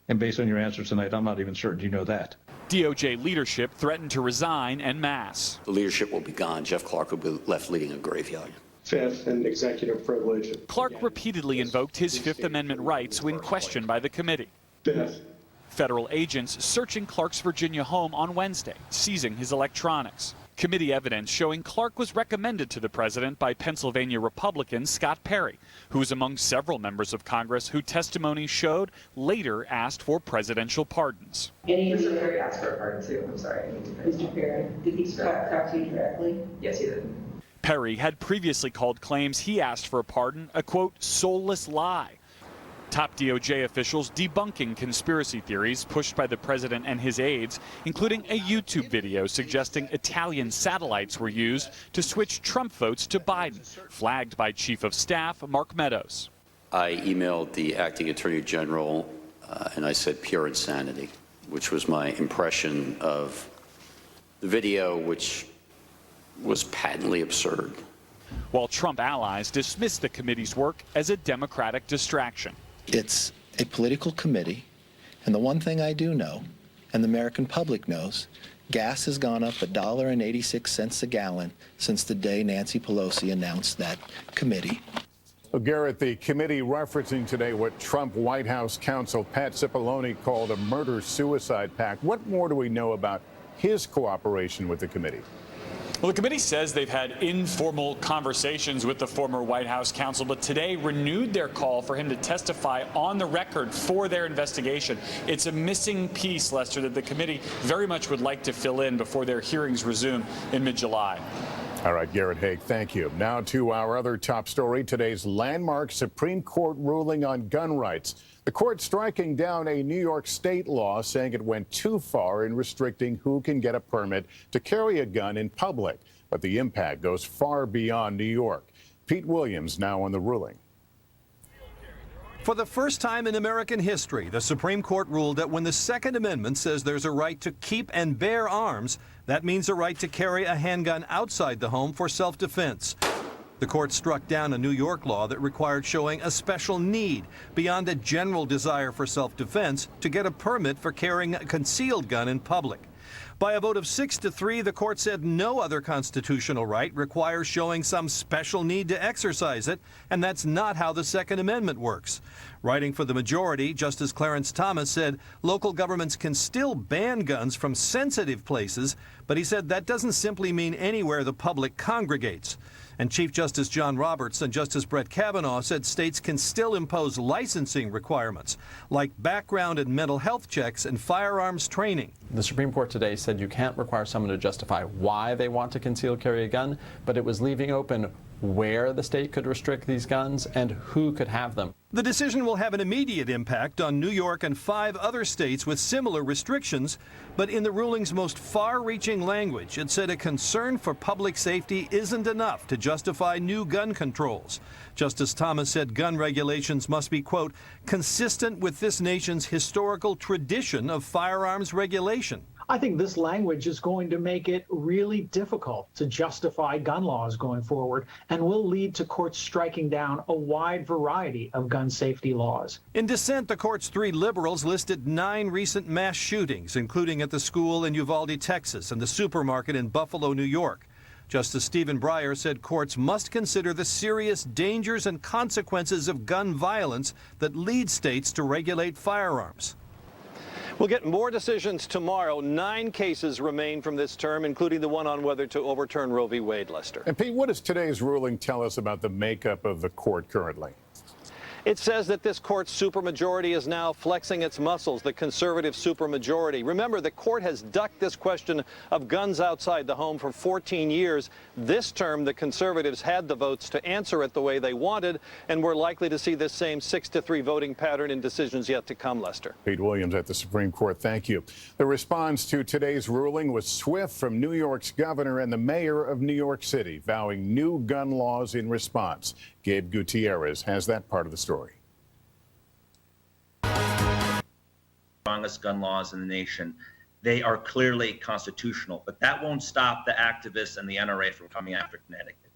And based on your answers tonight, I'm not even certain you know that. DOJ leadership threatened to resign en masse. The leadership will be gone. Jeff Clark will be left leading a graveyard. Fifth, and executive privilege. Clark repeatedly invoked his Fifth Amendment rights when questioned by the committee. Fifth. Federal agents searching Clark's Virginia home on Wednesday, seizing his electronics. Committee evidence showing Clark was recommended to the president by Pennsylvania Republican Scott Perry, who was among several members of Congress who testimony showed later asked for presidential pardons. Mr. Perry asked for a pardon too. I'm sorry. Mr. Perry, did he talk to you directly? Yes, he did. Perry had previously called claims he asked for a pardon a, quote, soulless lie. Top DOJ officials debunking conspiracy theories pushed by the president and his aides, including a YouTube video suggesting Italian satellites were used to switch Trump votes to Biden, flagged by Chief of Staff Mark Meadows. I emailed the acting Attorney General and I said pure insanity, which was my impression of the video, which was patently absurd. While Trump allies dismissed the committee's work as a Democratic distraction. It's a political committee, and the one thing I do know, and the American public knows, gas has gone up $1.86 a gallon since the day Nancy Pelosi announced that committee. Well, Garrett, the committee referencing today what Trump White House counsel Pat Cipollone called a murder-suicide pact. What more do we know about his cooperation with the committee? Well, the committee says they've had informal conversations with the former White House counsel, but today renewed their call for him to testify on the record for their investigation. It's a missing piece, Lester, that the committee very much would like to fill in before their hearings resume in mid-July. All right, Garrett Haig, thank you. Now to our other top story, today's landmark Supreme Court ruling on gun rights. The court striking down a New York state law saying it went too far in restricting who can get a permit to carry a gun in public. But the impact goes far beyond New York. Pete Williams now on the ruling. For the first time in American history, the Supreme Court ruled that when the Second Amendment says there's a right to keep and bear arms, that means a right to carry a handgun outside the home for self-defense. The court struck down a New York law that required showing a special need beyond a general desire for self-defense to get a permit for carrying a concealed gun in public. By a vote of 6-3, the court said no other constitutional right requires showing some special need to exercise it, and that's not how the Second Amendment works. Writing for the majority, Justice Clarence Thomas said local governments can still ban guns from sensitive places, but he said that doesn't simply mean anywhere the public congregates. And Chief Justice John Roberts and Justice Brett Kavanaugh said states can still impose licensing requirements, like background and mental health checks and firearms training. The Supreme Court today said you can't require someone to justify why they want to conceal carry a gun, but it was leaving open where the state could restrict these guns and who could have them. The decision will have an immediate impact on New York and 5 other states with similar restrictions, but in the ruling's most far-reaching language, it said a concern for public safety isn't enough to justify new gun controls. Justice Thomas said gun regulations must be, quote, consistent with this nation's historical tradition of firearms regulation. I think this language is going to make it really difficult to justify gun laws going forward and will lead to courts striking down a wide variety of gun safety laws. In dissent, the court's 3 liberals listed 9 recent mass shootings, including at the school in Uvalde, Texas, and the supermarket in Buffalo, New York. Justice Stephen Breyer said courts must consider the serious dangers and consequences of gun violence that lead states to regulate firearms. We'll get more decisions tomorrow. 9 cases remain from this term, including the one on whether to overturn Roe v. Wade, Lester. And Pete, what does today's ruling tell us about the makeup of the court currently? It says that this court's supermajority is now flexing its muscles, the conservative supermajority. Remember, the court has ducked this question of guns outside the home for 14 years. This term, the conservatives had the votes to answer it the way they wanted, and we're likely to see this same 6-3 voting pattern in decisions yet to come, Lester. Pete Williams at the Supreme Court, thank you. The response to today's ruling was swift from New York's governor and the mayor of New York City, vowing new gun laws in response. Gabe Gutierrez has that part of the story. Strongest gun laws in the nation. They are clearly constitutional, but that won't stop the activists and the NRA from coming after Connecticut.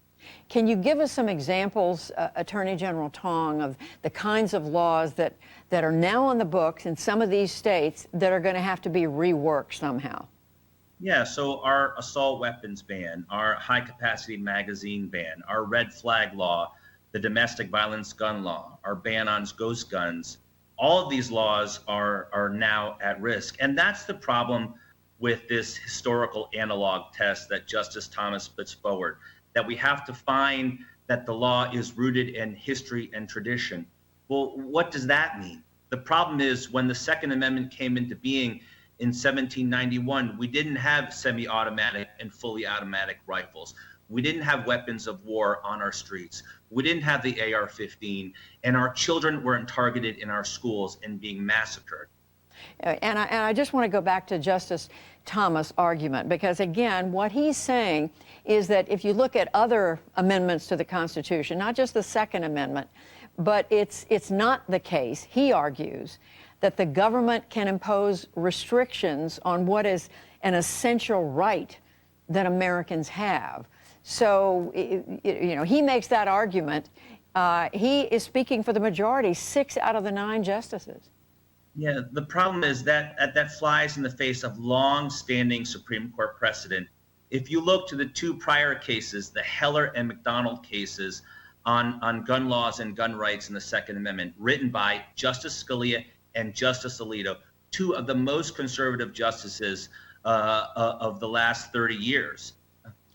Can you give us some examples, Attorney General Tong, of the kinds of laws that are now on the books in some of these states that are going to have to be reworked somehow? Yeah, so our assault weapons ban, our high-capacity magazine ban, our red flag law, the domestic violence gun law, our ban on ghost guns, all of these laws are now at risk. And that's the problem with this historical analog test that Justice Thomas puts forward, that we have to find that the law is rooted in history and tradition. Well, what does that mean? The problem is when the Second Amendment came into being in 1791, we didn't have semi-automatic and fully automatic rifles. We didn't have weapons of war on our streets. We didn't have the AR-15, and our children weren't targeted in our schools and being massacred. And I just want to go back to Justice Thomas' argument, because, again, what he's saying is that if you look at other amendments to the Constitution, not just the Second Amendment, but it's not the case, he argues, that the government can impose restrictions on what is an essential right that Americans have. So, you know, he makes that argument. He is speaking for the majority, 6 out of the 9 justices. Yeah, the problem is that that flies in the face of long-standing Supreme Court precedent. If you look to the 2 prior cases, the Heller and McDonald cases on gun laws and gun rights in the Second Amendment, written by Justice Scalia and Justice Alito, 2 of the most conservative justices of the last 30 years.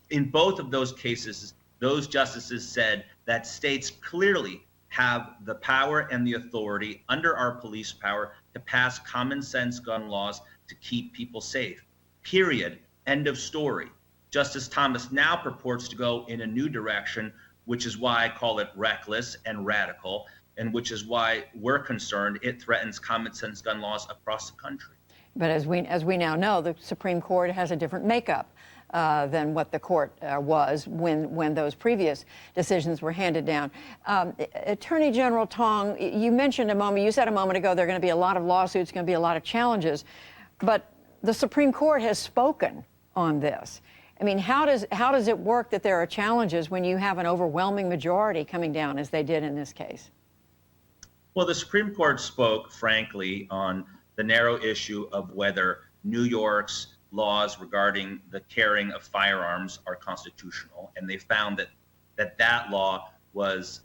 In both of those cases, those justices said that states clearly have the power and the authority under our police power to pass common sense gun laws to keep people safe. Period. End of story. Justice Thomas now purports to go in a new direction, which is why I call it reckless and radical, and which is why we're concerned it threatens common sense gun laws across the country. But as we now know, the Supreme Court has a different makeup than what the court was when those previous decisions were handed down. Attorney General Tong, you said a moment ago there are going to be a lot of lawsuits, going to be a lot of challenges, but the Supreme Court has spoken on this. I mean, how does it work that there are challenges when you have an overwhelming majority coming down as they did in this case? Well, the Supreme Court spoke, frankly, on the narrow issue of whether New York's laws regarding the carrying of firearms are constitutional, and they found that law was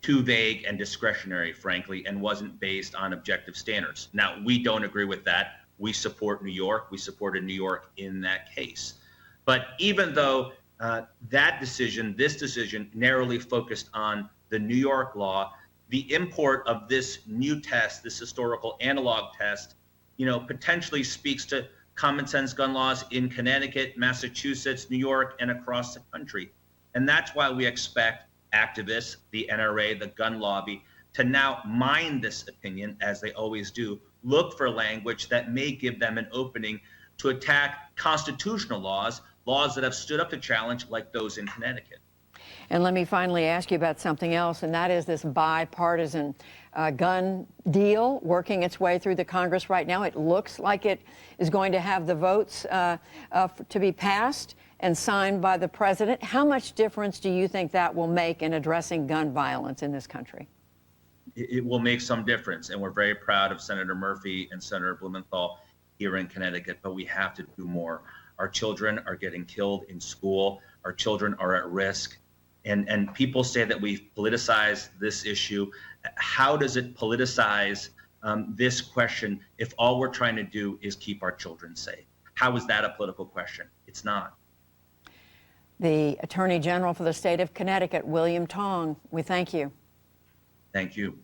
too vague and discretionary, frankly, and wasn't based on objective standards. Now, we don't agree with that. We support New York. We supported New York in that case. But even though this decision narrowly focused on the New York law, the import of this new test, this historical analog test, potentially speaks to common sense gun laws in Connecticut, Massachusetts, New York, and across the country. And that's why we expect activists, the NRA, the gun lobby, to now mine this opinion, as they always do, look for language that may give them an opening to attack constitutional laws that have stood up to challenge, like those in Connecticut. And let me finally ask you about something else, and that is this bipartisan gun deal working its way through the Congress right now. It looks like it is going to have the votes to be passed and signed by the president. How much difference do you think that will make in addressing gun violence in this country? It will make some difference, and we're very proud of Senator Murphy and Senator Blumenthal here in Connecticut, but we have to do more. Our children are getting killed in school. Our children are at risk. And people say that we've politicized this issue. How does it politicize this question if all we're trying to do is keep our children safe? How is that a political question? It's not. The Attorney General for the state of Connecticut, William Tong, we thank you. Thank you.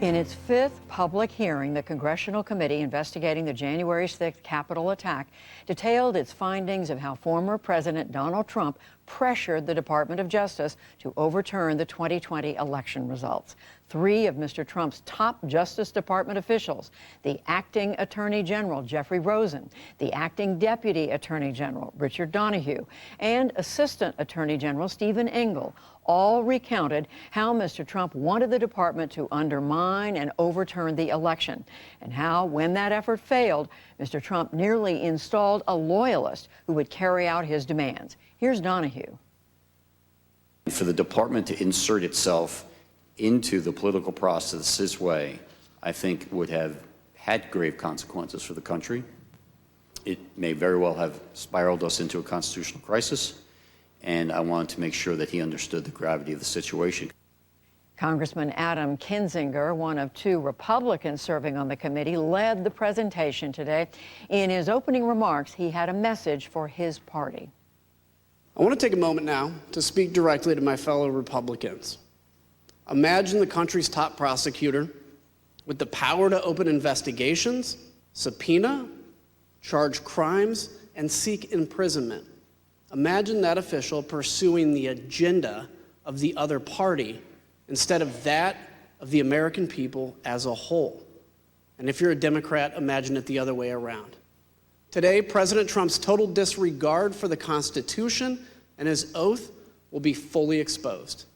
In its fifth public hearing, the Congressional Committee investigating the January 6th Capitol attack detailed its findings of how former President Donald Trump pressured the Department of Justice to overturn the 2020 election results. Three of Mr. Trump's top Justice Department officials, the acting Attorney General Jeffrey Rosen, the acting Deputy Attorney General Richard Donoghue, and Assistant Attorney General Stephen Engel, all recounted how Mr. Trump wanted the department to undermine and overturn the election, and how, when that effort failed, Mr. Trump nearly installed a loyalist who would carry out his demands. Here's Donoghue. For the department to insert itself into the political process this way, I think would have had grave consequences for the country. It may very well have spiraled us into a constitutional crisis, and I wanted to make sure that he understood the gravity of the situation. Congressman Adam Kinzinger, one of two Republicans serving on the committee, led the presentation today. In his opening remarks, he had a message for his party. I want to take a moment now to speak directly to my fellow Republicans. Imagine the country's top prosecutor with the power to open investigations, subpoena, charge crimes, and seek imprisonment. Imagine that official pursuing the agenda of the other party instead of that of the American people as a whole. And if you're a Democrat, imagine it the other way around. Today, President Trump's total disregard for the Constitution and his oath will be fully exposed.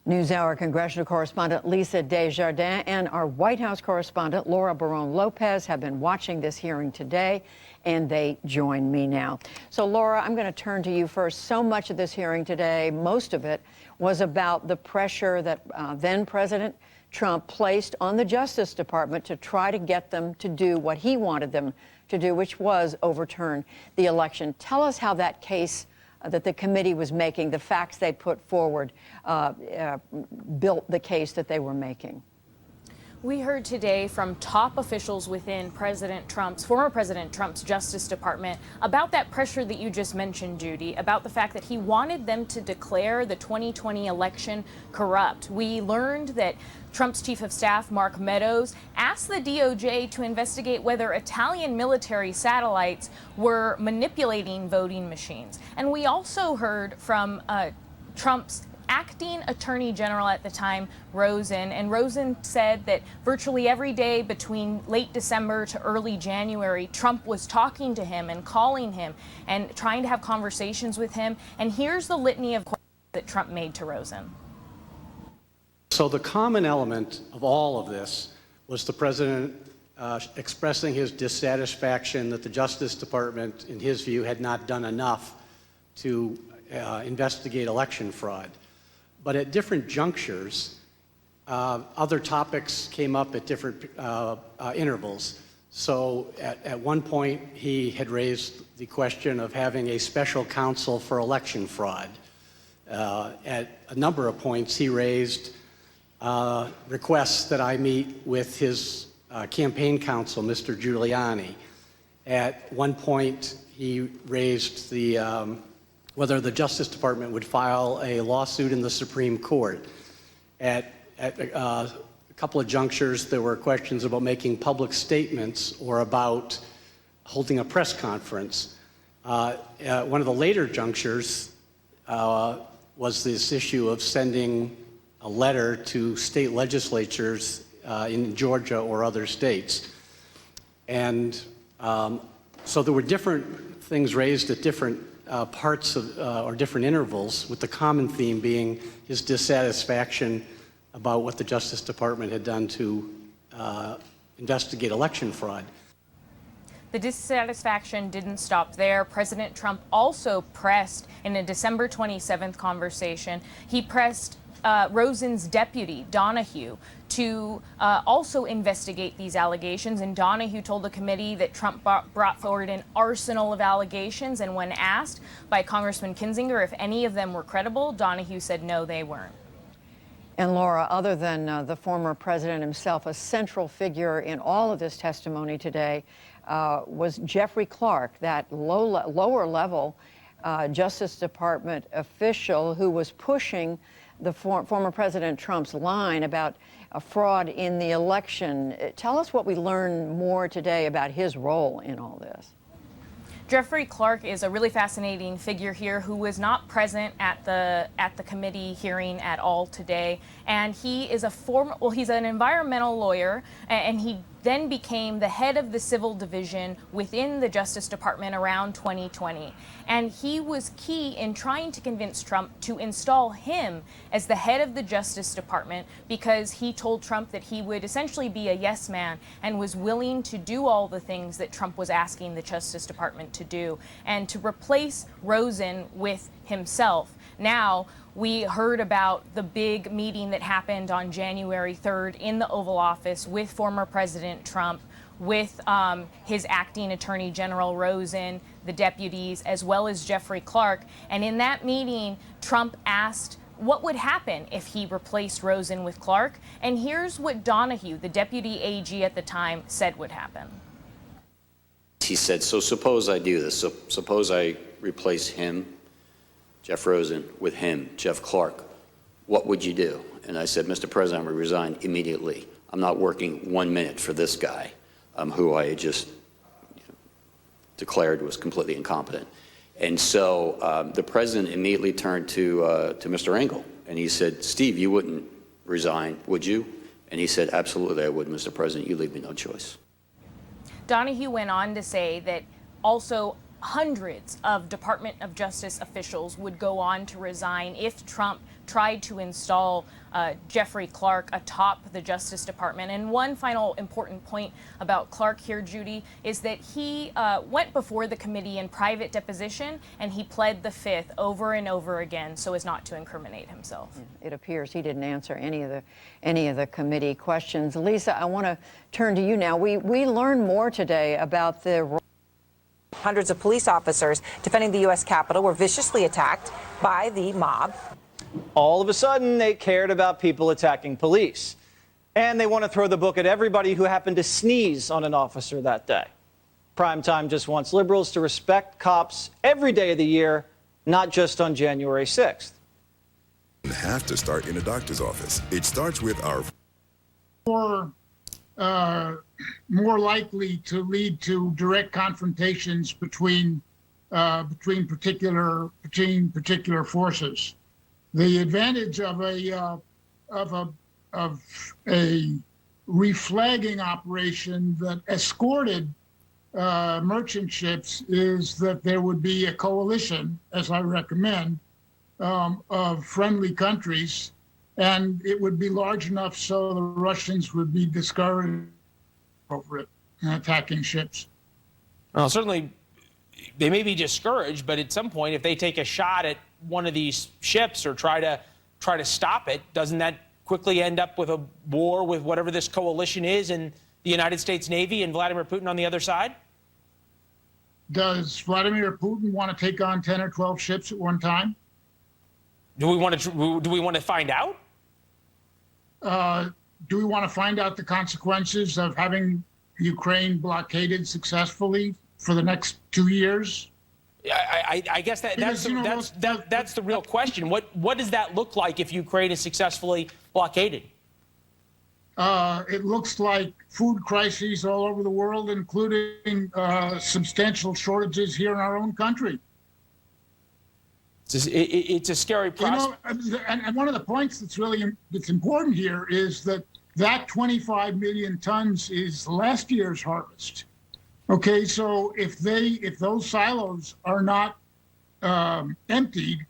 NewsHour congressional correspondent Lisa Desjardins and our White House correspondent Laura Barone-Lopez have been watching this hearing today, and they join me now. So, Laura, I'm going to turn to you first. So much of this hearing today, most of it, was about the pressure that then President Trump placed on the Justice Department to try to get them to do what he wanted them to do, which was overturn the election. Tell us how that case that the committee was making, the facts they put forward, built the case that they were making. We heard today from top officials within former President Trump's Justice Department about that pressure that you just mentioned, Judy, about the fact that he wanted them to declare the 2020 election corrupt. We learned that Trump's chief of staff, Mark Meadows, asked the DOJ to investigate whether Italian military satellites were manipulating voting machines. And we also heard from Trump's acting Attorney General at the time, Rosen, and Rosen said that virtually every day between late December to early January, Trump was talking to him and calling him and trying to have conversations with him. And here's the litany of questions that Trump made to Rosen. So the common element of all of this was the president expressing his dissatisfaction that the Justice Department, in his view, had not done enough to investigate election fraud. But at different junctures, other topics came up at different intervals. So at one point, he had raised the question of having a special counsel for election fraud. At a number of points, he raised requests that I meet with his campaign counsel, Mr. Giuliani. At one point, he raised whether the Justice Department would file a lawsuit in the Supreme Court. At a couple of junctures, there were questions about making public statements or about holding a press conference. At one of the later junctures, was this issue of sending a letter to state legislatures in Georgia or other states. And so there were different things raised at different parts of, or different intervals, with the common theme being his dissatisfaction about what the Justice Department had done to investigate election fraud. The dissatisfaction didn't stop there. President Trump also pressed, in a December 27th conversation, he pressed Rosen's deputy, Donahue, to also investigate these allegations. And Donahue told the committee that Trump brought forward an arsenal of allegations. And when asked by Congressman Kinzinger if any of them were credible, Donahue said no, they weren't. And Laura, other than the former president himself, a central figure in all of this testimony today was Jeffrey Clark, that lower level Justice Department official who was pushing the former President Trump's line about a fraud in the election. Tell us what we learned more today about his role in all this. Jeffrey Clark is a really fascinating figure here who was not present at the committee hearing at all today. And he is he's an environmental lawyer, and he then became the head of the civil division within the Justice Department around 2020. And he was key in trying to convince Trump to install him as the head of the Justice Department, because he told Trump that he would essentially be a yes man and was willing to do all the things that Trump was asking the Justice Department to do, and to replace Rosen with himself. Now, we heard about the big meeting that happened on January 3rd in the Oval Office with former President Trump, with his acting Attorney General Rosen, the deputies, as well as Jeffrey Clark. And in that meeting, Trump asked what would happen if he replaced Rosen with Clark. And here's what Donahue, the deputy AG at the time, said would happen. He said, so suppose I do this. So suppose I replace him, Jeff Rosen, with him, Jeff Clark. What would you do? And I said, Mr. President, I would resign immediately. I'm not working 1 minute for this guy, who I had just declared was completely incompetent. And so the president immediately turned to Mr. Engel, and he said, Steve, you wouldn't resign, would you? And he said, absolutely I would, Mr. President. You leave me no choice. Donahue went on to say that also hundreds of Department of Justice officials would go on to resign if Trump tried to install Jeffrey Clark atop the Justice Department. And one final important point about Clark here, Judy, is that he went before the committee in private deposition, and he pled the fifth over and over again so as not to incriminate himself. It appears he didn't answer any of the committee questions. Lisa, I want to turn to you now. We learned more today about the Hundreds of police officers defending the U.S. Capitol were viciously attacked by the mob. All of a sudden, they cared about people attacking police. And they want to throw the book at everybody who happened to sneeze on an officer that day. Primetime just wants liberals to respect cops every day of the year, not just on January 6th. Have to start in a doctor's office. It starts with our more likely to lead to direct confrontations between particular forces. The advantage of a reflagging operation that escorted merchant ships is that there would be a coalition, as I recommend, of friendly countries, and it would be large enough so the Russians would be discouraged over it and attacking ships. Well, certainly they may be discouraged, but at some point, if they take a shot at one of these ships or try to stop it, doesn't that quickly end up with a war with whatever this coalition is and the United States Navy and Vladimir Putin on the other side? Does Vladimir Putin want to take on 10 or 12 ships at one time? Do we want to find out? Do we want to find out the consequences of having Ukraine blockaded successfully for the next 2 years? I guess that's the real question. What does that look like if Ukraine is successfully blockaded? It looks like food crises all over the world, including substantial shortages here in our own country. It's a scary prospect. And one of the points that's important here is that 25 million tons is last year's harvest. Okay, so if those silos are not emptied,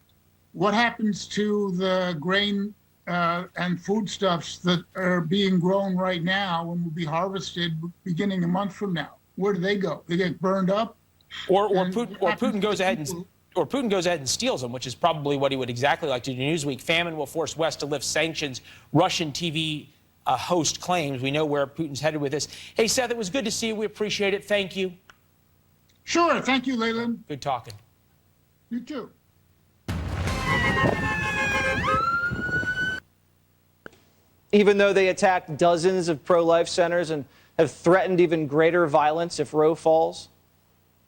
what happens to the grain and foodstuffs that are being grown right now and will be harvested beginning a month from now? Where do they go? They get burned up? Putin goes ahead and steals them, which is probably what he would exactly like to do. Newsweek: famine will force West to lift sanctions. Russian TV host claims. We know where Putin's headed with this. Hey, Seth, it was good to see you. We appreciate it. Thank you. Sure. Thank you, Leland. Good talking. You too. Even though they attacked dozens of pro-life centers and have threatened even greater violence if Roe falls,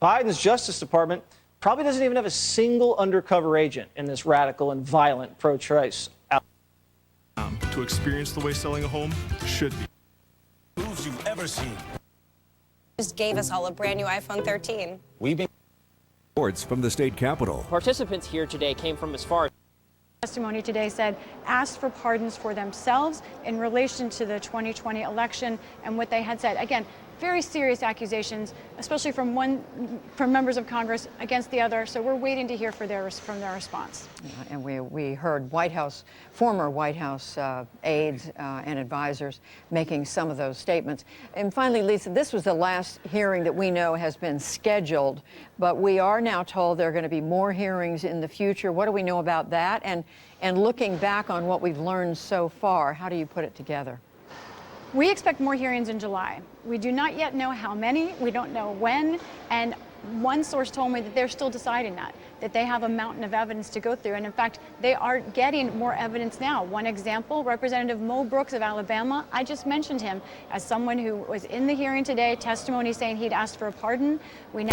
Biden's Justice Department probably doesn't even have a single undercover agent in this radical and violent pro-choice. To experience the way selling a home should be. Moves you've ever seen. Just gave us all a brand new iPhone 13. We've been reports from the state capitol. Participants here today came from as far as testimony today said asked for pardons for themselves in relation to the 2020 election and what they had said. Again, very serious accusations, especially from members of Congress against the other. So we're waiting to hear from their response. Yeah, and we heard former White House aides and advisors making some of those statements. And finally, Lisa, this was the last hearing that we know has been scheduled, but we are now told there are going to be more hearings in the future. What do we know about that? And looking back on what we've learned so far, how do you put it together? We expect more hearings in July. We do not yet know how many, we don't know when, and one source told me that they're still deciding that they have a mountain of evidence to go through, and in fact, they are getting more evidence now. One example, Representative Mo Brooks of Alabama, I just mentioned him as someone who was in the hearing today, testimony saying he'd asked for a pardon. We now